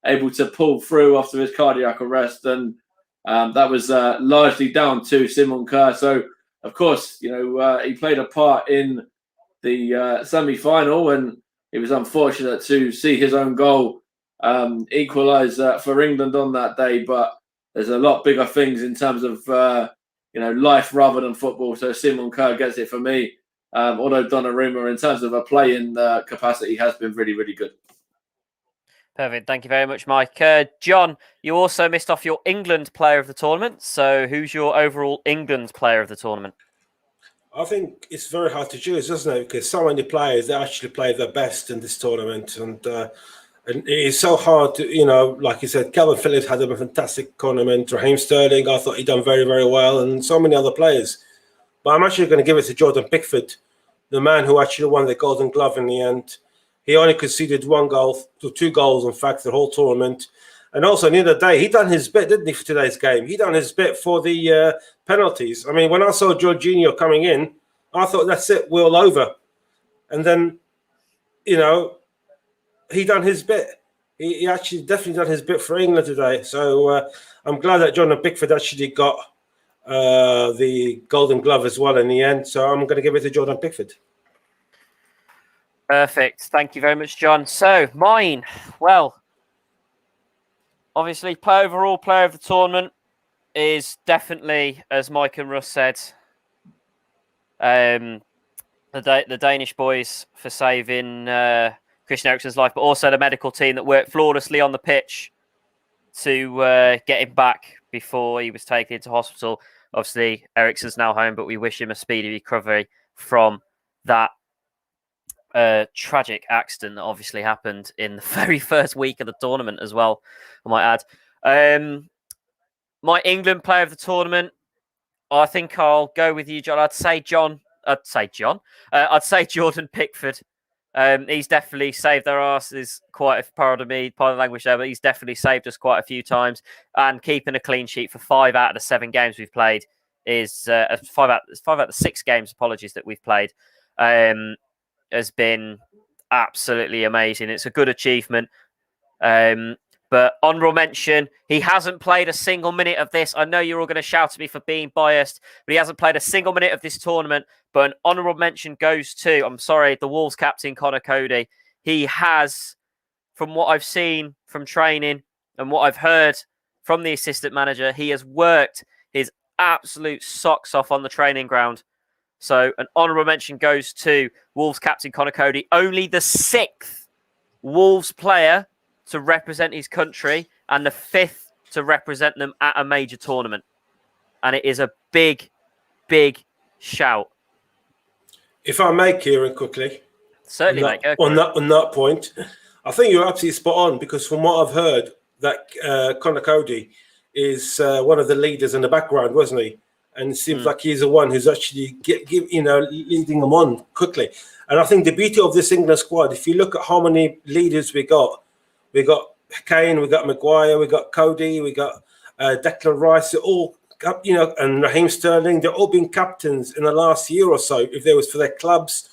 able to pull through after his cardiac arrest, and that was largely down to Simon Kerr. So, of course, he played a part in the semi-final, and it was unfortunate to see his own goal equalise for England on that day. But there's a lot bigger things in terms of life rather than football. So Simon Kerr gets it for me. Although Donnarumma, in terms of a playing capacity, has been really, really good. Perfect. Thank you very much, Mike. John, you also missed off your England player of the tournament. So who's your overall England player of the tournament? I think it's very hard to choose, isn't it? Because so many players, they actually play their best in this tournament. And it is so hard to, like you said, Calvin Phillips had a fantastic tournament. Raheem Sterling, I thought he done very, very well. And so many other players. But I'm actually going to give it to Jordan Pickford, the man who actually won the Golden Glove in the end. He only conceded 2 goals, in fact, the whole tournament. And also, at the end of the day, he done his bit, didn't he, for today's game? He done his bit for the penalties. I mean, when I saw Jorginho coming in, I thought, that's it, we're all over. And then, he done his bit. He actually definitely done his bit for England today. So I'm glad that Jordan Pickford actually got the Golden Glove as well in the end. So I'm going to give it to Jordan Pickford. Perfect. Thank you very much, John. So mine, well, obviously, overall player of the tournament is definitely, as Mike and Russ said, the Danish boys for saving Christian Eriksen's life, but also the medical team that worked flawlessly on the pitch to get him back before he was taken into hospital. Obviously, Eriksen's now home, but we wish him a speedy recovery from that tragic accident that obviously happened in the very first week of the tournament as well, I might add. My England player of the tournament, I think I'll go with you, John. I'd say Jordan Pickford. He's definitely saved our asses quite pardon the language there, but he's definitely saved us quite a few times. And keeping a clean sheet for 5 out of the 7 games we've played is 5 out of the 6 games, apologies, that we've played. Has been absolutely amazing. It's a good achievement. But honourable mention, he hasn't played a single minute of this. I know you're all going to shout at me for being biased, but he hasn't played a single minute of this tournament. But an honourable mention goes to, the Wolves captain, Conor Cody. He has, from what I've seen from training and what I've heard from the assistant manager, he has worked his absolute socks off on the training ground. So an honourable mention goes to Wolves captain Conor Cody, only the 6th Wolves player to represent his country and the 5th to represent them at a major tournament. And it is a big, big shout. If I may, Kieran, quickly. Certainly, mate. On that point, I think you're absolutely spot on, because from what I've heard, that Conor Cody is one of the leaders in the background, wasn't he? And it seems like he's the one who's actually leading them on quickly. And I think the beauty of this England squad, if you look at how many leaders we got Kane, we got Maguire, we got Cody, we got Declan Rice, they're all, and Raheem Sterling, they're all been captains in the last year or so, if they was for their clubs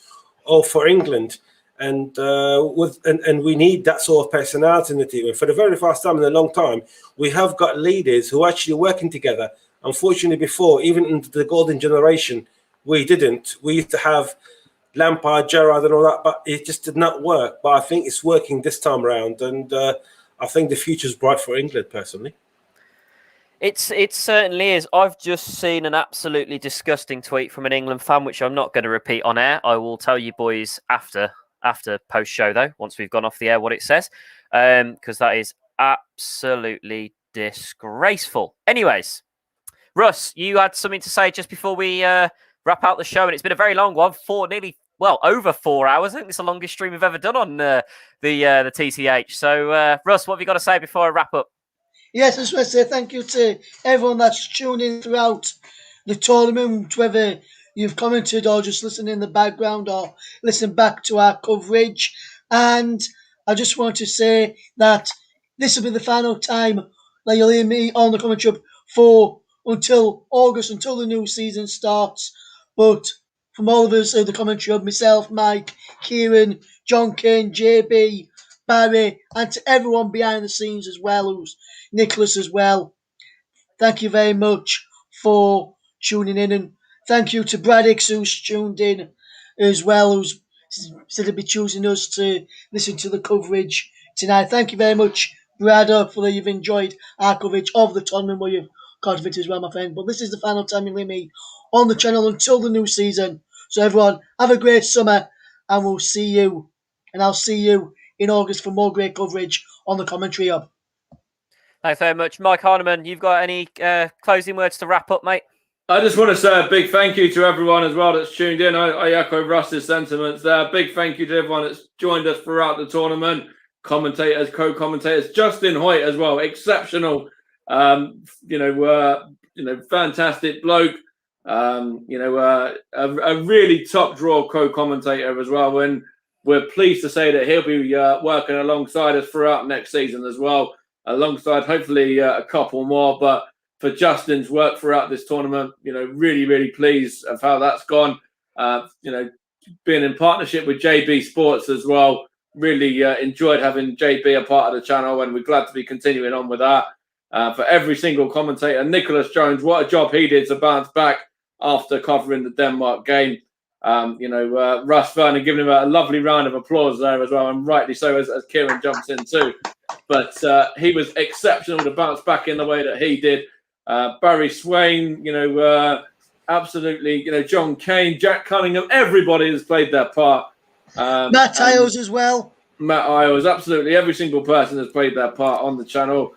or for England. And we need that sort of personality in the team. And for the very first time in a long time, we have got leaders who are actually working together. Unfortunately, before, even in the golden generation, we didn't. We used to have Lampard, Gerrard and all that, but it just did not work. But I think it's working this time around, and I think the future's bright for England, personally. It certainly is. I've just seen an absolutely disgusting tweet from an England fan, which I'm not going to repeat on air. I will tell you boys after post-show, though, once we've gone off the air, what it says, because that is absolutely disgraceful. Anyways, Russ, you had something to say just before we wrap out the show, and it's been a very long one, over 4 hours. I think it's the longest stream we've ever done on the TCH. So, Russ, what have you got to say before I wrap up? Yes, I just want to say thank you to everyone that's tuned in throughout the tournament, whether you've commented or just listened in the background or listened back to our coverage. And I just want to say that this will be the final time that you'll hear me on the commentary for until August, until the new season starts. But from all of us, the commentary of myself, Mike, Kieran, John Kane, JB, Barry, and to everyone behind the scenes as well, who's Nicholas as well. Thank you very much for tuning in, and thank you to Braddix who's tuned in as well, who's said to be choosing us to listen to the coverage tonight. Thank you very much, Brad, for that you've enjoyed our coverage of the tournament where you've got of it as well, my friend. But this is the final time you'll hear me on the channel until the new season. So everyone, have a great summer, and we'll see you, and I'll see you in August for more great coverage on the Commentary Hub. Thanks very much. Mike Harneman, you've got any closing words to wrap up, mate? I just want to say a big thank you to everyone as well that's tuned in. I echo Russ's sentiments there. Big thank you to everyone that's joined us throughout the tournament. Commentators, co-commentators, Justin Hoyt as well, exceptional. Fantastic bloke. A really top draw co-commentator as well. And we're pleased to say that he'll be working alongside us throughout next season as well, alongside hopefully a couple more. But for Justin's work throughout this tournament, really, really pleased of how that's gone. Being in partnership with JB Sports as well, really enjoyed having JB a part of the channel, and we're glad to be continuing on with that. For every single commentator, Nicholas Jones, what a job he did to bounce back after covering the Denmark game. Russ Vernon giving him a lovely round of applause there as well, and rightly so as Kieran jumps in too. But he was exceptional to bounce back in the way that he did. Barry Swain, absolutely, John Kane, Jack Cunningham, everybody has played their part. Matt Isles as well. Matt Isles, absolutely, every single person has played their part on the channel.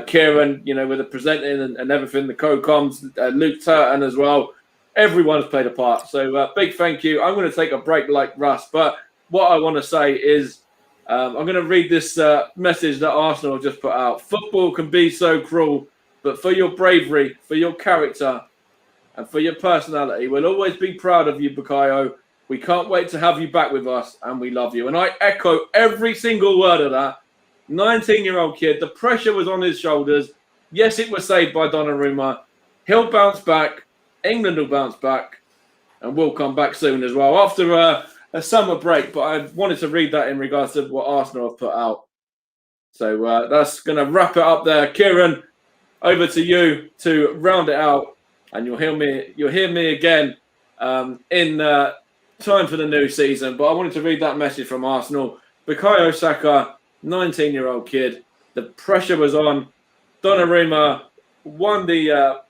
Kieran, with the presenting and everything, the co-coms, Luke Turton as well. Everyone's played a part. So big thank you. I'm going to take a break like Russ, but what I want to say is I'm going to read this message that Arsenal have just put out. Football can be so cruel, but for your bravery, for your character, and for your personality, we'll always be proud of you, Bukayo. We can't wait to have you back with us, and we love you. And I echo every single word of that. 19-year-old kid, the pressure was on his shoulders. Yes, it was saved by Donnarumma. He'll bounce back. England will bounce back, and we'll come back soon as well after a summer break. But I wanted to read that in regards to what Arsenal have put out. So that's going to wrap it up there. Kieran, over to you to round it out, and you'll hear me again in time for the new season. But I wanted to read that message from Arsenal. Bukayo Saka, 19-year-old kid. The pressure was on. Donnarumma won the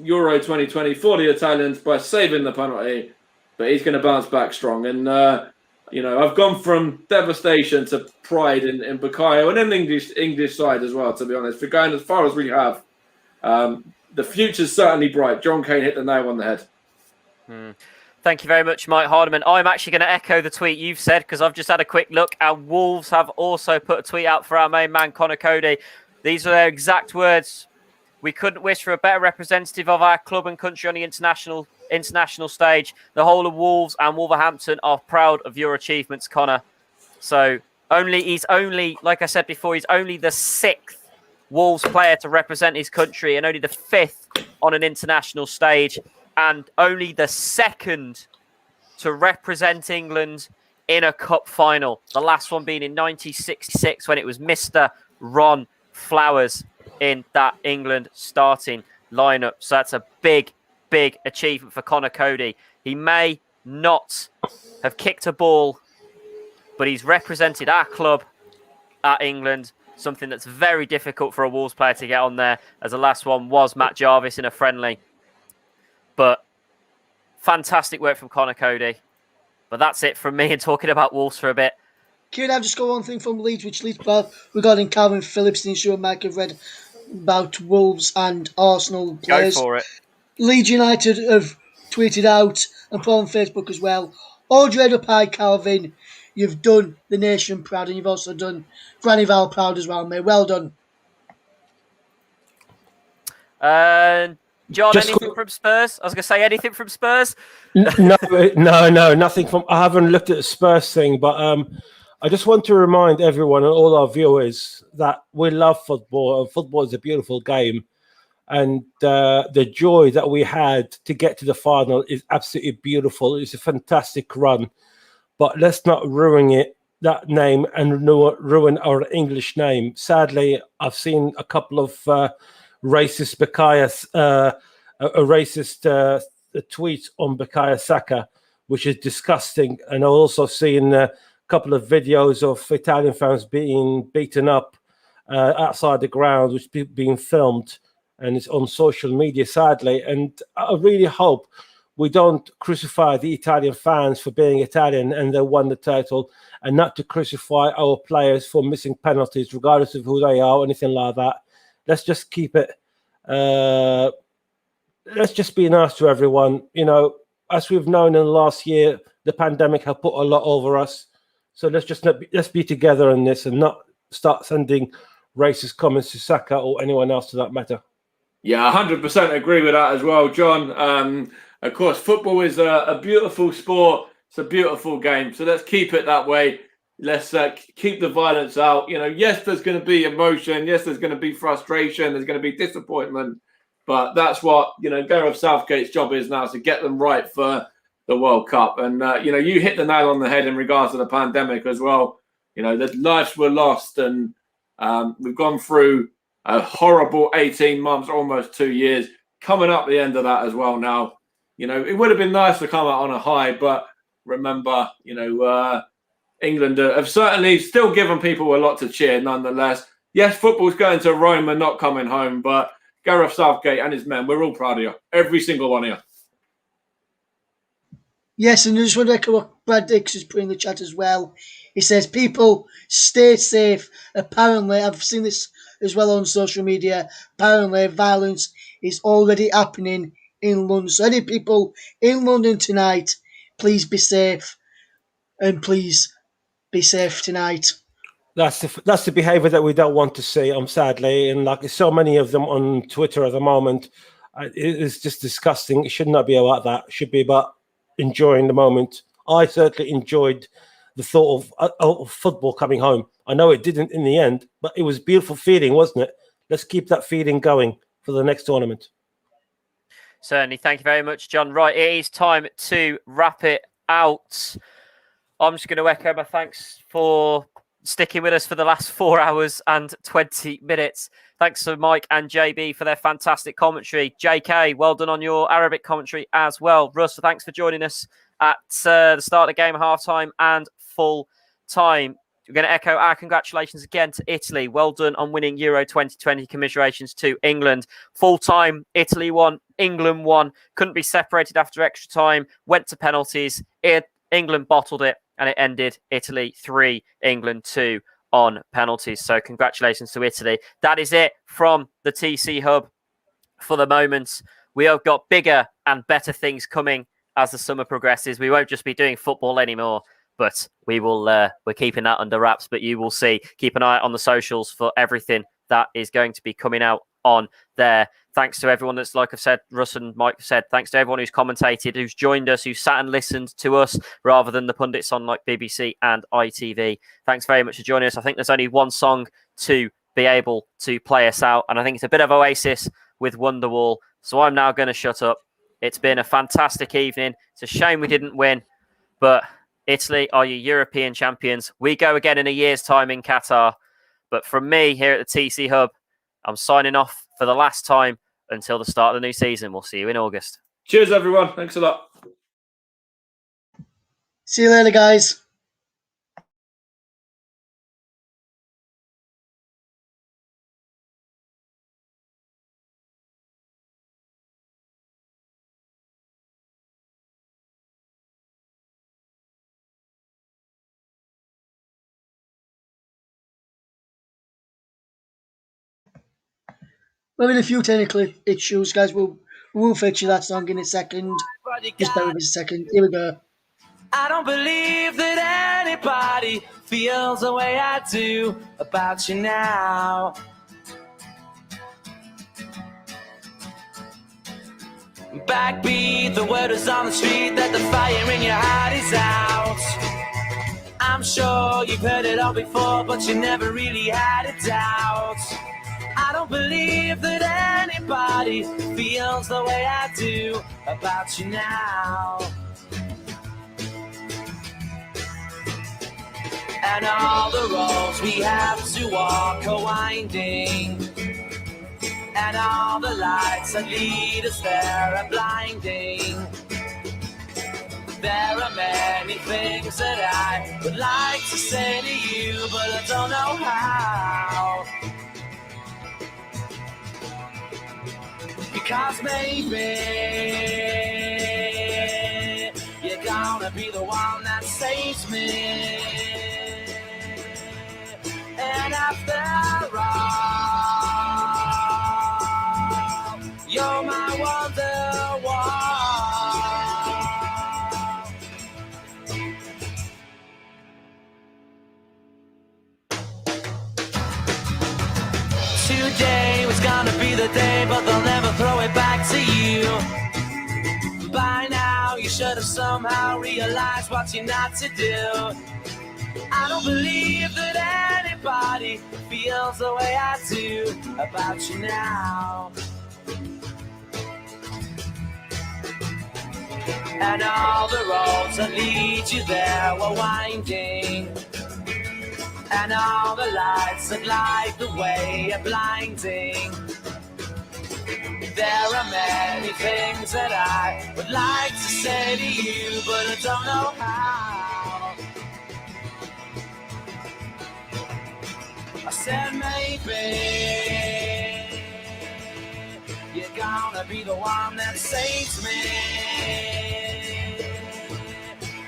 Euro 2020 for the Italians by saving the penalty, but he's going to bounce back strong. And I've gone from devastation to pride in Bukayo and in the English side as well, to be honest. For going as far as we have, the future's certainly bright. John Kane hit the nail on the head. Thank you very much, Mike Hardeman. I'm actually going to echo the tweet you've said, because I've just had a quick look. Our Wolves have also put a tweet out for our main man, Conor Cody. These are their exact words. We couldn't wish for a better representative of our club and country on the international stage. The whole of Wolves and Wolverhampton are proud of your achievements, Conor. So he's only, like I said before, he's only the 6th Wolves player to represent his country, and only the 5th on an international stage, and only the 2nd to represent England in a cup final. The last one being in 1966 when it was Mr. Ron Flowers in that England starting lineup. So that's a big, big achievement for Conor Cody. He may not have kicked a ball, but he's represented our club at England, something that's very difficult for a Wolves player to get on there, as the last one was Matt Jarvis in a friendly. But fantastic work from Conor Cody. But that's it from me and talking about Wolves for a bit. Kieran, I've just got one thing from Leeds, which Leeds put regarding Calvin Phillips, the issue Mike have read about Wolves and Arsenal players. Go for it. Leeds United have tweeted out and put on Facebook as well. Hold your head up high, Calvin. You've done the nation proud, and you've also done Granny Val proud as well, mate. Well done. John, anything from Spurs? I was going to say anything from Spurs. No, nothing from. I haven't looked at the Spurs thing, but I just want to remind everyone and all our viewers that we love football, and football is a beautiful game. And the joy that we had to get to the final is absolutely beautiful. It's a fantastic run. But let's not ruin that name and ruin our English name. Sadly, I've seen a couple of racist tweets on Bukayo Saka, which is disgusting. And I've also seen a couple of videos of Italian fans being beaten up outside the ground, which is being filmed. And it's on social media, sadly. And I really hope we don't crucify the Italian fans for being Italian and they won the title, and not to crucify our players for missing penalties, regardless of who they are or anything like that. Let's just keep it. Let's just be nice to everyone. You know, as we've known in the last year, the pandemic have put a lot over us. So let's be together in this and not start sending racist comments to Saka or anyone else to that matter. Yeah, 100% agree with that as well, John. Of course, football is a beautiful sport. It's a beautiful game. So let's keep it that way. Let's keep the violence out. You know, yes, there's going to be emotion. Yes, there's going to be frustration. There's going to be disappointment. But that's what, you know, Gareth Southgate's job is now, to get them right for the World Cup. And, you know, you hit the nail on the head in regards to the pandemic as well. You know, the lives were lost, and we've gone through a horrible 18 months, almost 2 years, coming up the end of that as well now. You know, it would have been nice to come out on a high, but remember, you know, England have certainly still given people a lot to cheer nonetheless. Yes, football's going to Rome and not coming home, but Gareth Southgate and his men, we're all proud of you. Every single one of you. Yes, and I just want to echo what Brad Dix has put in the chat as well. He says, people, stay safe. Apparently, I've seen this as well on social media, apparently violence is already happening in London. So any people in London tonight, please be safe, and please be safe tonight. That's the behaviour that we don't want to see, sadly, and like there's so many of them on Twitter at the moment. It is just disgusting. It should not be about that. It should be about enjoying the moment. I certainly enjoyed the thought of football coming home. I know it didn't in the end, but it was a beautiful feeling, wasn't it? Let's keep that feeling going for the next tournament. Certainly. Thank you very much, John. Right, it is time to wrap it out. I'm just going to echo my thanks for sticking with us for the last 4 hours and 20 minutes. Thanks to Mike and JB for their fantastic commentary. JK, well done on your Arabic commentary as well. Russ, thanks for joining us at the start of the game, half-time and full time. We're going to echo our congratulations again to Italy. Well done on winning Euro 2020. Commiserations to England. Full time, Italy won, England won. Couldn't be separated after extra time. Went to penalties. England bottled it, and it ended Italy 3, England 2 on penalties. So congratulations to Italy. That is it from the TC Hub for the moment. We have got bigger and better things coming as the summer progresses. We won't just be doing football anymore, but we will. We're keeping that under wraps. But you will see. Keep an eye on the socials for everything that is going to be coming out on there. Thanks to everyone that's, like I've said, Russ and Mike said, thanks to everyone who's commentated, who's joined us, who sat and listened to us rather than the pundits on like BBC and ITV. Thanks very much for joining us. I think there's only one song to be able to play us out, and I think it's a bit of Oasis with Wonderwall. So I'm now going to shut up. It's been a fantastic evening. It's a shame we didn't win, but Italy are your European champions. We go again in a year's time in Qatar. But from me here at the TC Hub, I'm signing off for the last time until the start of the new season. We'll see you in August. Cheers, everyone. Thanks a lot. See you later, guys. We're having a few technical issues, guys. We'll fix you that song in a second. Just bear with us a second. Here we go. I don't believe that anybody feels the way I do about you now. Backbeat, the word is on the street that the fire in your heart is out. I'm sure you've heard it all before, but you never really had a doubt. I don't believe that anybody feels the way I do about you now. And all the roads we have to walk are winding, and all the lights that lead us there are blinding. There are many things that I would like to say to you, but I don't know how. Because maybe you're gonna be the one that saves me. And after all, you're my wonderwall. Today was gonna be the day, but they'll never throw it back to you. By now, you should have somehow realized what you're not to do. I don't believe that anybody feels the way I do about you now. And all the roads that lead you there were winding, and all the lights that light the way are blinding. There are many things that I would like to say to you, but I don't know how. I said maybe you're gonna be the one that saves me.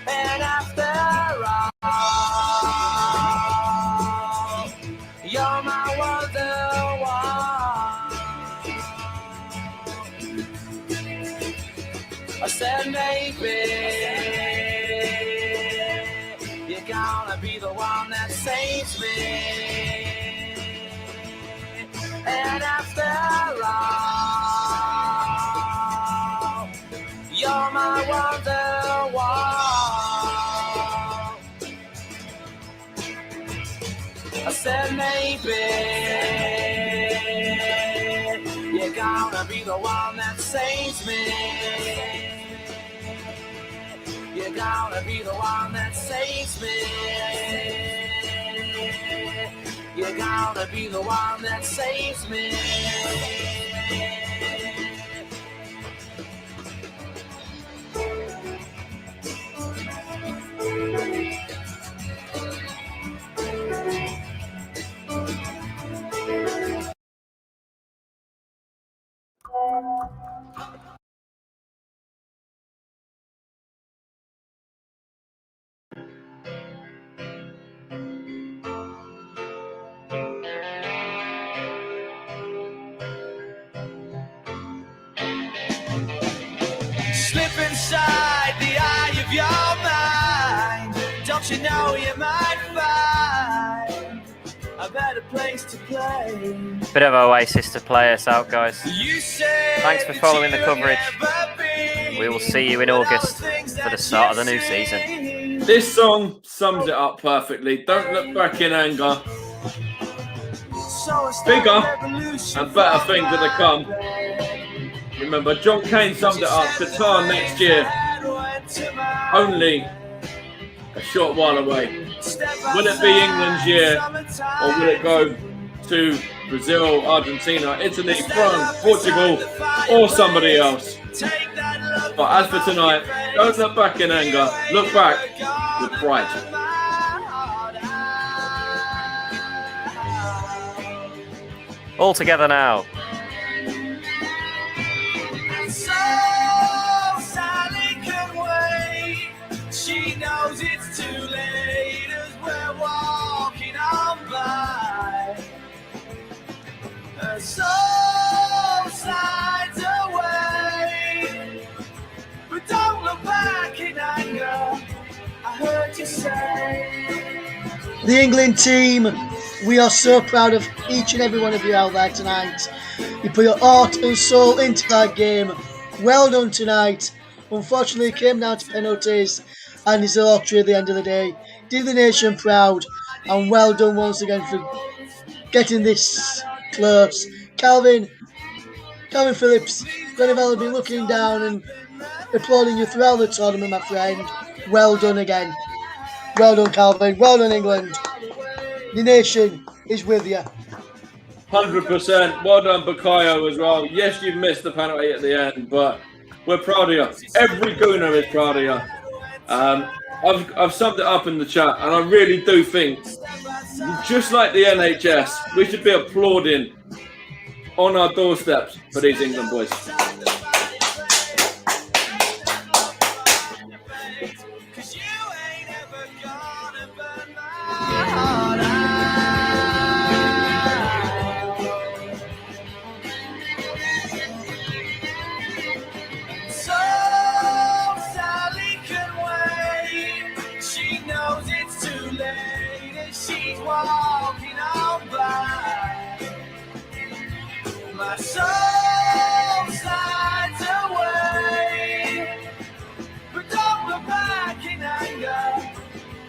And after all, you're my wonderwall. I said maybe you're gonna be the one that saves me. And after all, you're my wonderwall. I said maybe you're gonna be the one that saves me. You're gonna be the one that saves me. You're gonna be the one that saves me. Slip inside the eye of your mind. Don't you know you might find a better place to play? Bit of Oasis to play us out, guys. You said Thanks for following the that you'd coverage. never be We will see you in August for the start of the new season. This song sums it up perfectly. Don't look back in anger. Bigger and better things are to come. Remember, John Cain summed it up. Qatar next year, only a short while away. Will it be England's year, or will it go to Brazil, Argentina, Italy, France, Portugal, or somebody else? But as for tonight, don't look back in anger. Look back with pride. All together now. So Sally can wait. She knows it's too late as we're walking on by. So sides away. But don't look back in anger. I heard you say. The England team, we are so proud of each and every one of you out there tonight. You put your heart and soul into that game. Well done tonight. Unfortunately, it came down to penalties, and it's a lottery at the end of the day. Did the nation proud, and well done once again for getting this close. Calvin Phillips, Glenavale will be looking down and applauding you throughout the tournament, my friend. Well done again. Well done, Calvin. Well done, England. The nation is with you. 100%. Well done, Bukayo, as well. Yes, you've missed the penalty at the end, but we're proud of you. Every Gooner is proud of you. I've summed it up in the chat, and I really do think, just like the NHS, we should be applauding on our doorsteps for these England boys. Walking on by, my soul slides away, but don't look back in anger.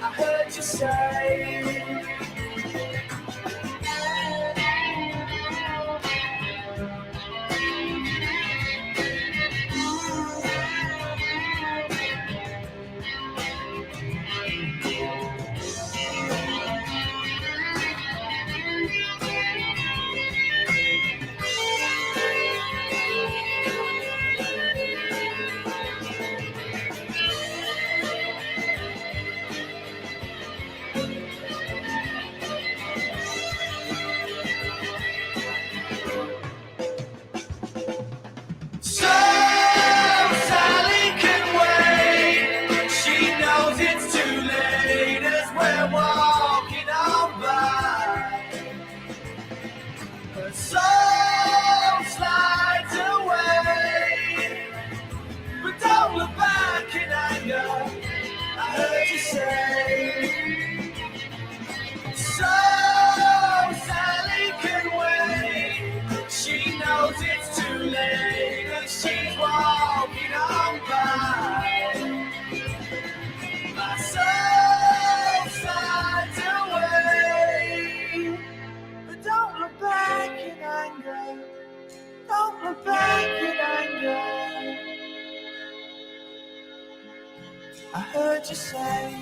I heard you say. I heard you say